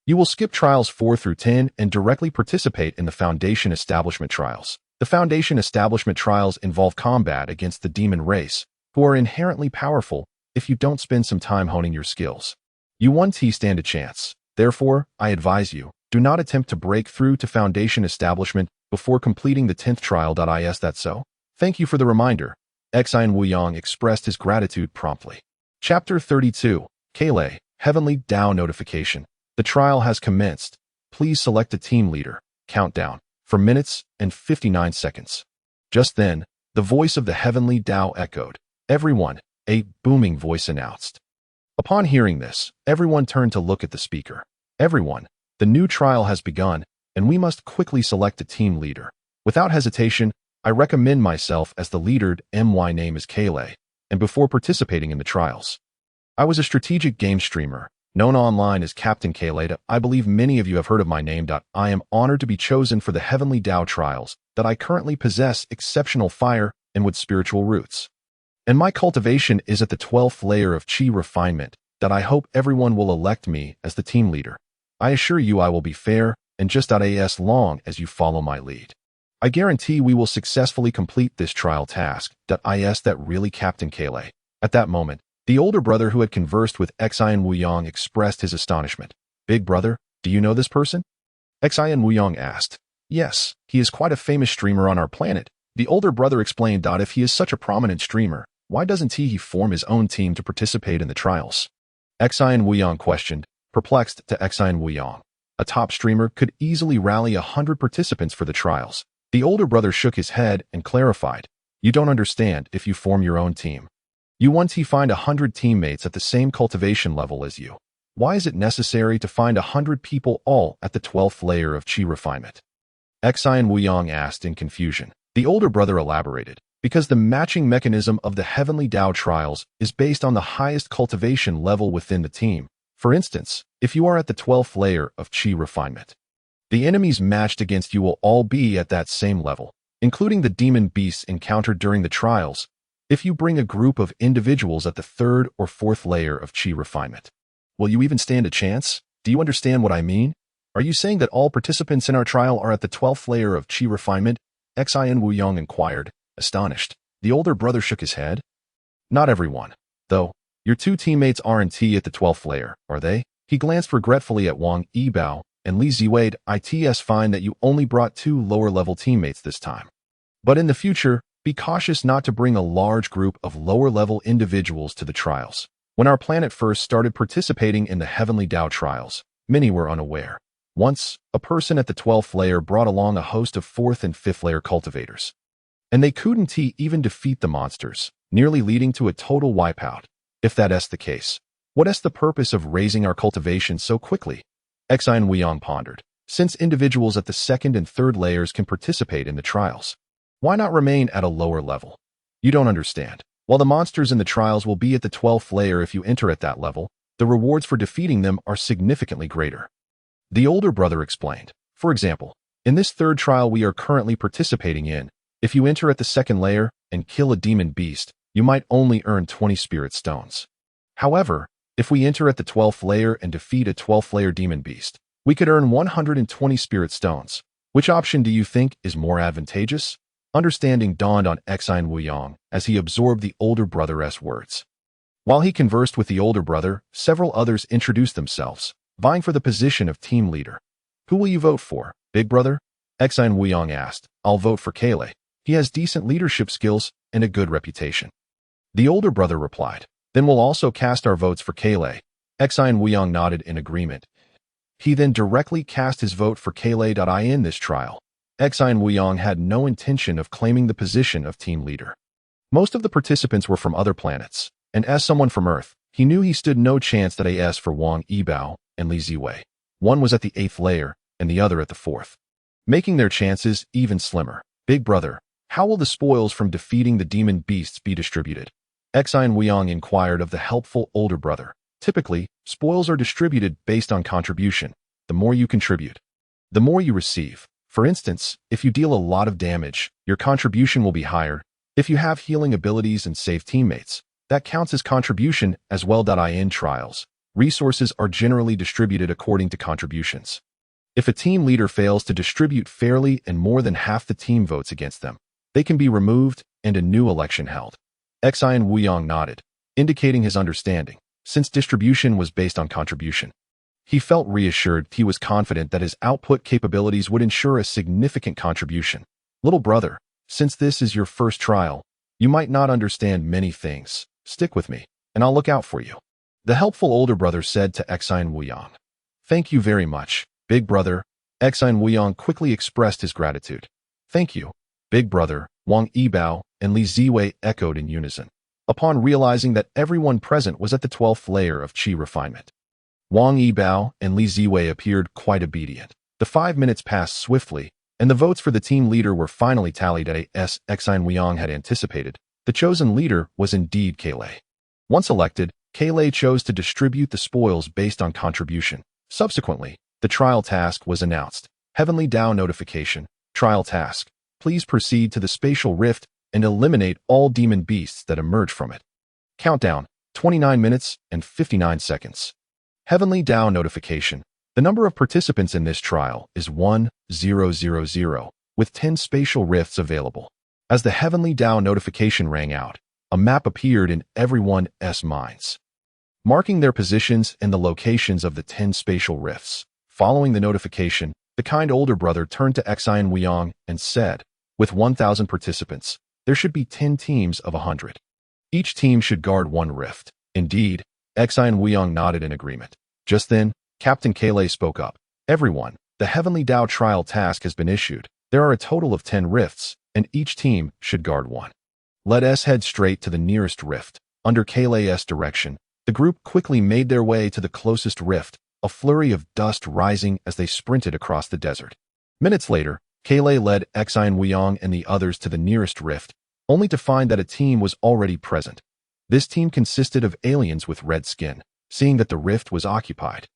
you will skip trials 4 through 10 and directly participate in the foundation establishment trials. The foundation establishment trials involve combat against the demon race, who are inherently powerful if you don't spend some time honing your skills. You won't stand a chance. Therefore, I advise you, do not attempt to break through to foundation establishment before completing the 10th trial. Is that so? Thank you for the reminder. Xian Weiyang expressed his gratitude promptly. Chapter 32, Kailei, Heavenly Dao Notification. The trial has commenced. Please select a team leader. Countdown. For minutes and 59 seconds. Just then, the voice of the Heavenly Dao echoed. Everyone, a booming voice announced. Upon hearing this, everyone turned to look at the speaker. Everyone, the new trial has begun, and we must quickly select a team leader. Without hesitation, I recommend myself as the leader. My name is Kailei, and before participating in the trials, I was a strategic game streamer, known online as Captain Kailei. I believe many of you have heard of my name. I am honored to be chosen for the Heavenly Dao trials, that I currently possess exceptional fire and with spiritual roots. And my cultivation is at the 12th layer of Qi refinement, that I hope everyone will elect me as the team leader. I assure you I will be fair and just as long as you follow my lead. I guarantee we will successfully complete this trial task. Is that really Captain Kailei? At that moment, the older brother who had conversed with Xian Weiyang expressed his astonishment. Big brother, do you know this person? Xian Weiyang asked. Yes, he is quite a famous streamer on our planet. The older brother explained. If he is such a prominent streamer, why doesn't he form his own team to participate in the trials? Xian Weiyang questioned, perplexed to Xian Weiyang. A top streamer could easily rally 100 participants for the trials. The older brother shook his head and clarified. You don't understand. If you form your own team, you want to find 100 teammates at the same cultivation level as you. Why is it necessary to find 100 people all at the 12th layer of Qi refinement? Xian Weiyang asked in confusion. The older brother elaborated. Because the matching mechanism of the Heavenly Dao trials is based on the highest cultivation level within the team. For instance, if you are at the 12th layer of Qi refinement, the enemies matched against you will all be at that same level, including the demon beasts encountered during the trials. If you bring a group of individuals at the 3rd or 4th layer of Qi refinement, will you even stand a chance? Do you understand what I mean? Are you saying that all participants in our trial are at the 12th layer of Qi refinement? Xian Weiyang inquired. Astonished, the older brother shook his head. Not everyone, though. Your 2 teammates aren't at the 12th layer, are they? He glanced regretfully at Wang Yibao and Li Ziwei. It's fine that you only brought 2 lower-level teammates this time. But in the future, be cautious not to bring a large group of lower-level individuals to the trials. When our planet first started participating in the Heavenly Dao trials, many were unaware. Once, a person at the 12th layer brought along a host of 4th and 5th layer cultivators. And they couldn't even defeat the monsters, nearly leading to a total wipeout. If that's the case, what's the purpose of raising our cultivation so quickly? Xian Weiyang pondered. Since individuals at the 2nd and 3rd layers can participate in the trials, why not remain at a lower level? You don't understand. While the monsters in the trials will be at the 12th layer if you enter at that level, the rewards for defeating them are significantly greater. The older brother explained. For example, in this 3rd trial we are currently participating in, if you enter at the 2nd layer and kill a demon beast, you might only earn 20 spirit stones. However, if we enter at the 12th layer and defeat a 12th layer demon beast, we could earn 120 spirit stones. Which option do you think is more advantageous? Understanding dawned on Xian Weiyang as he absorbed the older brother's words. While he conversed with the older brother, several others introduced themselves, vying for the position of team leader. Who will you vote for, big brother? Xian Weiyang asked. I'll vote for Kailei. He has decent leadership skills and a good reputation. The older brother replied. Then we'll also cast our votes for Kailei. Xi and Wuyong nodded in agreement. He then directly cast his vote for Kale.I in this trial. Xi and Wuyong had no intention of claiming the position of team leader. Most of the participants were from other planets, and as someone from Earth, he knew he stood no chance that AS for Wang Yibao and Li Ziwei. One was at the 8th layer, and the other at the 4th, making their chances even slimmer. Big brother, how will the spoils from defeating the demon beasts be distributed? Xi and Wuyong inquired of the helpful older brother. Typically, spoils are distributed based on contribution. The more you contribute, the more you receive. For instance, if you deal a lot of damage, your contribution will be higher. If you have healing abilities and save teammates, that counts as contribution as well. In trials, resources are generally distributed according to contributions. If a team leader fails to distribute fairly and more than half the team votes against them, they can be removed and a new election held. Xi and Wuyong nodded, indicating his understanding, since distribution was based on contribution. He felt reassured. He was confident that his output capabilities would ensure a significant contribution. Little brother, since this is your first trial, you might not understand many things. Stick with me, and I'll look out for you. The helpful older brother said to Xi and Wuyong. Thank you very much, big brother. Xi and Wuyong quickly expressed his gratitude. Thank you, big brother. Wang Yibao and Li Ziwei echoed in unison, upon realizing that everyone present was at the 12th layer of Qi refinement. Wang Yibao and Li Ziwei appeared quite obedient. The 5 minutes passed swiftly, and the votes for the team leader were finally tallied at as Xi and Wuyong had anticipated. The chosen leader was indeed Kale. Once elected, Kale chose to distribute the spoils based on contribution. Subsequently, the trial task was announced. Heavenly Dao notification. Trial task. Please proceed to the spatial rift and eliminate all demon beasts that emerge from it. Countdown, 29 minutes and 59 seconds. Heavenly Dao notification. The number of participants in this trial is 1000, with 10 spatial rifts available. As the Heavenly Dao notification rang out, a map appeared in everyone's minds, marking their positions and the locations of the 10 spatial rifts. Following the notification, the kind older brother turned to Xi and Wuyong and said, with 1,000 participants, there should be 10 teams of 100. Each team should guard one rift. Indeed, Xi and Wuyong nodded in agreement. Just then, Captain Kale spoke up. Everyone, the Heavenly Dao trial task has been issued. There are a total of 10 rifts, and each team should guard one. Let us head straight to the nearest rift. Under Kale's direction, the group quickly made their way to the closest rift, a flurry of dust rising as they sprinted across the desert. Minutes later, Kale led Xi and Wuyong and the others to the nearest rift, only to find that a team was already present. This team consisted of aliens with red skin. Seeing that the rift was occupied,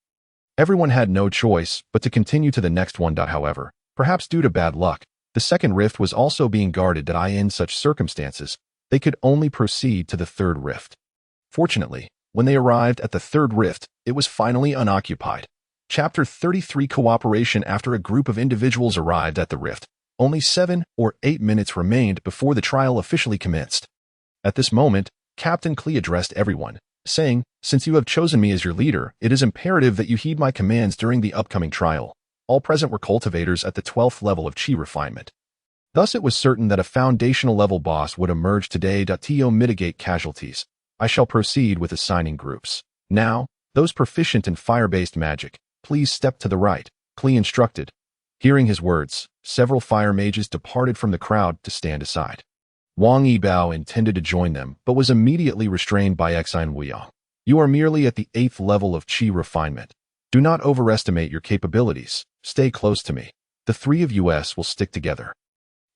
everyone had no choice but to continue to the next one. However, perhaps due to bad luck, the second rift was also being guarded. In such circumstances, they could only proceed to the third rift. Fortunately, when they arrived at the third rift, it was finally unoccupied. Chapter 33 Cooperation. After a group of individuals arrived at the rift, only 7 or 8 minutes remained before the trial officially commenced. At this moment, Captain Klee addressed everyone, saying, since you have chosen me as your leader, it is imperative that you heed my commands during the upcoming trial. All present were cultivators at the 12th level of Qi refinement. Thus it was certain that a foundational level boss would emerge today. To mitigate casualties, I shall proceed with assigning groups. Now, those proficient in fire-based magic, please step to the right, Klee instructed. Hearing his words, several fire mages departed from the crowd to stand aside. Wang Yibao intended to join them, but was immediately restrained by Xi and Wuyong. You are merely at the 8th level of Qi refinement. Do not overestimate your capabilities. Stay close to me. The three of us will stick together.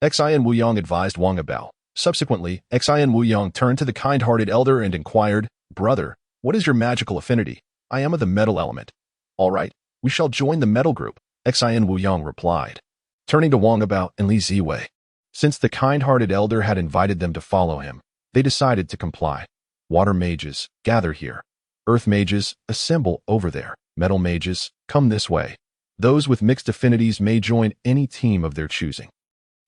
Xi and Wuyong advised Wang Yibao. Subsequently, Xi and Wuyong turned to the kind-hearted elder and inquired, Brother, what is your magical affinity? I am of the metal element. All right, we shall join the metal group, Xi and Wuyong replied, turning to Wang Yibao and Li Ziwei. Since the kind-hearted elder had invited them to follow him, they decided to comply. Water mages, gather here. Earth mages, assemble over there. Metal mages, come this way. Those with mixed affinities may join any team of their choosing.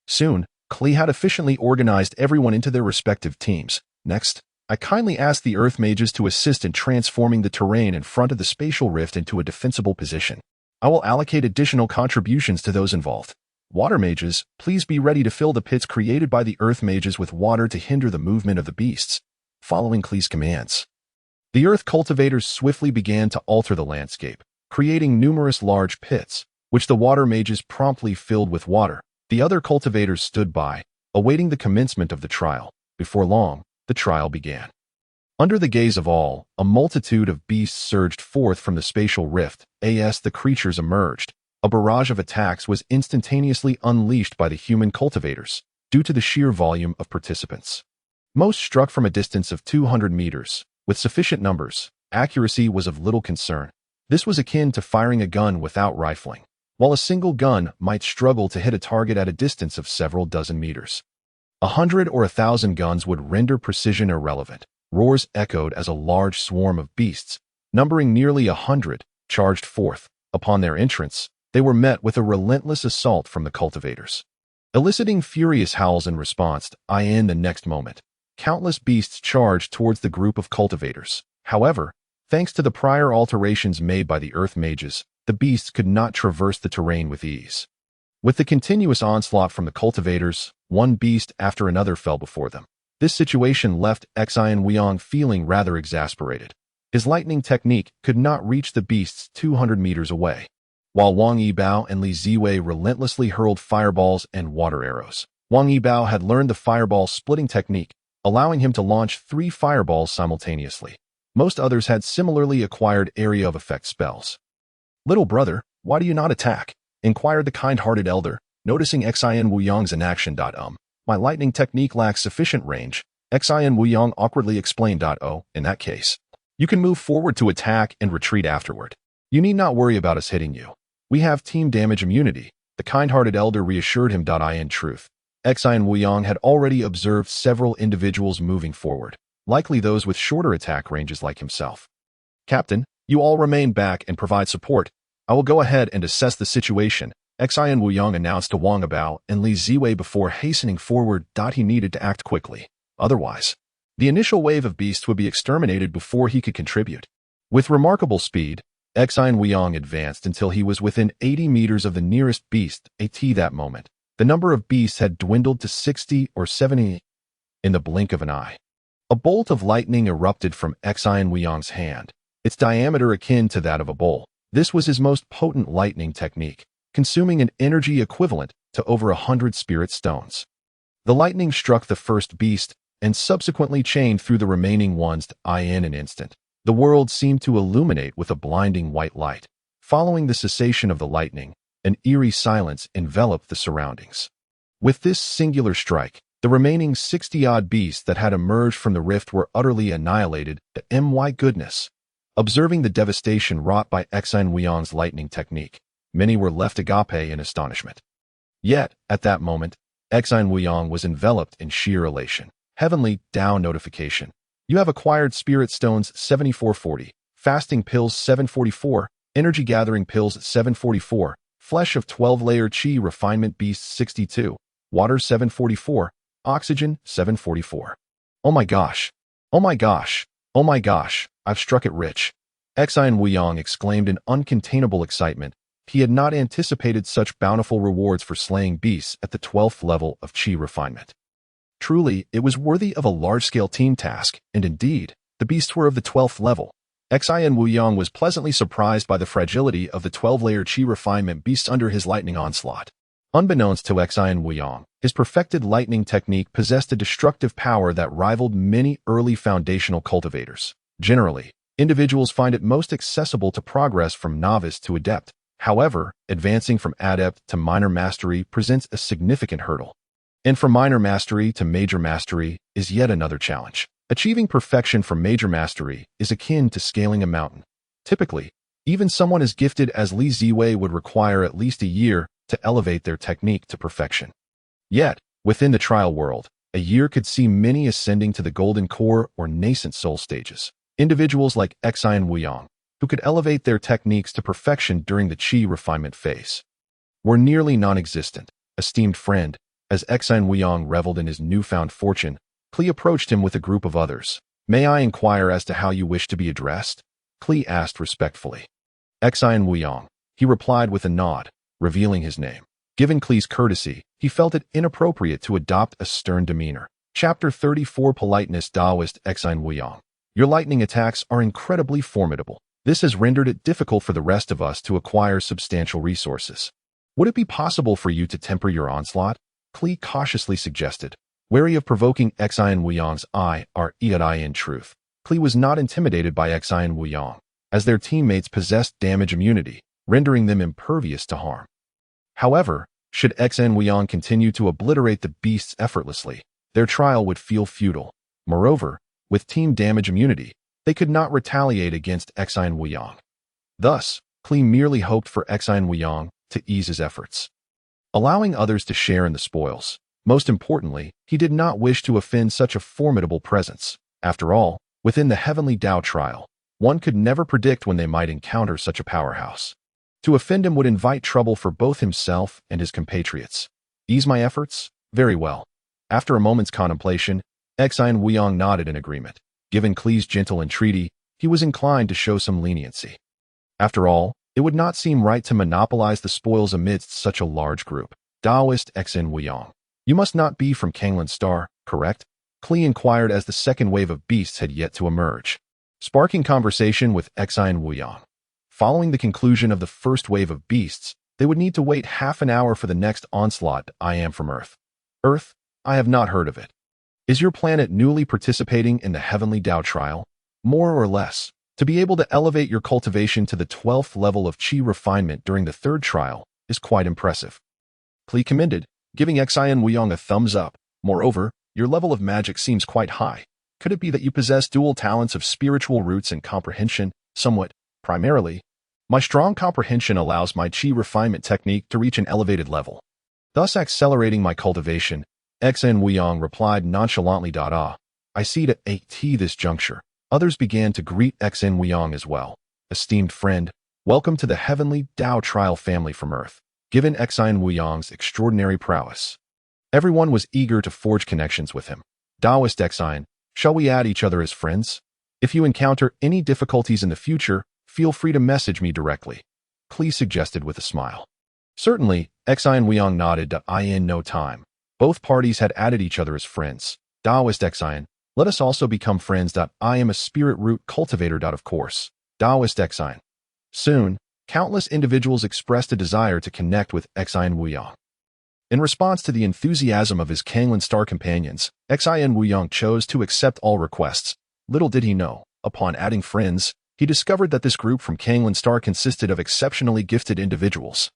Soon, Klee had efficiently organized everyone into their respective teams. Next, I kindly ask the Earth mages to assist in transforming the terrain in front of the spatial rift into a defensible position. I will allocate additional contributions to those involved. Water mages, please be ready to fill the pits created by the Earth mages with water to hinder the movement of the beasts. Following Klee's commands, The earth cultivators swiftly began to alter the landscape, creating numerous large pits, which the water mages promptly filled with water. The other cultivators stood by, awaiting the commencement of the trial. Before long, the trial began. Under the gaze of all, a multitude of beasts surged forth from the spatial rift. As the creatures emerged, a barrage of attacks was instantaneously unleashed by the human cultivators, due to the sheer volume of participants. Most struck from a distance of 200 meters. With sufficient numbers, accuracy was of little concern. This was akin to firing a gun without rifling, while a single gun might struggle to hit a target at a distance of several dozen meters. 100 or 1,000 guns would render precision irrelevant. Roars echoed as a large swarm of beasts, numbering nearly 100, charged forth. Upon their entrance, they were met with a relentless assault from the cultivators, eliciting furious howls in response. In the next moment, countless beasts charged towards the group of cultivators. However, thanks to the prior alterations made by the earth mages, the beasts could not traverse the terrain with ease. With the continuous onslaught from the cultivators, one beast after another fell before them. This situation left Xian Weiyang feeling rather exasperated. His lightning technique could not reach the beasts 200 meters away, while Wang Yibao and Li Ziwei relentlessly hurled fireballs and water arrows. Wang Yibao had learned the fireball splitting technique, allowing him to launch 3 fireballs simultaneously. Most others had similarly acquired area of effect spells. "Little brother, why do you not attack?" inquired the kind-hearted elder, noticing Xian Weiyang's inaction. My lightning technique lacks sufficient range, Xian Weiyang awkwardly explained. Oh, in that case, you can move forward to attack and retreat afterward. You need not worry about us hitting you. We have team damage immunity, the kind-hearted elder reassured him. In truth, Xian Weiyang had already observed several individuals moving forward, likely those with shorter attack ranges like himself. "Captain, you all remain back and provide support. I will go ahead and assess the situation," Xian Weiyang announced to Wang Yibao and Li Ziwei before hastening forward. He needed to act quickly. Otherwise, the initial wave of beasts would be exterminated before he could contribute. With remarkable speed, Xian Weiyang advanced until he was within 80 meters of the nearest beast. At that moment, the number of beasts had dwindled to 60 or 70. In the blink of an eye, a bolt of lightning erupted from Xian Weiyang's hand, its diameter akin to that of a bowl. This was his most potent lightning technique, consuming an energy equivalent to over 100 spirit stones. The lightning struck the first beast and subsequently chained through the remaining ones. In an instant, the world seemed to illuminate with a blinding white light. Following the cessation of the lightning, an eerie silence enveloped the surroundings. With this singular strike, the remaining 60-odd beasts that had emerged from the rift were utterly annihilated. My goodness! Observing the devastation wrought by Xian Weiyang's lightning technique, many were left agape in astonishment. Yet, at that moment, Xian Weiyang was enveloped in sheer elation. Heavenly Down notification. You have acquired Spirit Stones 7440, Fasting Pills 744, Energy Gathering Pills 744, Flesh of 12-Layer Chi Refinement Beasts 62, Water 744, Oxygen 744. Oh my gosh! Oh my gosh! Oh my gosh! I've struck it rich! Xian Weiyang exclaimed in uncontainable excitement. He had not anticipated such bountiful rewards for slaying beasts at the 12th level of Chi refinement. Truly, it was worthy of a large-scale team task, and indeed, the beasts were of the 12th level. Xian Weiyang was pleasantly surprised by the fragility of the 12-layer Chi refinement beasts under his lightning onslaught. Unbeknownst to Xian Weiyang, his perfected lightning technique possessed a destructive power that rivaled many early foundational cultivators. Generally, individuals find it most accessible to progress from novice to adept. However, advancing from adept to minor mastery presents a significant hurdle. And from minor mastery to major mastery is yet another challenge. Achieving perfection from major mastery is akin to scaling a mountain. Typically, even someone as gifted as Li Ziwei would require at least a year to elevate their technique to perfection. Yet, within the trial world, a year could see many ascending to the golden core or nascent soul stages. Individuals like Xian Weiyang, who could elevate their techniques to perfection during the Qi refinement phase, were nearly non-existent. Esteemed friend, as Xian Weiyang reveled in his newfound fortune, Kli approached him with a group of others. "May I inquire as to how you wish to be addressed?" Kli asked respectfully. Xian Weiyang, he replied with a nod, revealing his name. Given Kli's courtesy, he felt it inappropriate to adopt a stern demeanor. Chapter 34 Politeness Taoist Xian Weiyang. Your lightning attacks are incredibly formidable. This has rendered it difficult for the rest of us to acquire substantial resources. Would it be possible for you to temper your onslaught? Klee cautiously suggested. Wary of provoking Xian Wuyong's eye in truth, Klee was not intimidated by Xian Wuyong, as their teammates possessed damage immunity, rendering them impervious to harm. However, should Xian Wuyong continue to obliterate the beasts effortlessly, their trial would feel futile. Moreover, with team damage immunity, they could not retaliate against Xian Wuyong. Thus, Klee merely hoped for Xian Wuyong to ease his efforts, allowing others to share in the spoils. Most importantly, he did not wish to offend such a formidable presence. After all, within the Heavenly Dao trial, one could never predict when they might encounter such a powerhouse. To offend him would invite trouble for both himself and his compatriots. Ease my efforts? Very well. After a moment's contemplation, Xian Wuyong nodded in agreement. Given Klee's gentle entreaty, he was inclined to show some leniency. After all, it would not seem right to monopolize the spoils amidst such a large group. Daoist Xian Wuyong. You must not be from Kanglan Star, correct? Klee inquired as the second wave of beasts had yet to emerge, sparking conversation with Xian Wuyong. Following the conclusion of the first wave of beasts, they would need to wait half an hour for the next onslaught. I am from Earth. Earth? I have not heard of it. Is your planet newly participating in the Heavenly Dao trial? More or less. To be able to elevate your cultivation to the 12th level of Qi refinement during the third trial is quite impressive. Klee commended, giving Xian Wuyong a thumbs up. Moreover, your level of magic seems quite high. Could it be that you possess dual talents of spiritual roots and comprehension? Somewhat. Primarily, my strong comprehension allows my Qi refinement technique to reach an elevated level, thus accelerating my cultivation. Xian Wuyong replied nonchalantly. I see at this juncture. Others began to greet Xian Wuyong as well. Esteemed friend, welcome to the Heavenly Dao trial family from Earth. Given Xian Wuyong's extraordinary prowess, everyone was eager to forge connections with him. Daoist Xian, shall we add each other as friends? If you encounter any difficulties in the future, feel free to message me directly, Klee suggested with a smile. Certainly, Xian Wuyong nodded. In no time, both parties had added each other as friends. Daoist Xian, let us also become friends. I am a spirit root cultivator. Of course. Daoist Xian. Soon, countless individuals expressed a desire to connect with Xian Wuyong. In response to the enthusiasm of his Kanglan Star companions, Xian Wuyong chose to accept all requests. Little did he know, upon adding friends, he discovered that this group from Kanglan Star consisted of exceptionally gifted individuals.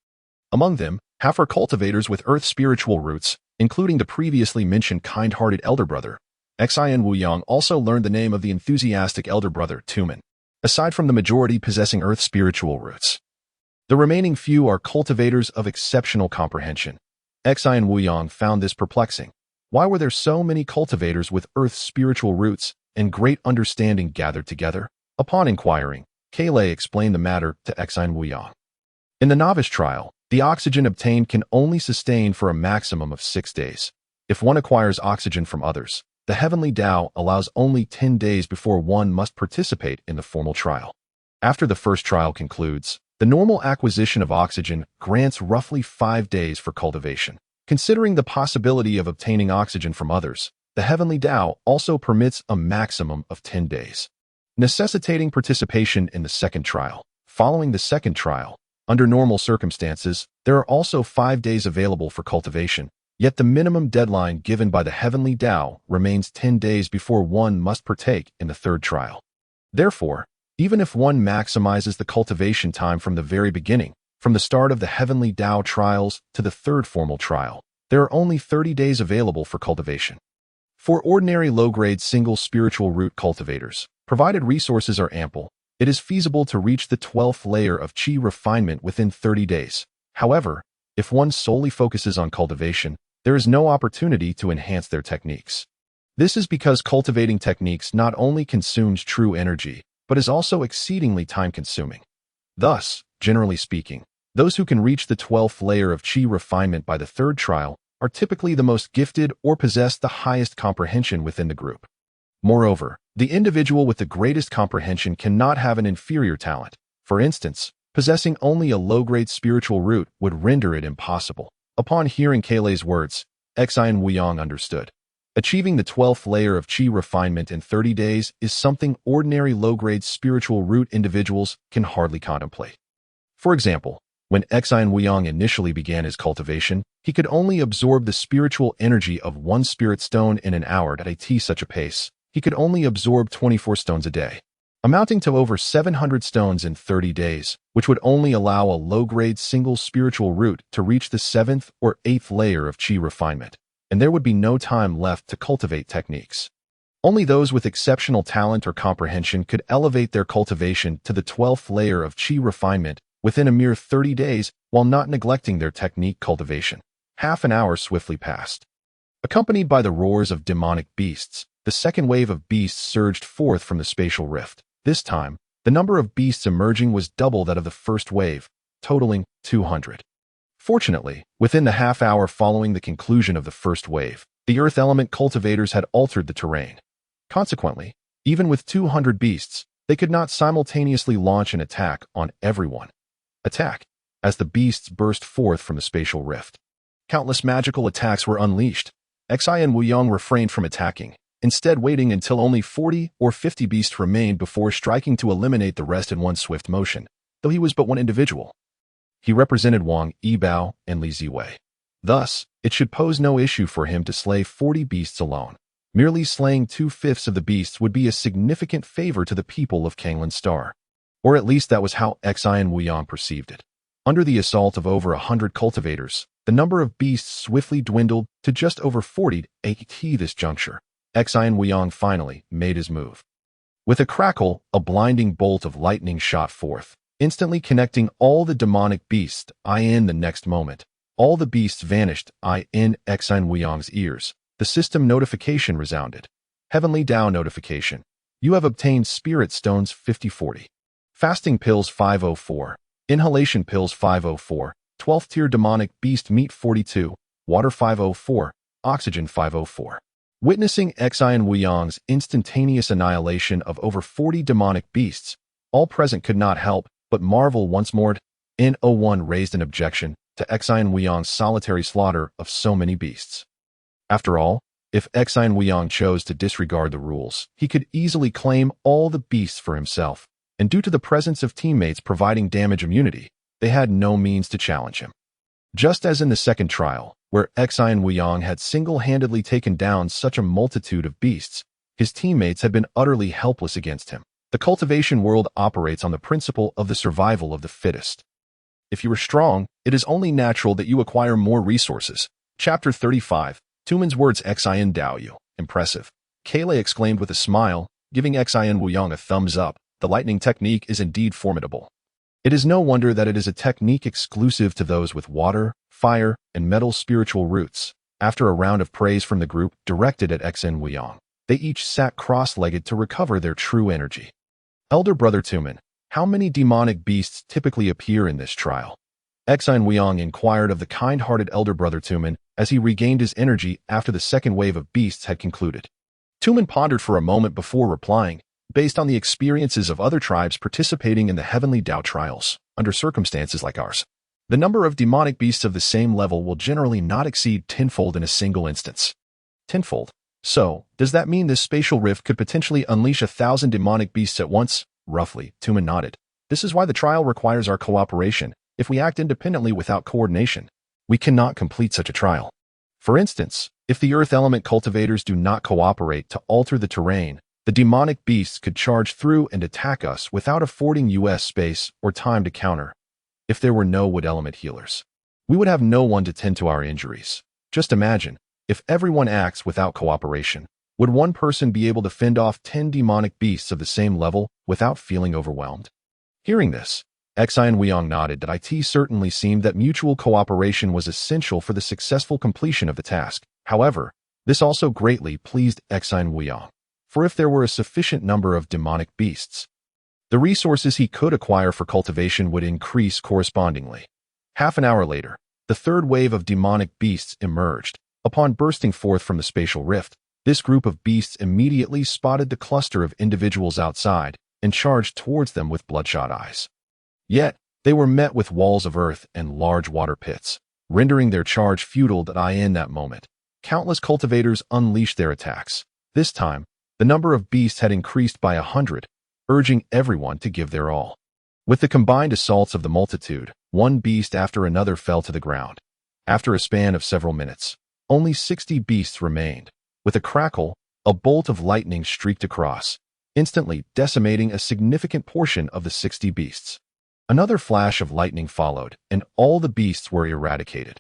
Among them, half are cultivators with Earth spiritual roots, including the previously mentioned kind-hearted elder brother. Xian Wuyong also learned the name of the enthusiastic elder brother, Tumen. Aside from the majority possessing Earth spiritual roots, the remaining few are cultivators of exceptional comprehension. Xian Wuyong found this perplexing. Why were there so many cultivators with Earth spiritual roots and great understanding gathered together? Upon inquiring, Kaylai explained the matter to Xian Wuyong. In the novice trial, the oxygen obtained can only sustain for a maximum of 6 days. If one acquires oxygen from others, the Heavenly Dao allows only 10 days before one must participate in the formal trial. After the first trial concludes, the normal acquisition of oxygen grants roughly 5 days for cultivation. Considering the possibility of obtaining oxygen from others, the Heavenly Dao also permits a maximum of 10 days, necessitating participation in the second trial. Following the second trial, under normal circumstances, there are also 5 days available for cultivation, yet the minimum deadline given by the Heavenly Dao remains 10 days before one must partake in the third trial. Therefore, even if one maximizes the cultivation time from the very beginning, from the start of the Heavenly Dao trials to the third formal trial, there are only 30 days available for cultivation. For ordinary low-grade single spiritual root cultivators, provided resources are ample, it is feasible to reach the 12th layer of Qi refinement within 30 days. However, if one solely focuses on cultivation, there is no opportunity to enhance their techniques. This is because cultivating techniques not only consumes true energy, but is also exceedingly time-consuming. Thus, generally speaking, those who can reach the 12th layer of Qi refinement by the third trial are typically the most gifted or possess the highest comprehension within the group. Moreover, the individual with the greatest comprehension cannot have an inferior talent. For instance, possessing only a low-grade spiritual root would render it impossible. Upon hearing Kaylai's words, Xian Wuyong understood. Achieving the 12th layer of Qi refinement in 30 days is something ordinary low-grade spiritual root individuals can hardly contemplate. For example, when Xian Wuyang initially began his cultivation, he could only absorb the spiritual energy of one spirit stone in an hour at such a pace. He could only absorb 24 stones a day, amounting to over 700 stones in 30 days, which would only allow a low-grade single spiritual root to reach the 7th or 8th layer of Qi refinement, and there would be no time left to cultivate techniques. Only those with exceptional talent or comprehension could elevate their cultivation to the 12th layer of Qi refinement within a mere 30 days while not neglecting their technique cultivation. Half an hour swiftly passed. Accompanied by the roars of demonic beasts, the second wave of beasts surged forth from the spatial rift. This time, the number of beasts emerging was double that of the first wave, totaling 200. Fortunately, within the half hour following the conclusion of the first wave, the earth element cultivators had altered the terrain. Consequently, even with 200 beasts, they could not simultaneously launch an attack on everyone. Attack, as the beasts burst forth from the spatial rift. Countless magical attacks were unleashed. Xian Wuyang refrained from attacking, instead waiting until only 40 or 50 beasts remained before striking to eliminate the rest in one swift motion, though he was but one individual. He represented Wang Yibao and Li Ziwei. Thus, it should pose no issue for him to slay 40 beasts alone. Merely slaying 2/5 of the beasts would be a significant favor to the people of Kanglan Star. Or at least that was how Xian Wuyang perceived it. Under the assault of over 100 cultivators, the number of beasts swiftly dwindled to just over 40 at this juncture. Xian Wuyang finally made his move. With a crackle, a blinding bolt of lightning shot forth, instantly connecting all the demonic beasts. In the next moment, all the beasts vanished. In Xian Wuyang's ears, the system notification resounded. Heavenly Tao notification. You have obtained Spirit Stones 5040. Fasting Pills 504. Inhalation Pills 504. 12th Tier Demonic Beast Meat 42. Water 504. Oxygen 504. Witnessing Xian Wuyang's instantaneous annihilation of over 40 demonic beasts, all present could not help but marvel once more. N01 raised an objection to Xian Wuyang's solitary slaughter of so many beasts. After all, if Xian Wuyang chose to disregard the rules, he could easily claim all the beasts for himself, and due to the presence of teammates providing damage immunity, they had no means to challenge him. Just as in the second trial, where Xian Wuyang had single-handedly taken down such a multitude of beasts, his teammates had been utterly helpless against him. The cultivation world operates on the principle of the survival of the fittest. If you are strong, it is only natural that you acquire more resources. Chapter 35. Tumen's words. Xian Daoyu. Impressive. Kayle exclaimed with a smile, giving Xian Wuyang a thumbs up. The lightning technique is indeed formidable. It is no wonder that it is a technique exclusive to those with water, fire, and metal spiritual roots. After a round of praise from the group directed at Xian Wuyang, they each sat cross-legged to recover their true energy. Elder Brother Tumen, how many demonic beasts typically appear in this trial? Xian Wuyang inquired of the kind-hearted Elder Brother Tumen as he regained his energy after the second wave of beasts had concluded. Tumen pondered for a moment before replying, based on the experiences of other tribes participating in the Heavenly Tao trials, under circumstances like ours, the number of demonic beasts of the same level will generally not exceed tenfold in a single instance. Tenfold. So, does that mean this spatial rift could potentially unleash 1,000 demonic beasts at once? Roughly, Tumen nodded. This is why the trial requires our cooperation. If we act independently without coordination, we cannot complete such a trial. For instance, if the earth element cultivators do not cooperate to alter the terrain, the demonic beasts could charge through and attack us without affording us space or time to counter. If there were no wood element healers, we would have no one to tend to our injuries. Just imagine, if everyone acts without cooperation, would one person be able to fend off 10 demonic beasts of the same level without feeling overwhelmed? Hearing this, Xian Wuyang nodded that it certainly seemed that mutual cooperation was essential for the successful completion of the task. However, this also greatly pleased Xian Wuyang, for if there were a sufficient number of demonic beasts, the resources he could acquire for cultivation would increase correspondingly. Half an hour later, the third wave of demonic beasts emerged. Upon bursting forth from the spatial rift, this group of beasts immediately spotted the cluster of individuals outside and charged towards them with bloodshot eyes. Yet, they were met with walls of earth and large water pits, rendering their charge futile. In that moment, countless cultivators unleashed their attacks. This time, the number of beasts had increased by 100, urging everyone to give their all. With the combined assaults of the multitude, one beast after another fell to the ground. After a span of several minutes, only 60 beasts remained. With a crackle, a bolt of lightning streaked across, instantly decimating a significant portion of the 60 beasts. Another flash of lightning followed, and all the beasts were eradicated.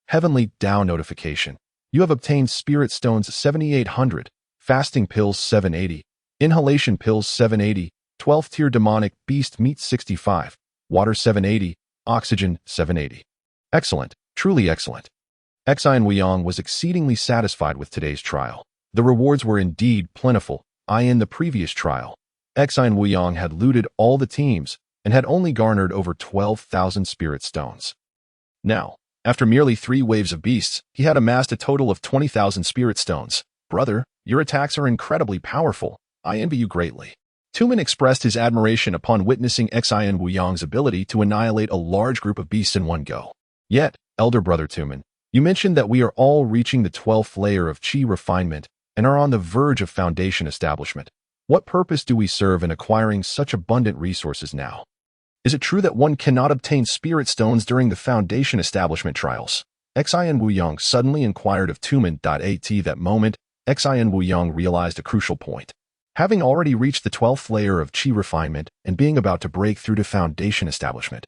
Heavenly Down notification. You have obtained Spirit Stones 7,800, Fasting Pills 780, Inhalation Pills 780, 12th Tier Demonic Beast Meat 65, Water 780, Oxygen 780. Excellent, truly excellent. Xian Wuyong was exceedingly satisfied with today's trial. The rewards were indeed plentiful. In the previous trial, Xian Wuyong had looted all the teams and had only garnered over 12,000 Spirit Stones. Now, after merely 3 waves of beasts, he had amassed a total of 20,000 Spirit Stones. Brother, your attacks are incredibly powerful. I envy you greatly. Tumen expressed his admiration upon witnessing Xian Wuyong's ability to annihilate a large group of beasts in one go. Yet, elder brother Tumen, you mentioned that we are all reaching the 12th layer of Qi refinement and are on the verge of foundation establishment. What purpose do we serve in acquiring such abundant resources now? Is it true that one cannot obtain Spirit Stones during the foundation establishment trials? Xian Wuyong suddenly inquired of Tumen. At that moment, Xian Wuyong realized a crucial point. Having already reached the 12th layer of Qi refinement and being about to break through to foundation establishment,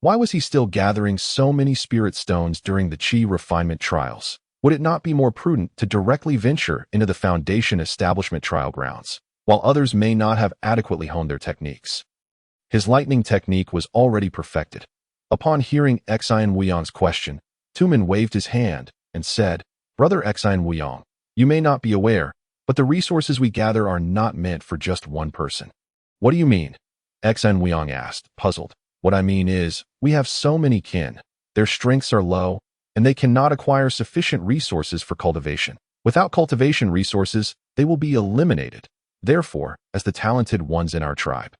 why was he still gathering so many Spirit Stones during the Qi refinement trials? Would it not be more prudent to directly venture into the foundation establishment trial grounds, while others may not have adequately honed their techniques? His lightning technique was already perfected. Upon hearing Xian Wuyong's question, Tumen waved his hand and said, Brother Xian Wuyong, you may not be aware, but the resources we gather are not meant for just one person. What do you mean? Xian Wuyong asked, puzzled. What I mean is, we have so many kin. Their strengths are low, and they cannot acquire sufficient resources for cultivation. Without cultivation resources, they will be eliminated. Therefore, as the talented ones in our tribe,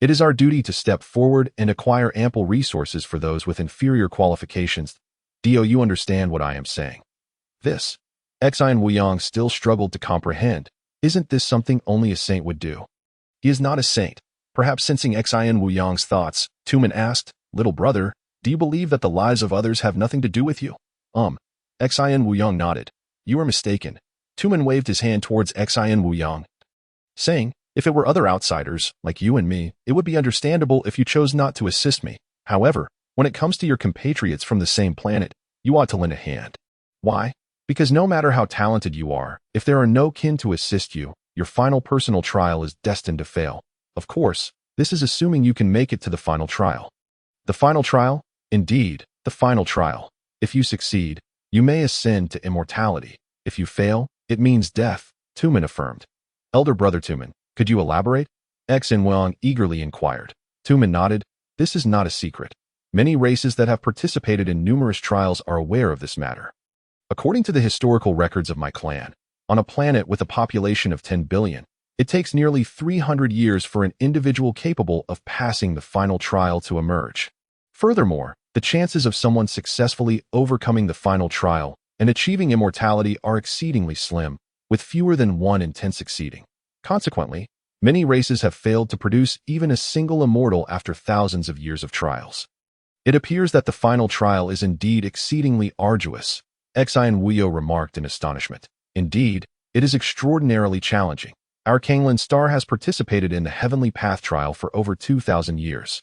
it is our duty to step forward and acquire ample resources for those with inferior qualifications. Do you understand what I am saying? This, Xian Wuyong still struggled to comprehend. Isn't this something only a saint would do? He is not a saint. Perhaps sensing Xian Wuyong's thoughts, Tumen asked, Little brother, do you believe that the lives of others have nothing to do with you? Xian Wuyong nodded. You are mistaken. Tumen waved his hand towards Xian Wuyong, saying, if it were other outsiders, like you and me, it would be understandable if you chose not to assist me. However, when it comes to your compatriots from the same planet, you ought to lend a hand. Why? Because no matter how talented you are, if there are no kin to assist you, your final personal trial is destined to fail. Of course, this is assuming you can make it to the final trial. The final trial? Indeed, the final trial. If you succeed, you may ascend to immortality. If you fail, it means death, Tumen affirmed. Elder brother Tumen, could you elaborate? Xian Wuyong eagerly inquired. Tumen nodded. This is not a secret. Many races that have participated in numerous trials are aware of this matter. According to the historical records of my clan, on a planet with a population of 10 billion, it takes nearly 300 years for an individual capable of passing the final trial to emerge. Furthermore, the chances of someone successfully overcoming the final trial and achieving immortality are exceedingly slim, with fewer than 1 in 10 succeeding. Consequently, many races have failed to produce even a single immortal after thousands of years of trials. It appears that the final trial is indeed exceedingly arduous, Xian Wuyong remarked in astonishment. Indeed, it is extraordinarily challenging. Our Kanglan star has participated in the Heavenly Path trial for over 2,000 years,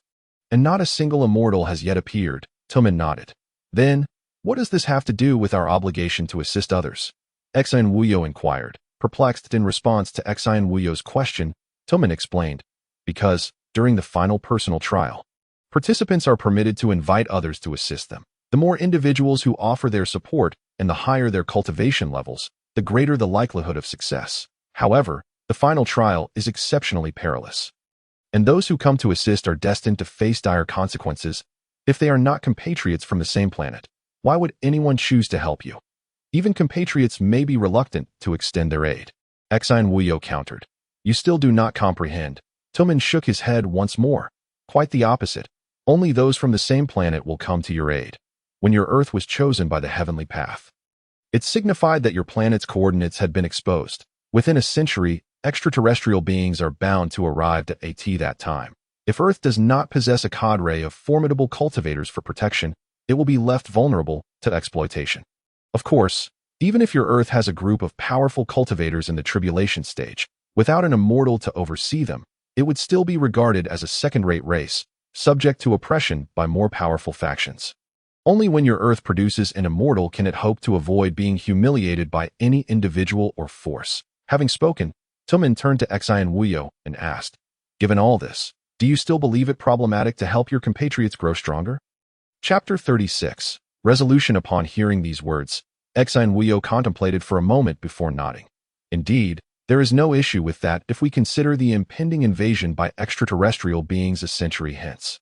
and not a single immortal has yet appeared. Tumen nodded. Then, what does this have to do with our obligation to assist others? Xian Wuyong inquired. Perplexed in response to Xian Wuyong's question, Tumen explained, because, during the final personal trial, participants are permitted to invite others to assist them. The more individuals who offer their support and the higher their cultivation levels, the greater the likelihood of success. However, the final trial is exceptionally perilous, and those who come to assist are destined to face dire consequences. If they are not compatriots from the same planet, why would anyone choose to help you? Even compatriots may be reluctant to extend their aid. Xian Wuyong countered. You still do not comprehend. Tumen shook his head once more. Quite the opposite. Only those from the same planet will come to your aid. When your Earth was chosen by the Heavenly Path, It signified that your planet's coordinates had been exposed. Within a century, extraterrestrial beings are bound to arrive at that time. If Earth does not possess a cadre of formidable cultivators for protection, it will be left vulnerable to exploitation. Of course, even if your Earth has a group of powerful cultivators in the tribulation stage, without an immortal to oversee them, it would still be regarded as a second-rate race, subject to oppression by more powerful factions. Only when your Earth produces an immortal can it hope to avoid being humiliated by any individual or force. Having spoken, Tumen turned to Xian Wuyo and asked, "Given all this, do you still believe it problematic to help your compatriots grow stronger?" Chapter 36. Resolution. Upon hearing these words, Xian Wuyo contemplated for a moment before nodding. Indeed, there is no issue with that if we consider the impending invasion by extraterrestrial beings a century hence.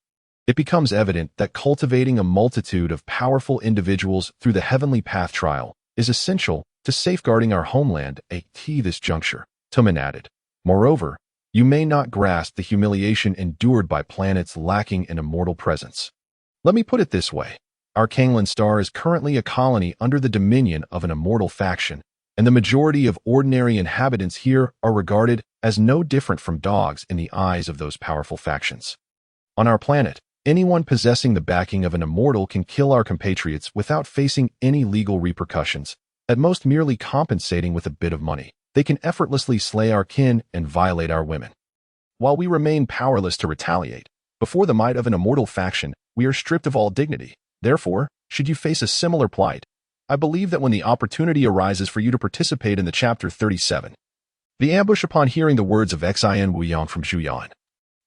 It becomes evident that cultivating a multitude of powerful individuals through the heavenly path trial is essential to safeguarding our homeland at this juncture, Tumen added. Moreover, you may not grasp the humiliation endured by planets lacking an immortal presence. Let me put it this way. Our Kanglan star is currently a colony under the dominion of an immortal faction, and the majority of ordinary inhabitants here are regarded as no different from dogs in the eyes of those powerful factions. On our planet, anyone possessing the backing of an immortal can kill our compatriots without facing any legal repercussions, at most merely compensating with a bit of money. They can effortlessly slay our kin and violate our women. While we remain powerless to retaliate, before the might of an immortal faction, we are stripped of all dignity. Therefore, should you face a similar plight, I believe that when the opportunity arises for you to participate in the Chapter 37, the ambush. Upon hearing the words of Xian Wuyan from Zhuyan,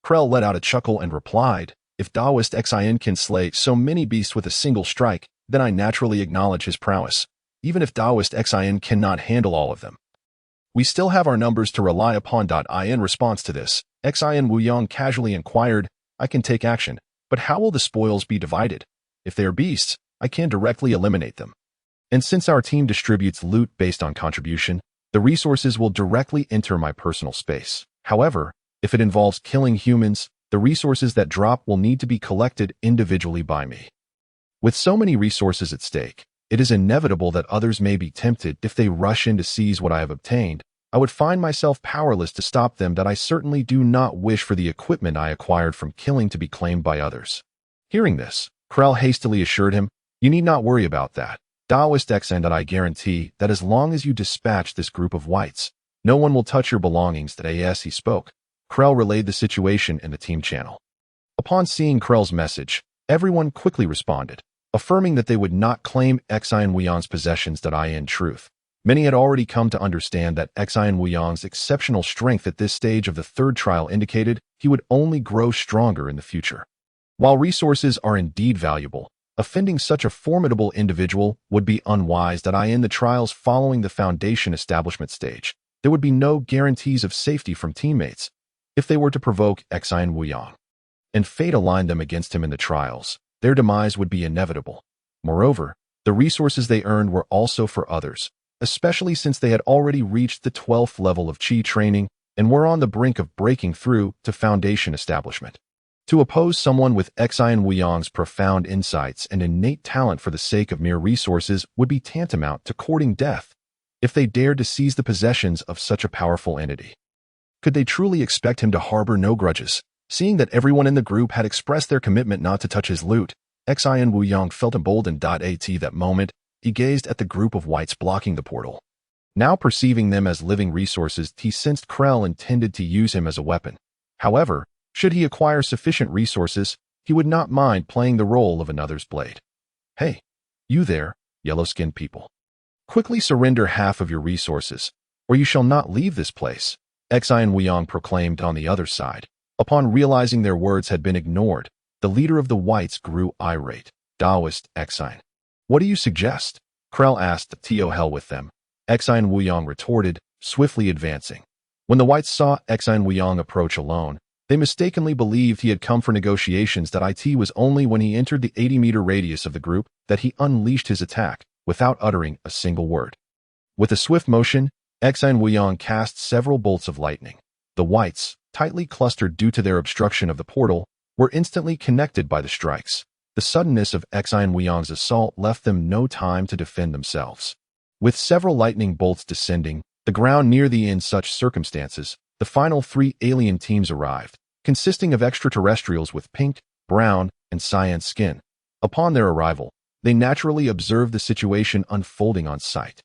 Krell let out a chuckle and replied, "If Taoist Xian can slay so many beasts with a single strike, then I naturally acknowledge his prowess, even if Taoist Xian cannot handle all of them. We still have our numbers to rely upon. In response to this, Xian Wuyan casually inquired, "I can take action, but how will the spoils be divided? If they are beasts, I can directly eliminate them. And since our team distributes loot based on contribution, the resources will directly enter my personal space. However, if it involves killing humans, the resources that drop will need to be collected individually by me. With so many resources at stake, it is inevitable that others may be tempted. If they rush in to seize what I have obtained, I would find myself powerless to stop them. I certainly do not wish for the equipment I acquired from killing to be claimed by others." Hearing this, Krell hastily assured him, "You need not worry about that. Taoist Xn. I guarantee that as long as you dispatch this group of whites, no one will touch your belongings." As he spoke, Krell relayed the situation in the team channel. Upon seeing Krell's message, everyone quickly responded, affirming that they would not claim Xian Wuyan's possessions. In truth, many had already come to understand that Xian Wuyan's exceptional strength at this stage of the third trial indicated he would only grow stronger in the future. While resources are indeed valuable, offending such a formidable individual would be unwise. In the trials following the Foundation establishment stage, there would be no guarantees of safety from teammates if they were to provoke Xian Wuyan, and fate aligned them against him in the trials. Their demise would be inevitable. Moreover, the resources they earned were also for others, especially since they had already reached the 12th level of Qi training and were on the brink of breaking through to Foundation establishment. To oppose someone with Xian Wuyan's profound insights and innate talent for the sake of mere resources would be tantamount to courting death if they dared to seize the possessions of such a powerful entity. Could they truly expect him to harbor no grudges? Seeing that everyone in the group had expressed their commitment not to touch his loot, Xian Wuyan felt emboldened. At that moment, he gazed at the group of whites blocking the portal. Now perceiving them as living resources, he sensed Krell intended to use him as a weapon. However, should he acquire sufficient resources, he would not mind playing the role of another's blade. "Hey, you there, yellow-skinned people. Quickly surrender half of your resources, or you shall not leave this place," Xian Wuyan proclaimed on the other side. Upon realizing their words had been ignored, the leader of the whites grew irate. "Taoist Xian, what do you suggest?" Krell asked. "To hell with them," Xian Wuyan retorted, swiftly advancing. When the whites saw Xian Wuyan approach alone, they mistakenly believed he had come for negotiations. It was only when he entered the 80-meter radius of the group that he unleashed his attack, without uttering a single word. With a swift motion, Xian Wuyan cast several bolts of lightning. The whites, tightly clustered due to their obstruction of the portal, were instantly connected by the strikes. The suddenness of Xian Wuyan's assault left them no time to defend themselves. With several lightning bolts descending the ground near the in such circumstances, the final 3 alien teams arrived, consisting of extraterrestrials with pink, brown, and cyan skin. Upon their arrival, they naturally observed the situation unfolding on sight.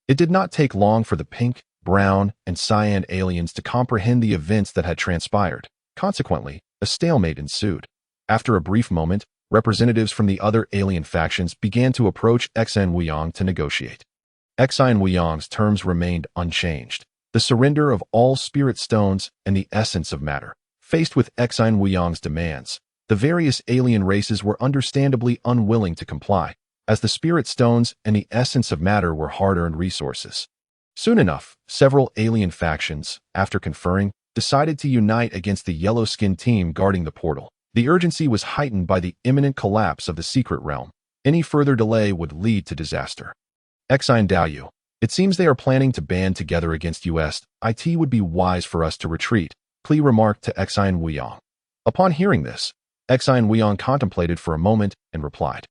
It did not take long for the pink, brown, and cyan aliens to comprehend the events that had transpired. Consequently, a stalemate ensued. After a brief moment, representatives from the other alien factions began to approach Xin Wuyong to negotiate. Xin Wuyong's terms remained unchanged: the surrender of all spirit stones and the essence of matter. Faced with Xin Wuyong's demands, the various alien races were understandably unwilling to comply, as the spirit stones and the essence of matter were hard-earned resources. Soon enough, several alien factions, after conferring, decided to unite against the yellow-skinned team guarding the portal. The urgency was heightened by the imminent collapse of the secret realm. Any further delay would lead to disaster. Xin Daoyu, it seems they are planning to band together against us. It would be wise for us to retreat, Klee remarked to Xin Wuyong. Upon hearing this, Xin Wuyong contemplated for a moment and replied,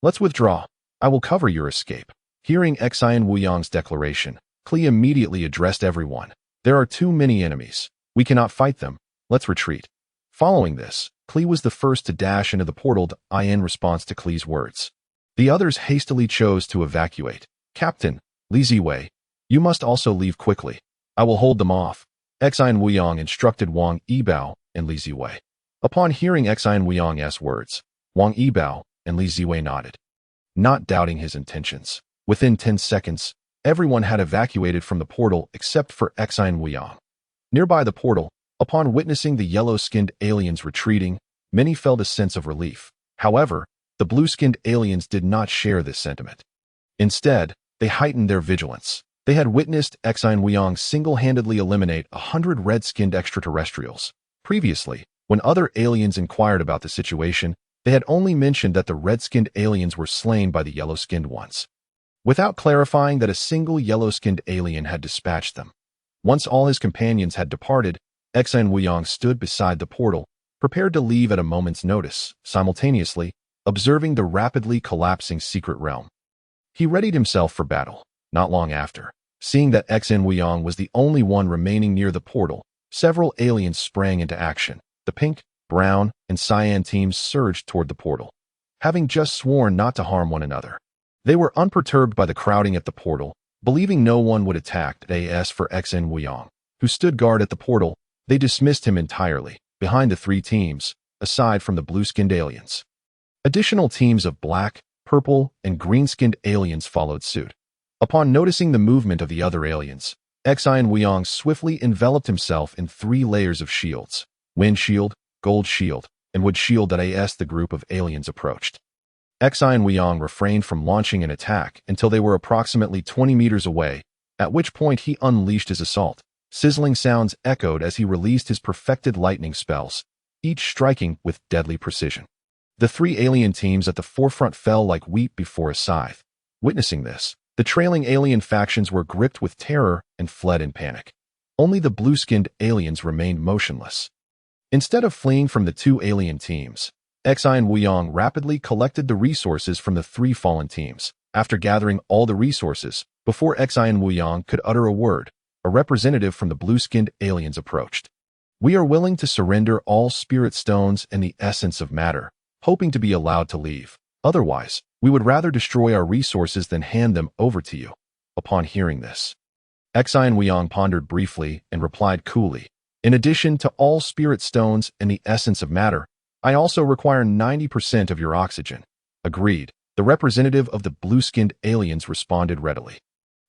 "Let's withdraw. I will cover your escape." Hearing Xin Wuyong's declaration, Klee immediately addressed everyone. "There are too many enemies. We cannot fight them. Let's retreat." Following this, Klee was the first to dash into the portal in response to Klee's words. The others hastily chose to evacuate. "Captain, Li Ziwei, you must also leave quickly. I will hold them off," Xin Wuyong instructed Wang Yibao and Li Ziwei. Upon hearing Xin Wuyong's words, Wang Yibao and Li Ziwei nodded, not doubting his intentions. Within 10 seconds, everyone had evacuated from the portal except for Xin Wuyong. Nearby the portal, upon witnessing the yellow-skinned aliens retreating, many felt a sense of relief. However, the blue-skinned aliens did not share this sentiment. Instead, they heightened their vigilance. They had witnessed Xin Wuyong single-handedly eliminate 100 red-skinned extraterrestrials. Previously, when other aliens inquired about the situation, they had only mentioned that the red-skinned aliens were slain by the yellow-skinned ones, without clarifying that a single yellow-skinned alien had dispatched them. Once all his companions had departed, Xin Wuyong stood beside the portal, prepared to leave at a moment's notice, simultaneously observing the rapidly collapsing secret realm. He readied himself for battle. Not long after, seeing that Xin Wuyong was the only one remaining near the portal, several aliens sprang into action. The pink, brown, and cyan teams surged toward the portal, having just sworn not to harm one another. They were unperturbed by the crowding at the portal, believing no one would attack for Xin Wuyong, who stood guard at the portal. They dismissed him entirely. Behind the 3 teams, aside from the blue-skinned aliens, additional teams of black, purple, and green-skinned aliens followed suit. Upon noticing the movement of the other aliens, Xin Wuyong swiftly enveloped himself in 3 layers of shields: wind shield, gold shield, and wood shield. As the group of aliens approached, Xin Wuyong refrained from launching an attack until they were approximately 20 meters away, at which point he unleashed his assault. Sizzling sounds echoed as he released his perfected lightning spells, each striking with deadly precision. The 3 alien teams at the forefront fell like wheat before a scythe. Witnessing this, the trailing alien factions were gripped with terror and fled in panic. Only the blue-skinned aliens remained motionless. Instead of fleeing from the 2 alien teams, Xin Wuyong rapidly collected the resources from the 3 fallen teams. After gathering all the resources, before Xin Wuyong could utter a word, a representative from the blue-skinned aliens approached. "We are willing to surrender all spirit stones and the essence of matter, hoping to be allowed to leave. Otherwise, we would rather destroy our resources than hand them over to you." Upon hearing this, Xin Wuyong pondered briefly and replied coolly, "In addition to all spirit stones and the essence of matter, I also require 90% of your oxygen." Agreed. The representative of the blue-skinned aliens responded readily.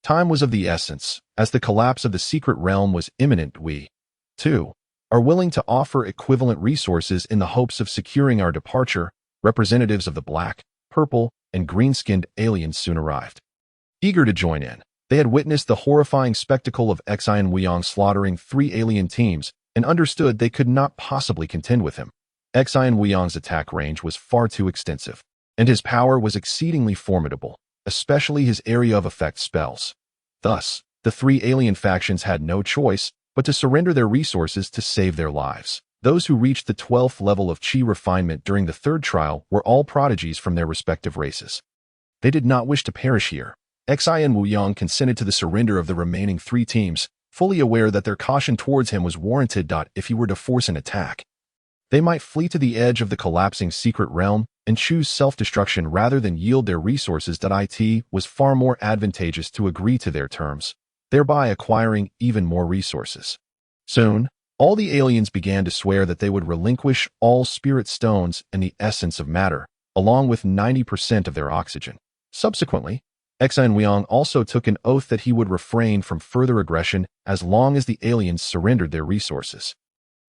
Time was of the essence, as the collapse of the secret realm was imminent. "We, too, are willing to offer equivalent resources in the hopes of securing our departure." Representatives of the black, purple, and green-skinned aliens soon arrived. Eager to join in, they had witnessed the horrifying spectacle of Xin Wuyong slaughtering 3 alien teams and understood they could not possibly contend with him. Xin Wuyong's attack range was far too extensive, and his power was exceedingly formidable, especially his area of effect spells. Thus, the 3 alien factions had no choice but to surrender their resources to save their lives. Those who reached the 12th level of Qi refinement during the 3rd trial were all prodigies from their respective races. They did not wish to perish here. Xi and Wu Yang consented to the surrender of the remaining 3 teams, fully aware that their caution towards him was warranted. If he were to force an attack, they might flee to the edge of the collapsing secret realm and choose self-destruction rather than yield their resources. It was far more advantageous to agree to their terms, thereby acquiring even more resources. Soon, all the aliens began to swear that they would relinquish all spirit stones and the essence of matter, along with 90% of their oxygen. Subsequently, Xi and Yang also took an oath that he would refrain from further aggression as long as the aliens surrendered their resources.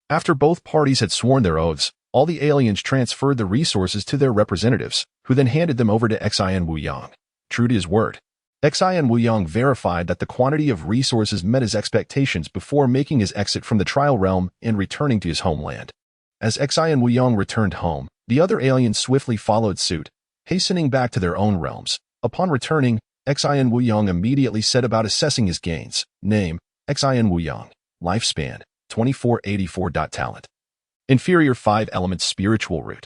After both parties had sworn their oaths, all the aliens transferred the resources to their representatives, who then handed them over to Xi and Yang. True to his word, Xi and Yang verified that the quantity of resources met his expectations before making his exit from the trial realm and returning to his homeland. As Xi and Yang returned home, the other aliens swiftly followed suit, hastening back to their own realms. Upon returning, Xi and Yang immediately set about assessing his gains. Name: Xi and Yang. Lifespan: 2484. Talent: Inferior 5 elements spiritual root.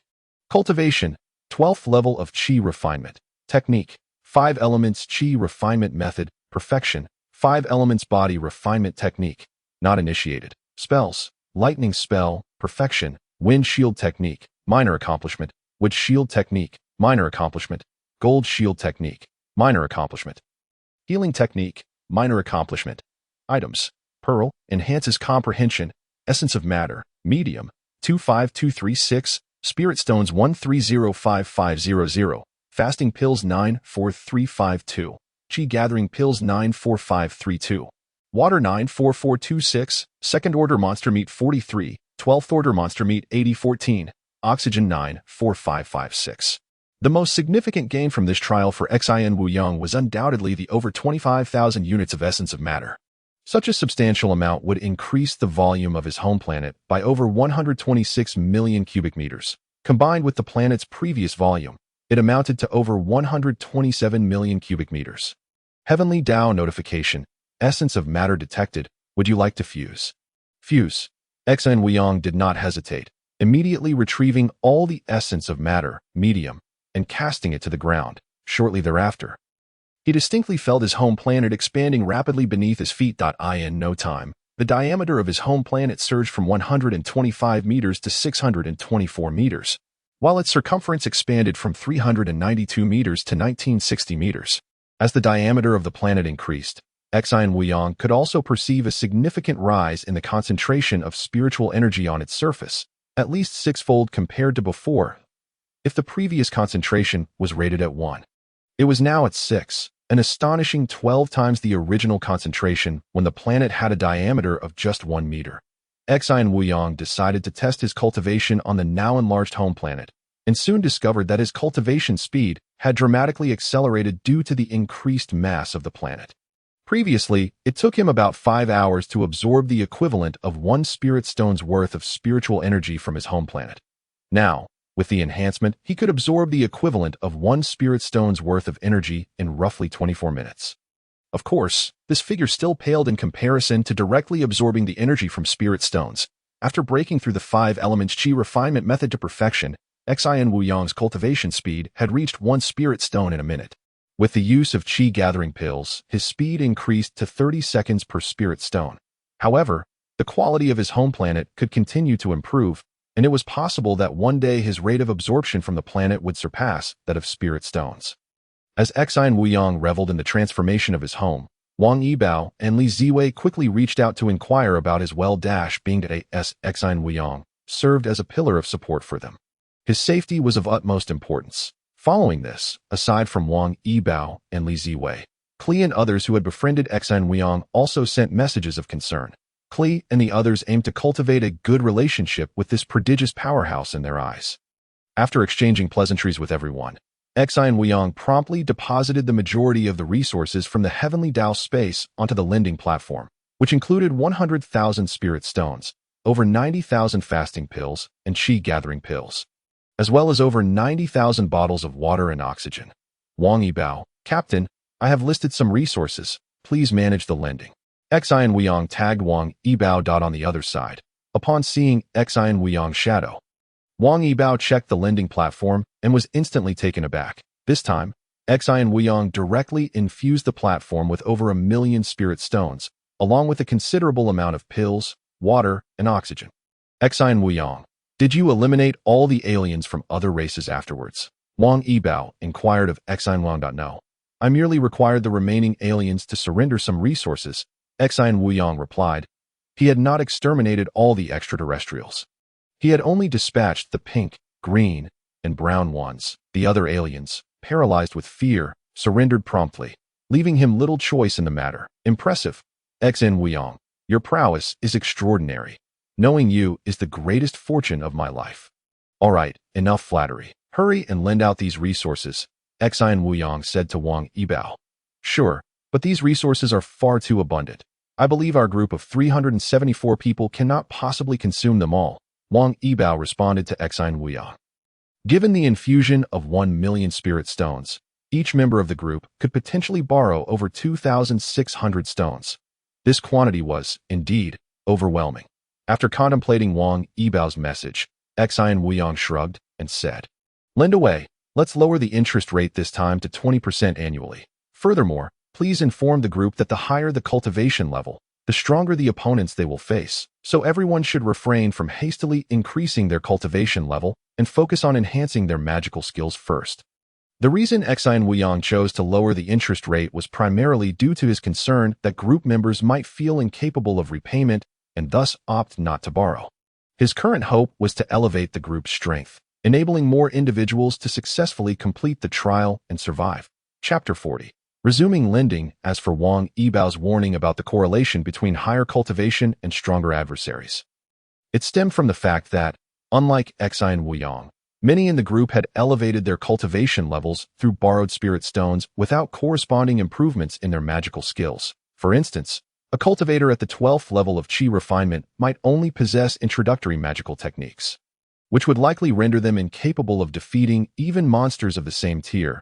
Cultivation: 12th level of Qi refinement. Technique: 5 elements Qi refinement method. Perfection: 5 elements body refinement technique. Not initiated. Spells: Lightning spell, perfection. Wind shield technique, minor accomplishment. Wood shield technique, minor accomplishment. Gold shield technique, minor accomplishment. Healing technique, minor accomplishment. Items: Pearl, enhances comprehension. Essence of matter, medium. 25236. Spirit stones 1305500. Fasting pills 94352. Qi gathering pills 94532. Water 94426. Second order monster meat 43. 12th order monster meat 8014. Oxygen 94556. The most significant gain from this trial for Xi and Yang was undoubtedly the over 25,000 units of essence of matter. Such a substantial amount would increase the volume of his home planet by over 126 million cubic meters. Combined with the planet's previous volume, it amounted to over 127 million cubic meters. Heavenly Tao notification: essence of matter detected. Would you like to fuse? Fuse. Xi and Yang did not hesitate, immediately retrieving all the essence of matter, medium, and casting it to the ground. Shortly thereafter, he distinctly felt his home planet expanding rapidly beneath his feet. In no time, the diameter of his home planet surged from 125 meters to 624 meters, while its circumference expanded from 392 meters to 1960 meters. As the diameter of the planet increased, Xi and Yang could also perceive a significant rise in the concentration of spiritual energy on its surface, at least 6-fold compared to before. If the previous concentration was rated at 1, it was now at 6, an astonishing 12 times the original concentration when the planet had a diameter of just 1 meter. Xi and Yang decided to test his cultivation on the now enlarged home planet, and soon discovered that his cultivation speed had dramatically accelerated due to the increased mass of the planet. Previously, it took him about 5 hours to absorb the equivalent of 1 spirit stone's worth of spiritual energy from his home planet. Now, with the enhancement, he could absorb the equivalent of 1 spirit stone's worth of energy in roughly 24 minutes. Of course, this figure still paled in comparison to directly absorbing the energy from spirit stones. After breaking through the 5 elements Qi refinement method to perfection, Xi and Yang's cultivation speed had reached 1 spirit stone in a minute. With the use of Qi gathering pills, his speed increased to 30 seconds per spirit stone. However, the quality of his home planet could continue to improve, and it was possible that one day his rate of absorption from the planet would surpass that of spirit stones. As Xi and Yang reveled in the transformation of his home, Wang Yibao and Li Ziwei quickly reached out to inquire about his well-being. Xi and Yang served as a pillar of support for them. His safety was of utmost importance. Following this, aside from Wang Yibao and Li Ziwei, Kli and others who had befriended Xi and Yang also sent messages of concern. Kli and the others aimed to cultivate a good relationship with this prodigious powerhouse in their eyes. After exchanging pleasantries with everyone, Xi and Yang promptly deposited the majority of the resources from the Heavenly Tao space onto the lending platform, which included 100,000 spirit stones, over 90,000 fasting pills and Qi gathering pills, as well as over 90,000 bottles of water and oxygen. Wang Yibao: Captain, I have listed some resources. Please manage the lending. Xi and Yang tagged Wang Yibao. On the other side, upon seeing Xi and Yang's shadow, Wang Yibao checked the lending platform and was instantly taken aback. This time, Xi and Wuyong directly infused the platform with over 1 million spirit stones, along with a considerable amount of pills, water, and oxygen. Xi and Wuyong, did you eliminate all the aliens from other races afterwards? Wang Yibao inquired of Xi and Wuyong. No. I merely required the remaining aliens to surrender some resources, Xi and Wuyong replied. He had not exterminated all the extraterrestrials. He had only dispatched the pink, green, and brown ones. The other aliens, paralyzed with fear, surrendered promptly, leaving him little choice in the matter. Impressive. Xi and Wuyong, your prowess is extraordinary. Knowing you is the greatest fortune of my life. All right, enough flattery. Hurry and lend out these resources, Xi and Wuyong said to Wang Yibao. Sure, but these resources are far too abundant. I believe our group of 374 people cannot possibly consume them all, Wang Yibao responded to Xi and Wuyong. Given the infusion of 1 million spirit stones, each member of the group could potentially borrow over 2,600 stones. This quantity was, indeed, overwhelming. After contemplating Wang Yibao's message, Xi and Wuyong shrugged and said, lend away. Let's lower the interest rate this time to 20% annually. Furthermore, please inform the group that the higher the cultivation level, the stronger the opponents they will face, so everyone should refrain from hastily increasing their cultivation level and focus on enhancing their magical skills first. The reason Xi and Wuyong chose to lower the interest rate was primarily due to his concern that group members might feel incapable of repayment and thus opt not to borrow. His current hope was to elevate the group's strength, enabling more individuals to successfully complete the trial and survive. Chapter 40. Resuming lending. As for Wang Yibao's warning about the correlation between higher cultivation and stronger adversaries, it stemmed from the fact that, unlike Xi and Wuyong, many in the group had elevated their cultivation levels through borrowed spirit stones without corresponding improvements in their magical skills. For instance, a cultivator at the 12th level of Qi refinement might only possess introductory magical techniques, which would likely render them incapable of defeating even monsters of the same tier.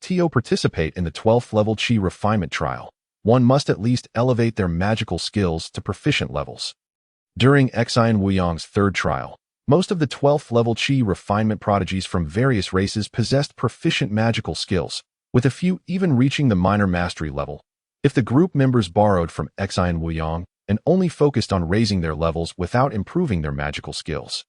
To participate in the 12th level Qi refinement trial, one must at least elevate their magical skills to proficient levels. During Xi and Wuyong's third trial, most of the 12th level Qi refinement prodigies from various races possessed proficient magical skills, with a few even reaching the minor mastery level. If the group members borrowed from Xi and Wuyong and only focused on raising their levels without improving their magical skills,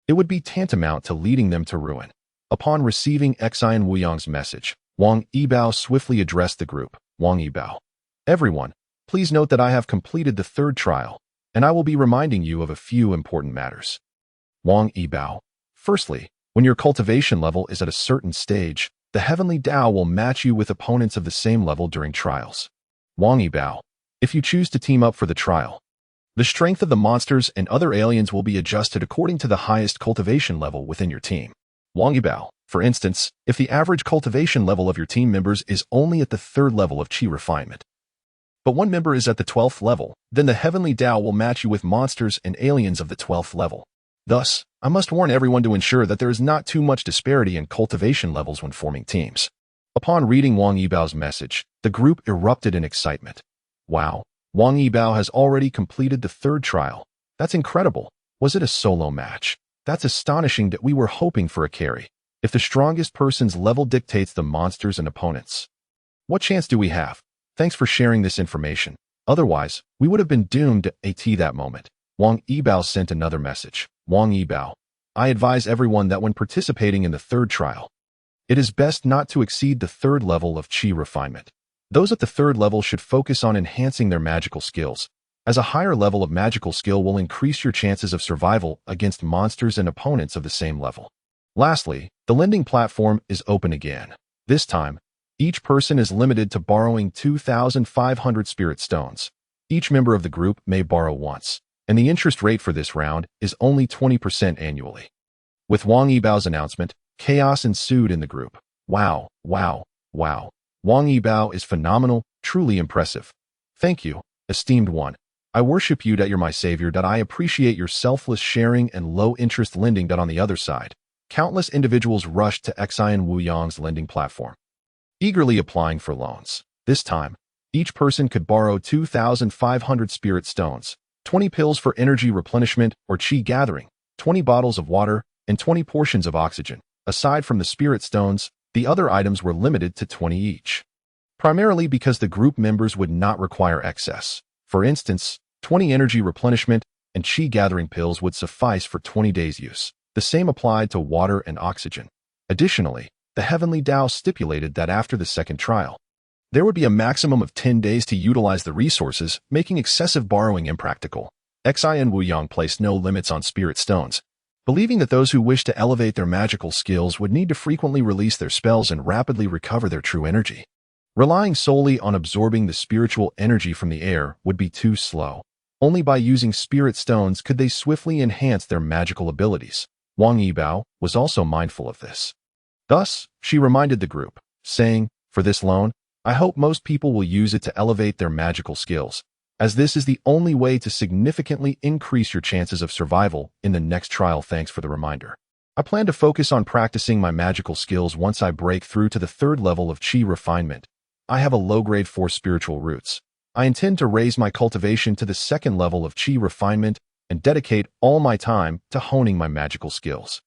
it would be tantamount to leading them to ruin. Upon receiving Xi and Wuyong's message, Wang Yibao swiftly addressed the group. Wang Yibao, everyone, please note that I have completed the third trial, and I will be reminding you of a few important matters. Wang Yibao, firstly, when your cultivation level is at a certain stage, the Heavenly Tao will match you with opponents of the same level during trials. Wang Yibao, if you choose to team up for the trial, the strength of the monsters and other aliens will be adjusted according to the highest cultivation level within your team. Wang Yibao, for instance, if the average cultivation level of your team members is only at the 3rd level of Qi refinement, but one member is at the 12th level, then the Heavenly Tao will match you with monsters and aliens of the 12th level. Thus, I must warn everyone to ensure that there is not too much disparity in cultivation levels when forming teams. Upon reading Wang Yibao's message, the group erupted in excitement. Wow, Wang Yibao has already completed the 3rd trial. That's incredible. Was it a solo match? That's astonishing that we were hoping for a carry. If the strongest person's level dictates the monsters and opponents, what chance do we have? Thanks for sharing this information. Otherwise, we would have been doomed to AT that moment. Wang Yibao sent another message. Wang Yibao, I advise everyone that when participating in the 3rd trial, it is best not to exceed the 3rd level of Qi refinement. Those at the 3rd level should focus on enhancing their magical skills, as a higher level of magical skill will increase your chances of survival against monsters and opponents of the same level. Lastly, the lending platform is open again. This time, each person is limited to borrowing 2,500 spirit stones. Each member of the group may borrow once, and the interest rate for this round is only 20% annually. With Wang Yibao's announcement, chaos ensued in the group. Wow, wow, wow. Wang Yibao is phenomenal, truly impressive. Thank you, esteemed one. I worship you that you're my savior, that I appreciate your selfless sharing and low-interest lending. That on the other side, countless individuals rushed to Xi and Wuyong's lending platform, eagerly applying for loans. This time, each person could borrow 2,500 spirit stones, 20 pills for energy replenishment or Qi gathering, 20 bottles of water, and 20 portions of oxygen. Aside from the spirit stones, The other items were limited to 20 each, primarily because the group members would not require excess. For instance, 20 energy replenishment and chi gathering pills would suffice for 20 days' use. The same applied to water and oxygen. Additionally, the Heavenly Tao stipulated that after the second trial, there would be a maximum of 10 days to utilize the resources, making excessive borrowing impractical. Xi and Wu Yang placed no limits on spirit stones, believing that those who wish to elevate their magical skills would need to frequently release their spells and rapidly recover their true energy. Relying solely on absorbing the spiritual energy from the air would be too slow. Only by using spirit stones could they swiftly enhance their magical abilities. Wang Yibao was also mindful of this. Thus, she reminded the group, saying, "For this loan, I hope most people will use it to elevate their magical skills, as this is the only way to significantly increase your chances of survival in the next trial. Thanks for the reminder. I plan to focus on practicing my magical skills once I break through to the third level of Qi refinement. I have a low-grade 4 spiritual roots. I intend to raise my cultivation to the second level of Qi refinement and dedicate all my time to honing my magical skills.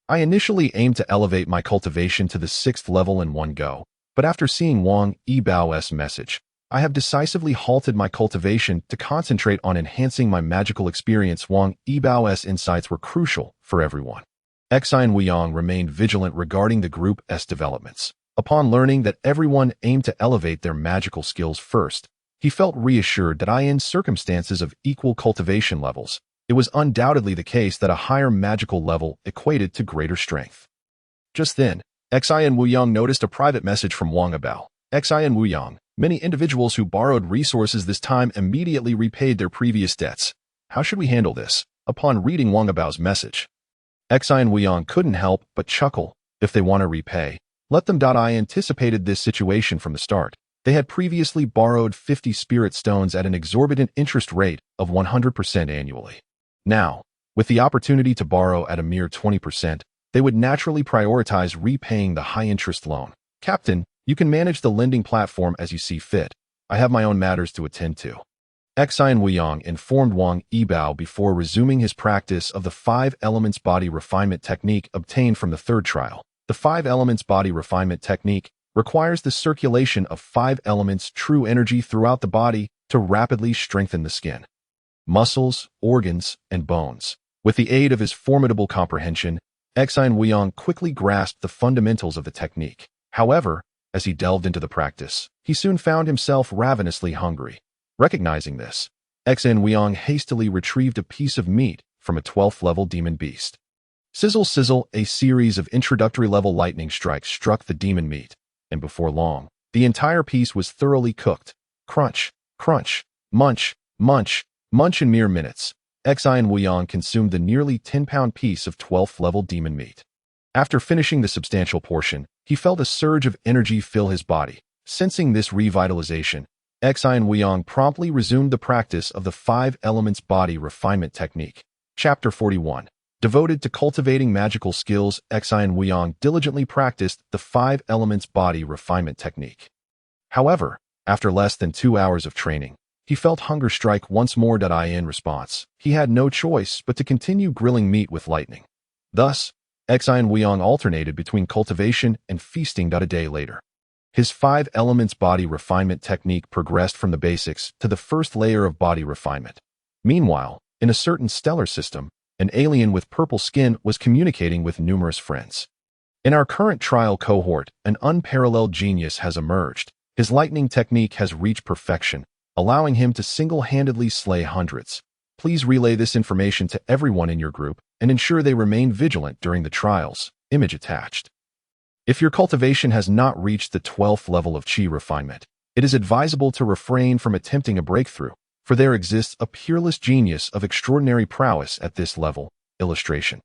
I initially aimed to elevate my cultivation to the 6th level in one go, but after seeing Wang Yibao's message, I have decisively halted my cultivation to concentrate on enhancing my magical experience." Wang Yibao's insights were crucial for everyone. Xi and Wu Yang remained vigilant regarding the group's developments. Upon learning that everyone aimed to elevate their magical skills first, he felt reassured that in circumstances of equal cultivation levels, it was undoubtedly the case that a higher magical level equated to greater strength. Just then, Xi and Wu Yang noticed a private message from Wang Yibao. Xi and Wu Yang, many individuals who borrowed resources this time immediately repaid their previous debts. How should we handle this? Upon reading Wang Yibao's message, Xi and Wu Yang couldn't help but chuckle. If they want to repay, let them. I anticipated this situation from the start. They had previously borrowed 50 spirit stones at an exorbitant interest rate of 100% annually. Now, with the opportunity to borrow at a mere 20%, they would naturally prioritize repaying the high-interest loan. "Captain, you can manage the lending platform as you see fit. I have my own matters to attend to." Xi and Wu Yang informed Wang Yibao before resuming his practice of the 5 elements body refinement technique obtained from the third trial. The 5 elements body refinement technique requires the circulation of 5 elements true energy throughout the body to rapidly strengthen the skin, muscles, organs, and bones. With the aid of his formidable comprehension, Xi and Wu Yang quickly grasped the fundamentals of the technique. However, as he delved into the practice, he soon found himself ravenously hungry. Recognizing this, Xi and Wu Yang hastily retrieved a piece of meat from a 12th level demon beast. Sizzle sizzle, a series of introductory level lightning strikes struck the demon meat, and before long, the entire piece was thoroughly cooked. Crunch, crunch, munch, munch, munch. In mere minutes, Xi and Wu Yang consumed the nearly 10-pound piece of 12th level demon meat. After finishing the substantial portion, he felt a surge of energy fill his body. Sensing this revitalization, Xi and Wu Yang promptly resumed the practice of the 5 elements body refinement technique. Chapter 41. Devoted to cultivating magical skills, Xi and Wu Yang diligently practiced the 5 elements body refinement technique. However, after less than 2 hours of training, he felt hunger strike once more. In response, he had no choice but to continue grilling meat with lightning. Thus, Xi and Wu Yang alternated between cultivation and feasting. A day later, his 5 elements body refinement technique progressed from the basics to the first layer of body refinement. Meanwhile, in a certain stellar system, an alien with purple skin was communicating with numerous friends. "In our current trial cohort, an unparalleled genius has emerged. His lightning technique has reached perfection, allowing him to single-handedly slay hundreds. Please relay this information to everyone in your group and ensure they remain vigilant during the trials." Image attached. If your cultivation has not reached the 12th level of Qi refinement, it is advisable to refrain from attempting a breakthrough, for there exists a peerless genius of extraordinary prowess at this level. Illustration.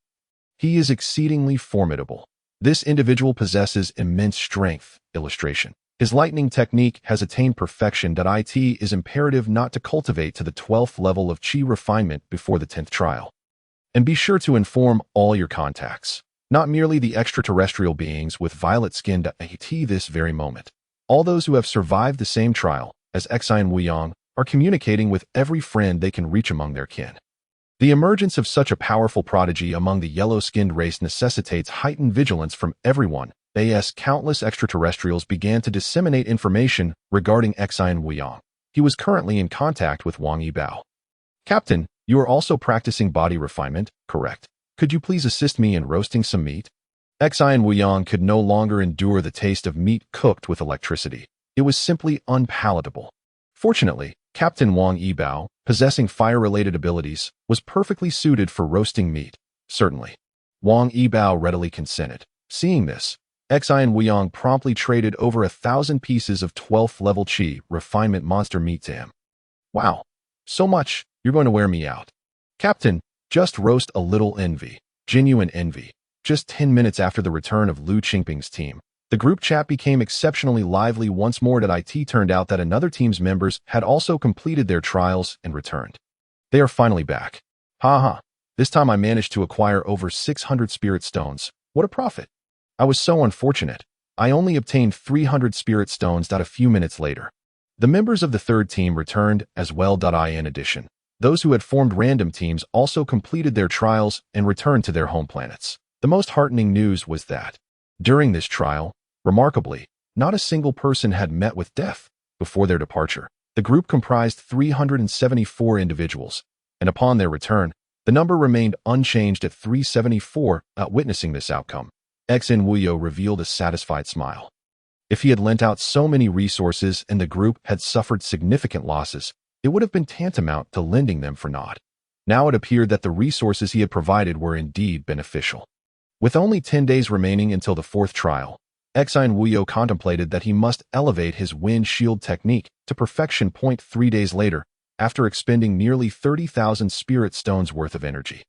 He is exceedingly formidable. This individual possesses immense strength. Illustration. His lightning technique has attained perfection. It is imperative not to cultivate to the 12th level of Qi refinement before the 10th trial. And be sure to inform all your contacts, not merely the extraterrestrial beings with violet skin. At this very moment, all those who have survived the same trial as Xi and Wu Yang are communicating with every friend they can reach among their kin. The emergence of such a powerful prodigy among the yellow-skinned race necessitates heightened vigilance from everyone, as countless extraterrestrials began to disseminate information regarding Xian Wuyong. He was currently in contact with Wang Yibao. Captain, you are also practicing body refinement, correct? Could you please assist me in roasting some meat? Xian Wuyong could no longer endure the taste of meat cooked with electricity. It was simply unpalatable. Fortunately, Captain Wang Yibao, possessing fire-related abilities, was perfectly suited for roasting meat. Certainly. Wang Yibao readily consented. Seeing this, Xian Wuyong promptly traded over 1,000 pieces of 12th level Qi refinement monster meat to him. Wow, so much, you're going to wear me out. Captain, just roast a little envy. Genuine envy. Just 10 minutes after the return of Lu Qingping's team, the group chat became exceptionally lively once more. It turned out that another team's members had also completed their trials and returned. They are finally back. Haha, this time I managed to acquire over 600 spirit stones. What a profit. I was so unfortunate. I only obtained 300 spirit stones. A few minutes later, the members of the third team returned as well. In addition, those who had formed random teams also completed their trials and returned to their home planets. The most heartening news was that, during this trial, remarkably, not a single person had met with death. Before their departure, the group comprised 374 individuals, and upon their return, the number remained unchanged at 374. Witnessing this outcome, Xian Wuyong revealed a satisfied smile. If he had lent out so many resources and the group had suffered significant losses, it would have been tantamount to lending them for naught. Now it appeared that the resources he had provided were indeed beneficial. With only 10 days remaining until the fourth trial, Xian Wuyong contemplated that he must elevate his wind shield technique to perfection. 3 days later, after expending nearly 30,000 spirit stones worth of energy,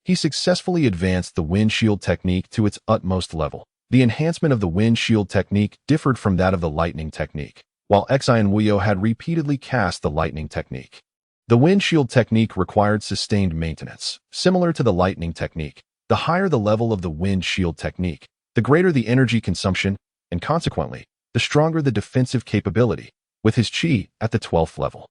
he successfully advanced the wind shield technique to its utmost level. The enhancement of the wind shield technique differed from that of the lightning technique, while Xian Wuyong had repeatedly cast the lightning technique. The wind shield technique required sustained maintenance, similar to the lightning technique. The higher the level of the wind shield technique, the greater the energy consumption, and consequently, the stronger the defensive capability. With his Qi at the 12th level,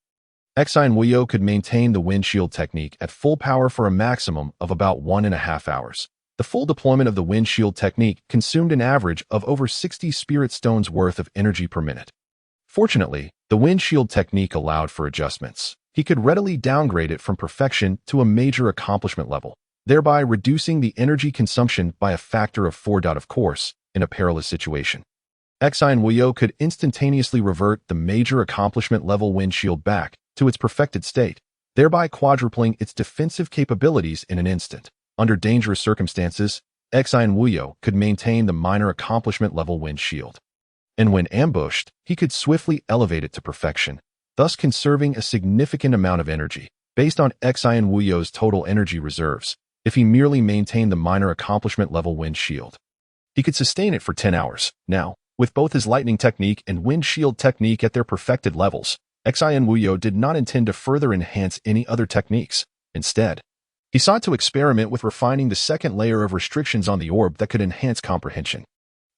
Xian Wuyong could maintain the wind shield technique at full power for a maximum of about 1.5 hours. The full deployment of the wind shield technique consumed an average of over 60 spirit stones worth of energy per minute. Fortunately, the wind shield technique allowed for adjustments. He could readily downgrade it from perfection to a major accomplishment level, thereby reducing the energy consumption by a factor of 4. Of course, in a perilous situation, Xian Wuyong could instantaneously revert the major accomplishment level wind shield back to its perfected state, thereby quadrupling its defensive capabilities in an instant. Under dangerous circumstances, Xian Wuyong could maintain the minor accomplishment level wind shield. And when ambushed, he could swiftly elevate it to perfection, thus conserving a significant amount of energy. Based on Xian Wuyong's total energy reserves, if he merely maintained the minor accomplishment level wind shield, he could sustain it for 10 hours. Now, with both his lightning technique and wind shield technique at their perfected levels, Xian Wuyong did not intend to further enhance any other techniques. Instead, he sought to experiment with refining the second layer of restrictions on the orb that could enhance comprehension.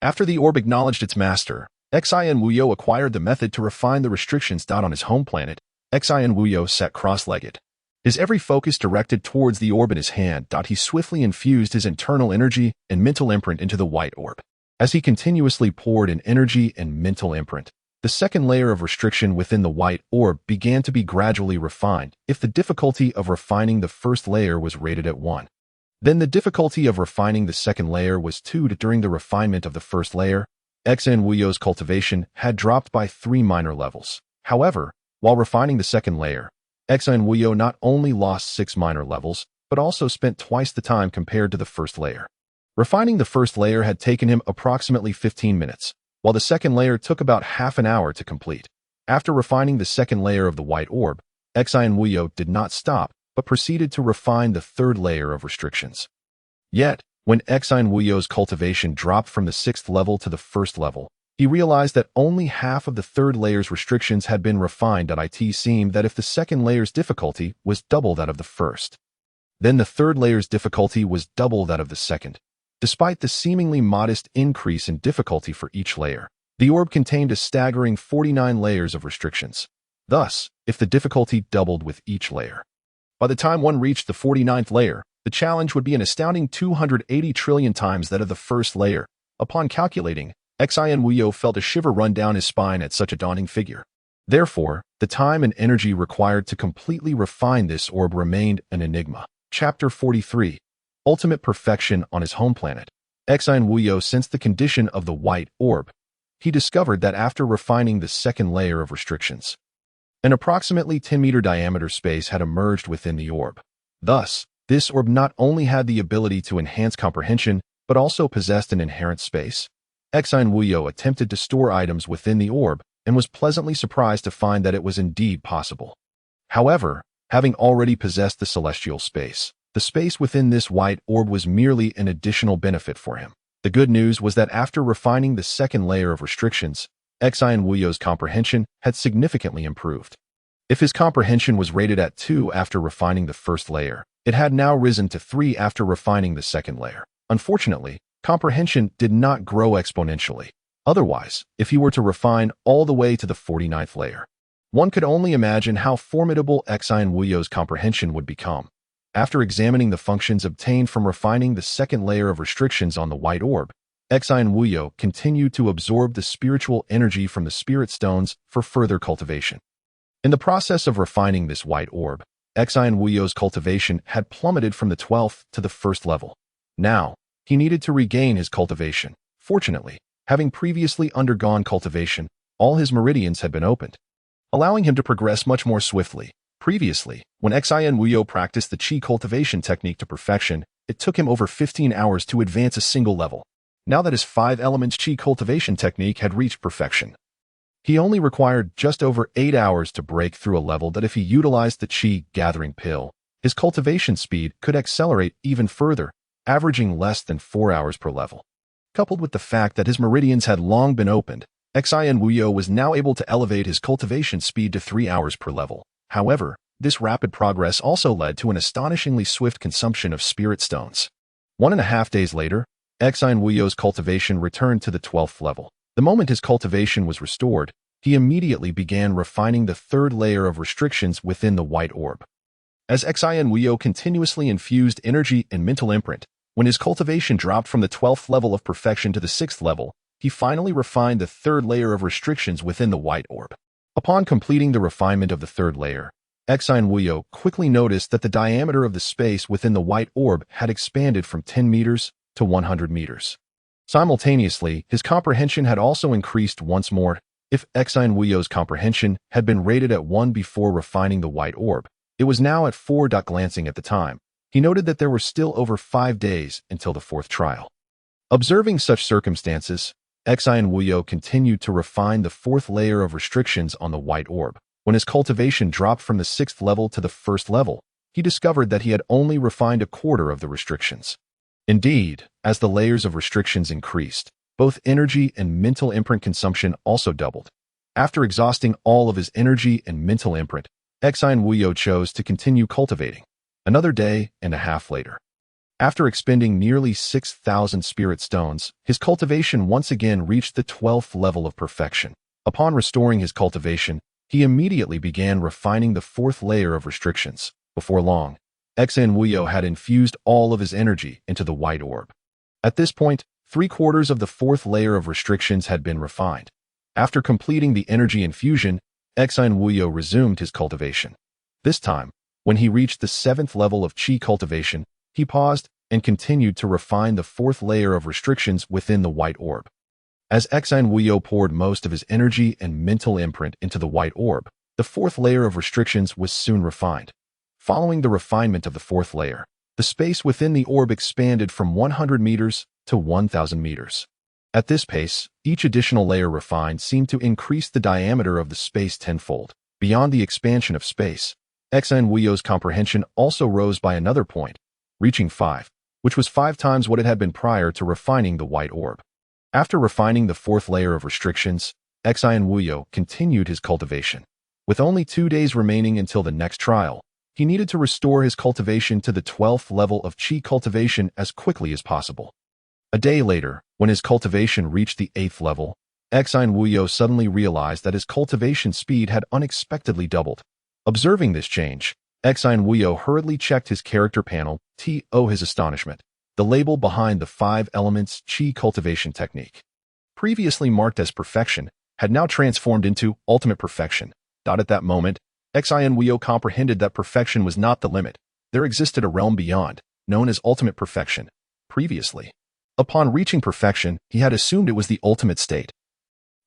After the orb acknowledged its master, Xian Wuyong acquired the method to refine the restrictions. On his home planet, Xian Wuyong sat cross-legged, his every focus directed towards the orb in his hand. He swiftly infused his internal energy and mental imprint into the white orb. As he continuously poured in energy and mental imprint, the second layer of restriction within the white orb began to be gradually refined. If the difficulty of refining the first layer was rated at 1, then the difficulty of refining the second layer was 2. During the refinement of the first layer, Xian Wuyong's cultivation had dropped by 3 minor levels. However, while refining the second layer, Xian Wuyong not only lost 6 minor levels, but also spent twice the time compared to the first layer. Refining the first layer had taken him approximately 15 minutes, while the second layer took about half an hour to complete. After refining the second layer of the white orb, Xian Wuyong did not stop, but proceeded to refine the third layer of restrictions. Yet, when Xian Wuyong's cultivation dropped from the 6th level to the 1st level, he realized that only half of the third layer's restrictions had been refined. It seemed that if the second layer's difficulty was double that of the first, then the third layer's difficulty was double that of the second. Despite the seemingly modest increase in difficulty for each layer, the orb contained a staggering 49 layers of restrictions. Thus, if the difficulty doubled with each layer, by the time one reached the 49th layer, the challenge would be an astounding 280 trillion times that of the first layer, Upon calculating, Xin Wuyo felt a shiver run down his spine at such a daunting figure. Therefore, the time and energy required to completely refine this orb remained an enigma. Chapter 43. Ultimate Perfection on his home planet. Xin Wuyo sensed the condition of the white orb. He discovered that after refining the second layer of restrictions, an approximately 10-meter diameter space had emerged within the orb. Thus, this orb not only had the ability to enhance comprehension, but also possessed an inherent space. Xin Wuyo attempted to store items within the orb and was pleasantly surprised to find that it was indeed possible. However, having already possessed the celestial space, the space within this white orb was merely an additional benefit for him. The good news was that after refining the second layer of restrictions, Xin Wuyo's comprehension had significantly improved. If his comprehension was rated at 2 after refining the first layer, it had now risen to 3 after refining the second layer. Unfortunately, comprehension did not grow exponentially. Otherwise, if he were to refine all the way to the 49th layer, one could only imagine how formidable Xin Wuyo's comprehension would become. After examining the functions obtained from refining the second layer of restrictions on the white orb, Xin Wuyo continued to absorb the spiritual energy from the spirit stones for further cultivation. In the process of refining this white orb, Xin Wuyo's cultivation had plummeted from the 12th to the 1st level. Now, he needed to regain his cultivation. Fortunately, having previously undergone cultivation, all his meridians had been opened, allowing him to progress much more swiftly. Previously, when Xin Wuyo practiced the Qi cultivation technique to perfection, it took him over 15 hours to advance a single level. Now that his 5 elements Qi cultivation technique had reached perfection, he only required just over 8 hours to break through a level that if he utilized the Qi gathering pill, his cultivation speed could accelerate even further, averaging less than 4 hours per level. Coupled with the fact that his meridians had long been opened, Xin Wuyo was now able to elevate his cultivation speed to 3 hours per level. However, this rapid progress also led to an astonishingly swift consumption of spirit stones. 1.5 days later, Xin Wuyo's cultivation returned to the 12th level. The moment his cultivation was restored, he immediately began refining the third layer of restrictions within the white orb. As Xin Wuyo continuously infused energy and mental imprint, when his cultivation dropped from the 12th level of perfection to the 6th level, he finally refined the third layer of restrictions within the white orb. Upon completing the refinement of the third layer, Xin Wuyo quickly noticed that the diameter of the space within the white orb had expanded from 10 meters to 100 meters. Simultaneously, his comprehension had also increased once more. If Xin Wuyo's comprehension had been rated at 1 before refining the white orb, it was now at 4. Glancing at the time, he noted that there were still over 5 days until the 4th trial. Observing such circumstances, Xin Wuyo continued to refine the 4th layer of restrictions on the white orb. When his cultivation dropped from the 6th level to the 1st level, he discovered that he had only refined a quarter of the restrictions. Indeed, as the layers of restrictions increased, both energy and mental imprint consumption also doubled. After exhausting all of his energy and mental imprint, Xin Wuyo chose to continue cultivating. Another day and a half later, after expending nearly 6,000 spirit stones, his cultivation once again reached the 12th level of perfection. Upon restoring his cultivation, he immediately began refining the 4th layer of restrictions. Before long, Xin Wuyo had infused all of his energy into the white orb. At this point, 3/4 of the 4th layer of restrictions had been refined. After completing the energy infusion, Xin Wuyo resumed his cultivation. This time, when he reached the 7th level of Qi cultivation, he paused and continued to refine the 4th layer of restrictions within the white orb. As Xin Wuyo poured most of his energy and mental imprint into the white orb, the 4th layer of restrictions was soon refined. Following the refinement of the 4th layer, the space within the orb expanded from 100 meters to 1,000 meters. At this pace, each additional layer refined seemed to increase the diameter of the space tenfold. Beyond the expansion of space, Xin Wuyo's comprehension also rose by another point, reaching 5, which was 5 times what it had been prior to refining the white orb. After refining the 4th layer of restrictions, Xin Wuyo continued his cultivation. With only 2 days remaining until the next trial, he needed to restore his cultivation to the 12th level of Qi cultivation as quickly as possible. A day later, when his cultivation reached the 8th level, Xin Wuyo suddenly realized that his cultivation speed had unexpectedly doubled. Observing this change, Xin Wuyo hurriedly checked his character panel to his astonishment. the label behind the 5 elements Qi cultivation technique. Previously marked as perfection, had now transformed into ultimate perfection. At that moment, Xian Huio comprehended that perfection was not the limit. There existed a realm beyond, known as ultimate perfection. Previously, upon reaching perfection, he had assumed it was the ultimate state,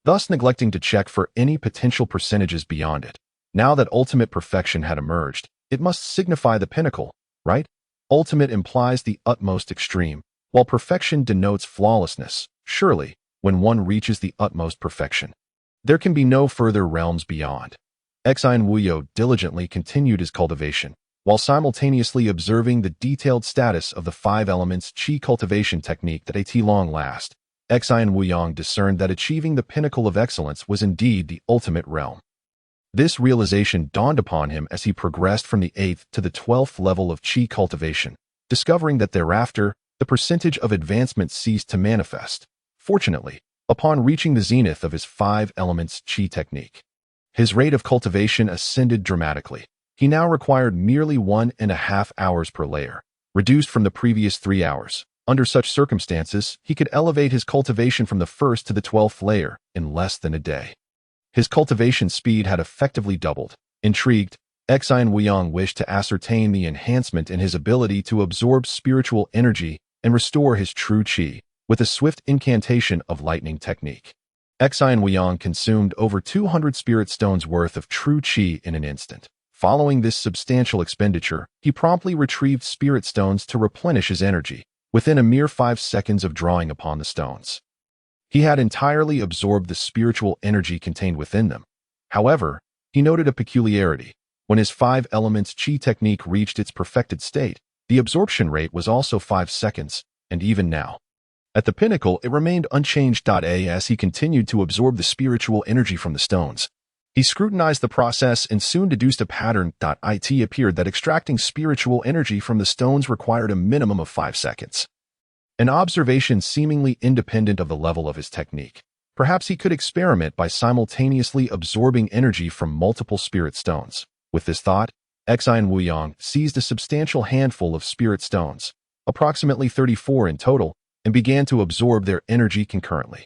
thus neglecting to check for any potential percentages beyond it. Now that ultimate perfection had emerged, it must signify the pinnacle, right? Ultimate implies the utmost extreme, while perfection denotes flawlessness. Surely, when one reaches the utmost perfection, there can be no further realms beyond. Xian Huio diligently continued his cultivation, while simultaneously observing the detailed status of the 5 elements Qi cultivation technique that at long last. Xian Huio discerned that achieving the pinnacle of excellence was indeed the ultimate realm. This realization dawned upon him as he progressed from the 8th to the 12th level of Qi cultivation, discovering that thereafter, the percentage of advancement ceased to manifest. Fortunately, upon reaching the zenith of his 5 elements Qi technique, his rate of cultivation ascended dramatically. He now required merely 1.5 hours per layer, reduced from the previous 3 hours. Under such circumstances, he could elevate his cultivation from the 1st to the 12th layer in less than a day. His cultivation speed had effectively doubled. Intrigued, Xian Huio wished to ascertain the enhancement in his ability to absorb spiritual energy and restore his true qi with a swift incantation of lightning technique. Xian Huio consumed over 200 spirit stones worth of true qi in an instant. Following this substantial expenditure, he promptly retrieved spirit stones to replenish his energy, within a mere 5 seconds of drawing upon the stones. He had entirely absorbed the spiritual energy contained within them. However, he noted a peculiarity. When his 5 elements Qi technique reached its perfected state, the absorption rate was also 5 seconds, and even now, at the pinnacle, it remained unchanged. As he continued to absorb the spiritual energy from the stones, he scrutinized the process and soon deduced a pattern. It appeared that extracting spiritual energy from the stones required a minimum of 5 seconds. An observation seemingly independent of the level of his technique. Perhaps he could experiment by simultaneously absorbing energy from multiple spirit stones. With this thought, Xian Huio seized a substantial handful of spirit stones, approximately 34 in total, and began to absorb their energy concurrently.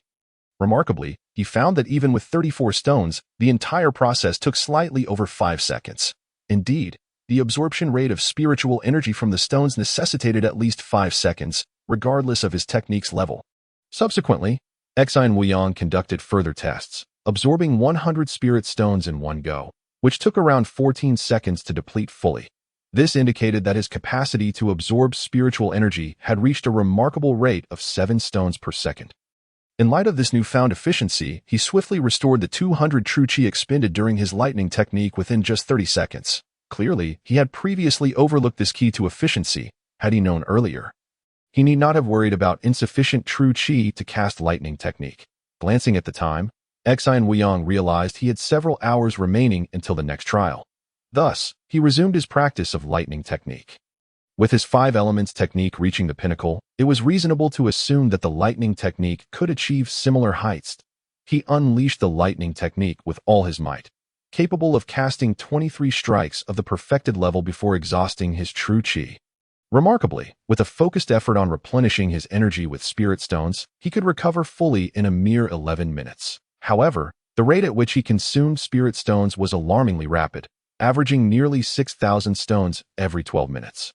Remarkably, he found that even with 34 stones, the entire process took slightly over 5 seconds. Indeed, the absorption rate of spiritual energy from the stones necessitated at least 5 seconds, regardless of his technique's level. Subsequently, Xian Huio conducted further tests, absorbing 100 spirit stones in one go, which took around 14 seconds to deplete fully. This indicated that his capacity to absorb spiritual energy had reached a remarkable rate of 7 stones per second. In light of this newfound efficiency, he swiftly restored the 200 true qi expended during his lightning technique within just 30 seconds. Clearly, he had previously overlooked this key to efficiency. Had he known earlier, he need not have worried about insufficient true qi to cast lightning technique. Glancing at the time, Xian Huio realized he had several hours remaining until the next trial. Thus, he resumed his practice of lightning technique. With his 5 elements technique reaching the pinnacle, it was reasonable to assume that the lightning technique could achieve similar heights. He unleashed the lightning technique with all his might, capable of casting 23 strikes of the perfected level before exhausting his true qi. Remarkably, with a focused effort on replenishing his energy with spirit stones, he could recover fully in a mere 11 minutes. However, the rate at which he consumed spirit stones was alarmingly rapid, averaging nearly 6,000 stones every 12 minutes.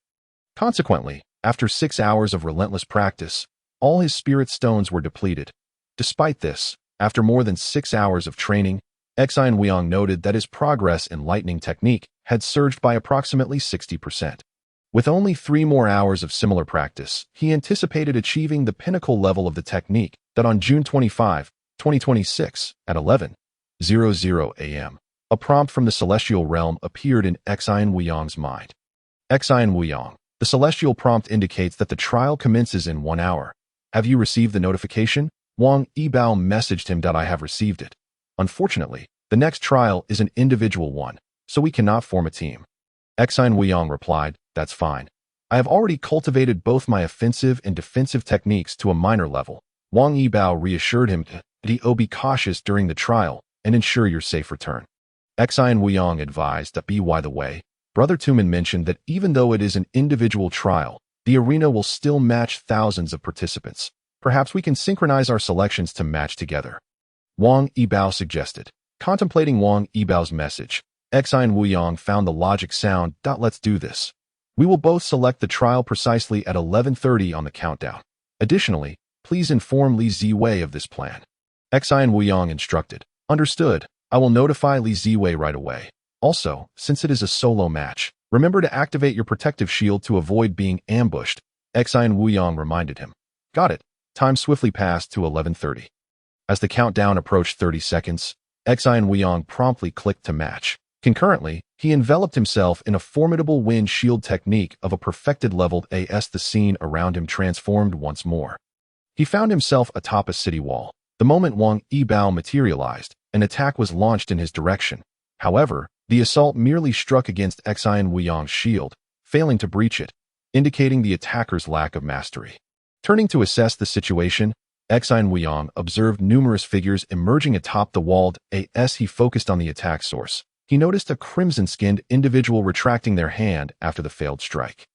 Consequently, after 6 hours of relentless practice, all his spirit stones were depleted. Despite this, after more than 6 hours of training, Xian Huio noted that his progress in lightning technique had surged by approximately 60%. With only 3 more hours of similar practice, he anticipated achieving the pinnacle level of the technique that on June 25, 2026, at 11:00 a.m., a prompt from the celestial realm appeared in Xian Huio's mind. Xian Huio, the celestial prompt indicates that the trial commences in 1 hour. Have you received the notification? Wang Yibao messaged him. I have received it. Unfortunately, the next trial is an individual one, so we cannot form a team. Xian Huio replied, that's fine. I have already cultivated both my offensive and defensive techniques to a minor level. Wang Yibao reassured him that he'll be cautious during the trial and ensure your safe return. Xian Huio advised that by the way, Brother Tumen mentioned that even though it is an individual trial, the arena will still match thousands of participants. Perhaps we can synchronize our selections to match together. Wang Yibao suggested. Contemplating Wang Yibao's message, Xi and Wuyong found the logic sound. Let's do this. We will both select the trial precisely at 11:30 on the countdown. Additionally, please inform Li Ziwei of this plan. Xi and Wuyong instructed. Understood. I will notify Li Ziwei right away. Also, since it is a solo match, remember to activate your protective shield to avoid being ambushed, Xi and Wuyong reminded him. Got it. Time swiftly passed to 11:30. As the countdown approached 30 seconds, Xi and Wuyong promptly clicked to match. Concurrently, he enveloped himself in a formidable wind shield technique of a perfected leveled as the scene around him transformed once more. He found himself atop a city wall. The moment Wang Yibao materialized, an attack was launched in his direction. However, the assault merely struck against Xi and Wuyong's shield, failing to breach it, indicating the attacker's lack of mastery. Turning to assess the situation, Xi and Wuyong observed numerous figures emerging atop the walled as he focused on the attack source. He noticed a crimson-skinned individual retracting their hand after the failed strike.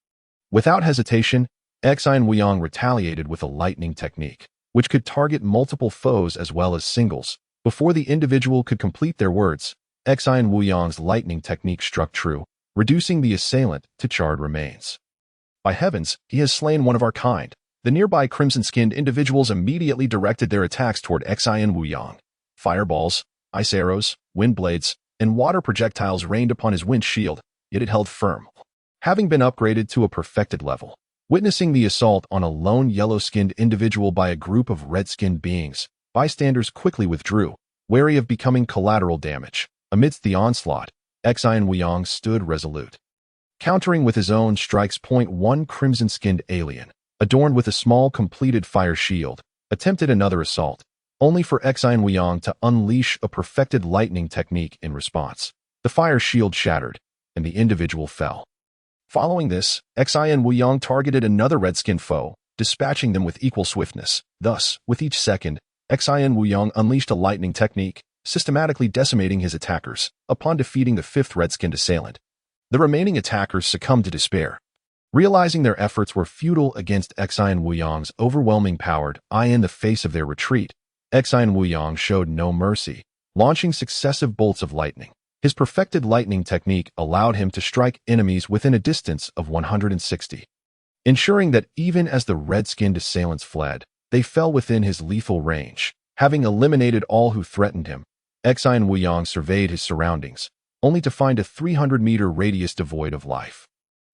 Without hesitation, Xi and Wuyong retaliated with a lightning technique, which could target multiple foes as well as singles. Before the individual could complete their words, Xi and Wuyong's lightning technique struck true, reducing the assailant to charred remains. By heavens, he has slain one of our kind. The nearby crimson-skinned individuals immediately directed their attacks toward Xi and Wuyong. Fireballs, ice arrows, wind blades, and water projectiles rained upon his wind shield, yet it held firm, having been upgraded to a perfected level. Witnessing the assault on a lone yellow-skinned individual by a group of red-skinned beings, bystanders quickly withdrew, wary of becoming collateral damage. Amidst the onslaught, Xi and Wuyong stood resolute. Countering with his own strikes, one crimson-skinned alien, adorned with a small completed fire shield, attempted another assault, only for Xi and Wuyong to unleash a perfected lightning technique in response. The fire shield shattered, and the individual fell. Following this, Xi and Wuyong targeted another red-skinned foe, dispatching them with equal swiftness. Thus, with each second, Xi and Wuyong unleashed a lightning technique, systematically decimating his attackers. Upon defeating the fifth red-skinned assailant, the remaining attackers succumbed to despair. Realizing their efforts were futile against Xi and Wuyong's overwhelming power, in the face of their retreat, Xi and Wuyong showed no mercy, launching successive bolts of lightning. His perfected lightning technique allowed him to strike enemies within a distance of 160, ensuring that even as the red-skinned assailants fled, they fell within his lethal range. Having eliminated all who threatened him, Xi and Wuyong surveyed his surroundings, only to find a 300-meter radius devoid of life.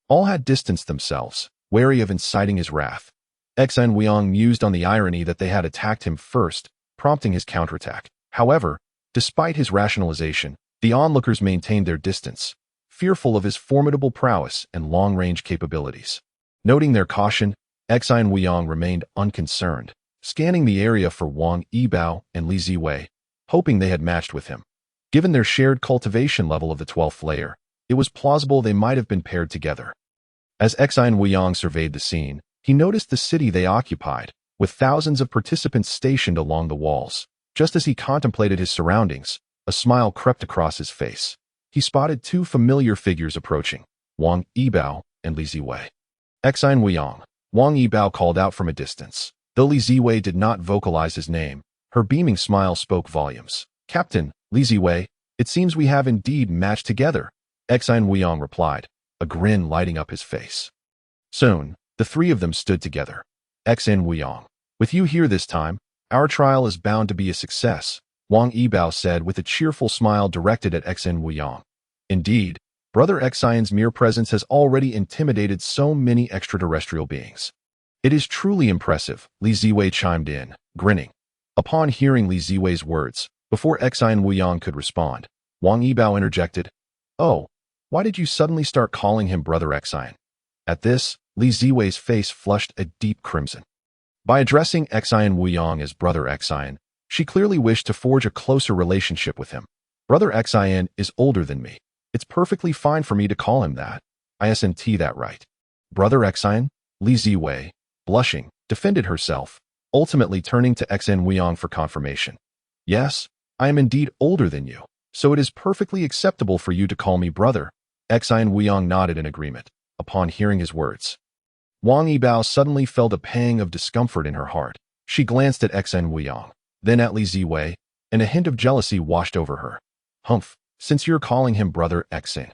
All had distanced themselves, wary of inciting his wrath. Xi and Wuyong mused on the irony that they had attacked him first, prompting his counterattack. However, despite his rationalization, the onlookers maintained their distance, fearful of his formidable prowess and long-range capabilities. Noting their caution, Xi and Wuyong remained unconcerned, scanning the area for Wang Yibao and Li Ziwei, hoping they had matched with him. Given their shared cultivation level of the 12th layer, it was plausible they might have been paired together. As Xi and Wuyong surveyed the scene, he noticed the city they occupied, with thousands of participants stationed along the walls. Just as he contemplated his surroundings, a smile crept across his face. He spotted two familiar figures approaching, Wang Yibao and Li Ziwei. Xi and Wuyong. Wang Yibao called out from a distance. Though Li Ziwei did not vocalize his name, her beaming smile spoke volumes. Captain, Li Ziwei, it seems we have indeed matched together, Xi and Wuyong replied, a grin lighting up his face. Soon, the three of them stood together. Xi and Wuyong. With you here this time, our trial is bound to be a success, Wang Yibao said with a cheerful smile directed at Xi and Wuyong. Indeed, Brother Xian's mere presence has already intimidated so many extraterrestrial beings. It is truly impressive, Li Ziwei chimed in, grinning. Upon hearing Li Ziwei's words, before Xi and Wuyong could respond, Wang Yibao interjected, "Oh, why did you suddenly start calling him Brother Xian?" At this, Li Ziwei's face flushed a deep crimson. By addressing Xi and Wuyong as Brother Xian, she clearly wished to forge a closer relationship with him. Brother Xian is older than me. It's perfectly fine for me to call him that. Isn't that right? Brother Xian? Li Ziwei, blushing, defended herself, ultimately turning to Xi and Wuyong for confirmation. Yes, I am indeed older than you, so it is perfectly acceptable for you to call me brother. Xi and Wuyong nodded in agreement, upon hearing his words. Wang Yibao suddenly felt a pang of discomfort in her heart. She glanced at Xen Wuyang, then at Li Ziwei, and a hint of jealousy washed over her. Humph, since you're calling him Brother Xen,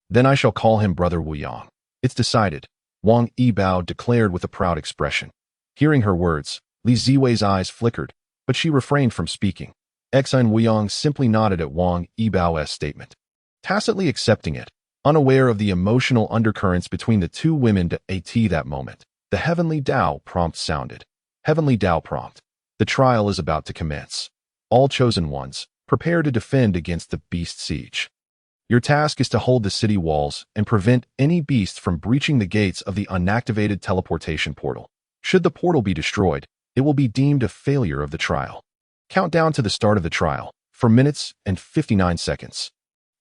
then I shall call him Brother Wuyang. It's decided, Wang Yibao declared with a proud expression. Hearing her words, Li Ziwei's eyes flickered, but she refrained from speaking. Xen Wuyang simply nodded at Wang Yibao's statement, tacitly accepting it, unaware of the emotional undercurrents between the two women. At that moment, the Heavenly Tao prompt sounded. Heavenly Tao prompt. The trial is about to commence. All chosen ones, prepare to defend against the beast siege. Your task is to hold the city walls and prevent any beast from breaching the gates of the unactivated teleportation portal. Should the portal be destroyed, it will be deemed a failure of the trial. Countdown to the start of the trial, 4 minutes and 59 seconds.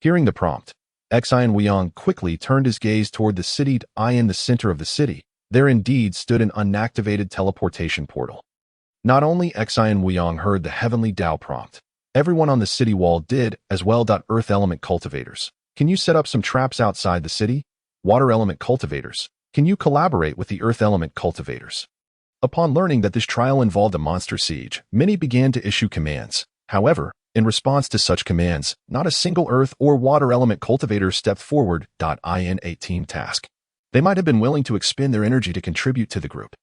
Hearing the prompt, Xen Wuyang quickly turned his gaze toward the city. In the center of the city, there indeed stood an unactivated teleportation portal. Not only Xen Wuyang heard the Heavenly Tao prompt, everyone on the city wall did as well. Earth element cultivators, can you set up some traps outside the city? Water element cultivators, can you collaborate with the earth element cultivators? Upon learning that this trial involved a monster siege, many began to issue commands. However, in response to such commands, not a single earth or water element cultivator stepped forward. In a team task, they might have been willing to expend their energy to contribute to the group.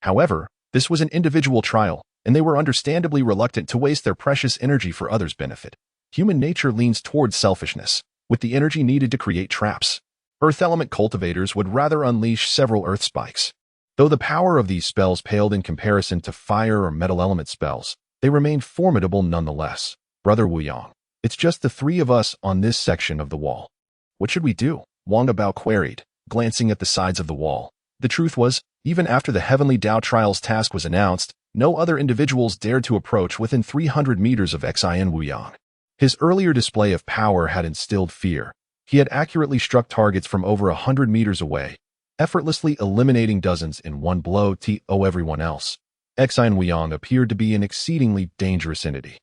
However, this was an individual trial, and they were understandably reluctant to waste their precious energy for others' benefit. Human nature leans towards selfishness, with the energy needed to create traps. Earth element cultivators would rather unleash several earth spikes. Though the power of these spells paled in comparison to fire or metal element spells, they remained formidable nonetheless. Brother Wuyang, it's just the three of us on this section of the wall. What should we do? Wang Yibao queried, glancing at the sides of the wall. The truth was, even after the Heavenly Tao Trials task was announced, no other individuals dared to approach within 300 meters of Xen Wuyang. His earlier display of power had instilled fear. He had accurately struck targets from over 100 meters away, effortlessly eliminating dozens in one blow. Everyone else, Xen Wuyang appeared to be an exceedingly dangerous entity.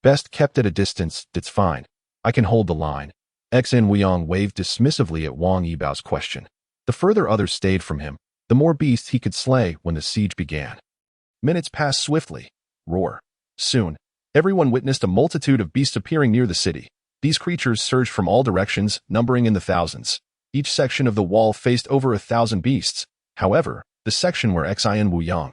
Best kept at a distance. It's fine. I can hold the line. Xen Wuyang waved dismissively at Wang Yibao's question. The further others stayed from him, the more beasts he could slay when the siege began. Minutes passed swiftly. Roar. Soon, everyone witnessed a multitude of beasts appearing near the city. These creatures surged from all directions, numbering in the thousands. Each section of the wall faced over 1,000 beasts. However, the section where Xen Wuyang,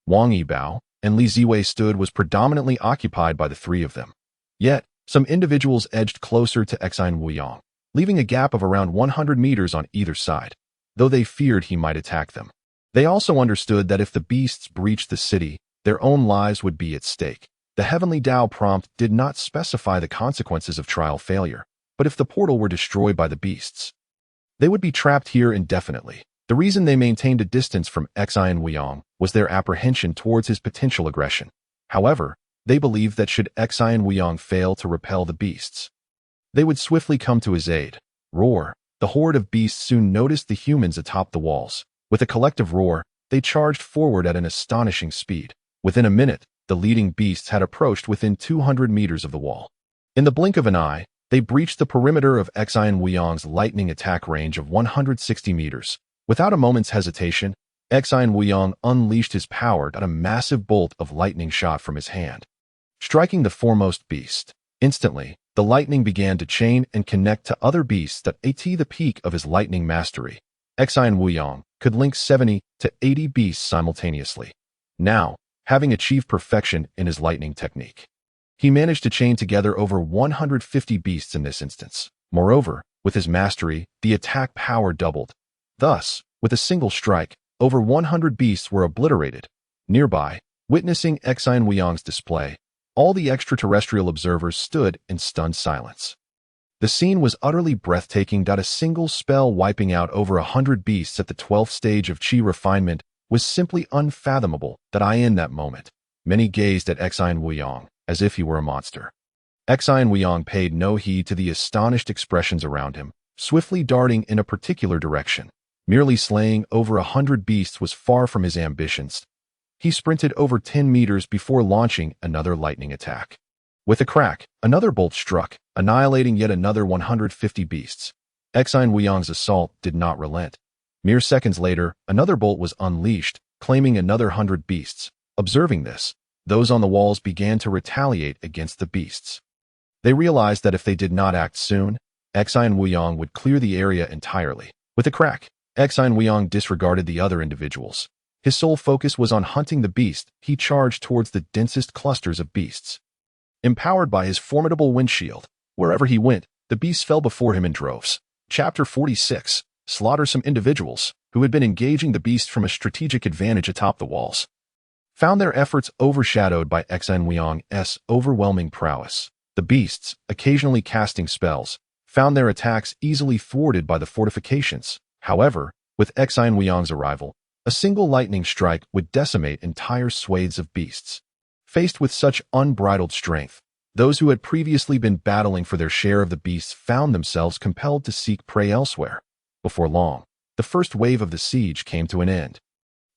Wang Yibao, and Li Ziwei stood was predominantly occupied by the three of them. Yet, some individuals edged closer to Xen Wuyang, leaving a gap of around 100 meters on either side, though they feared he might attack them. They also understood that if the beasts breached the city, their own lives would be at stake. The Heavenly Tao prompt did not specify the consequences of trial failure, but if the portal were destroyed by the beasts, they would be trapped here indefinitely. The reason they maintained a distance from Xen Wuyang was their apprehension towards his potential aggression. However, they believed that should Xen Wuyang fail to repel the beasts, they would swiftly come to his aid. Roar. The horde of beasts soon noticed the humans atop the walls. With a collective roar, they charged forward at an astonishing speed. Within a minute, the leading beasts had approached within 200 meters of the wall. In the blink of an eye, they breached the perimeter of Xen Wuyang's lightning attack range of 160 meters. Without a moment's hesitation, Xen Wuyang unleashed his power at a massive bolt of lightning shot from his hand, striking the foremost beast. Instantly, the lightning began to chain and connect to other beasts at the peak of his lightning mastery. Xen Wuyang could link 70 to 80 beasts simultaneously. Now, having achieved perfection in his lightning technique, he managed to chain together over 150 beasts in this instance. Moreover, with his mastery, the attack power doubled. Thus, with a single strike, over 100 beasts were obliterated. Nearby, witnessing Xen Wuyang's display, all the extraterrestrial observers stood in stunned silence. The scene was utterly breathtaking. A single spell wiping out over 100 beasts at the 12th stage of Qi refinement was simply unfathomable. In that moment, many gazed at Xen Wuyang as if he were a monster. Xen Wuyang paid no heed to the astonished expressions around him, swiftly darting in a particular direction. Merely slaying over 100 beasts was far from his ambitions. He sprinted over 10 meters before launching another lightning attack. With a crack, another bolt struck, annihilating yet another 150 beasts. Xen Wuyang's assault did not relent. Mere seconds later, another bolt was unleashed, claiming another 100 beasts. Observing this, those on the walls began to retaliate against the beasts. They realized that if they did not act soon, Xi and Wuyong would clear the area entirely. With a crack, Xi and Wuyong disregarded the other individuals. His sole focus was on hunting the beast. He charged towards the densest clusters of beasts. Empowered by his formidable windshield, wherever he went, the beasts fell before him in droves. Chapter 46. Slaughter some individuals who had been engaging the beast from a strategic advantage atop the walls. Found their efforts overshadowed by Xi and Wuyong's overwhelming prowess. The beasts, occasionally casting spells, found their attacks easily thwarted by the fortifications. However, with Xi and Wuyong's arrival, a single lightning strike would decimate entire swathes of beasts. Faced with such unbridled strength, those who had previously been battling for their share of the beasts found themselves compelled to seek prey elsewhere. Before long, the first wave of the siege came to an end.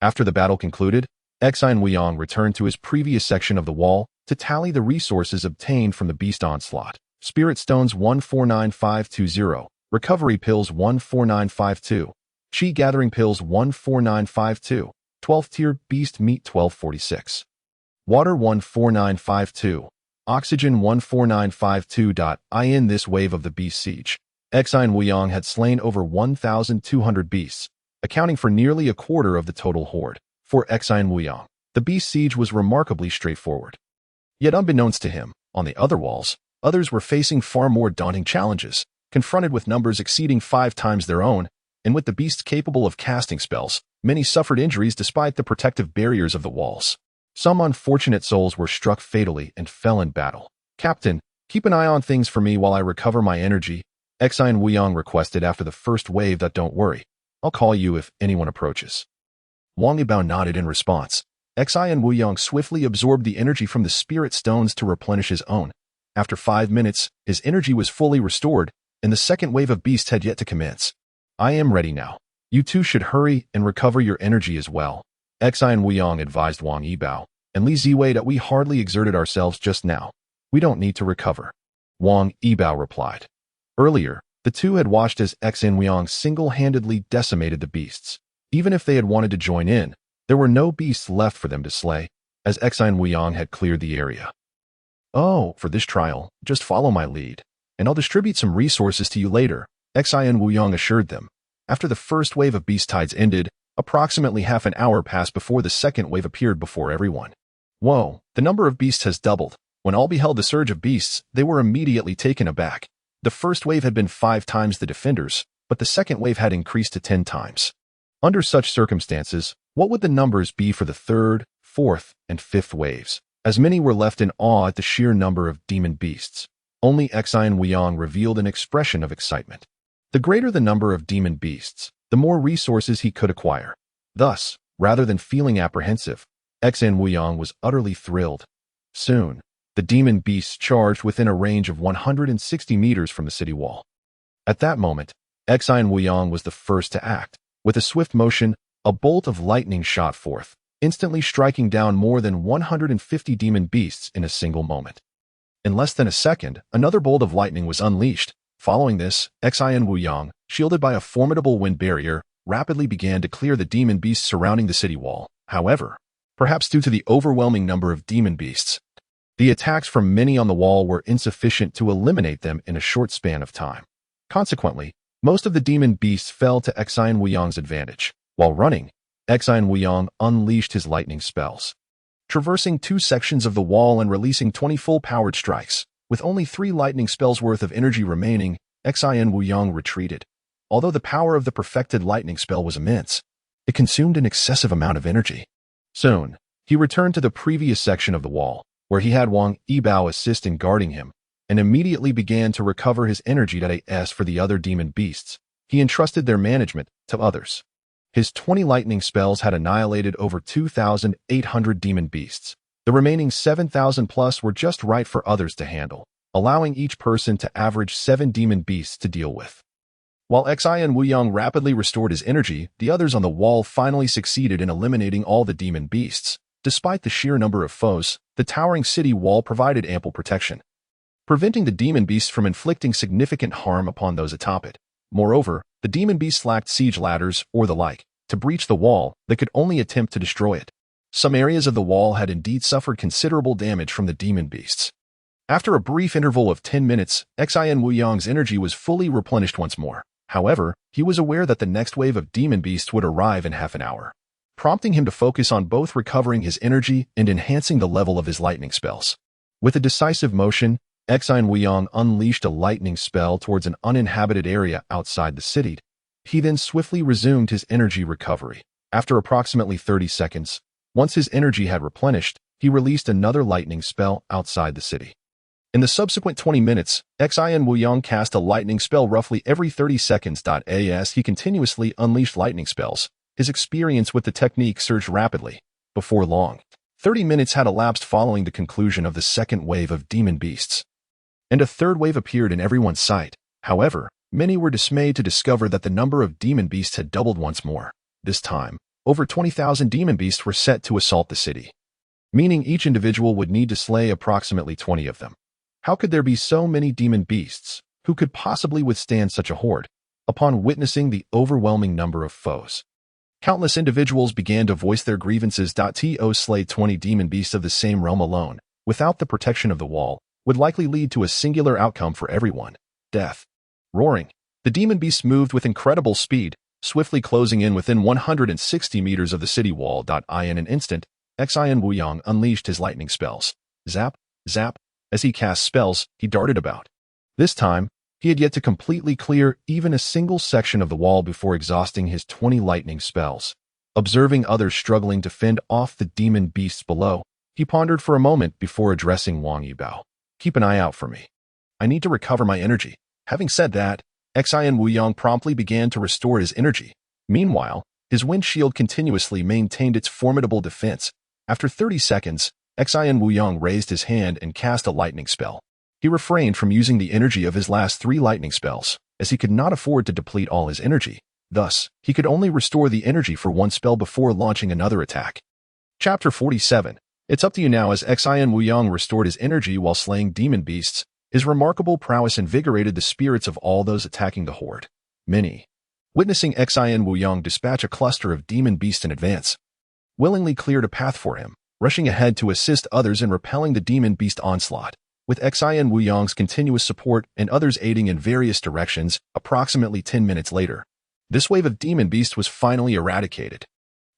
After the battle concluded, Xi and Wuyong returned to his previous section of the wall to tally the resources obtained from the beast onslaught. Spirit Stones 149520, Recovery Pills 14952, Chi Gathering Pills 14952, 12th Tier Beast Meat 1246, Water 14952, Oxygen 14952. In this wave of the beast siege, Xi and Wuyong had slain over 1,200 beasts, accounting for nearly a quarter of the total horde. For Xi and Wuyong, the beast siege was remarkably straightforward. Yet unbeknownst to him, on the other walls, others were facing far more daunting challenges, confronted with numbers exceeding 5 times their own, and with the beasts capable of casting spells. Many suffered injuries despite the protective barriers of the walls. Some unfortunate souls were struck fatally and fell in battle. Captain, keep an eye on things for me while I recover my energy, Xi and Wuyong requested after the first wave. Don't worry, I'll call you if anyone approaches. Wang Yibao nodded in response. Xi and Wuyong swiftly absorbed the energy from the spirit stones to replenish his own. After 5 minutes, his energy was fully restored, and the second wave of beasts had yet to commence. I am ready now. You two should hurry and recover your energy as well, Xi and Wuyong advised Wang Yibao, and Li Ziwei that we hardly exerted ourselves just now. We don't need to recover. Wang Yibao replied. Earlier, the two had watched as Xi and Wuyong single-handedly decimated the beasts. Even if they had wanted to join in, there were no beasts left for them to slay, as Xi and Wuyong had cleared the area. Oh, for this trial, just follow my lead, and I'll distribute some resources to you later, Xi and Wuyong assured them. After the first wave of beast tides ended, approximately half an hour passed before the second wave appeared before everyone. Whoa, the number of beasts has doubled. When all beheld the surge of beasts, they were immediately taken aback. The first wave had been 5 times the defenders, but the second wave had increased to 10 times. Under such circumstances, what would the numbers be for the third, fourth, and fifth waves? As many were left in awe at the sheer number of demon beasts. Only Xi and Wuyong revealed an expression of excitement. The greater the number of demon beasts, the more resources he could acquire. Thus, rather than feeling apprehensive, Xi and Wuyong was utterly thrilled. Soon, the demon beasts charged within a range of 160 meters from the city wall. At that moment, Xi and Wuyong was the first to act. With a swift motion, a bolt of lightning shot forth, instantly striking down more than 150 demon beasts in a single moment. In less than a second, another bolt of lightning was unleashed. Following this, Xi and Wuyong, shielded by a formidable wind barrier, rapidly began to clear the demon beasts surrounding the city wall. However, perhaps due to the overwhelming number of demon beasts, the attacks from many on the wall were insufficient to eliminate them in a short span of time. Consequently, most of the demon beasts fell to Xi and Wuyong's advantage. While running, Xi and Wuyong unleashed his lightning spells, traversing 2 sections of the wall and releasing 20 full-powered strikes. With only 3 lightning spells worth of energy remaining, Xi and Wuyong retreated. Although the power of the perfected lightning spell was immense, it consumed an excessive amount of energy. Soon, he returned to the previous section of the wall, where he had Wang Yibao assist in guarding him, and immediately began to recover his energy. As for the other demon beasts, he entrusted their management to others. His 20 lightning spells had annihilated over 2,800 demon beasts. The remaining 7,000 plus were just right for others to handle, allowing each person to average 7 demon beasts to deal with. While Xi and Wuyong rapidly restored his energy, the others on the wall finally succeeded in eliminating all the demon beasts. Despite the sheer number of foes, the towering city wall provided ample protection, preventing the demon beasts from inflicting significant harm upon those atop it. Moreover, The demon beasts lacked siege ladders or the like to breach the wall. They could only attempt to destroy it. Some areas of the wall had indeed suffered considerable damage from the demon beasts. After a brief interval of 10 minutes, Xian Wuyang's energy was fully replenished once more. However, he was aware that the next wave of demon beasts would arrive in half an hour, prompting him to focus on both recovering his energy and enhancing the level of his lightning spells. With a decisive motion, Xian Wuyang unleashed a lightning spell towards an uninhabited area outside the city. He then swiftly resumed his energy recovery. After approximately 30 seconds, once his energy had replenished, he released another lightning spell outside the city. In the subsequent 20 minutes, Xian Wuyang cast a lightning spell roughly every 30 seconds. As he continuously unleashed lightning spells, his experience with the technique surged rapidly. Before long, 30 minutes had elapsed following the conclusion of the second wave of demon beasts, and a third wave appeared in everyone's sight. However, many were dismayed to discover that the number of demon beasts had doubled once more. This time, over 20,000 demon beasts were set to assault the city, meaning each individual would need to slay approximately 20 of them. How could there be so many demon beasts? Who could possibly withstand such a horde? Upon witnessing the overwhelming number of foes, countless individuals began to voice their grievances. To slay 20 demon beasts of the same realm alone, without the protection of the wall, would likely lead to a singular outcome for everyone: death. Roaring, the demon beasts moved with incredible speed, swiftly closing in within 160 meters of the city wall. In an instant, Xian Wuyang unleashed his lightning spells. Zap, zap. As he cast spells, he darted about. This time, he had yet to completely clear even a single section of the wall before exhausting his 20 lightning spells. Observing others struggling to fend off the demon beasts below, he pondered for a moment before addressing Wang Yibao. Keep an eye out for me. I need to recover my energy. Having said that, Xian Wuyang promptly began to restore his energy. Meanwhile, his wind shield continuously maintained its formidable defense. After 30 seconds, Xian Wuyang raised his hand and cast a lightning spell. He refrained from using the energy of his last 3 lightning spells, as he could not afford to deplete all his energy. Thus, he could only restore the energy for one spell before launching another attack. Chapter 47. It's up to you now. As Xian Wuyang restored his energy while slaying demon beasts, his remarkable prowess invigorated the spirits of all those attacking the horde. Many, witnessing Xian Wuyang dispatch a cluster of demon beasts in advance, willingly cleared a path for him, rushing ahead to assist others in repelling the demon beast onslaught. With Xian Wuyang's continuous support and others aiding in various directions, approximately 10 minutes later, this wave of demon beast was finally eradicated.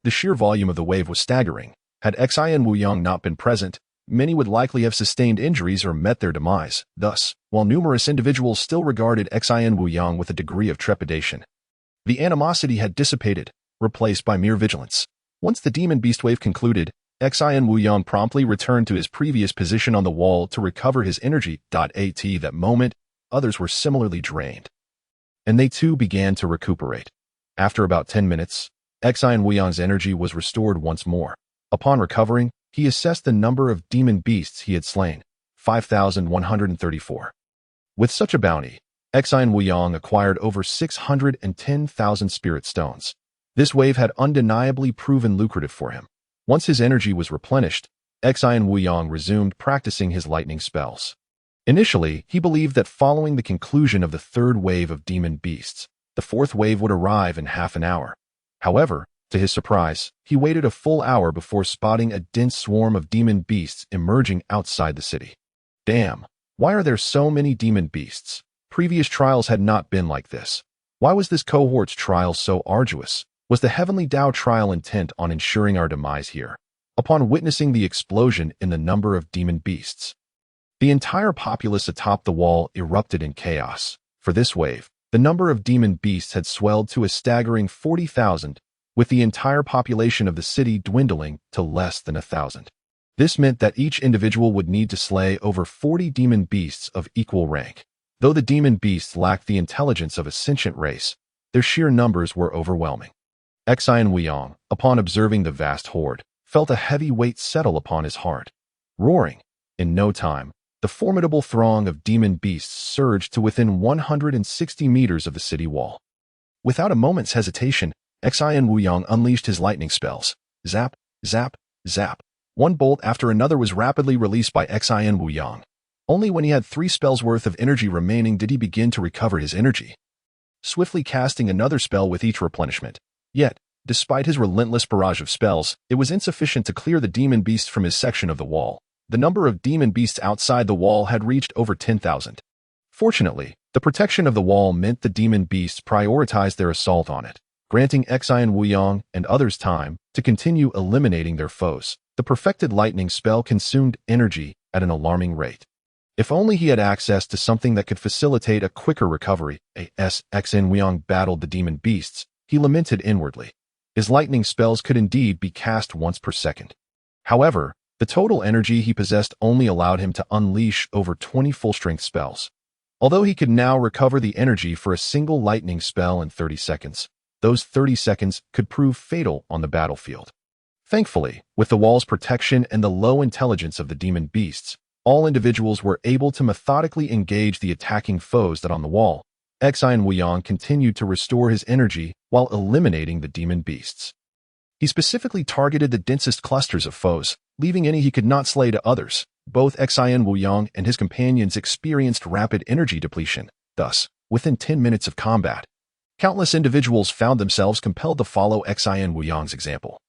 The sheer volume of the wave was staggering. Had Xian Wuyang not been present, many would likely have sustained injuries or met their demise. Thus, while numerous individuals still regarded Xian Wuyang with a degree of trepidation, the animosity had dissipated, replaced by mere vigilance. Once the demon beast wave concluded, Xian Wuyang promptly returned to his previous position on the wall to recover his energy. At that moment, others were similarly drained, and they too began to recuperate. After about 10 minutes, Xian Wuyang's energy was restored once more. Upon recovering, he assessed the number of demon beasts he had slain: 5,134. With such a bounty, Xian Wuyang acquired over 610,000 spirit stones. This wave had undeniably proven lucrative for him. Once his energy was replenished, Xian Wuyang resumed practicing his lightning spells. Initially, he believed that following the conclusion of the third wave of demon beasts, the fourth wave would arrive in half an hour. However, to his surprise, he waited a full hour before spotting a dense swarm of demon beasts emerging outside the city. Damn, why are there so many demon beasts? Previous trials had not been like this. Why was this cohort's trial so arduous? Was the Heavenly Dao trial intent on ensuring our demise here? Upon witnessing the explosion in the number of demon beasts, the entire populace atop the wall erupted in chaos. For this wave, the number of demon beasts had swelled to a staggering 40,000, with the entire population of the city dwindling to less than 1,000. This meant that each individual would need to slay over 40 demon beasts of equal rank. Though the demon beasts lacked the intelligence of a sentient race, their sheer numbers were overwhelming. Xian Wuyang, upon observing the vast horde, felt a heavy weight settle upon his heart. Roaring, in no time, the formidable throng of demon beasts surged to within 160 meters of the city wall. Without a moment's hesitation, Xian Wuyang unleashed his lightning spells. Zap, zap, zap. One bolt after another was rapidly released by Xian Wuyang. Only when he had 3 spells worth of energy remaining did he begin to recover his energy. swiftly casting another spell with each replenishment. Yet, despite his relentless barrage of spells, it was insufficient to clear the demon beasts from his section of the wall. The number of demon beasts outside the wall had reached over 10,000. Fortunately, the protection of the wall meant the demon beasts prioritized their assault on it, granting Xian Wuyong and others time to continue eliminating their foes. The perfected lightning spell consumed energy at an alarming rate. If only he had access to something that could facilitate a quicker recovery. As Xian Wuyong battled the demon beasts, he lamented inwardly. His lightning spells could indeed be cast once per second. However, the total energy he possessed only allowed him to unleash over 20 full-strength spells. Although he could now recover the energy for a single lightning spell in 30 seconds, those 30 seconds could prove fatal on the battlefield. Thankfully, with the wall's protection and the low intelligence of the demon beasts, all individuals were able to methodically engage the attacking foes that on the wall. Xian Wuyong continued to restore his energy while eliminating the demon beasts. He specifically targeted the densest clusters of foes, leaving any he could not slay to others. Both Xian Wuyong and his companions experienced rapid energy depletion. Thus, within 10 minutes of combat, countless individuals found themselves compelled to follow Xian Wuyong's example,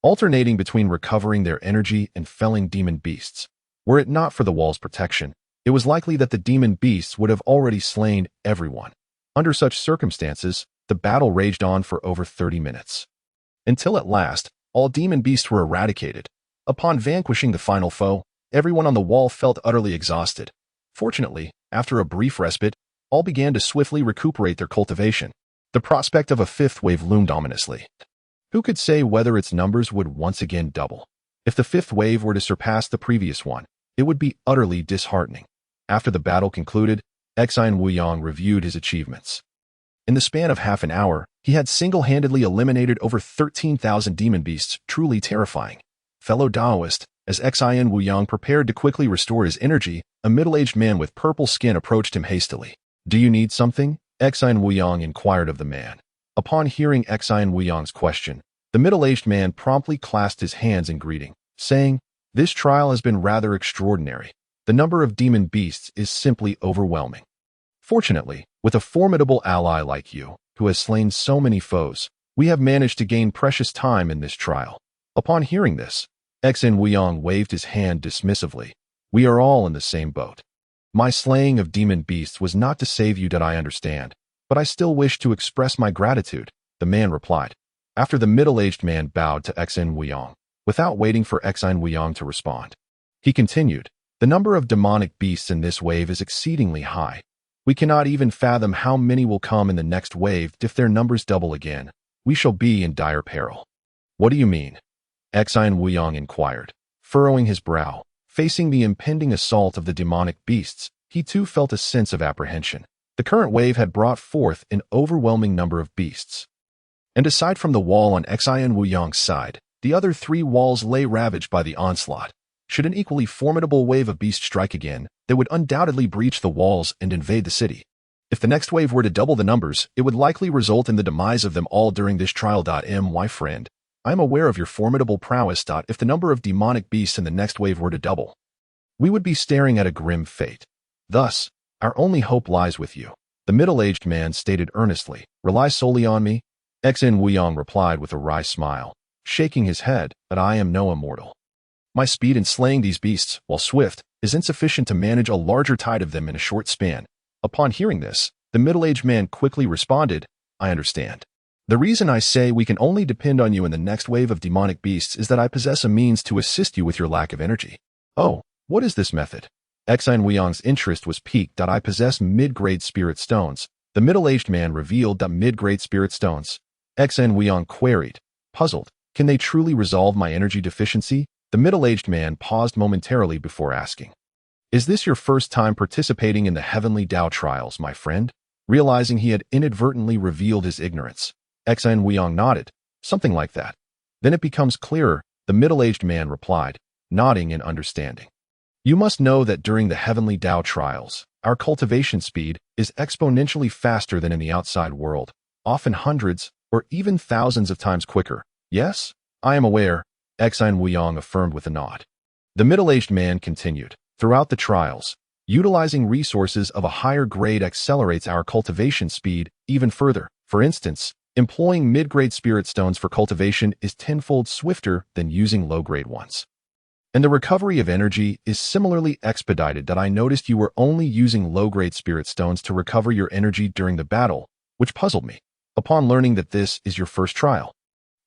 alternating between recovering their energy and felling demon beasts. Were it not for the wall's protection, it was likely that the demon beasts would have already slain everyone. Under such circumstances, the battle raged on for over 30 minutes. Until at last, all demon beasts were eradicated. Upon vanquishing the final foe, everyone on the wall felt utterly exhausted. Fortunately, after a brief respite, all began to swiftly recuperate their cultivation. The prospect of a fifth wave loomed ominously. Who could say whether its numbers would once again double? If the fifth wave were to surpass the previous one, it would be utterly disheartening. After the battle concluded, Xian Wuyong reviewed his achievements. In the span of half an hour, he had single-handedly eliminated over 13,000 demon beasts, truly terrifying. Fellow Daoist, as Xian Wuyong prepared to quickly restore his energy, a middle-aged man with purple skin approached him hastily. "Do you need something?" Xian Wuyong inquired of the man. Upon hearing Xian Wuyong's question, the middle-aged man promptly clasped his hands in greeting, saying, "This trial has been rather extraordinary. The number of demon beasts is simply overwhelming. Fortunately, with a formidable ally like you, who has slain so many foes, we have managed to gain precious time in this trial." Upon hearing this, Xian Wuyong waved his hand dismissively. "We are all in the same boat. My slaying of demon beasts was not to save you, that I understand, but I still wish to express my gratitude," the man replied. After the middle-aged man bowed to Xian Wuyong, without waiting for Xian Wuyong to respond, he continued, "The number of demonic beasts in this wave is exceedingly high. We cannot even fathom how many will come in the next wave. If their numbers double again, we shall be in dire peril." "What do you mean?" Xian Wuyong inquired, furrowing his brow. Facing the impending assault of the demonic beasts, he too felt a sense of apprehension. The current wave had brought forth an overwhelming number of beasts. And aside from the wall on Xian Wuyong's side, the other three walls lay ravaged by the onslaught. Should an equally formidable wave of beasts strike again, they would undoubtedly breach the walls and invade the city. If the next wave were to double the numbers, it would likely result in the demise of them all during this trial. My friend, I am aware of your formidable prowess. If the number of demonic beasts in the next wave were to double, we would be staring at a grim fate. Thus, our only hope lies with you," the middle-aged man stated earnestly. "Rely solely on me?" Xian Wuyong replied with a wry smile, shaking his head, "But I am no immortal. My speed in slaying these beasts, while swift, is insufficient to manage a larger tide of them in a short span." Upon hearing this, the middle-aged man quickly responded, "I understand. The reason I say we can only depend on you in the next wave of demonic beasts is that I possess a means to assist you with your lack of energy." "Oh, what is this method?" Xian Wuyong's interest was piqued. "I possess mid-grade spirit stones." The middle-aged man revealed that mid-grade spirit stones. Xian Wuyong queried, puzzled, "Can they truly resolve my energy deficiency?" The middle-aged man paused momentarily before asking, "Is this your first time participating in the Heavenly Tao trials, my friend?" Realizing he had inadvertently revealed his ignorance, Xian Wuyong nodded, "Something like that." "Then it becomes clearer," the middle-aged man replied, nodding in understanding. "You must know that during the Heavenly Tao trials, our cultivation speed is exponentially faster than in the outside world, often hundreds or even thousands of times quicker." "Yes, I am aware," Xian Wuyong affirmed with a nod. The middle-aged man continued, "Throughout the trials, Utilizing resources of a higher grade accelerates our cultivation speed even further. For instance, employing mid-grade spirit stones for cultivation is tenfold swifter than using low-grade ones. And the recovery of energy is similarly expedited. That I noticed you were only using low-grade spirit stones to recover your energy during the battle, which puzzled me. Upon learning that this is your first trial,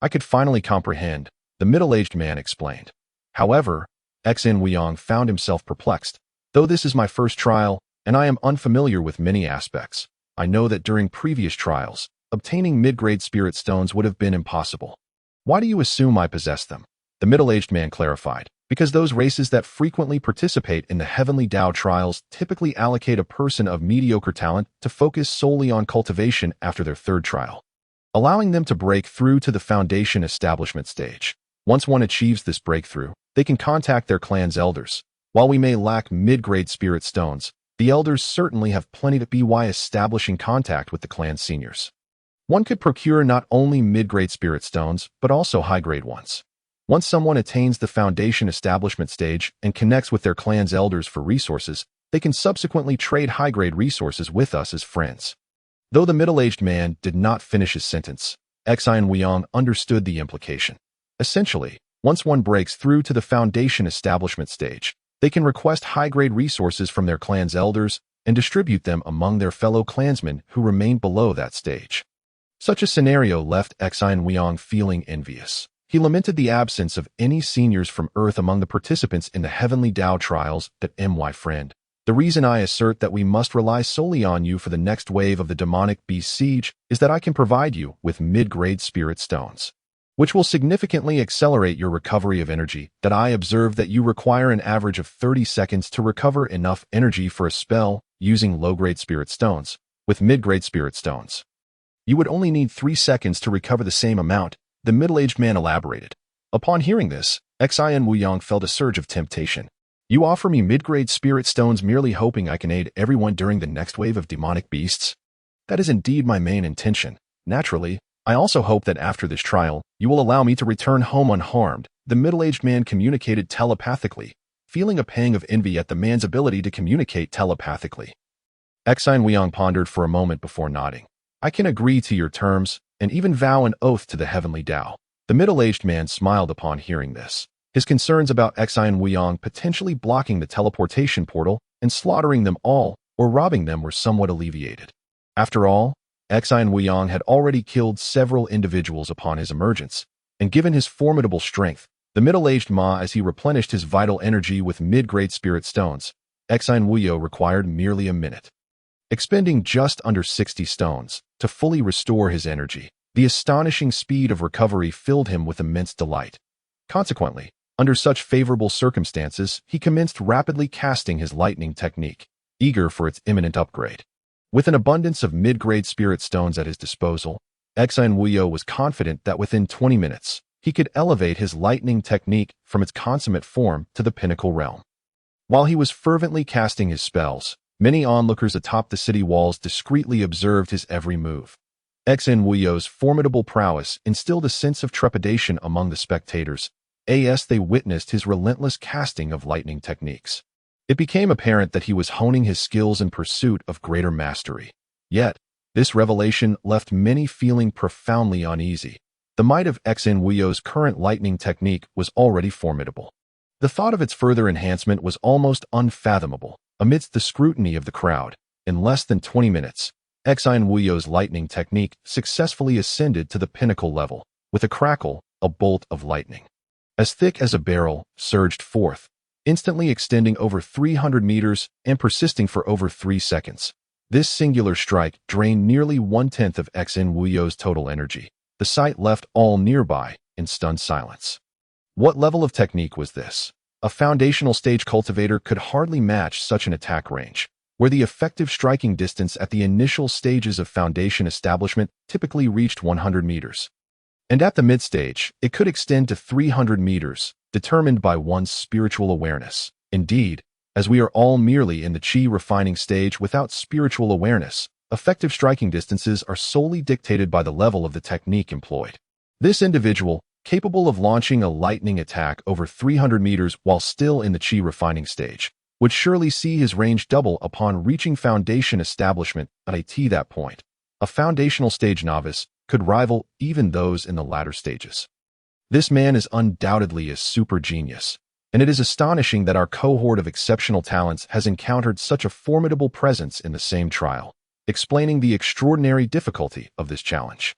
I could finally comprehend, the middle-aged man explained. However, Xin Weiyang found himself perplexed. Though this is my first trial, and I am unfamiliar with many aspects, I know that during previous trials, obtaining mid-grade spirit stones would have been impossible. Why do you assume I possess them? The middle-aged man clarified. Because those races that frequently participate in the Heavenly Tao trials typically allocate a person of mediocre talent to focus solely on cultivation after their third trial, allowing them to break through to the foundation establishment stage. Once one achieves this breakthrough, they can contact their clan's elders. While we may lack mid-grade spirit stones, the elders certainly have plenty to be by establishing contact with the clan's seniors. One could procure not only mid-grade spirit stones, but also high-grade ones. Once someone attains the foundation establishment stage and connects with their clan's elders for resources, they can subsequently trade high-grade resources with us as friends. Though the middle-aged man did not finish his sentence, Xin Weiyang understood the implication. Essentially, once one breaks through to the foundation establishment stage, they can request high-grade resources from their clan's elders and distribute them among their fellow clansmen who remain below that stage. Such a scenario left Xin Weiyang feeling envious. He lamented the absence of any seniors from Earth among the participants in the Heavenly Tao trials. My friend, the reason I assert that we must rely solely on you for the next wave of the demonic beast siege is that I can provide you with mid-grade spirit stones, which will significantly accelerate your recovery of energy. That I observe that you require an average of 30 seconds to recover enough energy for a spell using low-grade spirit stones. With mid-grade spirit stones, you would only need 3 seconds to recover the same amount, the middle-aged man elaborated. Upon hearing this, Xin Weiyang felt a surge of temptation. You offer me mid-grade spirit stones merely hoping I can aid everyone during the next wave of demonic beasts? That is indeed my main intention. Naturally, I also hope that after this trial, you will allow me to return home unharmed. The middle-aged man communicated telepathically, feeling a pang of envy at the man's ability to communicate telepathically. Xin Weiyang pondered for a moment before nodding. I can agree to your terms, and even vow an oath to the Heavenly Tao. The middle-aged man smiled upon hearing this. His concerns about Xin Weiyang potentially blocking the teleportation portal and slaughtering them all or robbing them were somewhat alleviated. After all, Xin Weiyang had already killed several individuals upon his emergence, and given his formidable strength, the middle-aged Ma as he replenished his vital energy with mid-grade spirit stones, Xin Weiyang required merely a minute, expending just under 60 stones to fully restore his energy. The astonishing speed of recovery filled him with immense delight. Consequently, under such favorable circumstances, he commenced rapidly casting his lightning technique, eager for its imminent upgrade. With an abundance of mid-grade spirit stones at his disposal, Xin Weiyang was confident that within 20 minutes, he could elevate his lightning technique from its consummate form to the pinnacle realm. While he was fervently casting his spells, many onlookers atop the city walls discreetly observed his every move. Xin Weiyang's formidable prowess instilled a sense of trepidation among the spectators, as they witnessed his relentless casting of lightning techniques. It became apparent that he was honing his skills in pursuit of greater mastery. Yet, this revelation left many feeling profoundly uneasy. The might of Xin Weiyang's current lightning technique was already formidable. The thought of its further enhancement was almost unfathomable. Amidst the scrutiny of the crowd, in less than 20 minutes, Xin Weiyang's lightning technique successfully ascended to the pinnacle level. With a crackle, a bolt of lightning, as thick as a barrel, surged forth, instantly extending over 300 meters and persisting for over 3 seconds. This singular strike drained nearly 1/10 of Xin Weiyang's total energy. The sight left all nearby in stunned silence. What level of technique was this? A foundational stage cultivator could hardly match such an attack range, where the effective striking distance at the initial stages of foundation establishment typically reached 100 meters. And at the mid-stage, it could extend to 300 meters, determined by one's spiritual awareness. Indeed, as we are all merely in the chi refining stage without spiritual awareness, effective striking distances are solely dictated by the level of the technique employed. This individual, capable of launching a lightning attack over 300 meters while still in the chi refining stage, would surely see his range double upon reaching foundation establishment at that point. A foundational stage novice could rival even those in the latter stages. This man is undoubtedly a super genius, and it is astonishing that our cohort of exceptional talents has encountered such a formidable presence in the same trial, explaining the extraordinary difficulty of this challenge.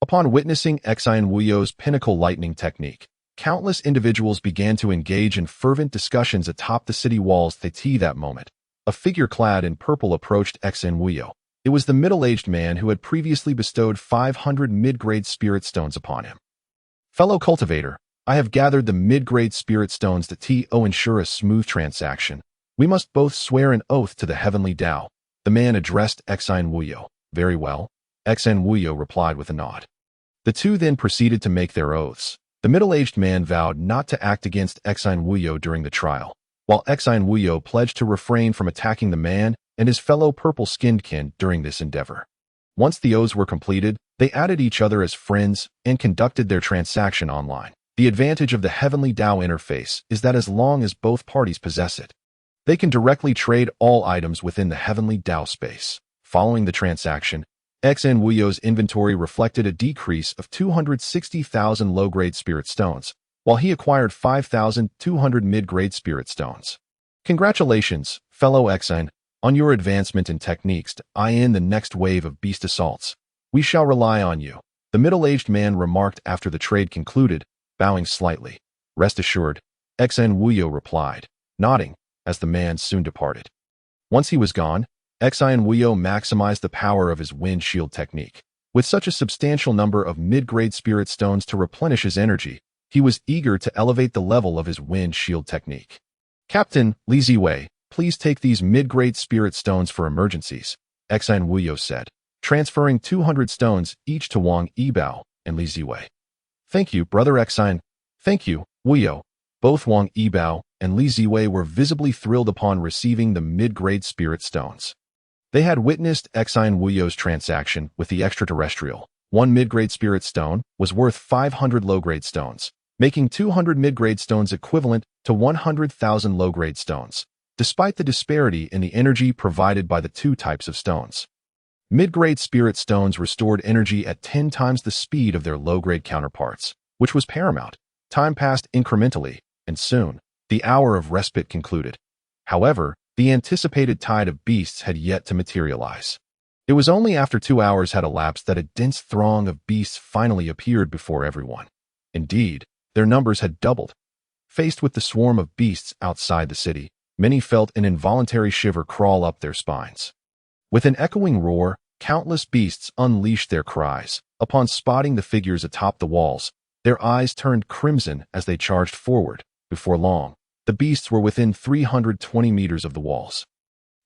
Upon witnessing Xian Wuyo's pinnacle lightning technique, countless individuals began to engage in fervent discussions atop the city walls. That moment, a figure clad in purple approached Xian Wuyo. It was the middle-aged man who had previously bestowed 500 mid-grade spirit stones upon him. Fellow cultivator, I have gathered the mid-grade spirit stones to ensure a smooth transaction. We must both swear an oath to the heavenly Tao. The man addressed Xian Wuyo. Very well. Xian Wuyo replied with a nod. The two then proceeded to make their oaths. The middle-aged man vowed not to act against Xian Wuyo during the trial, while Xian Wuyo pledged to refrain from attacking the man and his fellow purple-skinned kin during this endeavor. Once the oaths were completed, they added each other as friends and conducted their transaction online. The advantage of the Heavenly Tao interface is that as long as both parties possess it, they can directly trade all items within the Heavenly Tao space. Following the transaction, Xian Wuyo's inventory reflected a decrease of 260,000 low-grade spirit stones, while he acquired 5,200 mid-grade spirit stones. Congratulations, fellow Xian, on your advancement in techniques to in the next wave of beast assaults. We shall rely on you, the middle-aged man remarked after the trade concluded, bowing slightly. Rest assured, Xian Wuyo replied, nodding, as the man soon departed. Once he was gone, Xian Wuyo maximized the power of his wind shield technique. With such a substantial number of mid-grade spirit stones to replenish his energy, he was eager to elevate the level of his wind shield technique. Captain Li Ziwei, please take these mid-grade spirit stones for emergencies, Xian Wuyo said, transferring 200 stones each to Wang Yibao and Li Ziwei. Thank you, Brother Xian. Thank you, Wuyo. Both Wang Yibao and Li Ziwei were visibly thrilled upon receiving the mid-grade spirit stones. They had witnessed Xian Wuyo's transaction with the extraterrestrial. One mid-grade spirit stone was worth 500 low-grade stones, making 200 mid-grade stones equivalent to 100,000 low-grade stones, despite the disparity in the energy provided by the two types of stones. Mid-grade spirit stones restored energy at 10 times the speed of their low-grade counterparts, which was paramount. Time passed incrementally, and soon, the hour of respite concluded. However, the anticipated tide of beasts had yet to materialize. It was only after 2 hours had elapsed that a dense throng of beasts finally appeared before everyone. Indeed, their numbers had doubled. Faced with the swarm of beasts outside the city, many felt an involuntary shiver crawl up their spines. With an echoing roar, countless beasts unleashed their cries. Upon spotting the figures atop the walls, their eyes turned crimson as they charged forward. Before long, the beasts were within 320 meters of the walls,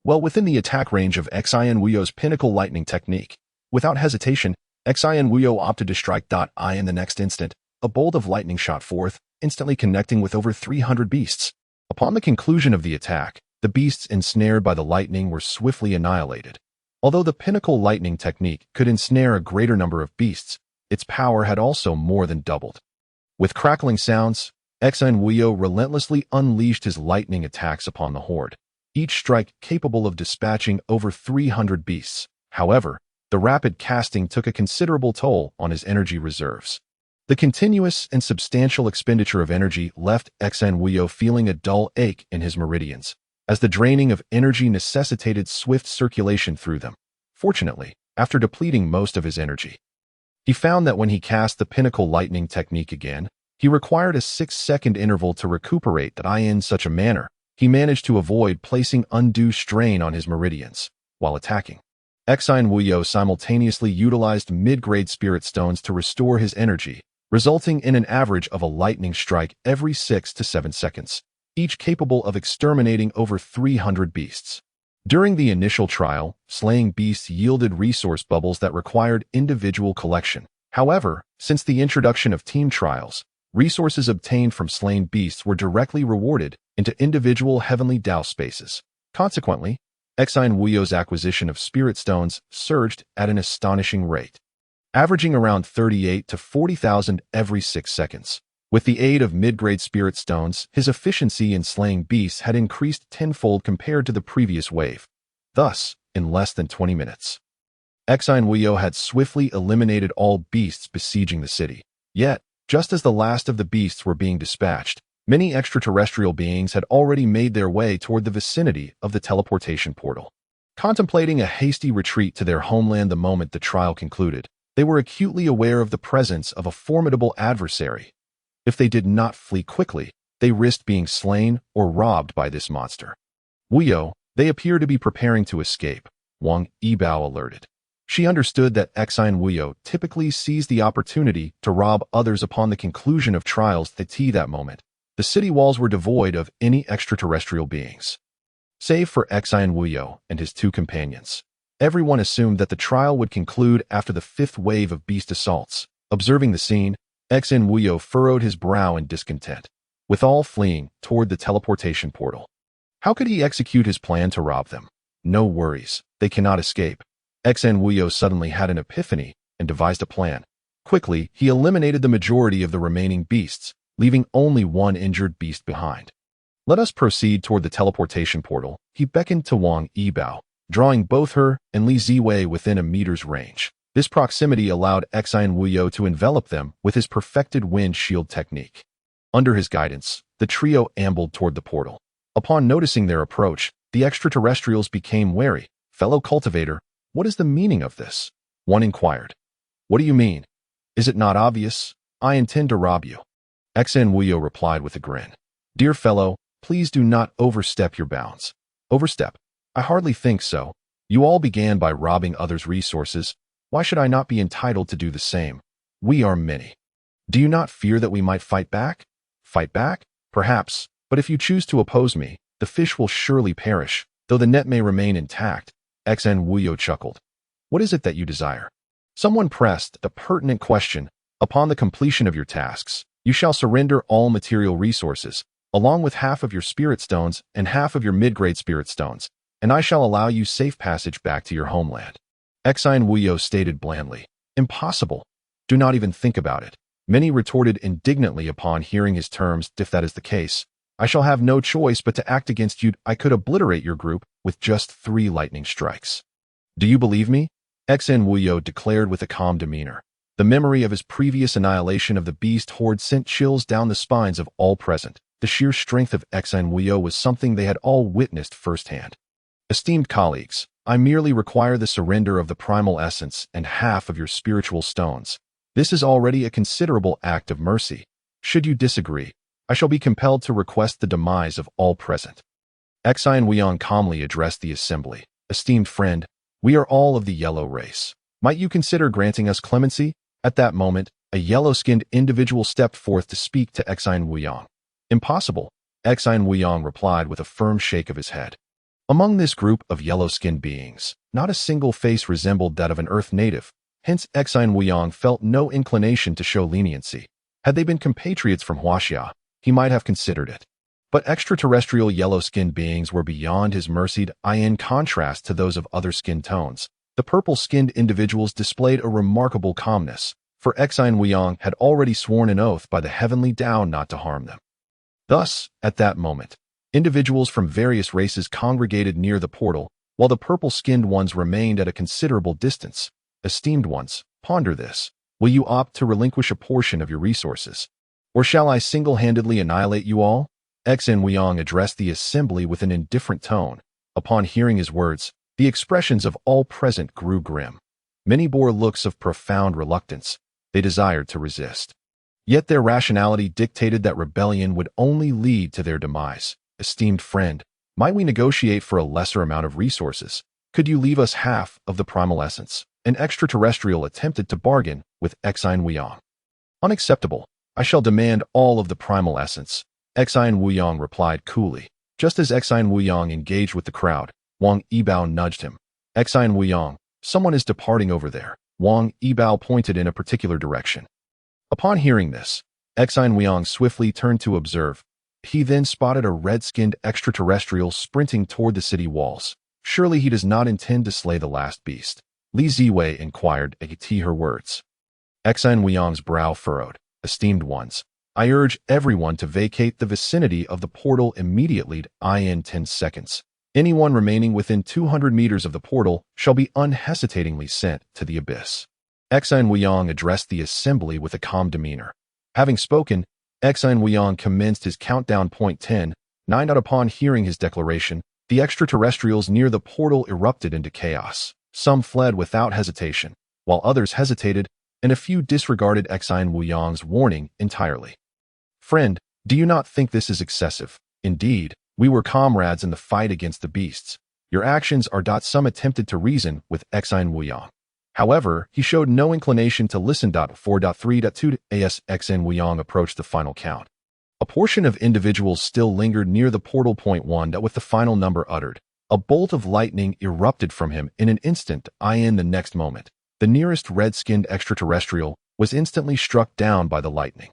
well within the attack range of Xian Wuyo's pinnacle lightning technique. Without hesitation, Xian Wuyo opted to strike. In the next instant, a bolt of lightning shot forth, instantly connecting with over 300 beasts. Upon the conclusion of the attack, the beasts ensnared by the lightning were swiftly annihilated. Although the pinnacle lightning technique could ensnare a greater number of beasts, its power had also more than doubled. With crackling sounds, Xian Wuyo relentlessly unleashed his lightning attacks upon the horde, each strike capable of dispatching over 300 beasts. However, the rapid casting took a considerable toll on his energy reserves. The continuous and substantial expenditure of energy left Xian Wuyo feeling a dull ache in his meridians, as the draining of energy necessitated swift circulation through them. Fortunately, after depleting most of his energy, he found that when he cast the pinnacle lightning technique again, he required a 6-second interval to recuperate. In such a manner, he managed to avoid placing undue strain on his meridians while attacking. Xian Wuyo simultaneously utilized mid-grade spirit stones to restore his energy, resulting in an average of a lightning strike every 6 to 7 seconds, each capable of exterminating over 300 beasts. During the initial trial, slaying beasts yielded resource bubbles that required individual collection. However, since the introduction of team trials, resources obtained from slain beasts were directly rewarded into individual heavenly Tao spaces. Consequently, Xian Wuyo's acquisition of spirit stones surged at an astonishing rate, averaging around 38 to 40,000 every 6 seconds. With the aid of mid-grade spirit stones, his efficiency in slaying beasts had increased tenfold compared to the previous wave. Thus, in less than 20 minutes, Exine Wuyo had swiftly eliminated all beasts besieging the city. Yet, just as the last of the beasts were being dispatched, many extraterrestrial beings had already made their way toward the vicinity of the teleportation portal. Contemplating a hasty retreat to their homeland the moment the trial concluded, they were acutely aware of the presence of a formidable adversary. If they did not flee quickly, they risked being slain or robbed by this monster. Wuyo, they appear to be preparing to escape, Wang Yibao alerted. She understood that Exine Wuyo typically seized the opportunity to rob others upon the conclusion of trials. At that moment, the city walls were devoid of any extraterrestrial beings. Save for Exine Wuyo and his two companions, everyone assumed that the trial would conclude after the fifth wave of beast assaults. Observing the scene, Exine Wuyo furrowed his brow in discontent, with all fleeing toward the teleportation portal. How could he execute his plan to rob them? No worries, they cannot escape. Exine Wuyo suddenly had an epiphany and devised a plan. Quickly, he eliminated the majority of the remaining beasts, leaving only one injured beast behind. Let us proceed toward the teleportation portal, he beckoned to Wang Yibao, drawing both her and Li Ziwei within a meter's range. This proximity allowed Exine Wuyo to envelop them with his perfected wind shield technique. Under his guidance, the trio ambled toward the portal. Upon noticing their approach, the extraterrestrials became wary. Fellow cultivator, what is the meaning of this? One inquired. What do you mean? Is it not obvious? I intend to rob you. Exine Wuyo replied with a grin. Dear fellow, please do not overstep your bounds. Overstep? I hardly think so. You all began by robbing others' resources. Why should I not be entitled to do the same? We are many. Do you not fear that we might fight back? Fight back? Perhaps, but if you choose to oppose me, the fish will surely perish, though the net may remain intact. Exine Wuyo chuckled. What is it that you desire? Someone pressed a pertinent question. Upon the completion of your tasks, you shall surrender all material resources, along with half of your spirit stones and half of your mid-grade spirit stones, and I shall allow you safe passage back to your homeland. Exine Wuyo stated blandly. Impossible. Do not even think about it. Many retorted indignantly upon hearing his terms. If that is the case, I shall have no choice but to act against you. I could obliterate your group with just 3 lightning strikes. Do you believe me? Exine Wuyo declared with a calm demeanor. The memory of his previous annihilation of the beast horde sent chills down the spines of all present. The sheer strength of Exine Wuyo was something they had all witnessed firsthand. Esteemed colleagues, I merely require the surrender of the primal essence and half of your spiritual stones. This is already a considerable act of mercy. Should you disagree, I shall be compelled to request the demise of all present. Exine Wuyo calmly addressed the assembly. Esteemed friend, we are all of the yellow race. Might you consider granting us clemency? At that moment, a yellow-skinned individual stepped forth to speak to Exine Wuyo. Impossible, Exine Wuyo replied with a firm shake of his head. Among this group of yellow-skinned beings, not a single face resembled that of an Earth native. Hence, Exine Wuyo felt no inclination to show leniency. Had they been compatriots from Huaxia, he might have considered it. But extraterrestrial yellow-skinned beings were beyond his mercy. In contrast to those of other skin tones, the purple-skinned individuals displayed a remarkable calmness, for Exine Wuyo had already sworn an oath by the heavenly Tao not to harm them. Thus, at that moment, individuals from various races congregated near the portal, while the purple-skinned ones remained at a considerable distance. Esteemed ones, ponder this. Will you opt to relinquish a portion of your resources? Or shall I single-handedly annihilate you all? Exine Wuyo addressed the assembly with an indifferent tone. Upon hearing his words, the expressions of all present grew grim. Many bore looks of profound reluctance. They desired to resist. Yet their rationality dictated that rebellion would only lead to their demise. Esteemed friend, might we negotiate for a lesser amount of resources? Could you leave us half of the primal essence? An extraterrestrial attempted to bargain with Exine Wuyo. Unacceptable. I shall demand all of the primal essence. Exine Wuyo replied coolly. Just as Exine Wuyo engaged with the crowd, Wang Yibao nudged him. Exine Wuyo, someone is departing over there. Wang Yibao pointed in a particular direction. Upon hearing this, Exine Wuyo swiftly turned to observe. He then spotted a red-skinned extraterrestrial sprinting toward the city walls. Surely he does not intend to slay the last beast. Li Ziwei inquired at her words. Exine Wuyo's brow furrowed. Esteemed ones, I urge everyone to vacate the vicinity of the portal immediately in 10 seconds. Anyone remaining within 200 meters of the portal shall be unhesitatingly sent to the abyss. Exine Wuyong addressed the assembly with a calm demeanor. Having spoken, Exine Wuyong commenced his countdown. 10, 9 out. Upon hearing his declaration, the extraterrestrials near the portal erupted into chaos. Some fled without hesitation, while others hesitated, and a few disregarded Exine Wuyong's warning entirely. Friend, do you not think this is excessive? Indeed, we were comrades in the fight against the beasts. Your actions are. Some attempted to reason with Exine Wuyong. However, he showed no inclination to listen. 4.3.2 as Exine Wuyong approached the final count. A portion of individuals still lingered near the portal. 1. With the final number uttered, a bolt of lightning erupted from him in an instant. In the next moment, the nearest red-skinned extraterrestrial was instantly struck down by the lightning.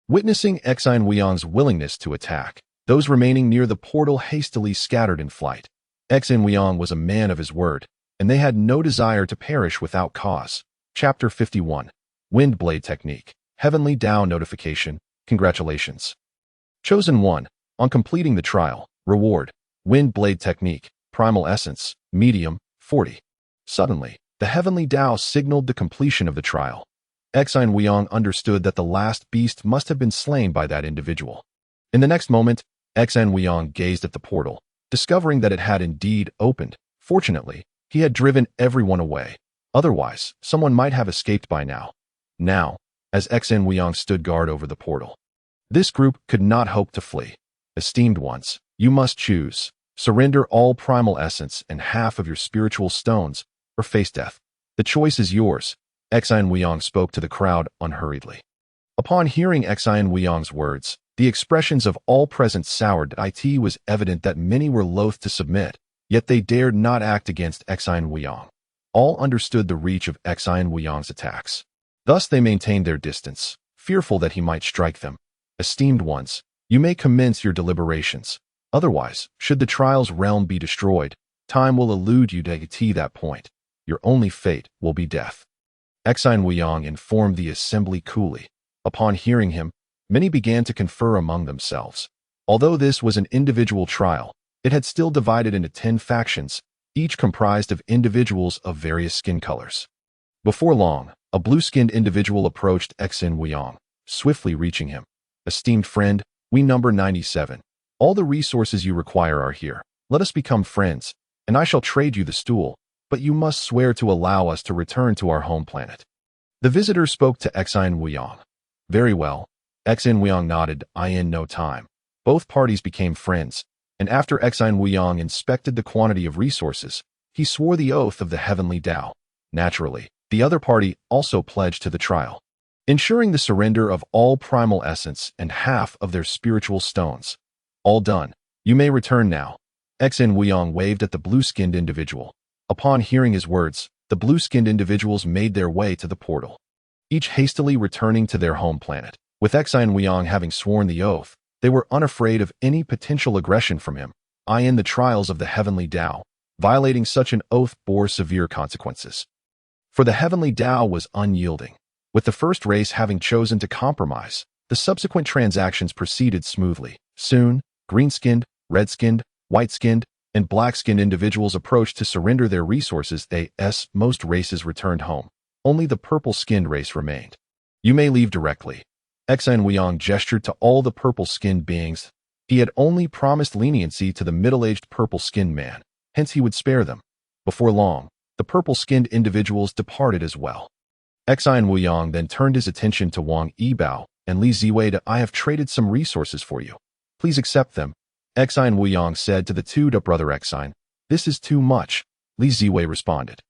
Witnessing Exine Wuyong's willingness to attack, those remaining near the portal hastily scattered in flight. Exine Wuyong was a man of his word, and they had no desire to perish without cause. Chapter 51. Wind Blade Technique. Heavenly Tao Notification. Congratulations. Chosen 1. On completing the trial. Reward. Wind Blade Technique. Primal Essence. Medium. 40. Suddenly, the Heavenly Tao signaled the completion of the trial. Exine Wuyong understood that the last beast must have been slain by that individual. In the next moment, Exine Wuyong gazed at the portal, discovering that it had indeed opened. Fortunately, he had driven everyone away. Otherwise, someone might have escaped by now. Now, as Exine Wuyong stood guard over the portal, this group could not hope to flee. Esteemed ones, you must choose. Surrender all primal essence and half of your spiritual stones, or face death. The choice is yours. Exine Wuyong spoke to the crowd unhurriedly. Upon hearing Exine Wuyong's words, the expressions of all present soured. It was evident that many were loath to submit, yet they dared not act against Exine Wuyong. All understood the reach of Exine Wuyong's attacks. Thus they maintained their distance, fearful that he might strike them. Esteemed ones, you may commence your deliberations. Otherwise, should the trial's realm be destroyed, time will elude you to that point. Your only fate will be death. Exine Wuyong informed the assembly coolly. Upon hearing him, many began to confer among themselves. Although this was an individual trial, it had still divided into 10 factions, each comprised of individuals of various skin colors. Before long, a blue-skinned individual approached Exine Wuyong, swiftly reaching him. Esteemed friend, we number 97. All the resources you require are here. Let us become friends, and I shall trade you the stool, but you must swear to allow us to return to our home planet. The visitor spoke to Exine Wuyong. Very well. Exine Wuyong nodded. In no time, both parties became friends, and after Exine Wuyong inspected the quantity of resources, he swore the oath of the Heavenly Tao. Naturally, the other party also pledged to the trial, ensuring the surrender of all primal essence and half of their spiritual stones. All done. You may return now. Exine Wuyong waved at the blue-skinned individual. Upon hearing his words, the blue-skinned individuals made their way to the portal, each hastily returning to their home planet. With Exine Wuyong having sworn the oath, they were unafraid of any potential aggression from him. In the trials of the Heavenly Tao, violating such an oath bore severe consequences. For the Heavenly Tao was unyielding. With the first race having chosen to compromise, the subsequent transactions proceeded smoothly. Soon, green-skinned, red-skinned, white-skinned, and black-skinned individuals approached to surrender their resources. Most races returned home. Only the purple-skinned race remained. You may leave directly. Exine Wuyong gestured to all the purple-skinned beings. He had only promised leniency to the middle-aged purple-skinned man, hence he would spare them. Before long, the purple-skinned individuals departed as well. Exine Wuyong then turned his attention to Wang Yibao and Li Ziwei. I have traded some resources for you. Please accept them. Exine Wuyong said to the two. Brother Exine, this is too much, Li Ziwei responded.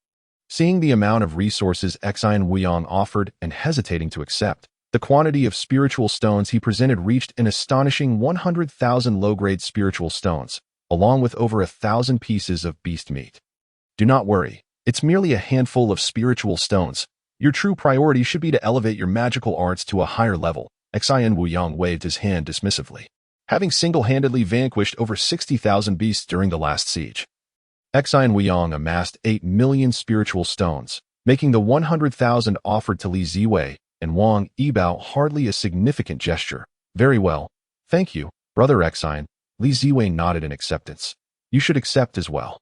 Seeing the amount of resources Exine Wuyong offered and hesitating to accept, the quantity of spiritual stones he presented reached an astonishing 100,000 low-grade spiritual stones, along with over 1,000 pieces of beast meat. Do not worry, it's merely a handful of spiritual stones. Your true priority should be to elevate your magical arts to a higher level. Exine Wuyong waved his hand dismissively, having single-handedly vanquished over 60,000 beasts during the last siege. Exine Wuyong amassed 8 million spiritual stones, making the 100,000 offered to Li Ziwei and Wang Yibao hardly a significant gesture. Very well. Thank you, Brother Exine. Li Ziwei nodded in acceptance. You should accept as well.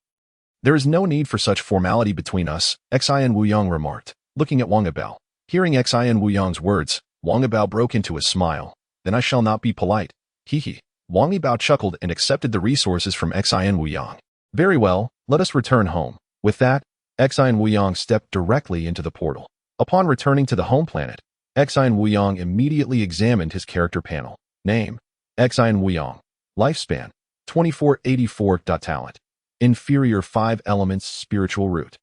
There is no need for such formality between us, Exine Wuyang remarked, looking at Wang Yibao. Hearing Exine Wuyang's words, Wang Yibao broke into a smile. Then I shall not be polite. Hee. Wang Yibao chuckled and accepted the resources from Exine Wuyang. Very well, let us return home. With that, Exine Wuyang stepped directly into the portal. Upon returning to the home planet, Exine Wuyang immediately examined his character panel. Name: Exine Wuyang. Lifespan: 2484. Talent: Inferior 5 elements spiritual root.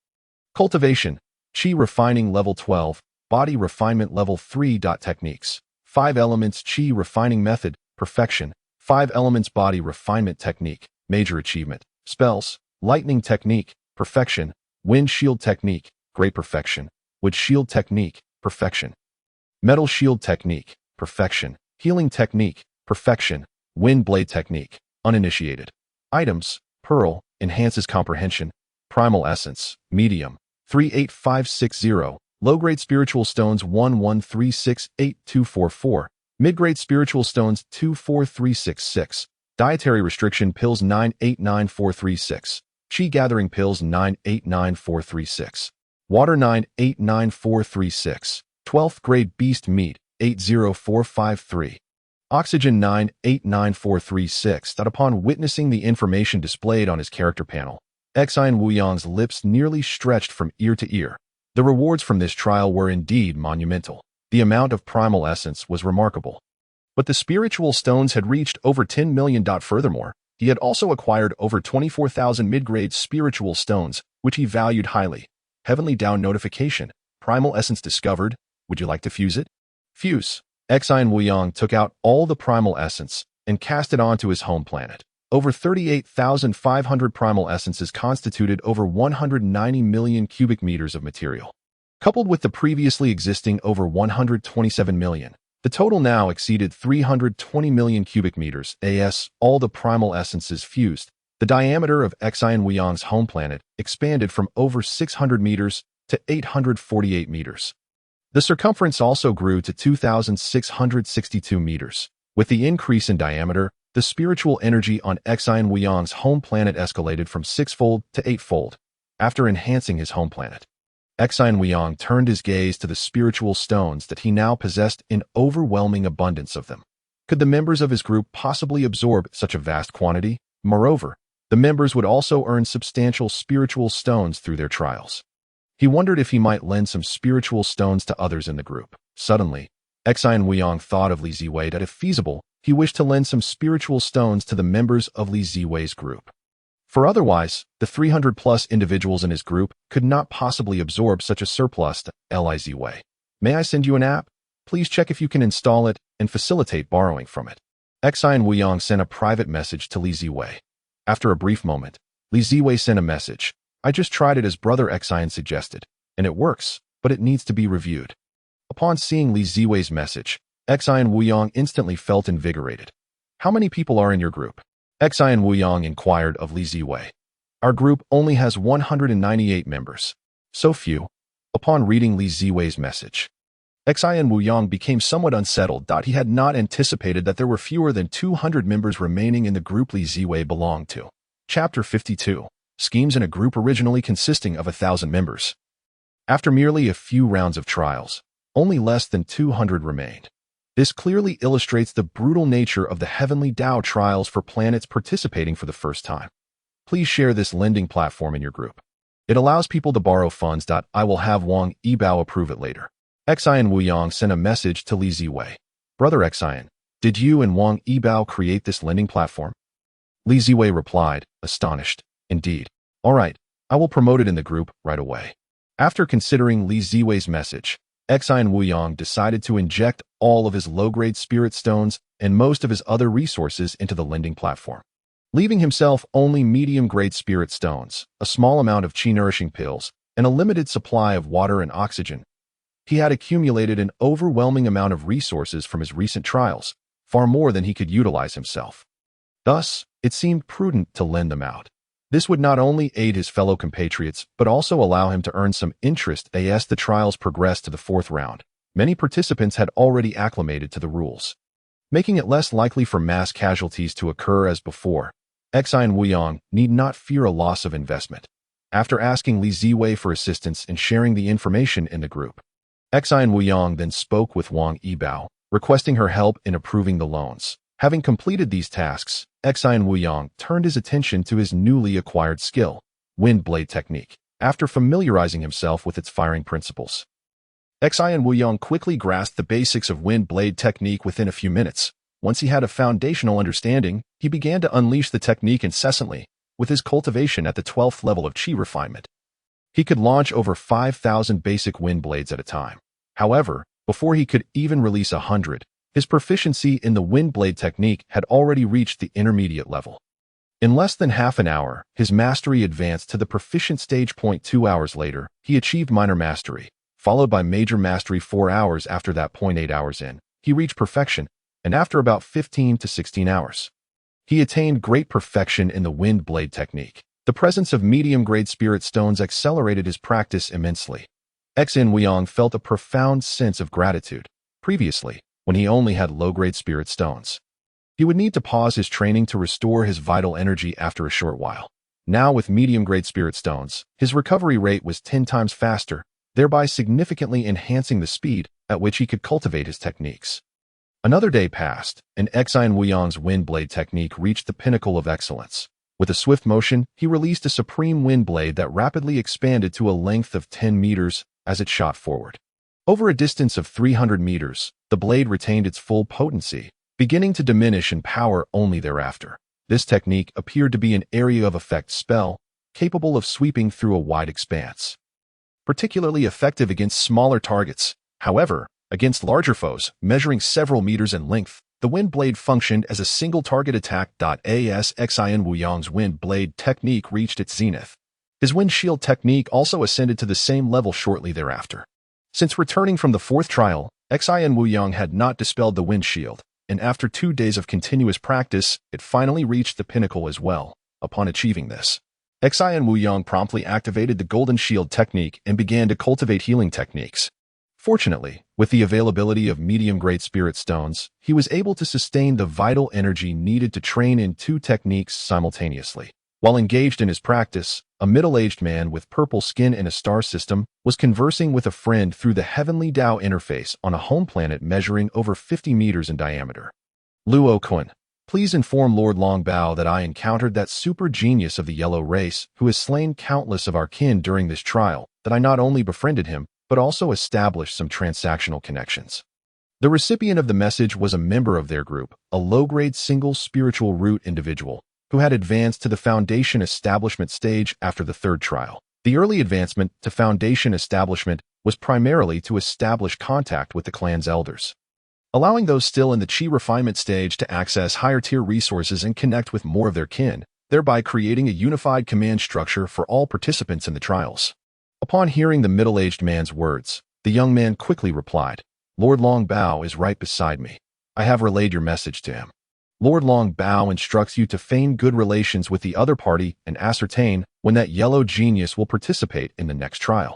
Cultivation: Qi refining level 12, body refinement level 3. Techniques: 5 elements Qi refining method, perfection. 5 elements body refinement technique, major achievement. Spells: lightning technique, perfection. Wind shield technique, great perfection. Wood shield technique, perfection. Metal shield technique, perfection. Healing technique, perfection. Wind blade technique, uninitiated. Items: pearl, enhances comprehension. Primal essence, medium, 38560. Low-grade spiritual stones 11368244. Mid-grade spiritual stones 24366. Dietary restriction pills 989436. Qi gathering pills 989436. Water 989436. 12th grade beast meat 80453. Oxygen 989436. That upon witnessing the information displayed on his character panel, Exine Wuyang's lips nearly stretched from ear to ear. The rewards from this trial were indeed monumental. The amount of primal essence was remarkable. But the spiritual stones had reached over 10 million. Furthermore, he had also acquired over 24,000 mid-grade spiritual stones, which he valued highly. Heavenly Down notification. Primal essence discovered. Would you like to fuse it? Fuse. Exine Wuyang took out all the primal essence and cast it onto his home planet. Over 38,500 primal essences constituted over 190 million cubic meters of material. Coupled with the previously existing over 127 million, the total now exceeded 320 million cubic meters. As all the primal essences fused, the diameter of Exine Wuyang's home planet expanded from over 600 meters to 848 meters. The circumference also grew to 2,662 meters. With the increase in diameter, the spiritual energy on Exine Wuyang's home planet escalated from 6-fold to 8-fold. After enhancing his home planet, Exine Wuyang turned his gaze to the spiritual stones that he now possessed in overwhelming abundance of them. Could the members of his group possibly absorb such a vast quantity? Moreover, the members would also earn substantial spiritual stones through their trials. He wondered if he might lend some spiritual stones to others in the group. Suddenly, Exine Wuyang thought of Li Ziwei that if feasible, he wished to lend some spiritual stones to the members of Li Ziwei's group. For otherwise, the 300-plus individuals in his group could not possibly absorb such a surplus to Li Ziwei. May I send you an app? Please check if you can install it and facilitate borrowing from it. Exine Wuyang sent a private message to Li Ziwei. After a brief moment, Li Ziwei sent a message. I just tried it as Brother Exine suggested, and it works, but it needs to be reviewed. Upon seeing Li Ziwei's message, Exine Wuyang instantly felt invigorated. How many people are in your group? Exine Wuyang inquired of Li Ziwei. Our group only has 198 members. So few. Upon reading Li Ziwei's message, Exine Wuyang became somewhat unsettled. He had not anticipated that there were fewer than 200 members remaining in the group Li Ziwei belonged to. Chapter 52. Schemes in a group originally consisting of 1,000 members. After merely a few rounds of trials, only less than 200 remained. This clearly illustrates the brutal nature of the Heavenly Dao trials for planets participating for the first time. Please share this lending platform in your group. It allows people to borrow funds. I will have Wang Yibao approve it later. Exine Wuyang sent a message to Li Ziwei. Brother Exine, did you and Wang Yibao create this lending platform? Li Ziwei replied, astonished. Indeed. All right, I will promote it in the group right away. After considering Li Ziwei's message, Exine Wuyang decided to inject all of his low-grade spirit stones and most of his other resources into the lending platform, leaving himself only medium-grade spirit stones, a small amount of qi-nourishing pills, and a limited supply of water and oxygen. He had accumulated an overwhelming amount of resources from his recent trials, far more than he could utilize himself. Thus, it seemed prudent to lend them out. This would not only aid his fellow compatriots, but also allow him to earn some interest as the trials progressed to the 4th round. Many participants had already acclimated to the rules. making it less likely for mass casualties to occur as before. Xi and Wuyong need not fear a loss of investment. After asking Li Ziwei for assistance in sharing the information in the group, Xi and Wuyong then spoke with Wang Yibao, requesting her help in approving the loans. Having completed these tasks, Xi and Wuyong turned his attention to his newly acquired skill, wind blade technique, after familiarizing himself with its firing principles. Xi and Wuyong quickly grasped the basics of wind blade technique within a few minutes. Once he had a foundational understanding, he began to unleash the technique incessantly, with his cultivation at the 12th level of Qi refinement. He could launch over 5,000 basic wind blades at a time. However, before he could even release 100, his proficiency in the wind blade technique had already reached the intermediate level. In less than half an hour, his mastery advanced to the proficient stage. 2 hours later, he achieved minor mastery, followed by major mastery 4 hours after that. 8 hours in, he reached perfection, and after about 15 to 16 hours, he attained great perfection in the wind blade technique. The presence of medium-grade spirit stones accelerated his practice immensely. Xi and Wuyong felt a profound sense of gratitude. Previously, when he only had low-grade spirit stones, he would need to pause his training to restore his vital energy after a short while. Now, with medium-grade spirit stones, his recovery rate was 10 times faster, thereby significantly enhancing the speed at which he could cultivate his techniques. Another day passed, and Xi and Wuyong's wind blade technique reached the pinnacle of excellence. With a swift motion, he released a supreme wind blade that rapidly expanded to a length of 10 meters as it shot forward. Over a distance of 300 meters, the blade retained its full potency, beginning to diminish in power only thereafter. This technique appeared to be an area of effect spell, capable of sweeping through a wide expanse. Particularly effective against smaller targets. However, against larger foes, measuring several meters in length, the wind blade functioned as a single target attack. As Xi and Wuyong's wind blade technique reached its zenith, his wind shield technique also ascended to the same level shortly thereafter. Since returning from the 4th trial, Xi and Wuyong had not dispelled the wind shield, and after 2 days of continuous practice, it finally reached the pinnacle as well. Upon achieving this, Xi and Wuyong promptly activated the golden shield technique and began to cultivate healing techniques. Fortunately, with the availability of medium-grade spirit stones, he was able to sustain the vital energy needed to train in 2 techniques simultaneously. While engaged in his practice, a middle-aged man with purple skin and a star system was conversing with a friend through the Heavenly Tao interface on a home planet measuring over 50 meters in diameter. Luo Kun, please inform Lord Longbao that I encountered that super genius of the yellow race who has slain countless of our kin during this trial, that I not only befriended him, but also established some transactional connections. The recipient of the message was a member of their group, a low-grade single spiritual root individual, who had advanced to the Foundation Establishment stage after the 3rd trial. The early advancement to Foundation Establishment was primarily to establish contact with the clan's elders, allowing those still in the Qi refinement stage to access higher-tier resources and connect with more of their kin, thereby creating a unified command structure for all participants in the trials. Upon hearing the middle-aged man's words, the young man quickly replied, Lord Longbao is right beside me. I have relayed your message to him. Lord Longbao instructs you to feign good relations with the other party and ascertain when that yellow genius will participate in the next trial.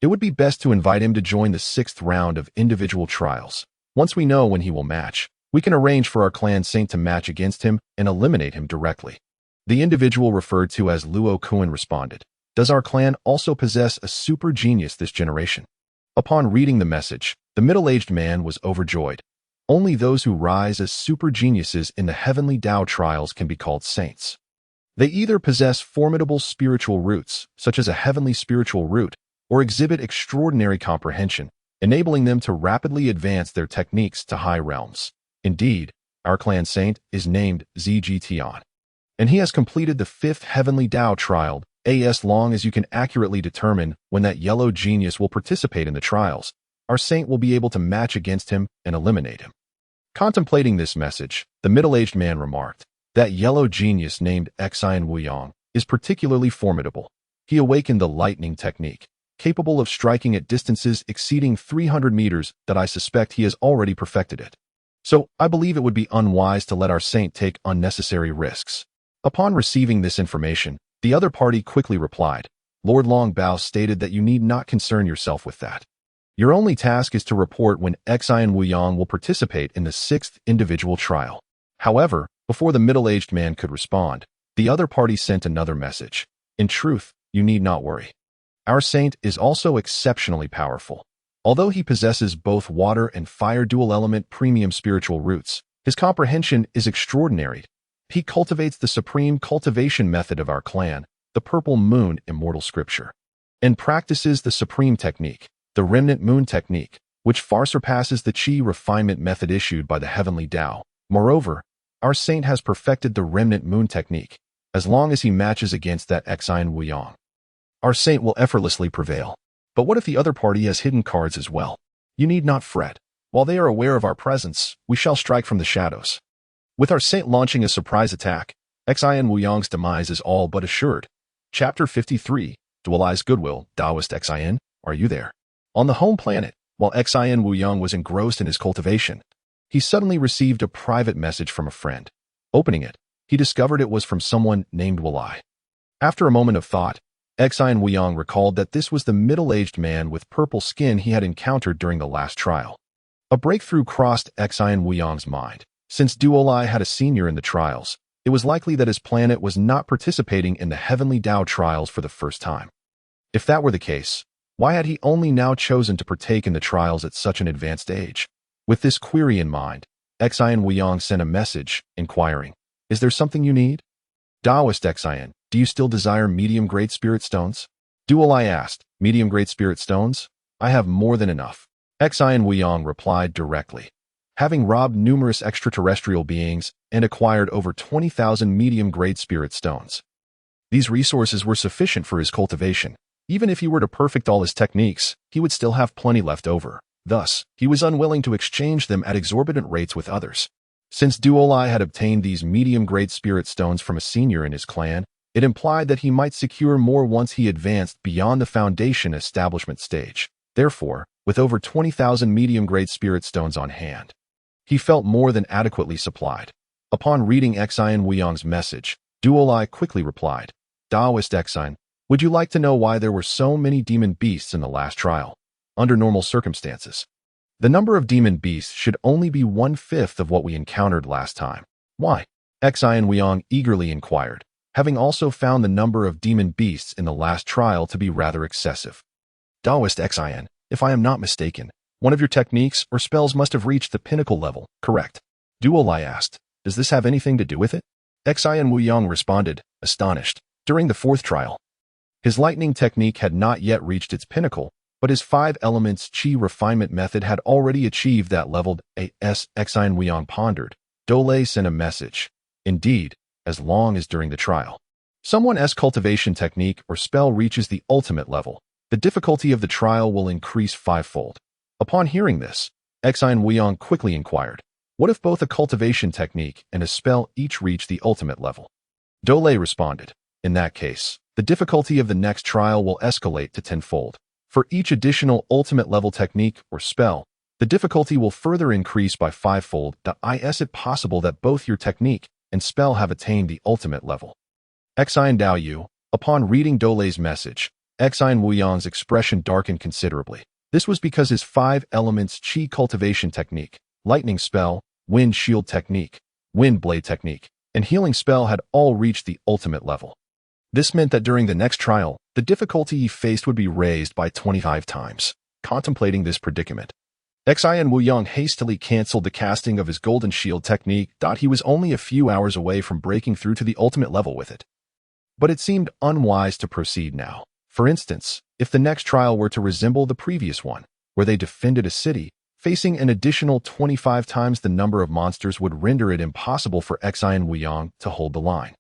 It would be best to invite him to join the 6th round of individual trials. Once we know when he will match, we can arrange for our clan saint to match against him and eliminate him directly. The individual referred to as Luo Kun responded, Does our clan also possess a super genius this generation? Upon reading the message, the middle-aged man was overjoyed. Only those who rise as super geniuses in the Heavenly Tao trials can be called saints. They either possess formidable spiritual roots, such as a heavenly spiritual root, or exhibit extraordinary comprehension, enabling them to rapidly advance their techniques to high realms. Indeed, our clan saint is named Zgtion, and he has completed the 5th Heavenly Tao trial. As long as you can accurately determine when that yellow genius will participate in the trials, our saint will be able to match against him and eliminate him. Contemplating this message, the middle-aged man remarked, That yellow genius named Xi and Wuyong is particularly formidable. He awakened the lightning technique, capable of striking at distances exceeding 300 meters that I suspect he has already perfected it. So, I believe it would be unwise to let our saint take unnecessary risks. Upon receiving this information, the other party quickly replied, Lord Longbao stated that you need not concern yourself with that. Your only task is to report when Xian Wuyang will participate in the 6th individual trial. However, before the middle-aged man could respond, the other party sent another message. In truth, you need not worry. Our saint is also exceptionally powerful. Although he possesses both water and fire dual-element premium spiritual roots, his comprehension is extraordinary. He cultivates the supreme cultivation method of our clan, the Purple Moon Immortal Scripture, and practices the supreme technique, the Remnant Moon Technique, which far surpasses the Qi refinement method issued by the Heavenly Tao. Moreover, our saint has perfected the Remnant Moon Technique. As long as he matches against that Xian Wuyang, our saint will effortlessly prevail. But what if the other party has hidden cards as well? You need not fret. While they are aware of our presence, we shall strike from the shadows. With our saint launching a surprise attack, Xian Wuyang's demise is all but assured. Chapter 53, Dualized Goodwill, Taoist Xian, are you there? On the home planet, while Xian Wuyang was engrossed in his cultivation, he suddenly received a private message from a friend. Opening it, he discovered it was from someone named Walai. After a moment of thought, Xian Wuyang recalled that this was the middle-aged man with purple skin he had encountered during the last trial. A breakthrough crossed Xian Wuyang's mind. Since Duolai had a senior in the trials, it was likely that his planet was not participating in the Heavenly Tao trials for the first time. If that were the case, why had he only now chosen to partake in the trials at such an advanced age? With this query in mind, Xian Wuyang sent a message, inquiring, "Is there something you need?" Taoist Xian, do you still desire medium-grade spirit stones? Duolai asked, medium-grade spirit stones? I have more than enough. Xian Wuyang replied directly. Having robbed numerous extraterrestrial beings and acquired over 20,000 medium-grade spirit stones, these resources were sufficient for his cultivation. Even if he were to perfect all his techniques, he would still have plenty left over. Thus, he was unwilling to exchange them at exorbitant rates with others. Since Duolai had obtained these medium-grade spirit stones from a senior in his clan, it implied that he might secure more once he advanced beyond the foundation establishment stage. Therefore, with over 20,000 medium-grade spirit stones on hand, he felt more than adequately supplied. Upon reading Xian Wuyang's message, Duolai quickly replied, Taoist Xian, would you like to know why there were so many demon beasts in the last trial? Under normal circumstances, the number of demon beasts should only be 1/5 of what we encountered last time. Why? Xian Wuyang eagerly inquired, having also found the number of demon beasts in the last trial to be rather excessive. Taoist Xian, if I am not mistaken, one of your techniques or spells must have reached the pinnacle level, correct? Duolai asked, does this have anything to do with it? Xian Wuyang responded, astonished. During the 4th trial, his lightning technique had not yet reached its pinnacle, but his 5 elements Qi refinement method had already achieved that level. Xian Wuyang pondered. Dole sent a message. Indeed, as long as during the trial, someone's cultivation technique or spell reaches the ultimate level, the difficulty of the trial will increase 5-fold. Upon hearing this, Xian Wuyang quickly inquired, what if both a cultivation technique and a spell each reach the ultimate level? Dole responded, in that case, the difficulty of the next trial will escalate to 10-fold. For each additional ultimate level technique or spell, the difficulty will further increase by 5-fold. Is it possible that both your technique and spell have attained the ultimate level? Xian Daoyu, upon reading Dole's message, Xian Wuyang's expression darkened considerably. This was because his 5 elements Qi cultivation technique, lightning spell, wind shield technique, wind blade technique, and healing spell had all reached the ultimate level. This meant that during the next trial, the difficulty he faced would be raised by 25 times. Contemplating this predicament, Xian Wuyang hastily canceled the casting of his golden shield technique. He was only a few hours away from breaking through to the ultimate level with it. But it seemed unwise to proceed now. For instance, if the next trial were to resemble the previous one, where they defended a city, facing an additional 25 times the number of monsters would render it impossible for Xian Wuyang to hold the line,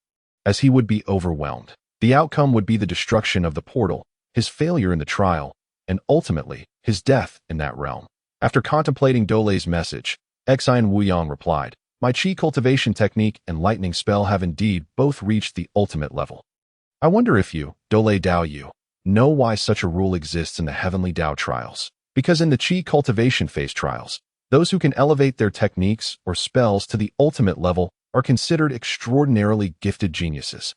as he would be overwhelmed. The outcome would be the destruction of the portal, his failure in the trial, and ultimately, his death in that realm. After contemplating Dole's message, Xian Wuyang replied, my Qi cultivation technique and lightning spell have indeed both reached the ultimate level. I wonder if you, Dole Daoyu, know why such a rule exists in the Heavenly Tao trials. Because in the Qi cultivation phase trials, those who can elevate their techniques or spells to the ultimate level are considered extraordinarily gifted geniuses.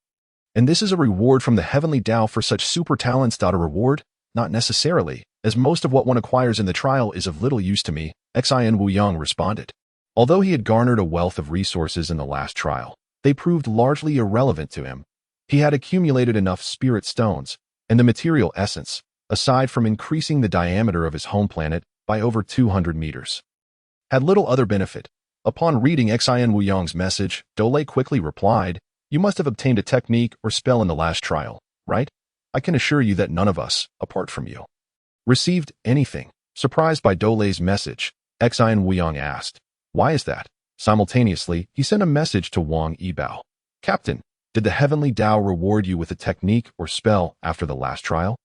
And this is a reward from the Heavenly Tao for such super talents. A reward? Not necessarily, as most of what one acquires in the trial is of little use to me, Xin Wuyang responded. Although he had garnered a wealth of resources in the last trial, they proved largely irrelevant to him. He had accumulated enough spirit stones and the material essence, aside from increasing the diameter of his home planet by over 200 meters. Had little other benefit. Upon reading Xin Wuyang's message, Dole quickly replied, "You must have obtained a technique or spell in the last trial, right? I can assure you that none of us, apart from you, received anything." Surprised by Dole's message, Xin Wuyang asked, "Why is that?" Simultaneously, he sent a message to Wang Yibao. "Captain, did the Heavenly Tao reward you with a technique or spell after the last trial?"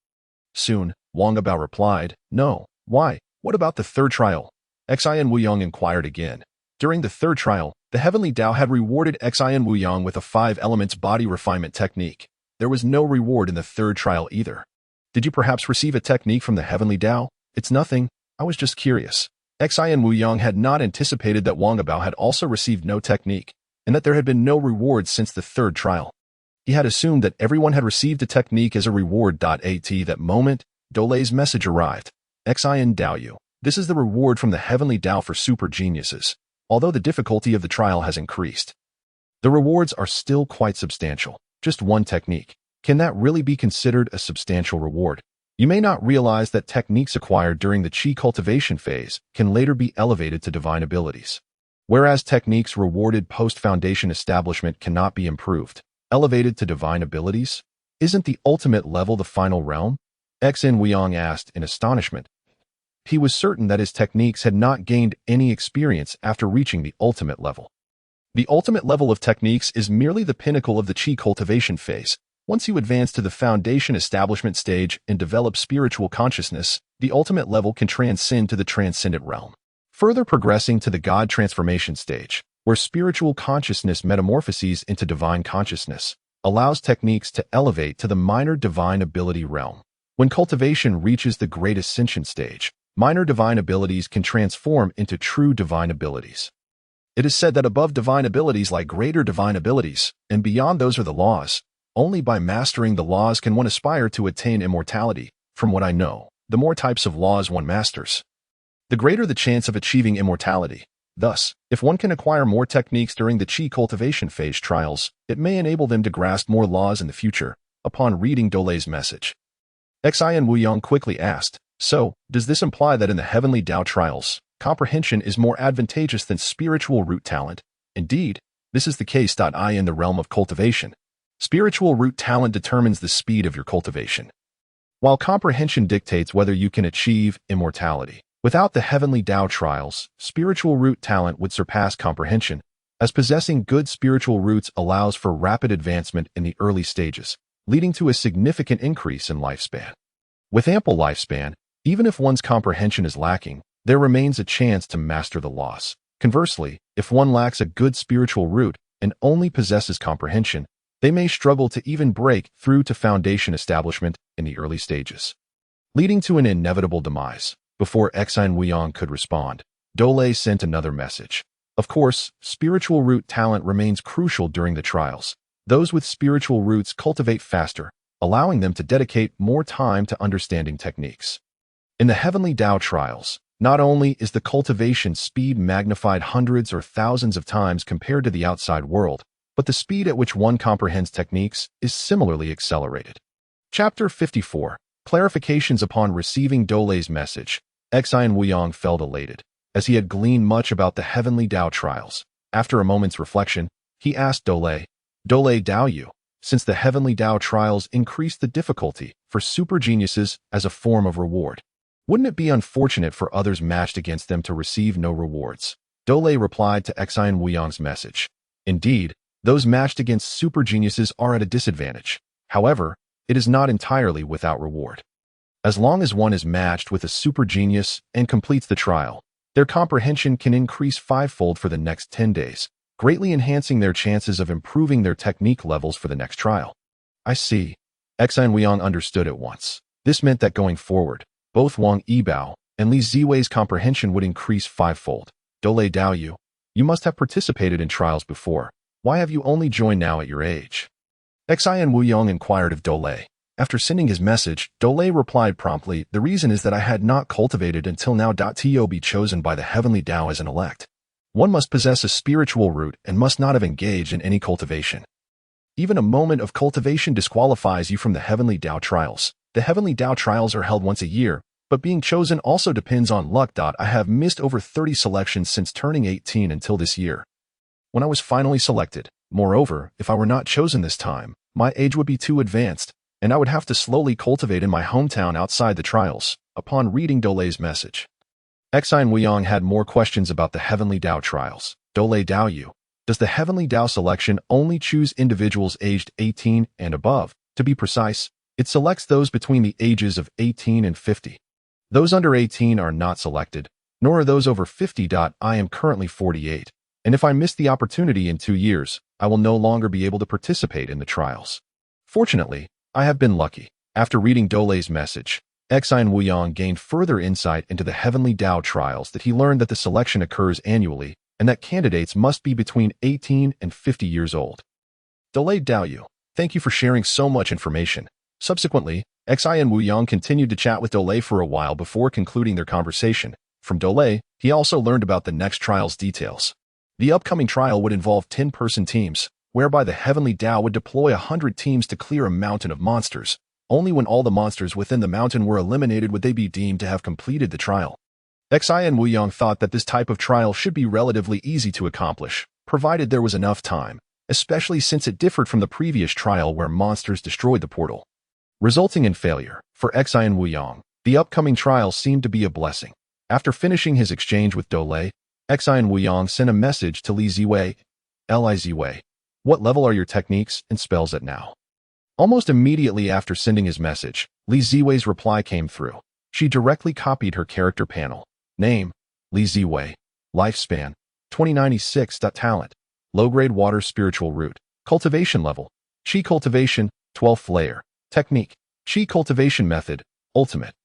Soon, Wang Yibao replied, "No. Why? What about the third trial?" Xin Wuyang inquired again. During the third trial, the Heavenly Tao had rewarded Xin Wuyang with a 5 elements body refinement technique. There was no reward in the third trial either. "Did you perhaps receive a technique from the Heavenly Tao?" "It's nothing. I was just curious." Xin Wuyang had not anticipated that Wang Yibao had also received no technique, and that there had been no reward since the third trial. He had assumed that everyone had received a technique as a reward. At that moment, Dole's message arrived. "Xin Daoyu, this is the reward from the Heavenly Tao for super geniuses. Although the difficulty of the trial has increased, the rewards are still quite substantial. Just one technique. Can that really be considered a substantial reward? You may not realize that techniques acquired during the Qi cultivation phase can later be elevated to divine abilities, whereas techniques rewarded post-foundation establishment cannot be improved, elevated to divine abilities. Isn't the ultimate level the final realm?" Xin Wuyang asked in astonishment. He was certain that his techniques had not gained any experience after reaching the ultimate level. The ultimate level of techniques is merely the pinnacle of the Qi cultivation phase. Once you advance to the foundation establishment stage and develop spiritual consciousness, the ultimate level can transcend to the transcendent realm, further progressing to the God transformation stage, where spiritual consciousness metamorphoses into divine consciousness, allows techniques to elevate to the minor divine ability realm. When cultivation reaches the great ascension stage, minor divine abilities can transform into true divine abilities. It is said that above divine abilities lie greater divine abilities, and beyond those are the laws. Only by mastering the laws can one aspire to attain immortality. From what I know, the more types of laws one masters, the greater the chance of achieving immortality. Thus, if one can acquire more techniques during the Qi cultivation phase trials, it may enable them to grasp more laws in the future. Upon reading Dole's message, Xin Wuyang quickly asked, "So, does this imply that in the Heavenly Tao trials, comprehension is more advantageous than spiritual root talent?" "Indeed, this is the case. In the realm of cultivation, spiritual root talent determines the speed of your cultivation, while comprehension dictates whether you can achieve immortality. Without the Heavenly Tao trials, spiritual root talent would surpass comprehension, as possessing good spiritual roots allows for rapid advancement in the early stages, leading to a significant increase in lifespan. With ample lifespan, even if one's comprehension is lacking, there remains a chance to master the laws. Conversely, if one lacks a good spiritual root and only possesses comprehension, they may struggle to even break through to foundation establishment in the early stages, leading to an inevitable demise. Before Xin Wuyang could respond, Dole sent another message. Of course, spiritual root talent remains crucial during the trials. Those with spiritual roots cultivate faster, allowing them to dedicate more time to understanding techniques. In the Heavenly Tao trials, not only is the cultivation speed magnified hundreds or thousands of times compared to the outside world, but the speed at which one comprehends techniques is similarly accelerated. Chapter 54. Clarifications. Upon receiving Dole's message, Xin Wuyang felt elated, as he had gleaned much about the Heavenly Tao trials. After a moment's reflection, he asked Dole, "Daoyu, since the Heavenly Tao trials increased the difficulty for super geniuses as a form of reward, wouldn't it be unfortunate for others matched against them to receive no rewards?" Dole replied to Xin Wuyang's message. "Indeed, those matched against super geniuses are at a disadvantage. However, it is not entirely without reward. As long as one is matched with a super genius and completes the trial, their comprehension can increase 5-fold for the next 10 days, greatly enhancing their chances of improving their technique levels for the next trial." "I see." Xin Wuyang understood at once. This meant that going forward, both Wang Yibao and Li Ziwei's comprehension would increase 5-fold. "Dole Daoyu, you must have participated in trials before. Why have you only joined now at your age?" Xin Wuyang inquired of Dole. After sending his message, Dole replied promptly, "The reason is that I had not cultivated until now. To be chosen by the heavenly Tao as an elect. One must possess a spiritual root and must not have engaged in any cultivation. Even a moment of cultivation disqualifies you from the heavenly Tao trials. The heavenly Tao trials are held once a year, but being chosen also depends on luck. I have missed over 30 selections since turning 18 until this year, when I was finally selected. Moreover, if I were not chosen this time, my age would be too advanced, and I would have to slowly cultivate in my hometown outside the trials." Upon reading Dole's message, Xin Wuyong had more questions about the heavenly Tao trials. Dole Dao Yu. Does the heavenly Tao selection only choose individuals aged 18 and above? To be precise, it selects those between the ages of 18 and 50. Those under 18 are not selected, nor are those over 50. I am currently 48, and if I miss the opportunity in 2 years, I will no longer be able to participate in the trials. Fortunately, I have been lucky. After reading Dole's message, Xin Wuyong gained further insight into the heavenly Tao trials that he learned that the selection occurs annually and that candidates must be between 18 and 50 years old. Dole Dao Yu, thank you for sharing so much information. Subsequently, Xin Wuyong continued to chat with Dole for a while before concluding their conversation. From Dole, he also learned about the next trial's details. The upcoming trial would involve 10-person teams, whereby the heavenly Tao would deploy 100 teams to clear a mountain of monsters. Only when all the monsters within the mountain were eliminated would they be deemed to have completed the trial. Xin Wuyong thought that this type of trial should be relatively easy to accomplish, provided there was enough time, especially since it differed from the previous trial where monsters destroyed the portal, resulting in failure. For Xin Wuyong, the upcoming trial seemed to be a blessing. After finishing his exchange with Dole, Xin Wuyong sent a message to Li Ziwei. Li Ziwei, what level are your techniques and spells at now? Almost immediately after sending his message, Li Ziwei's reply came through. She directly copied her character panel. Name, Li Ziwei. Lifespan, 2096. Talent, low-grade water spiritual root. Cultivation level, Qi cultivation, 12th layer. Technique, Qi cultivation method, ultimate.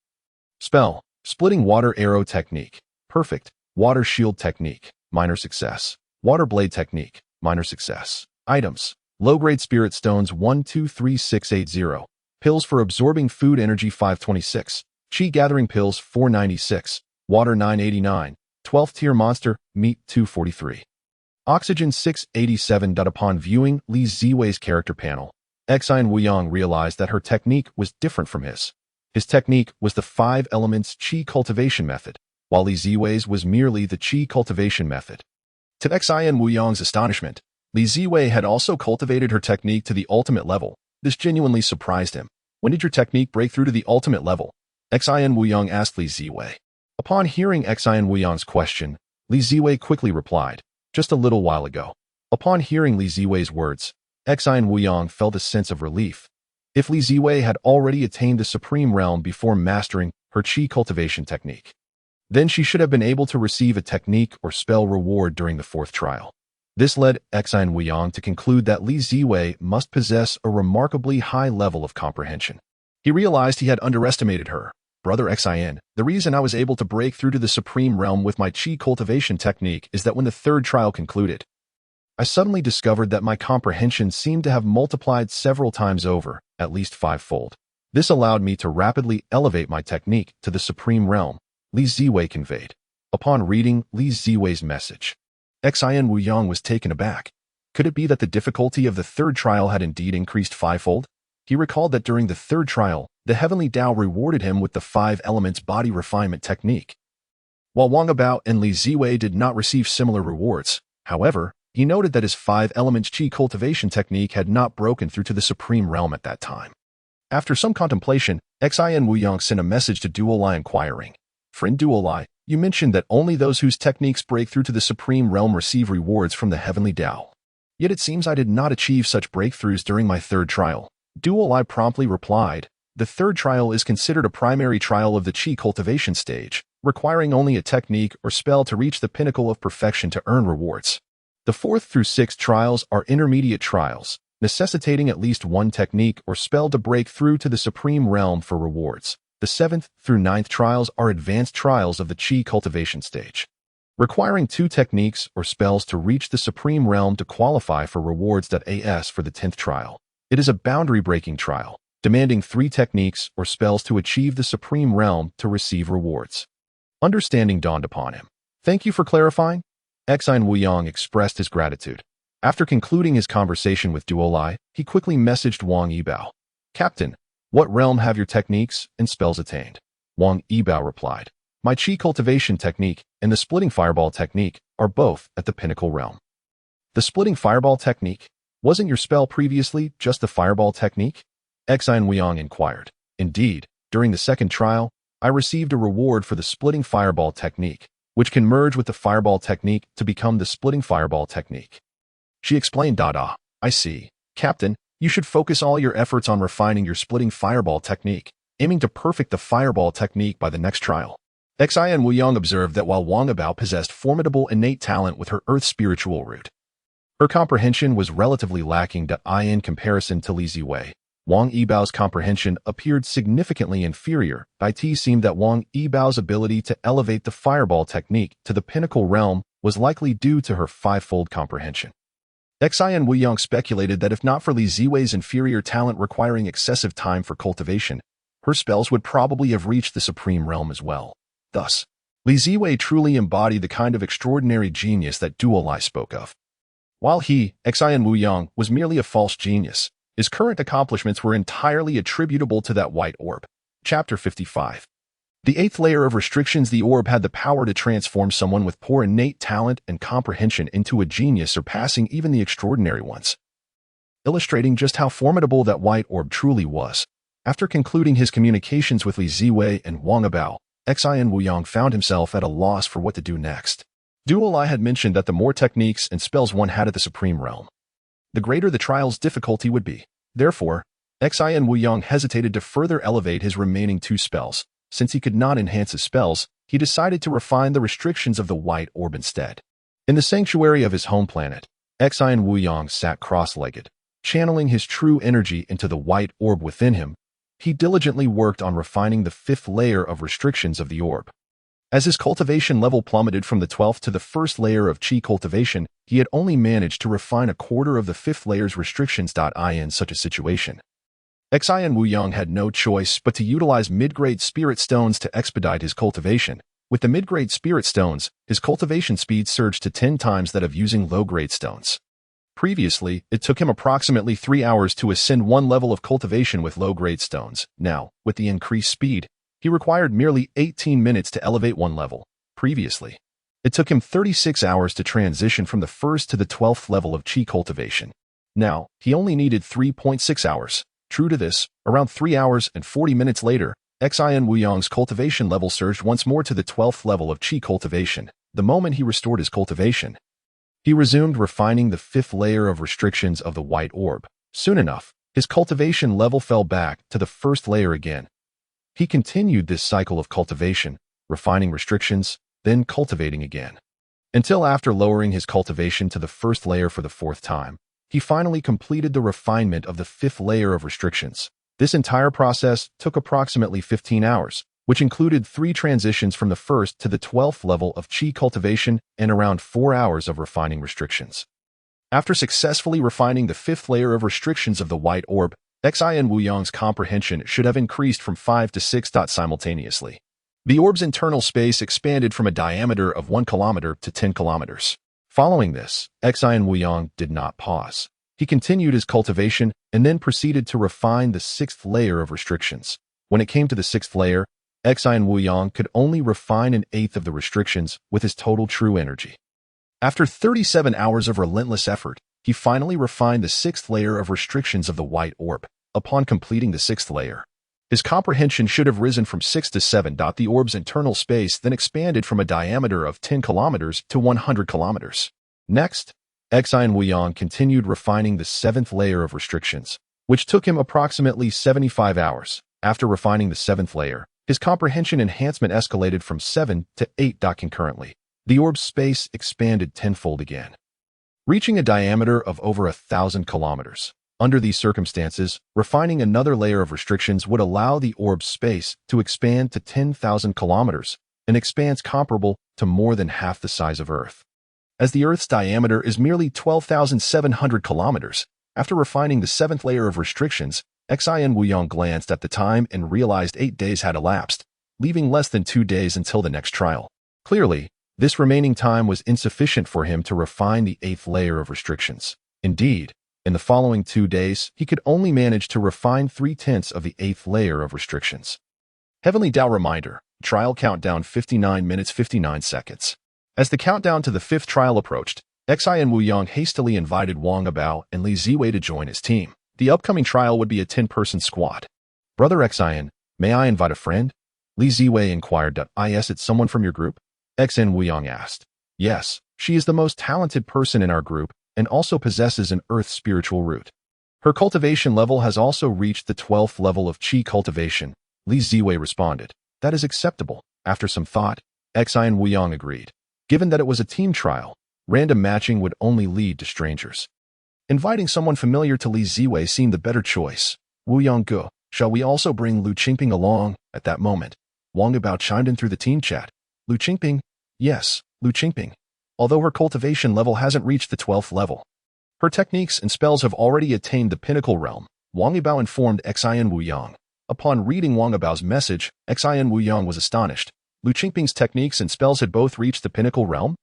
Spell, splitting water arrow technique, perfect. Water shield technique, minor success. Water blade technique, minor success. Items, low-grade spirit stones 123680. Pills for absorbing food energy 526. Qi gathering pills 496. Water 989. 12th tier monster, meat 243. Oxygen 687. Upon viewing Li Ziwei's character panel, Xin Wuyong realized that her technique was different from his. His technique was the 5 elements Qi cultivation method, while Li Ziwei's was merely the Qi cultivation method. To Xin Wuyong's astonishment, Li Ziwei had also cultivated her technique to the ultimate level. This genuinely surprised him. When did your technique break through to the ultimate level? Xin Wuyong asked Li Ziwei. Upon hearing Xin Wuyong's question, Li Ziwei quickly replied, "Just a little while ago." Upon hearing Li Ziwei's words, Xin Wuyong felt a sense of relief. If Li Ziwei had already attained the supreme realm before mastering her Qi cultivation technique, then she should have been able to receive a technique or spell reward during the 4th trial. This led Xin Wuyong to conclude that Li Ziwei must possess a remarkably high level of comprehension. He realized he had underestimated her. Brother Xin, the reason I was able to break through to the supreme realm with my Qi cultivation technique is that when the 3rd trial concluded, I suddenly discovered that my comprehension seemed to have multiplied several times over, at least 5-fold. This allowed me to rapidly elevate my technique to the supreme realm, Li Ziwei conveyed. Upon reading Li Ziwei's message, Xin Wuyong was taken aback. Could it be that the difficulty of the 3rd trial had indeed increased 5-fold? He recalled that during the 3rd trial, the heavenly Tao rewarded him with the 5 elements body refinement technique, while Wang Bao and Li Ziwei did not receive similar rewards. However, he noted that his 5 elements Qi cultivation technique had not broken through to the supreme realm at that time. After some contemplation, Xin Wuyong sent a message to Duolai inquiring, "Friend Duolai, you mentioned that only those whose techniques break through to the supreme realm receive rewards from the heavenly Tao. Yet it seems I did not achieve such breakthroughs during my 3rd trial." Duolai promptly replied, "The 3rd trial is considered a primary trial of the Qi cultivation stage, requiring only a technique or spell to reach the pinnacle of perfection to earn rewards. The 4th through 6th trials are intermediate trials, necessitating at least one technique or spell to break through to the supreme realm for rewards. The 7th through 9th trials are advanced trials of the Qi cultivation stage, requiring 2 techniques or spells to reach the supreme realm to qualify for rewards. As for the 10th trial, it is a boundary-breaking trial, demanding 3 techniques or spells to achieve the supreme realm to receive rewards. Understanding dawned upon him. Thank you for clarifying. Exine Wuyong expressed his gratitude. After concluding his conversation with Duolai, he quickly messaged Wang Yibao. Captain, what realm have your techniques and spells attained? Wang Yibao replied. My Qi cultivation technique and the splitting fireball technique are both at the pinnacle realm. The splitting fireball technique? Wasn't your spell previously just the fireball technique? Exine Wuyong inquired. Indeed, during the second trial, I received a reward for the splitting fireball technique, which can merge with the fireball technique to become the splitting fireball technique. She explained. I see. Captain, you should focus all your efforts on refining your splitting fireball technique, aiming to perfect the fireball technique by the next trial. Exine Wuyong observed that while Wang Yibao possessed formidable innate talent with her earth spiritual root, her comprehension was relatively lacking in comparison to Li Ziwei. Wang Yibao's comprehension appeared significantly inferior. It seemed that Wang Yibao's ability to elevate the fireball technique to the pinnacle realm was likely due to her 5-fold comprehension. Exine Wuyong speculated that if not for Li Ziwei's inferior talent requiring excessive time for cultivation, her spells would probably have reached the supreme realm as well. Thus, Li Ziwei truly embodied the kind of extraordinary genius that Duolai spoke of. While he, Exine Wuyong, was merely a false genius, his current accomplishments were entirely attributable to that white orb. Chapter 55. The 8th layer of restrictions. The orb had the power to transform someone with poor innate talent and comprehension into a genius surpassing even the extraordinary ones, illustrating just how formidable that white orb truly was. After concluding his communications with Li Ziwei and Wang Yibao, Exine Wuyong found himself at a loss for what to do next. Duolai had mentioned that the more techniques and spells one had at the supreme realm, the greater the trial's difficulty would be. Therefore, Exine Wuyong hesitated to further elevate his remaining 2 spells. Since he could not enhance his spells, he decided to refine the restrictions of the white orb instead. In the sanctuary of his home planet, Exine Wuyong sat cross-legged, channeling his true energy into the white orb within him. He diligently worked on refining the 5th layer of restrictions of the orb. As his cultivation level plummeted from the 12th to the 1st layer of Qi cultivation, he had only managed to refine a quarter of the 5th layer's restrictions. In such a situation, Exine Wuyong had no choice but to utilize mid-grade spirit stones to expedite his cultivation. With the mid-grade spirit stones, his cultivation speed surged to 10 times that of using low-grade stones. Previously, it took him approximately 3 hours to ascend 1 level of cultivation with low-grade stones. Now, with the increased speed, he required merely 18 minutes to elevate 1 level. Previously, it took him 36 hours to transition from the 1st to the 12th level of Qi cultivation. Now, he only needed 3.6 hours. True to this, around 3 hours and 40 minutes later, Exine Wuyong's cultivation level surged once more to the 12th level of Qi cultivation. The moment he restored his cultivation, he resumed refining the 5th layer of restrictions of the white orb. Soon enough, his cultivation level fell back to the 1st layer again. He continued this cycle of cultivation, refining restrictions, then cultivating again, until after lowering his cultivation to the 1st layer for the 4th time, he finally completed the refinement of the 5th layer of restrictions. This entire process took approximately 15 hours, which included 3 transitions from the 1st to the 12th level of Qi cultivation and around 4 hours of refining restrictions. After successfully refining the 5th layer of restrictions of the white orb, Exine Wuyong's comprehension should have increased from 5 to 6 simultaneously. The orb's internal space expanded from a diameter of 1 kilometer to 10 kilometers. Following this, Exine Wuyong did not pause. He continued his cultivation and then proceeded to refine the 6th layer of restrictions. When it came to the 6th layer, Exine Wuyong could only refine 1/8 of the restrictions with his total true energy. After 37 hours of relentless effort, he finally refined the 6th layer of restrictions of the white orb. Upon completing the 6th layer, his comprehension should have risen from 6 to 7. The orb's internal space then expanded from a diameter of 10 kilometers to 100 kilometers. Next, Exine Wuyong continued refining the 7th layer of restrictions, which took him approximately 75 hours. After refining the 7th layer, his comprehension enhancement escalated from 7 to 8. Concurrently, the orb's space expanded tenfold again, reaching a diameter of over 1,000 kilometers. Under these circumstances, refining another layer of restrictions would allow the orb's space to expand to 10,000 kilometers, an expanse comparable to more than half the size of Earth. As the Earth's diameter is merely 12,700 kilometers, after refining the 7th layer of restrictions, Xin Wuyong glanced at the time and realized 8 days had elapsed, leaving less than 2 days until the next trial. Clearly, this remaining time was insufficient for him to refine the 8th layer of restrictions. Indeed, in the following 2 days, he could only manage to refine 3/10 of the 8th layer of restrictions. Heavenly Tao reminder, trial countdown 59 minutes 59 seconds. As the countdown to the 5th trial approached, Xin Wuyong hastily invited Wang Abao and Li Ziwei to join his team. The upcoming trial would be a 10-person squad. Brother Xin, may I invite a friend? Li Ziwei inquired. Is it someone from your group? Xin Wuyong asked. Yes, she is the most talented person in our group and also possesses an earth spiritual root. Her cultivation level has also reached the 12th level of Qi cultivation, Li Ziwei responded. That is acceptable. After some thought, Xin Wuyong agreed. Given that it was a team trial, random matching would only lead to strangers. Inviting someone familiar to Li Ziwei seemed the better choice. Wuyong Ge, shall we also bring Lu Qingping along? At that moment, Wang Abao chimed in through the team chat. Lu Qingping? Yes, Lu Qingping. Although her cultivation level hasn't reached the 12th level, her techniques and spells have already attained the pinnacle realm, Wang Abao informed Xin Wuyong. Upon reading Wang Abao's message, Xin Wuyong was astonished. Lu Qingping's techniques and spells had both reached the pinnacle realm?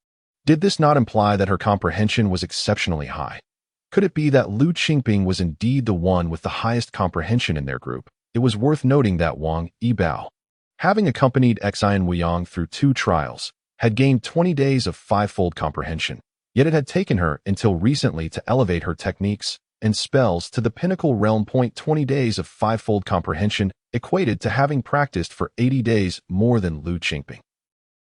Did this not imply that her comprehension was exceptionally high? Could it be that Lu Qingping was indeed the one with the highest comprehension in their group? It was worth noting that Wang Abao, having accompanied Xin Wuyong through 2 trials, had gained 20 days of 5-fold comprehension, yet it had taken her until recently to elevate her techniques and spells to the pinnacle realm. 20 days of 5-fold comprehension equated to having practiced for 80 days more than Lu Qingping.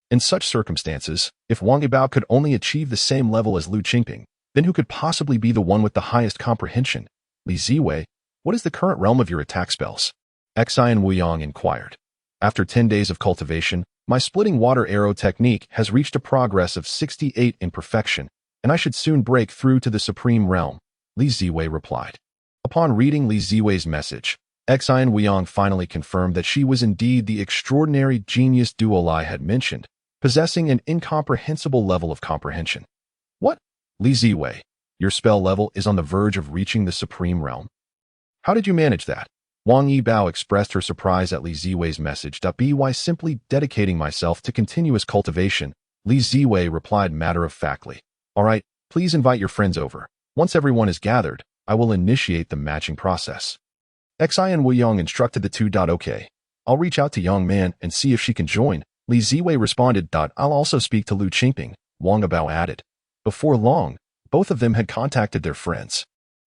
In such circumstances, if Wang Abao could only achieve the same level as Lu Qingping, then who could possibly be the one with the highest comprehension? Li Ziwei, what is the current realm of your attack spells? Xin Wuyong inquired. After 10 days of cultivation, my splitting water arrow technique has reached a progress of 68 in perfection, and I should soon break through to the supreme realm, Li Ziwei replied. Upon reading Li Ziwei's message, Xin Wuyong finally confirmed that she was indeed the extraordinary genius Duo Lai had mentioned, possessing an incomprehensible level of comprehension. What? Li Ziwei, your spell level is on the verge of reaching the supreme realm. How did you manage that? Wang Yibao expressed her surprise at Li Ziwei's message. By simply dedicating myself to continuous cultivation, Li Ziwei replied matter-of-factly. All right, please invite your friends over. Once everyone is gathered, I will initiate the matching process. Xin Wuyong instructed the two. Okay, I'll reach out to Young Man and see if she can join. Li Ziwei responded. I'll also speak to Lu Qingping, Wang Abao added. Before long, both of them had contacted their friends.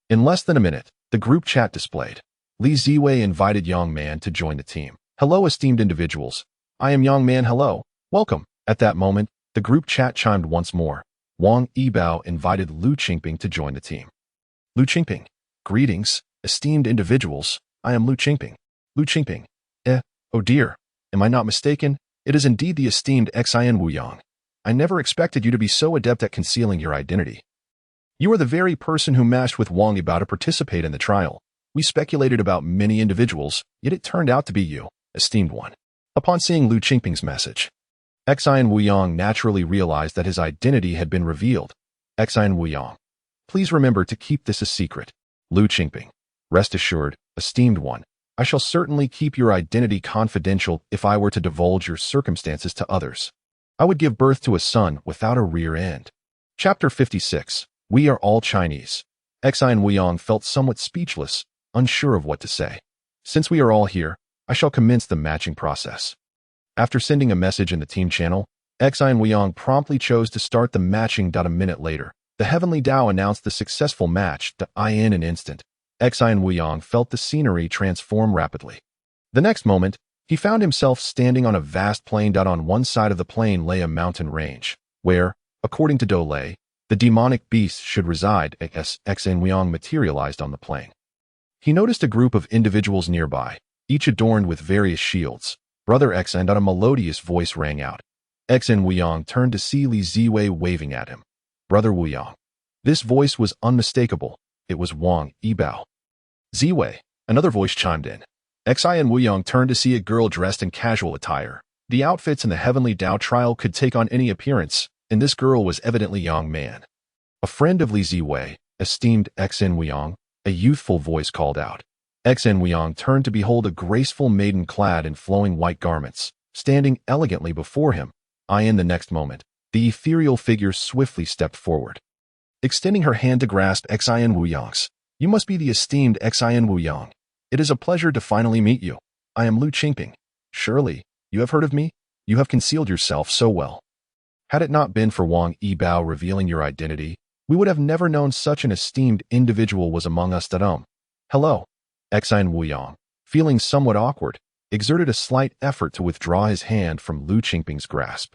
In less than a minute, the group chat displayed. Li Ziwei invited Young Man to join the team. Hello, esteemed individuals. I am Young Man. Hello. Welcome. At that moment, the group chat chimed once more. Wang Yibao invited Lu Qingping to join the team. Lu Qingping. Greetings, esteemed individuals. I am Lu Qingping. Lu Qingping. Oh dear. Am I not mistaken? It is indeed the esteemed Xin Wuyong. I never expected you to be so adept at concealing your identity. You are the very person who matched with Wang Yibao to participate in the trial. We speculated about many individuals, yet it turned out to be you, esteemed one. Upon seeing Lu Qingping's message, Xin Wuyong naturally realized that his identity had been revealed. Xin Wuyong, please remember to keep this a secret. Lu Qingping, rest assured, esteemed one, I shall certainly keep your identity confidential. If I were to divulge your circumstances to others, I would give birth to a son without a rear end. Chapter 56. We are all Chinese. Xin Wuyong felt somewhat speechless, unsure of what to say. Since we are all here, I shall commence the matching process. After sending a message in the team channel, Xin Wuyong promptly chose to start the matching. A minute later, the Heavenly Tao announced the successful match. In an instant, Xin Wuyong felt the scenery transform rapidly. The next moment, he found himself standing on a vast plain. On one side of the plain lay a mountain range, where, according to Dole, the demonic beast should reside. As Xin Wuyong materialized on the plain, he noticed a group of individuals nearby, each adorned with various shields. Brother Xin. A melodious voice rang out. Xin Wuyong turned to see Li Ziwei waving at him. Brother Wuyong. This voice was unmistakable. It was Wang Yibao. Ziwei. Another voice chimed in. Xin Wuyong turned to see a girl dressed in casual attire. The outfits in the Heavenly Tao trial could take on any appearance, and this girl was evidently Young Man. A friend of Li Ziwei, esteemed Xin Wuyong, a youthful voice called out. Xn Wuyong turned to behold a graceful maiden clad in flowing white garments, standing elegantly before him. In the next moment, the ethereal figure swiftly stepped forward, extending her hand to grasp Xin Wuyong's. "You must be the esteemed Xin Wuyong. It is a pleasure to finally meet you. I am Lu Qingping. Surely, you have heard of me? You have concealed yourself so well. Had it not been for Wang Yibao revealing your identity, we would have never known such an esteemed individual was among us. Hello." Xin Wuyong, feeling somewhat awkward, exerted a slight effort to withdraw his hand from Lu Qingping's grasp.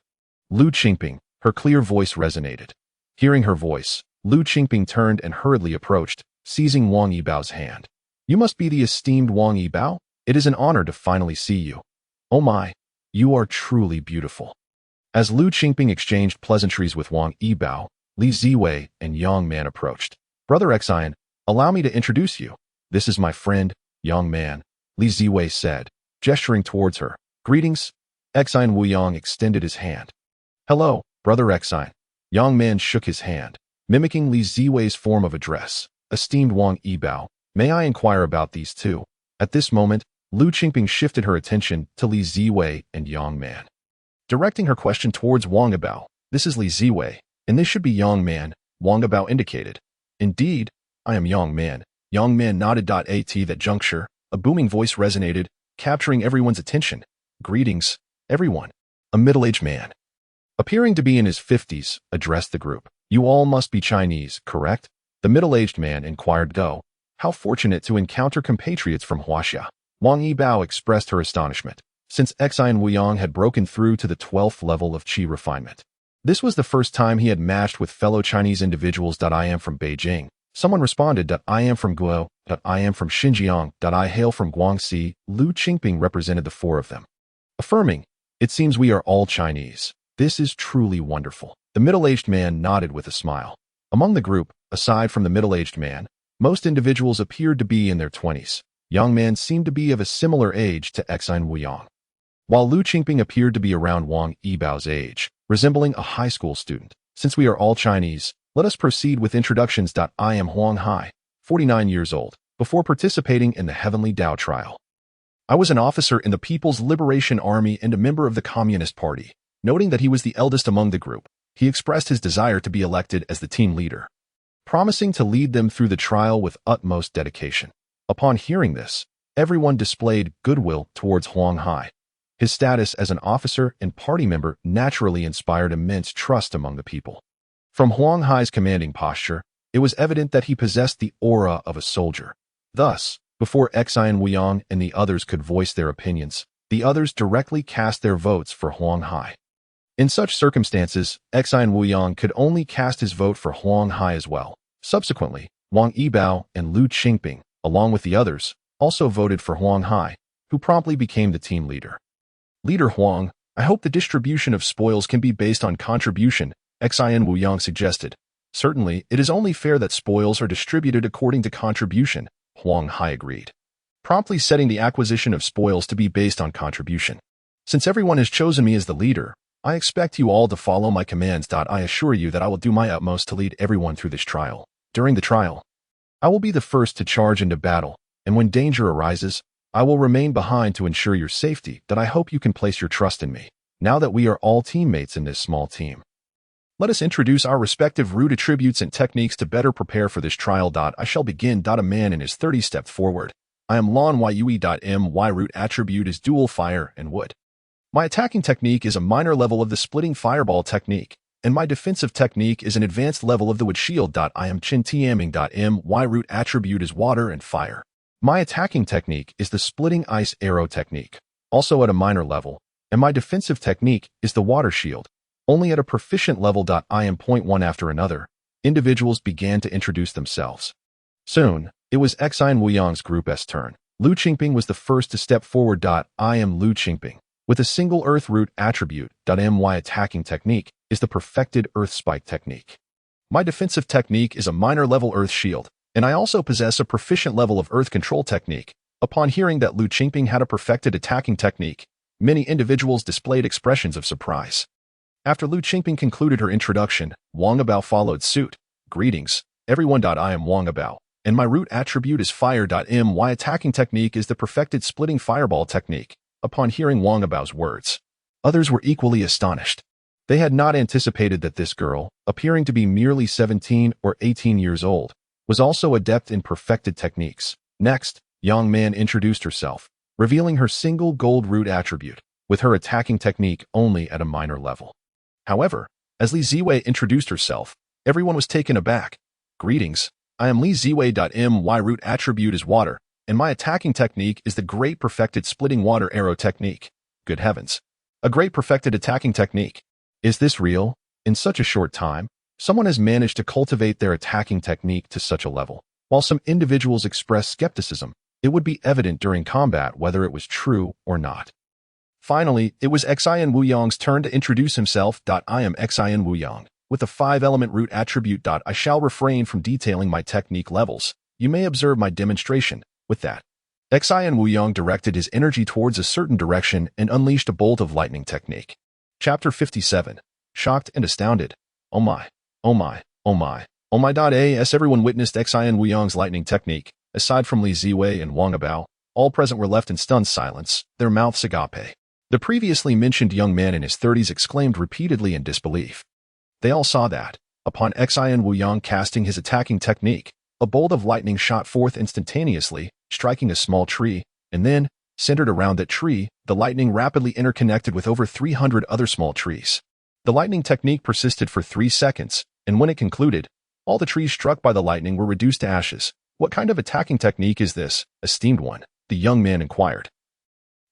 Lu Qingping, her clear voice resonated. Hearing her voice, Lu Qingping turned and hurriedly approached, seizing Wang Yibao's hand. "You must be the esteemed Wang Yibao? It is an honor to finally see you. Oh my, you are truly beautiful." As Lu Qingping exchanged pleasantries with Wang Yibao, Li Ziwei and Yang Man approached. "Brother Xian, allow me to introduce you. This is my friend, Yang Man," Li Ziwei said, gesturing towards her. "Greetings." Xin Wuyong extended his hand. "Hello, Brother Xian." Yang Man shook his hand, mimicking Li Ziwei's form of address. "Esteemed Wang Yibao, may I inquire about these two?" At this moment, Lu Qingping shifted her attention to Li Ziwei and Yang Man, directing her question towards Wang Yibao. "This is Li Ziwei, and this should be Yang Man," Wang Yibao indicated. "Indeed, I am Yang Man." Yang Man nodded. At that juncture, a booming voice resonated, capturing everyone's attention. "Greetings, everyone." A middle-aged man, appearing to be in his 50s, addressed the group. "You all must be Chinese, correct?" The middle-aged man inquired. "Go. How fortunate to encounter compatriots from Huaxia." Wang Yibao expressed her astonishment, since Xin Wuyong had broken through to the 12th level of qi refinement. This was the first time he had matched with fellow Chinese individuals. "I am from Beijing." Someone responded. "I am from Guo." "I am from Xinjiang." "I hail from Guangxi." Lu Qingping represented the four of them, affirming, "It seems we are all Chinese. This is truly wonderful." The middle-aged man nodded with a smile. Among the group, aside from the middle-aged man, most individuals appeared to be in their 20s. Young Man seemed to be of a similar age to Xin Wuyong, while Lu Qingping appeared to be around Wang Yibao's age, resembling a high school student. "Since we are all Chinese, let us proceed with introductions. I am Huang Hai, 49 years old. Before participating in the Heavenly Dao trial, I was an officer in the People's Liberation Army and a member of the Communist Party." Noting that he was the eldest among the group, he expressed his desire to be elected as the team leader, promising to lead them through the trial with utmost dedication. Upon hearing this, everyone displayed goodwill towards Huang Hai. His status as an officer and party member naturally inspired immense trust among the people. From Huang Hai's commanding posture, it was evident that he possessed the aura of a soldier. Thus, before Xin Wuyong and the others could voice their opinions, the others directly cast their votes for Huang Hai. In such circumstances, Xin Wuyong could only cast his vote for Huang Hai as well. Subsequently, Wang Yibao and Lu Qingping, along with the others, also voted for Huang Hai, who promptly became the team leader. "Leader Huang, I hope the distribution of spoils can be based on contribution," Xin Wuyong suggested. "Certainly, it is only fair that spoils are distributed according to contribution," Huang Hai agreed, promptly setting the acquisition of spoils to be based on contribution. "Since everyone has chosen me as the leader, I expect you all to follow my commands. I assure you that I will do my utmost to lead everyone through this trial. During the trial, I will be the first to charge into battle, and when danger arises, I will remain behind to ensure your safety. I hope you can place your trust in me. Now that we are all teammates in this small team, let us introduce our respective root attributes and techniques to better prepare for this trial. I shall begin. A man in his 30s stepped forward. "I am Lon Yue. My root attribute is dual fire and wood. My attacking technique is a minor level of the splitting fireball technique, and my defensive technique is an advanced level of the wood shield. I am Chen Tiaming. My root attribute is water and fire. My attacking technique is the splitting ice arrow technique, also at a minor level, and my defensive technique is the water shield, only at a proficient level. I am point one after another. Individuals began to introduce themselves. Soon, it was Xin Wuyong's group's turn. Lu Qingping was the first to step forward. "I am Lu Qingping. With a single earth root attribute. My attacking technique is the perfected earth spike technique. My defensive technique is a minor level earth shield, and I also possess a proficient level of earth control technique." Upon hearing that Lu Qingping had a perfected attacking technique, many individuals displayed expressions of surprise. After Lu Qingping concluded her introduction, Wang Yibao followed suit. "Greetings, everyone. I am Wang Yibao, and my root attribute is fire. My attacking technique is the perfected splitting fireball technique. Upon hearing Wang Abao's words, others were equally astonished. They had not anticipated that this girl, appearing to be merely 17 or 18 years old, was also adept in perfected techniques. Next, Yang Man introduced herself, revealing her single gold root attribute, with her attacking technique only at a minor level. However, as Li Ziwei introduced herself, everyone was taken aback. Greetings, I am Li Ziwei. My root attribute is water, and my attacking technique is the great perfected splitting water arrow technique. Good heavens. A great perfected attacking technique. Is this real? In such a short time, someone has managed to cultivate their attacking technique to such a level. While some individuals express skepticism, it would be evident during combat whether it was true or not. Finally, it was Xian Wuyang's turn to introduce himself. I am Xian Wuyang. With a 5-element root attribute. I shall refrain from detailing my technique levels. You may observe my demonstration. With that, Xian Wuyang directed his energy towards a certain direction and unleashed a bolt of lightning technique. Chapter 57. Shocked and astounded. Oh my, oh my, oh my, oh my. As everyone witnessed Xian Wuyang's lightning technique, aside from Li Ziwei and Wang Abao, all present were left in stunned silence, their mouths agape. The previously mentioned young man in his 30s exclaimed repeatedly in disbelief. They all saw that, upon Xian Wuyang casting his attacking technique, a bolt of lightning shot forth instantaneously, striking a small tree, and then, centered around that tree, the lightning rapidly interconnected with over 300 other small trees. The lightning technique persisted for 3 seconds, and when it concluded, all the trees struck by the lightning were reduced to ashes. What kind of attacking technique is this, esteemed one? The young man inquired.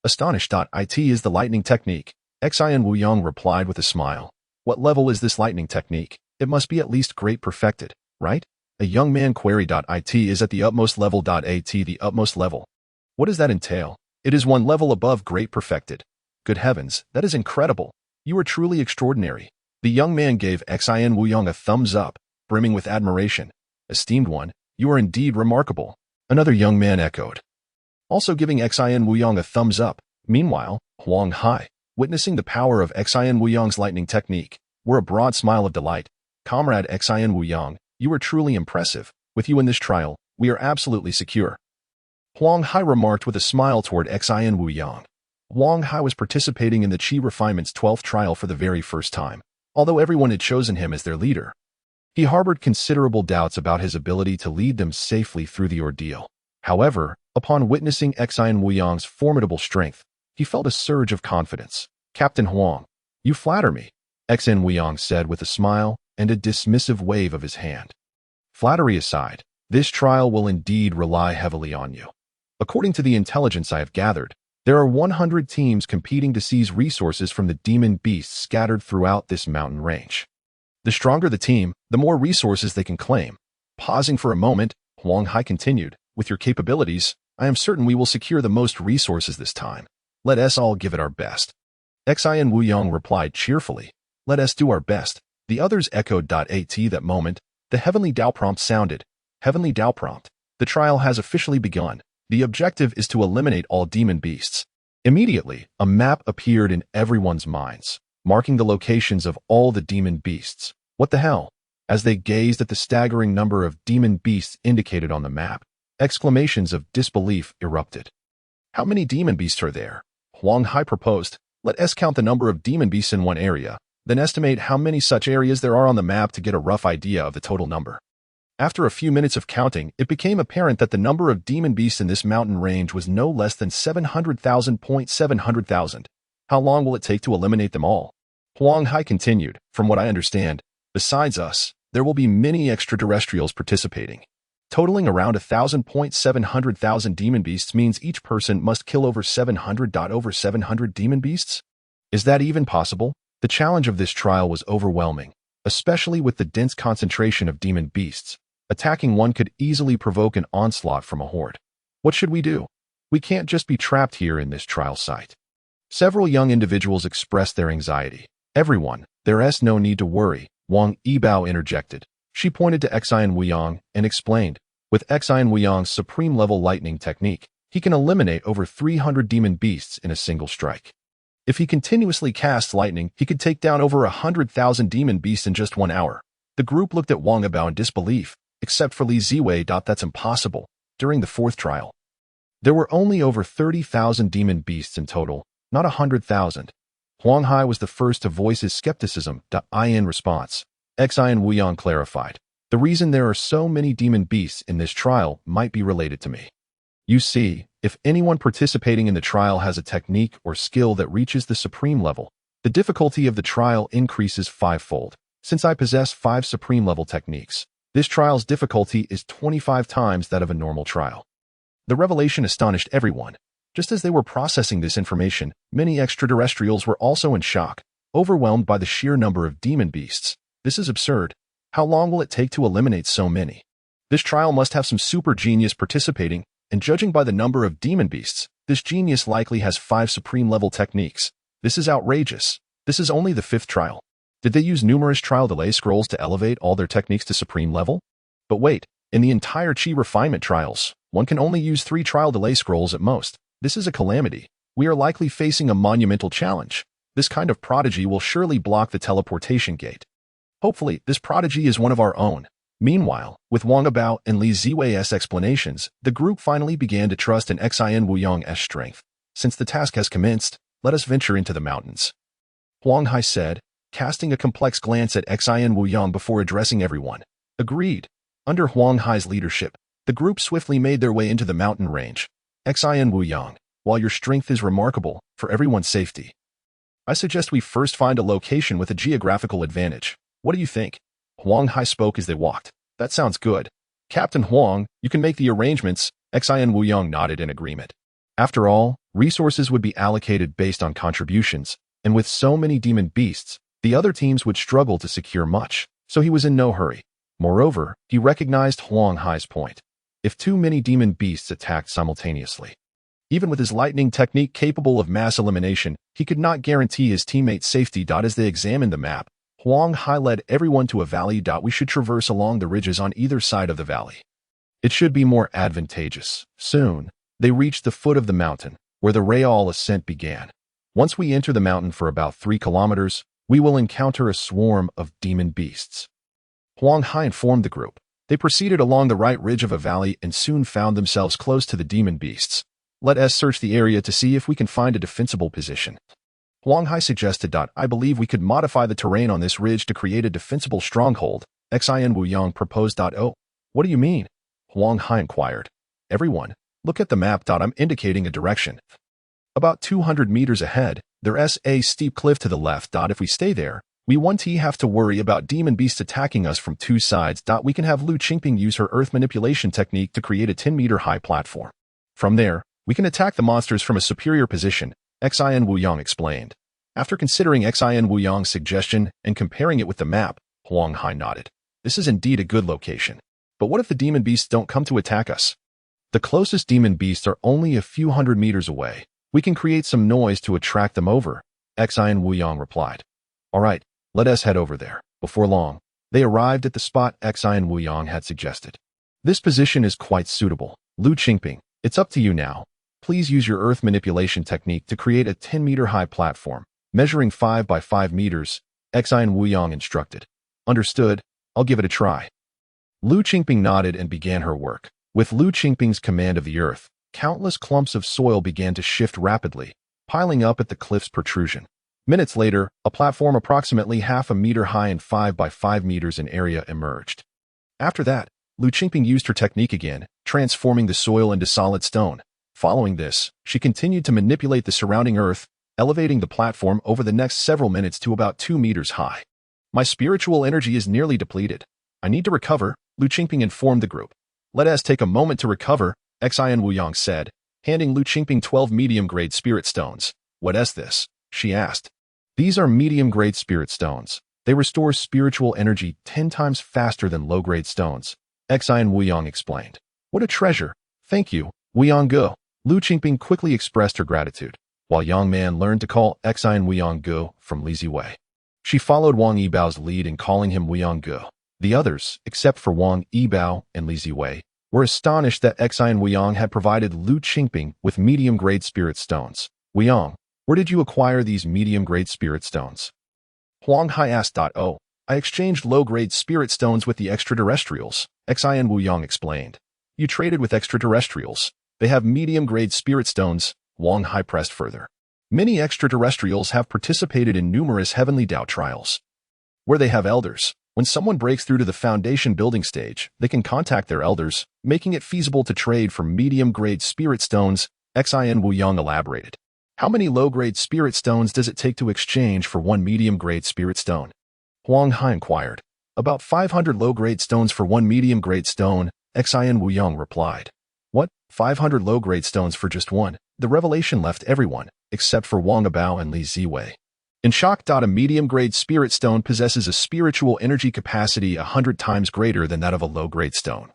Astonished. It is the lightning technique, Xian Wuyang replied with a smile. What level is this lightning technique? It must be at least great perfected, right? A young man queried. It is at the utmost level. The utmost level. What does that entail? It is 1 level above great perfected. Good heavens, that is incredible. You are truly extraordinary. The young man gave Xian Wuyang a thumbs up, brimming with admiration. Esteemed one, you are indeed remarkable. Another young man echoed, also giving Xian Wuyang a thumbs up. Meanwhile, Huang Hai, witnessing the power of Xian Wuyang's lightning technique, wore a broad smile of delight. Comrade Xian Wuyang, you are truly impressive. With you in this trial, we are absolutely secure. Huang Hai remarked with a smile toward Xian Wuyang. Huang Hai was participating in the Qi Refinement's 12th trial for the very first time, although everyone had chosen him as their leader. He harbored considerable doubts about his ability to lead them safely through the ordeal. However, upon witnessing Xian Wuyang's formidable strength, he felt a surge of confidence. Captain Huang, you flatter me, Xian Wuyang said with a smile and a dismissive wave of his hand. Flattery aside, this trial will indeed rely heavily on you. According to the intelligence I have gathered, there are 100 teams competing to seize resources from the demon beasts scattered throughout this mountain range. The stronger the team, the more resources they can claim. Pausing for a moment, Huang Hai continued, with your capabilities, I am certain we will secure the most resources this time. Let us all give it our best. Xian Wuyang replied cheerfully, let us do our best. The others echoed. At that moment, the heavenly Dao prompt sounded. Heavenly Dao prompt. The trial has officially begun. The objective is to eliminate all demon beasts. Immediately, a map appeared in everyone's minds, marking the locations of all the demon beasts. What the hell? As they gazed at the staggering number of demon beasts indicated on the map, exclamations of disbelief erupted. How many demon beasts are there? Huang Hai proposed, let us count the number of demon beasts in one area, then estimate how many such areas there are on the map to get a rough idea of the total number. After a few minutes of counting, it became apparent that the number of demon beasts in this mountain range was no less than 700,000. How long will it take to eliminate them all? Huang Hai continued, from what I understand, besides us, there will be many extraterrestrials participating. Totaling around 1,000,700,000 demon beasts means each person must kill over 700 demon beasts? Is that even possible? The challenge of this trial was overwhelming, especially with the dense concentration of demon beasts. Attacking one could easily provoke an onslaught from a horde. What should we do? We can't just be trapped here in this trial site. Several young individuals expressed their anxiety. Everyone, there's no need to worry, Wang Yibao interjected. She pointed to Xian Wuyang and explained, with Xian Wuyang's supreme-level lightning technique, he can eliminate over 300 demon beasts in a single strike. If he continuously casts lightning, he could take down over 100,000 demon beasts in just 1 hour. The group looked at Wang Abao in disbelief. except for Li Ziwei. That's impossible. During the fourth trial, there were only over 30,000 demon beasts in total, not 100,000. Huang Hai was the first to voice his skepticism. In response, Xian Wuyang clarified, the reason there are so many demon beasts in this trial might be related to me. You see, if anyone participating in the trial has a technique or skill that reaches the supreme level, the difficulty of the trial increases fivefold. Since I possess 5 supreme level techniques, this trial's difficulty is 25 times that of a normal trial. The revelation astonished everyone. Just as they were processing this information, many extraterrestrials were also in shock, overwhelmed by the sheer number of demon beasts. This is absurd. How long will it take to eliminate so many? This trial must have some super genius participating, and judging by the number of demon beasts, this genius likely has 5 supreme level techniques. This is outrageous. This is only the 5th trial. Did they use numerous trial delay scrolls to elevate all their techniques to supreme level? But wait, in the entire Chi refinement trials, one can only use 3 trial delay scrolls at most. This is a calamity. We are likely facing a monumental challenge. This kind of prodigy will surely block the teleportation gate. Hopefully, this prodigy is one of our own. Meanwhile, with Wang Abao and Li Ziwei's explanations, the group finally began to trust in Xian Wuyang's strength. Since the task has commenced, let us venture into the mountains. Huang Hai said, casting a complex glance at Xian Wuyang before addressing everyone. Agreed. Under Huang Hai's leadership, the group swiftly made their way into the mountain range. Xian Wuyang, while your strength is remarkable, for everyone's safety, I suggest we first find a location with a geographical advantage. What do you think? Huang Hai spoke as they walked. That sounds good. Captain Huang, you can make the arrangements. Xian Wuyang nodded in agreement. After all, resources would be allocated based on contributions, and with so many demon beasts, the other teams would struggle to secure much, so he was in no hurry. Moreover, he recognized Huang Hai's point. If too many demon beasts attacked simultaneously, even with his lightning technique capable of mass elimination, he could not guarantee his teammates' safety. As they examined the map, Huang Hai led everyone to a valley. We should traverse along the ridges on either side of the valley. It should be more advantageous. Soon, they reached the foot of the mountain, where the real ascent began. Once we enter the mountain for about 3 kilometers, we will encounter a swarm of demon beasts. Huang Hai informed the group. They proceeded along the right ridge of a valley and soon found themselves close to the demon beasts. Let us search the area to see if we can find a defensible position. Huang Hai suggested. I believe we could modify the terrain on this ridge to create a defensible stronghold. Xian Wuyang proposed. Oh, what do you mean? Huang Hai inquired. Everyone, look at the map. I'm indicating a direction. About 200 meters ahead, there's a steep cliff to the left. If we stay there, we won't have to worry about demon beasts attacking us from 2 sides. We can have Lu Qingping use her earth manipulation technique to create a 10-meter high platform. From there, we can attack the monsters from a superior position, Xian Wuyang explained. After considering Xian Wuyang's suggestion and comparing it with the map, Huang Hai nodded. This is indeed a good location. But what if the demon beasts don't come to attack us? The closest demon beasts are only a few hundred meters away. We can create some noise to attract them over, Xian Wuyang replied. All right, let us head over there. Before long, they arrived at the spot Xian Wuyang had suggested. This position is quite suitable. Lu Qingping, it's up to you now. Please use your earth manipulation technique to create a 10-meter high platform, measuring 5 by 5 meters, Xian Wuyang instructed. Understood, I'll give it a try. Lu Qingping nodded and began her work. With Lu Qingping's command of the earth, countless clumps of soil began to shift rapidly, piling up at the cliff's protrusion. Minutes later, a platform approximately half a meter high and 5 by 5 meters in area emerged. After that, Lu Qingping used her technique again, transforming the soil into solid stone. Following this, she continued to manipulate the surrounding earth, elevating the platform over the next several minutes to about 2 meters high. My spiritual energy is nearly depleted. I need to recover, Lu Qingping informed the group. Let us take a moment to recover, Xian Wuyang said, handing Lu Qingping 12 medium-grade spirit stones. What is this? She asked. These are medium-grade spirit stones. They restore spiritual energy 10 times faster than low-grade stones, Xian Wuyang explained. What a treasure. Thank you, Wuyang Ge. Lu Qingping quickly expressed her gratitude, while Yang Man learned to call Xian Wuyang Ge from Li Ziwei. She followed Wang Yibao's lead in calling him Wuyang Ge. The others, except for Wang Yibao and Li Ziwei, were astonished that Xian Wuyang had provided Lu Qingping with medium-grade spirit stones. Wuyang, where did you acquire these medium-grade spirit stones? Huang Hai asked. Oh, I exchanged low-grade spirit stones with the extraterrestrials, Xin Wuyang explained. You traded with extraterrestrials. They have medium-grade spirit stones, Wang Hai pressed further. Many extraterrestrials have participated in numerous heavenly Dao trials, where they have elders. When someone breaks through to the foundation building stage, they can contact their elders, making it feasible to trade for medium-grade spirit stones, Xin Wuyang elaborated. How many low-grade spirit stones does it take to exchange for one medium-grade spirit stone? Huang Hai inquired. About 500 low-grade stones for one medium-grade stone, Xin Wuyang replied. What? 500 low-grade stones for just one? The revelation left everyone, except for Wang Abao and Li Ziwei, in shock. A medium-grade spirit stone possesses a spiritual energy capacity 100 times greater than that of a low-grade stone.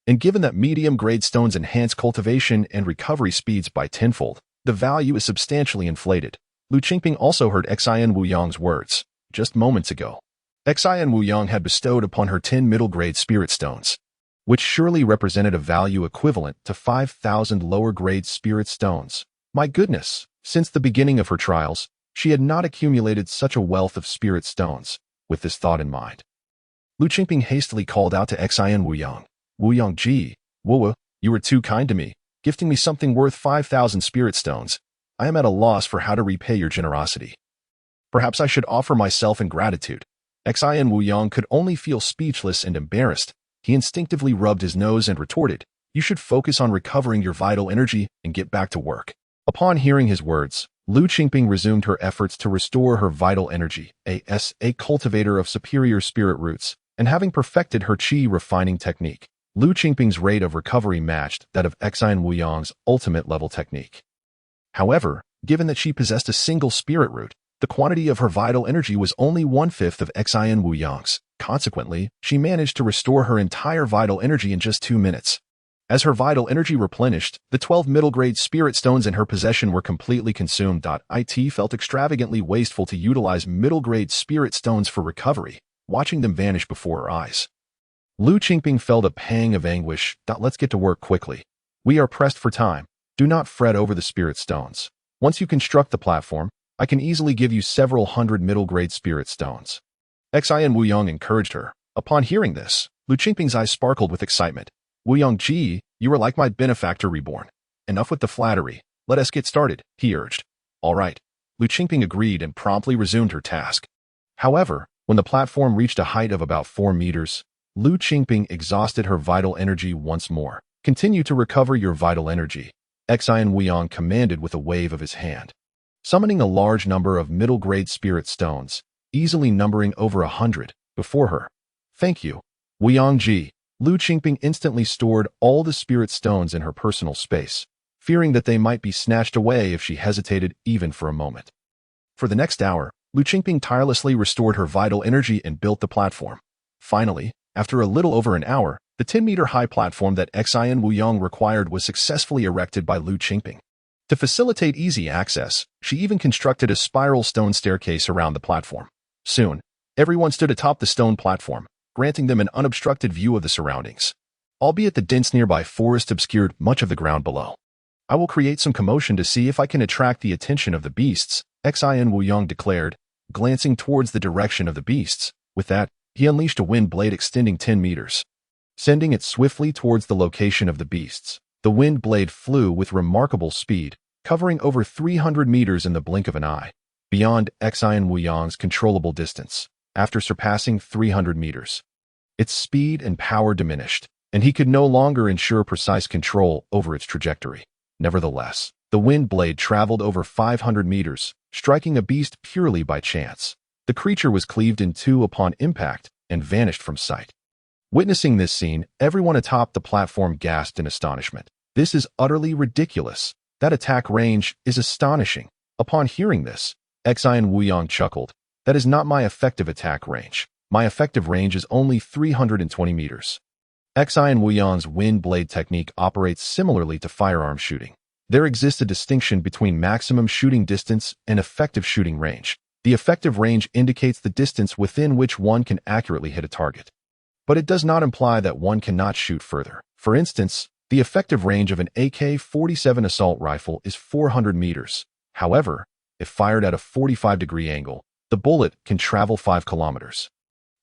And given that medium-grade stones enhance cultivation and recovery speeds by tenfold, the value is substantially inflated. Lu Qingping also heard Xin Wuyang's words. Just moments ago, Xin Wuyang had bestowed upon her 10 middle-grade spirit stones, which surely represented a value equivalent to 5,000 lower-grade spirit stones. My goodness, since the beginning of her trials, she had not accumulated such a wealth of spirit stones. With this thought in mind, Lu Qingping hastily called out to Xin Wuyang. Wuyang ji, Wu, you were too kind to me, gifting me something worth 5,000 spirit stones. I am at a loss for how to repay your generosity. Perhaps I should offer myself in gratitude. Xin Wuyang could only feel speechless and embarrassed. He instinctively rubbed his nose and retorted, you should focus on recovering your vital energy and get back to work. Upon hearing his words, Lu Qingping resumed her efforts to restore her vital energy, as a cultivator of superior spirit roots, and having perfected her qi refining technique, Lu Qingping's rate of recovery matched that of Xin Wuyang's ultimate level technique. However, given that she possessed a single spirit root, the quantity of her vital energy was only 1/5 of Xin Wuyang's. Consequently, she managed to restore her entire vital energy in just 2 minutes. As her vital energy replenished, the 12 middle-grade spirit stones in her possession were completely consumed. It felt extravagantly wasteful to utilize middle-grade spirit stones for recovery, watching them vanish before her eyes. Lu Qingping felt a pang of anguish. Let's get to work quickly. We are pressed for time. Do not fret over the spirit stones. Once you construct the platform, I can easily give you several hundred middle-grade spirit stones. Xin Wuyang encouraged her. Upon hearing this, Lu Qingping's eyes sparkled with excitement. Wuyang ji, you are like my benefactor reborn. Enough with the flattery. Let us get started, he urged. All right. Lu Qingping agreed and promptly resumed her task. However, when the platform reached a height of about 4 meters, Lu Qingping exhausted her vital energy once more. Continue to recover your vital energy, Xin Wuyang commanded with a wave of his hand, summoning a large number of middle-grade spirit stones, easily numbering over 100, before her. Thank you, Wuyang ji. Lu Qingping instantly stored all the spirit stones in her personal space, fearing that they might be snatched away if she hesitated even for a moment. For the next hour, Lu Qingping tirelessly restored her vital energy and built the platform. Finally, after a little over an hour, the 10-meter-high platform that Xin Wuyang required was successfully erected by Lu Qingping. To facilitate easy access, she even constructed a spiral stone staircase around the platform. Soon, everyone stood atop the stone platform, granting them an unobstructed view of the surroundings. Albeit the dense nearby forest obscured much of the ground below. I will create some commotion to see if I can attract the attention of the beasts, Xin Wuyang declared, glancing towards the direction of the beasts. With that, he unleashed a wind blade extending 10 meters. Sending it swiftly towards the location of the beasts. The wind blade flew with remarkable speed, covering over 300 meters in the blink of an eye, beyond Xin Wuyang's controllable distance. After surpassing 300 meters, its speed and power diminished, and he could no longer ensure precise control over its trajectory. Nevertheless, the wind blade traveled over 500 meters, striking a beast purely by chance. The creature was cleaved in two upon impact and vanished from sight. Witnessing this scene, everyone atop the platform gasped in astonishment. This is utterly ridiculous. That attack range is astonishing. Upon hearing this, Xin Wuyang chuckled. That is not my effective attack range. My effective range is only 320 meters. Xin Wuyang's wind blade technique operates similarly to firearm shooting. There exists a distinction between maximum shooting distance and effective shooting range. The effective range indicates the distance within which one can accurately hit a target. But it does not imply that one cannot shoot further. For instance, the effective range of an AK-47 assault rifle is 400 meters. However, if fired at a 45-degree angle, the bullet can travel 5 kilometers.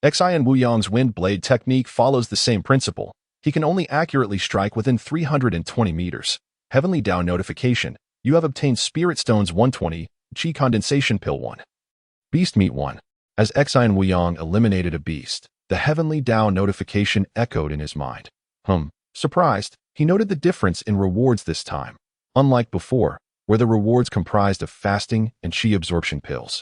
Xian Wuyong's wind blade technique follows the same principle. He can only accurately strike within 320 meters. Heavenly Dao notification. You have obtained Spirit Stones 120, Qi Condensation Pill 1. Beast Meat 1. As Xian Wuyong eliminated a beast, the Heavenly Dao notification echoed in his mind. Surprised, he noted the difference in rewards this time. Unlike before, where the rewards comprised of fasting and Qi absorption pills.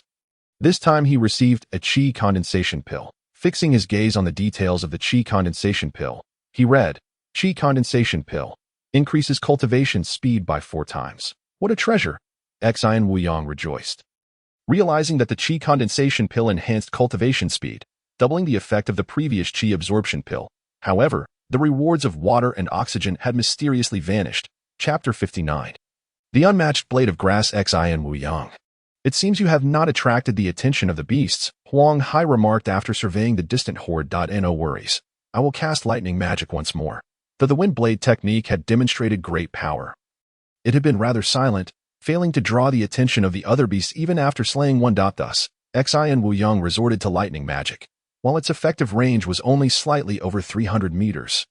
This time he received a Qi condensation pill. Fixing his gaze on the details of the Qi condensation pill, he read, Qi condensation pill. Increases cultivation speed by 4 times. What a treasure! Xian Wuyong rejoiced. Realizing that the Qi condensation pill enhanced cultivation speed, doubling the effect of the previous Qi absorption pill. However, the rewards of water and oxygen had mysteriously vanished. Chapter 59. The unmatched blade of grass. Xian Wuyong. It seems you have not attracted the attention of the beasts, Huang Hai remarked after surveying the distant horde. No worries. I will cast lightning magic once more. Though the wind blade technique had demonstrated great power, it had been rather silent, failing to draw the attention of the other beasts even after slaying one. Thus, Xian Wuyong resorted to lightning magic, while its effective range was only slightly over 300 meters.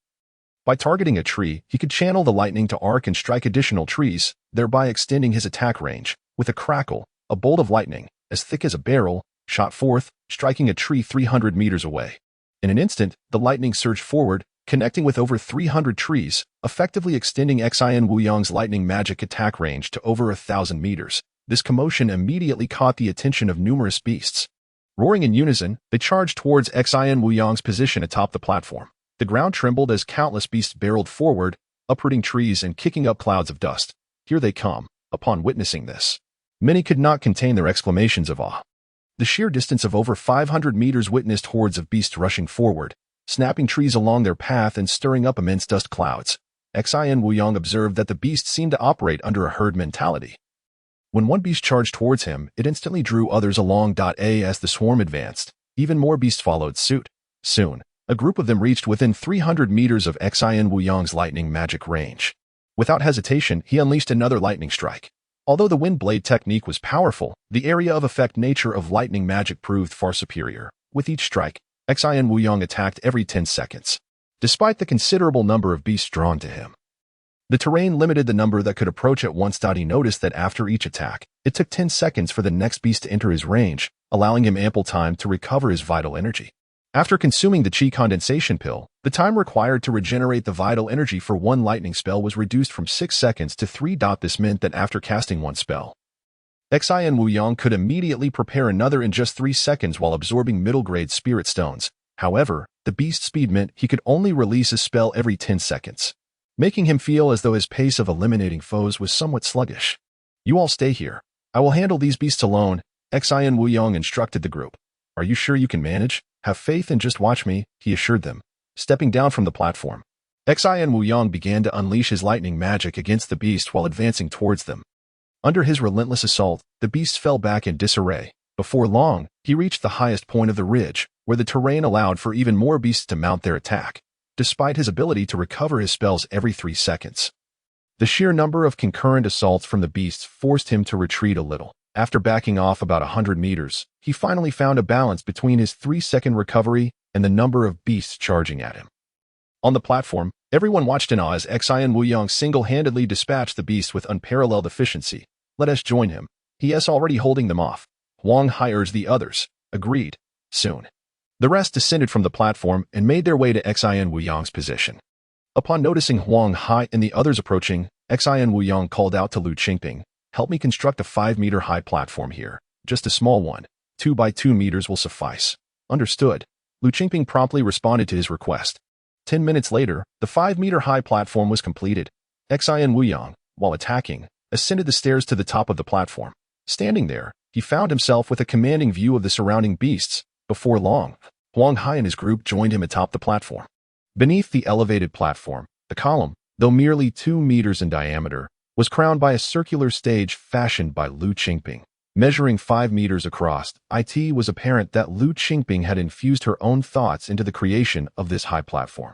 By targeting a tree, he could channel the lightning to arc and strike additional trees, thereby extending his attack range. With a crackle, a bolt of lightning, as thick as a barrel, shot forth, striking a tree 300 meters away. In an instant, the lightning surged forward, connecting with over 300 trees, effectively extending Xian Wuyong's lightning magic attack range to over 1,000 meters. This commotion immediately caught the attention of numerous beasts. Roaring in unison, they charged towards Xian Wuyong's position atop the platform. The ground trembled as countless beasts barreled forward, uprooting trees and kicking up clouds of dust. Here they come. Upon witnessing this, many could not contain their exclamations of awe. The sheer distance of over 500 meters witnessed hordes of beasts rushing forward, snapping trees along their path and stirring up immense dust clouds. Xian Wuyong observed that the beasts seemed to operate under a herd mentality. When one beast charged towards him, it instantly drew others along. As the swarm advanced, even more beasts followed suit. Soon, a group of them reached within 300 meters of Xian Wuyong's lightning magic range. Without hesitation, he unleashed another lightning strike. Although the wind blade technique was powerful, the area of effect nature of lightning magic proved far superior. With each strike, Xian Wuyong attacked every 10 seconds. Despite the considerable number of beasts drawn to him, the terrain limited the number that could approach at once. He noticed that after each attack, it took 10 seconds for the next beast to enter his range, allowing him ample time to recover his vital energy. After consuming the Qi condensation pill, the time required to regenerate the vital energy for one lightning spell was reduced from 6 seconds to 3. This meant that after casting one spell, Xian Wuyong could immediately prepare another in just 3 seconds while absorbing middle-grade spirit stones. However, the beast speed meant he could only release a spell every 10 seconds, making him feel as though his pace of eliminating foes was somewhat sluggish. You all stay here. I will handle these beasts alone, Xian Wuyong instructed the group. Are you sure you can manage? Have faith and just watch me, he assured them. Stepping down from the platform, Xian Wuyong began to unleash his lightning magic against the beast while advancing towards them. Under his relentless assault, the beasts fell back in disarray. Before long, he reached the highest point of the ridge, where the terrain allowed for even more beasts to mount their attack, despite his ability to recover his spells every 3 seconds. The sheer number of concurrent assaults from the beasts forced him to retreat a little. After backing off about 100 meters, he finally found a balance between his 3-second recovery and the number of beasts charging at him. On the platform, everyone watched in awe as Xian Wuyong single-handedly dispatched the beasts with unparalleled efficiency. Let us join him. He is already holding them off. Huang Hai urged the others. Agreed. Soon, the rest descended from the platform and made their way to Xian Wuyong's position. Upon noticing Huang Hai and the others approaching, Xian Wuyong called out to Lu Qingping, help me construct a 5-meter-high platform here. Just a small one. 2 by 2 meters will suffice. Understood. Lu Qingping promptly responded to his request. 10 minutes later, the 5-meter-high platform was completed. Xian Wuyong, while attacking, ascended the stairs to the top of the platform. Standing there, he found himself with a commanding view of the surrounding beasts. Before long, Huang Hai and his group joined him atop the platform. Beneath the elevated platform, the column, though merely 2 meters in diameter, was crowned by a circular stage fashioned by Lu Qingping. Measuring 5 meters across, it was apparent that Lu Qingping had infused her own thoughts into the creation of this high platform.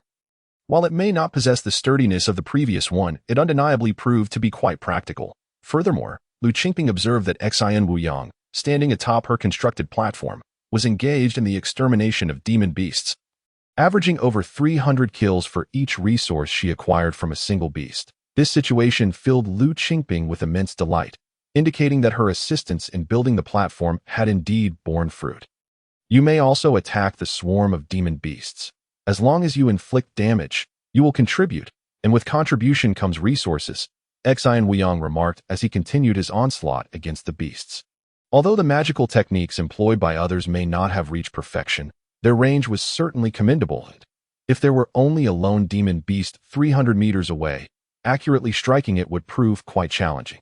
While it may not possess the sturdiness of the previous one, it undeniably proved to be quite practical. Furthermore, Lu Qingping observed that Xian Wuyong, standing atop her constructed platform, was engaged in the extermination of demon beasts, averaging over 300 kills for each resource she acquired from a single beast. This situation filled Lu Qingping with immense delight, indicating that her assistance in building the platform had indeed borne fruit. You may also attack the swarm of demon beasts. As long as you inflict damage, you will contribute, and with contribution comes resources, Xian Weiyang remarked as he continued his onslaught against the beasts. Although the magical techniques employed by others may not have reached perfection, their range was certainly commendable. If there were only a lone demon beast 300 meters away, accurately striking it would prove quite challenging.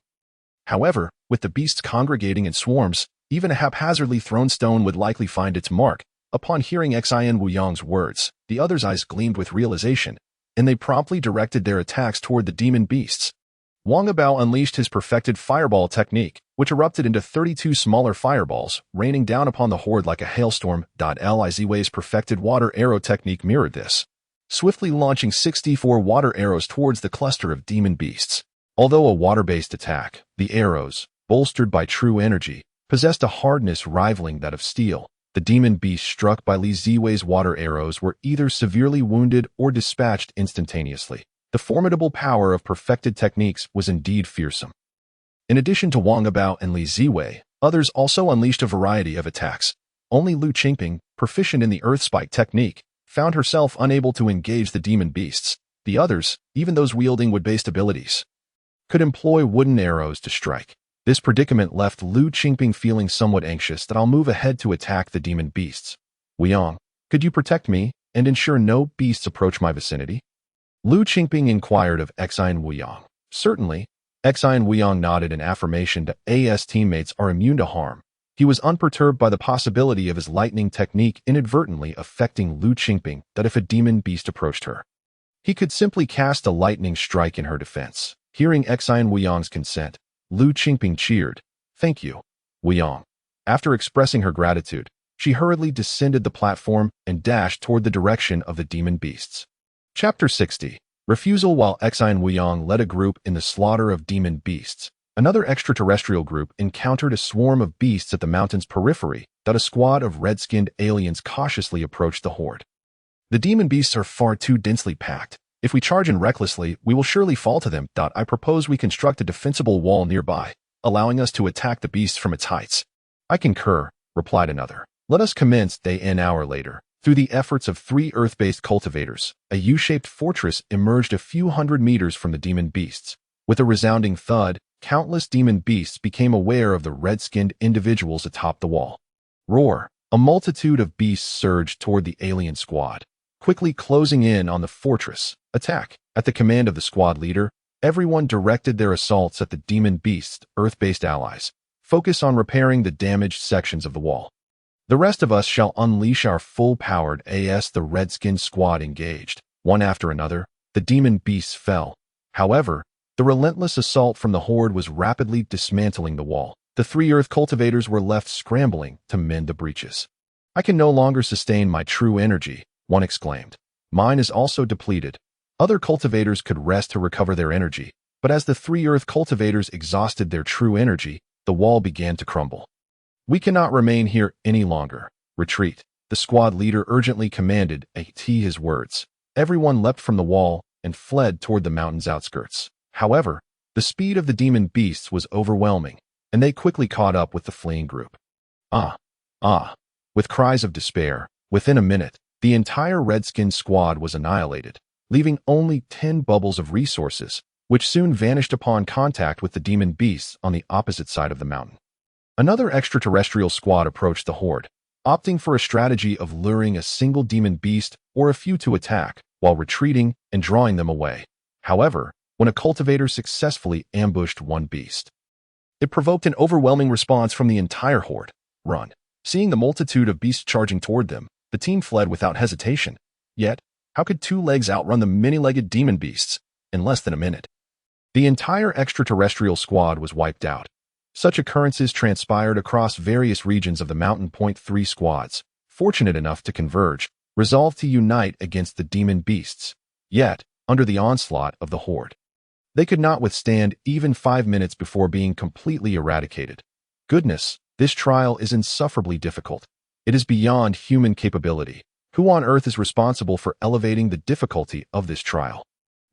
However, with the beasts congregating in swarms, even a haphazardly thrown stone would likely find its mark. Upon hearing Xian Weiyang's words, the others' eyes gleamed with realization, and they promptly directed their attacks toward the demon beasts. Wang Abao unleashed his perfected fireball technique, which erupted into 32 smaller fireballs, raining down upon the horde like a hailstorm. Li Ziwei's perfected water arrow technique mirrored this, swiftly launching 64 water arrows towards the cluster of demon beasts. Although a water-based attack, the arrows, bolstered by true energy, possessed a hardness rivaling that of steel. The demon beasts struck by Li Ziwei's water arrows were either severely wounded or dispatched instantaneously. The formidable power of perfected techniques was indeed fearsome. In addition to Wang Abao and Li Ziwei, others also unleashed a variety of attacks. Only Lu Qingping, proficient in the Earth Spike technique, found herself unable to engage the demon beasts. The others, even those wielding wood-based abilities, could employ wooden arrows to strike. This predicament left Lu Qingping feeling somewhat anxious that I'll move ahead to attack the demon beasts. Weiyang, could you protect me and ensure no beasts approach my vicinity? Lu Qingping inquired of Xian Weiyang. Certainly, Xian Weiyang nodded in affirmation that AS teammates are immune to harm. He was unperturbed by the possibility of his lightning technique inadvertently affecting Lu Qingping, that if a demon beast approached her, he could simply cast a lightning strike in her defense. Hearing Xian Weiyang's consent, Lu Qingping cheered. Thank you, Weiyang. After expressing her gratitude, she hurriedly descended the platform and dashed toward the direction of the demon beasts. Chapter 60. Refusal. While Xian Weiyang led a group in the slaughter of demon beasts, another extraterrestrial group encountered a swarm of beasts at the mountain's periphery. A squad of red-skinned aliens cautiously approached the horde. The demon beasts are far too densely packed. If we charge in recklessly, we will surely fall to them. I propose we construct a defensible wall nearby, allowing us to attack the beasts from its heights. I concur, replied another. Let us commence. An hour later, through the efforts of 3 Earth-based cultivators, a U-shaped fortress emerged a few hundred meters from the demon beasts. With a resounding thud, countless demon beasts became aware of the red-skinned individuals atop the wall. Roar! A multitude of beasts surged toward the alien squad, quickly closing in on the fortress. Attack! At the command of the squad leader, everyone directed their assaults at the demon beasts' Earth-based allies. Focus on repairing the damaged sections of the wall. The rest of us shall unleash our full-powered AS. The red-skinned squad engaged. One after another, the demon beasts fell. However, the relentless assault from the horde was rapidly dismantling the wall. The 3 Earth cultivators were left scrambling to mend the breaches. I can no longer sustain my true energy, one exclaimed. Mine is also depleted. Other cultivators could rest to recover their energy, but as the 3 Earth cultivators exhausted their true energy, the wall began to crumble. We cannot remain here any longer. Retreat. The squad leader urgently commanded. His words. Everyone leapt from the wall and fled toward the mountain's outskirts. However, the speed of the demon beasts was overwhelming, and they quickly caught up with the fleeing group. With cries of despair, within a minute, the entire red-skinned squad was annihilated, leaving only 10 bubbles of resources, which soon vanished upon contact with the demon beasts on the opposite side of the mountain. Another extraterrestrial squad approached the horde, opting for a strategy of luring a single demon beast or a few to attack, while retreating and drawing them away. However, when a cultivator successfully ambushed one beast, it provoked an overwhelming response from the entire horde. Run! Seeing the multitude of beasts charging toward them, the team fled without hesitation. Yet, how could 2 legs outrun the many-legged demon beasts? In less than a minute, the entire extraterrestrial squad was wiped out. Such occurrences transpired across various regions of the mountain. 3 squads, fortunate enough to converge, resolved to unite against the demon beasts. Yet, under the onslaught of the horde, they could not withstand even 5 minutes before being completely eradicated. Goodness, this trial is insufferably difficult. It is beyond human capability. Who on earth is responsible for elevating the difficulty of this trial?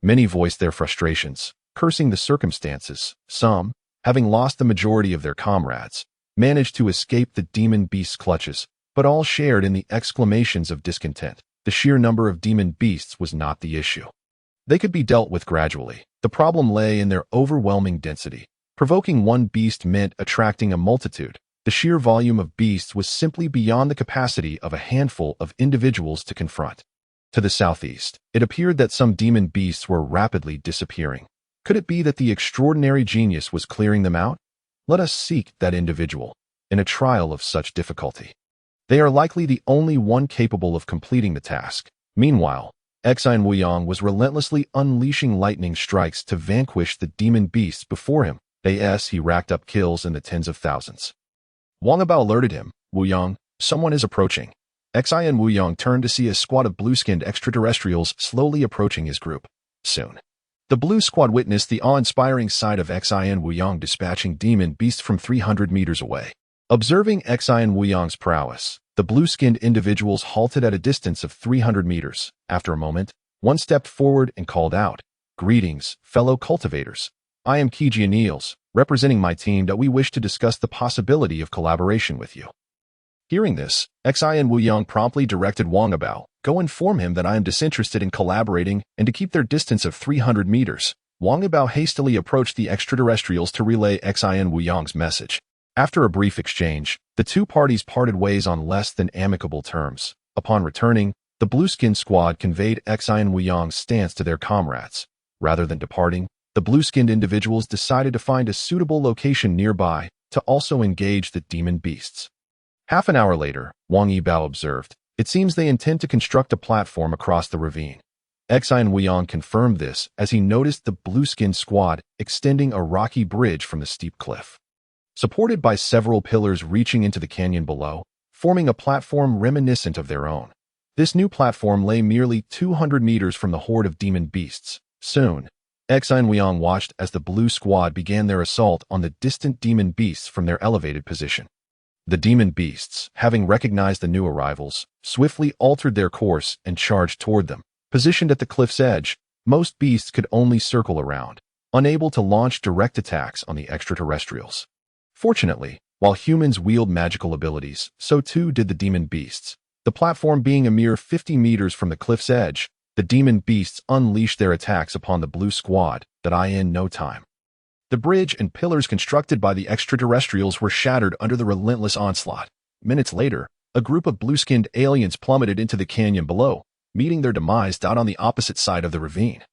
Many voiced their frustrations, cursing the circumstances. Some, having lost the majority of their comrades, managed to escape the demon beast's clutches, but all shared in the exclamations of discontent. The sheer number of demon beasts was not the issue. They could be dealt with gradually. The problem lay in their overwhelming density. Provoking one beast meant attracting a multitude. The sheer volume of beasts was simply beyond the capacity of a handful of individuals to confront. To the southeast, it appeared that some demon beasts were rapidly disappearing. Could it be that the extraordinary genius was clearing them out? Let us seek that individual in a trial of such difficulty. They are likely the only one capable of completing the task. Meanwhile, Xian Wuyong was relentlessly unleashing lightning strikes to vanquish the demon beasts before him. He racked up kills in the tens of thousands. Wang Abao alerted him. "Wuyong, someone is approaching." Xian Wuyong turned to see a squad of blue-skinned extraterrestrials slowly approaching his group. Soon, the blue squad witnessed the awe-inspiring sight of Xian Wuyong dispatching demon beasts from 300 meters away. Observing Xian Wuyong's prowess, the blue-skinned individuals halted at a distance of 300 meters. After a moment, one stepped forward and called out, "Greetings, fellow cultivators. I am Kiji Niels, representing my team that we wish to discuss the possibility of collaboration with you." Hearing this, Xian Wuyong promptly directed Wang Abao, "Go inform him that I am disinterested in collaborating and to keep their distance of 300 meters. Wang Abao hastily approached the extraterrestrials to relay Xian Wuyong's message. After a brief exchange, the two parties parted ways on less than amicable terms. Upon returning, the blue-skinned squad conveyed Xian Wuyong's stance to their comrades. Rather than departing, the blue-skinned individuals decided to find a suitable location nearby to also engage the demon beasts. Half an hour later, Wang Yibao observed, "It seems they intend to construct a platform across the ravine." Xian Wuyong confirmed this as he noticed the blue-skinned squad extending a rocky bridge from the steep cliff. Supported by several pillars reaching into the canyon below, forming a platform reminiscent of their own. This new platform lay merely 200 meters from the horde of demon beasts. Soon, Xian Wuyong watched as the blue squad began their assault on the distant demon beasts from their elevated position. The demon beasts, having recognized the new arrivals, swiftly altered their course and charged toward them. Positioned at the cliff's edge, most beasts could only circle around, unable to launch direct attacks on the extraterrestrials. Fortunately, while humans wield magical abilities, so too did the demon beasts. The platform being a mere 50 meters from the cliff's edge, the demon beasts unleashed their attacks upon the blue squad in no time. The bridge and pillars constructed by the extraterrestrials were shattered under the relentless onslaught. Minutes later, a group of blue-skinned aliens plummeted into the canyon below, meeting their demise on the opposite side of the ravine.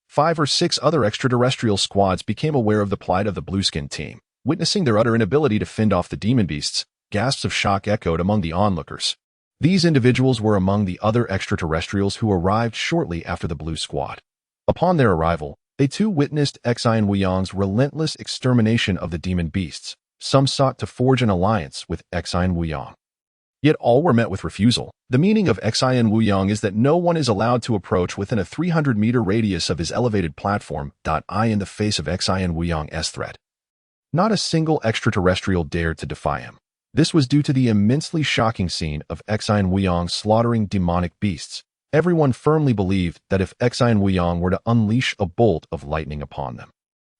5 or 6 other extraterrestrial squads became aware of the plight of the blue-skinned team. Witnessing their utter inability to fend off the demon beasts, gasps of shock echoed among the onlookers. These individuals were among the other extraterrestrials who arrived shortly after the blue squad. Upon their arrival, they too witnessed Xian Wuyong's relentless extermination of the demon beasts. Some sought to forge an alliance with Xian Wuyong. Yet all were met with refusal. The meaning of Xian Wuyong is that no one is allowed to approach within a 300-meter radius of his elevated platform. In the face of Xian Wuyong's threat, not a single extraterrestrial dared to defy him. This was due to the immensely shocking scene of Xian Wuyong slaughtering demonic beasts. Everyone firmly believed that if Xian Wuyong were to unleash a bolt of lightning upon them,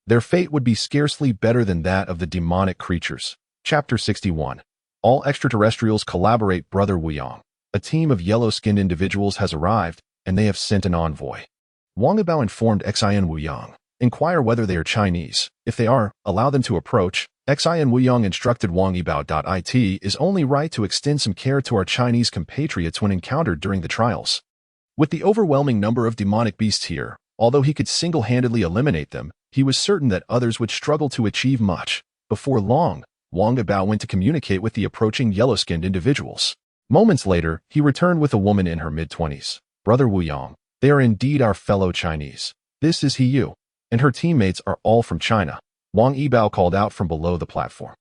their fate would be scarcely better than that of the demonic creatures. Chapter 61. All extraterrestrials collaborate. Brother Wuyong. A team of yellow-skinned individuals has arrived, and they have sent an envoy. Wang Abao informed Xian Wuyong. Inquire whether they are Chinese. If they are, allow them to approach. Xian Wuyong instructed Wang Yibao. It is only right to extend some care to our Chinese compatriots when encountered during the trials. With the overwhelming number of demonic beasts here, although he could single-handedly eliminate them, he was certain that others would struggle to achieve much. Before long, Wang Abao went to communicate with the approaching yellow-skinned individuals. Moments later, he returned with a woman in her mid-20s. Brother Wuyong, they are indeed our fellow Chinese. This is Yu, and her teammates are all from China. Wang Yibao called out from below the platform.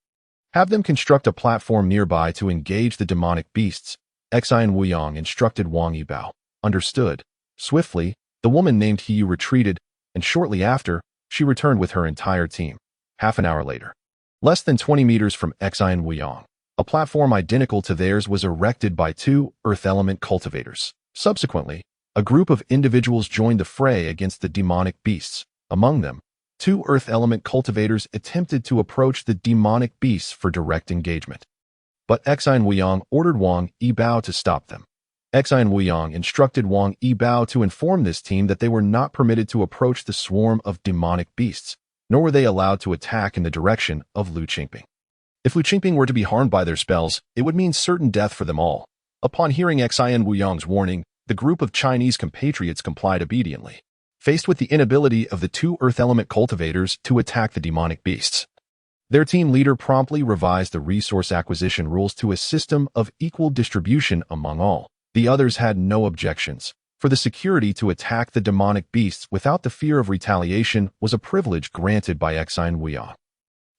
Have them construct a platform nearby to engage the demonic beasts. Xian Wuyong instructed Wang Yibao. Understood. Swiftly, the woman named Yu retreated, and shortly after, she returned with her entire team. Half an hour later, less than 20 meters from Xian Wuyong, A platform identical to theirs was erected by two Earth element cultivators. Subsequently, a group of individuals joined the fray against the demonic beasts. Among them, two Earth element cultivators attempted to approach the demonic beasts for direct engagement. But Xine Wuyang ordered Wang Yibao to stop them. Xine Wuyang instructed Wang Yibao to inform this team that they were not permitted to approach the swarm of demonic beasts, nor were they allowed to attack in the direction of Lu Qingping. If Lu Qingping were to be harmed by their spells, it would mean certain death for them all. Upon hearing Xine Wuyang's warning, the group of Chinese compatriots complied obediently, faced with the inability of the two Earth element cultivators to attack the demonic beasts. Their team leader promptly revised the resource acquisition rules to a system of equal distribution among all. The others had no objections, for the security to attack the demonic beasts without the fear of retaliation was a privilege granted by Xine Wuyang.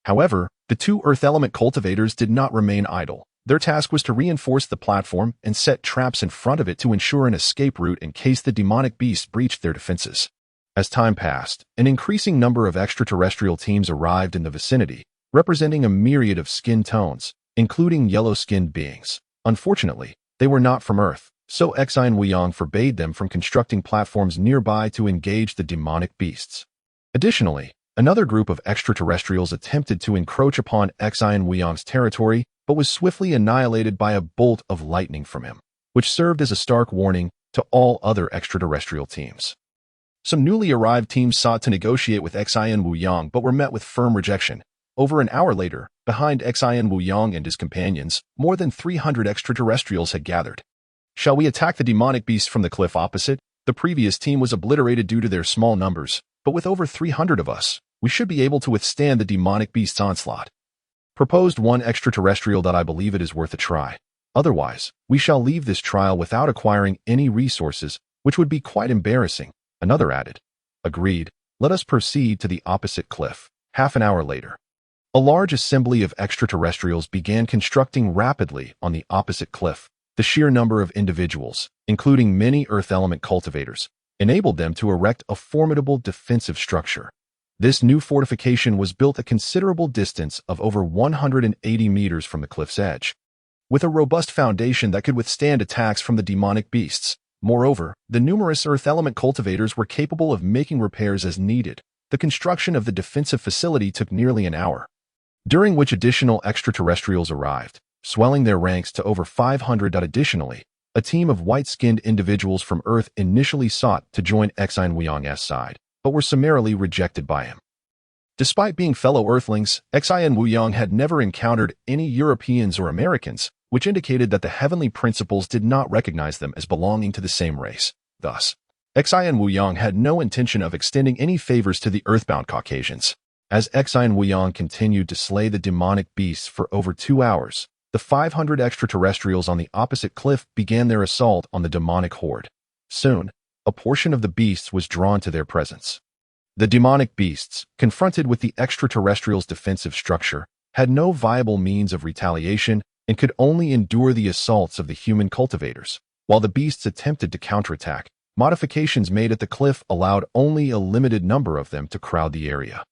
However, the two Earth element cultivators did not remain idle. Their task was to reinforce the platform and set traps in front of it to ensure an escape route in case the demonic beasts breached their defenses. As time passed, an increasing number of extraterrestrial teams arrived in the vicinity, representing a myriad of skin tones, including yellow-skinned beings. Unfortunately, they were not from Earth, so Xine Wuyang forbade them from constructing platforms nearby to engage the demonic beasts. Additionally, another group of extraterrestrials attempted to encroach upon Xine Wuyang's territory, but was swiftly annihilated by a bolt of lightning from him, which served as a stark warning to all other extraterrestrial teams. Some newly arrived teams sought to negotiate with Xine Wuyang but were met with firm rejection. Over an hour later, behind Xine Wuyang and his companions, more than 300 extraterrestrials had gathered. Shall we attack the demonic beasts from the cliff opposite? The previous team was obliterated due to their small numbers, but with over 300 of us, we should be able to withstand the demonic beast's onslaught. Proposed one extraterrestrial that I believe it is worth a try. Otherwise, we shall leave this trial without acquiring any resources, which would be quite embarrassing. Another added. Agreed. Let us proceed to the opposite cliff. Half an hour later, a large assembly of extraterrestrials began constructing rapidly on the opposite cliff. The sheer number of individuals, including many Earth element cultivators, enabled them to erect a formidable defensive structure. This new fortification was built a considerable distance of over 180 meters from the cliff's edge, with a robust foundation that could withstand attacks from the demonic beasts. Moreover, the numerous Earth element cultivators were capable of making repairs as needed. The construction of the defensive facility took nearly an hour, during which additional extraterrestrials arrived, swelling their ranks to over 500. Additionally, a team of white-skinned individuals from Earth initially sought to join Xine Wuyang's side, but were summarily rejected by him. Despite being fellow Earthlings, Xine Wuyang had never encountered any Europeans or Americans, which indicated that the heavenly principles did not recognize them as belonging to the same race. Thus, Xine Wuyang had no intention of extending any favors to the earthbound Caucasians. As Xine Wuyang continued to slay the demonic beasts for over 2 hours, the 500 extraterrestrials on the opposite cliff began their assault on the demonic horde. Soon, a portion of the beasts was drawn to their presence. The demonic beasts, confronted with the extraterrestrials' defensive structure, had no viable means of retaliation and could only endure the assaults of the human cultivators. While the beasts attempted to counterattack, modifications made at the cliff allowed only a limited number of them to crowd the area,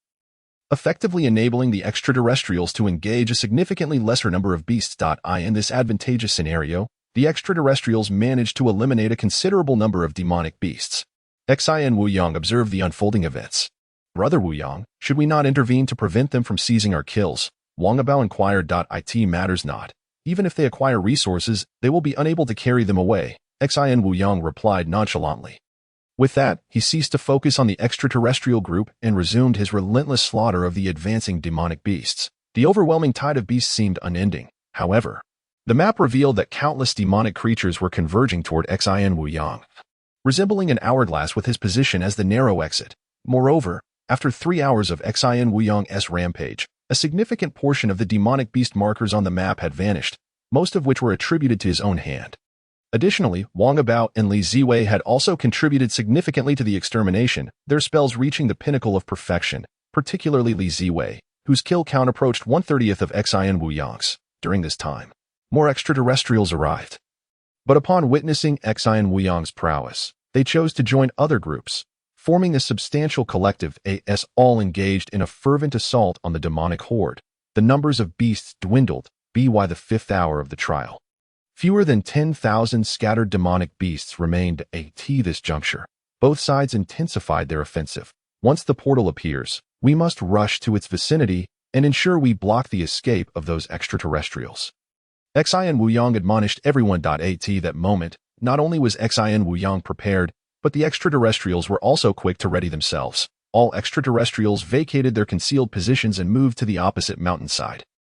effectively enabling the extraterrestrials to engage a significantly lesser number of beasts. In this advantageous scenario, the extraterrestrials managed to eliminate a considerable number of demonic beasts. Xine Wuyang observed the unfolding events. Brother Wuyang, should we not intervene to prevent them from seizing our kills? Wang Yibao inquired. It matters not. Even if they acquire resources, they will be unable to carry them away, Xine Wuyang replied nonchalantly. With that, he ceased to focus on the extraterrestrial group and resumed his relentless slaughter of the advancing demonic beasts. The overwhelming tide of beasts seemed unending. However, the map revealed that countless demonic creatures were converging toward Xine Wuyang, resembling an hourglass with his position as the narrow exit. Moreover, after 3 hours of Xine Wuyang's rampage, a significant portion of the demonic beast markers on the map had vanished, most of which were attributed to his own hand. Additionally, Wang Yibao and Li Ziwei had also contributed significantly to the extermination, their spells reaching the pinnacle of perfection, particularly Li Ziwei, whose kill count approached 1/30 of Xine Wuyang's. During this time, more extraterrestrials arrived. But upon witnessing Xine Wuyang's prowess, they chose to join other groups, forming a substantial collective as all engaged in a fervent assault on the demonic horde. The numbers of beasts dwindled, by the 5th hour of the trial. Fewer than 10,000 scattered demonic beasts remained at this juncture. Both sides intensified their offensive. Once the portal appears, we must rush to its vicinity and ensure we block the escape of those extraterrestrials. Xian Wuyang admonished everyone. At that moment, not only was Xian Wuyang prepared, but the extraterrestrials were also quick to ready themselves. All extraterrestrials vacated their concealed positions and moved to the opposite mountainside.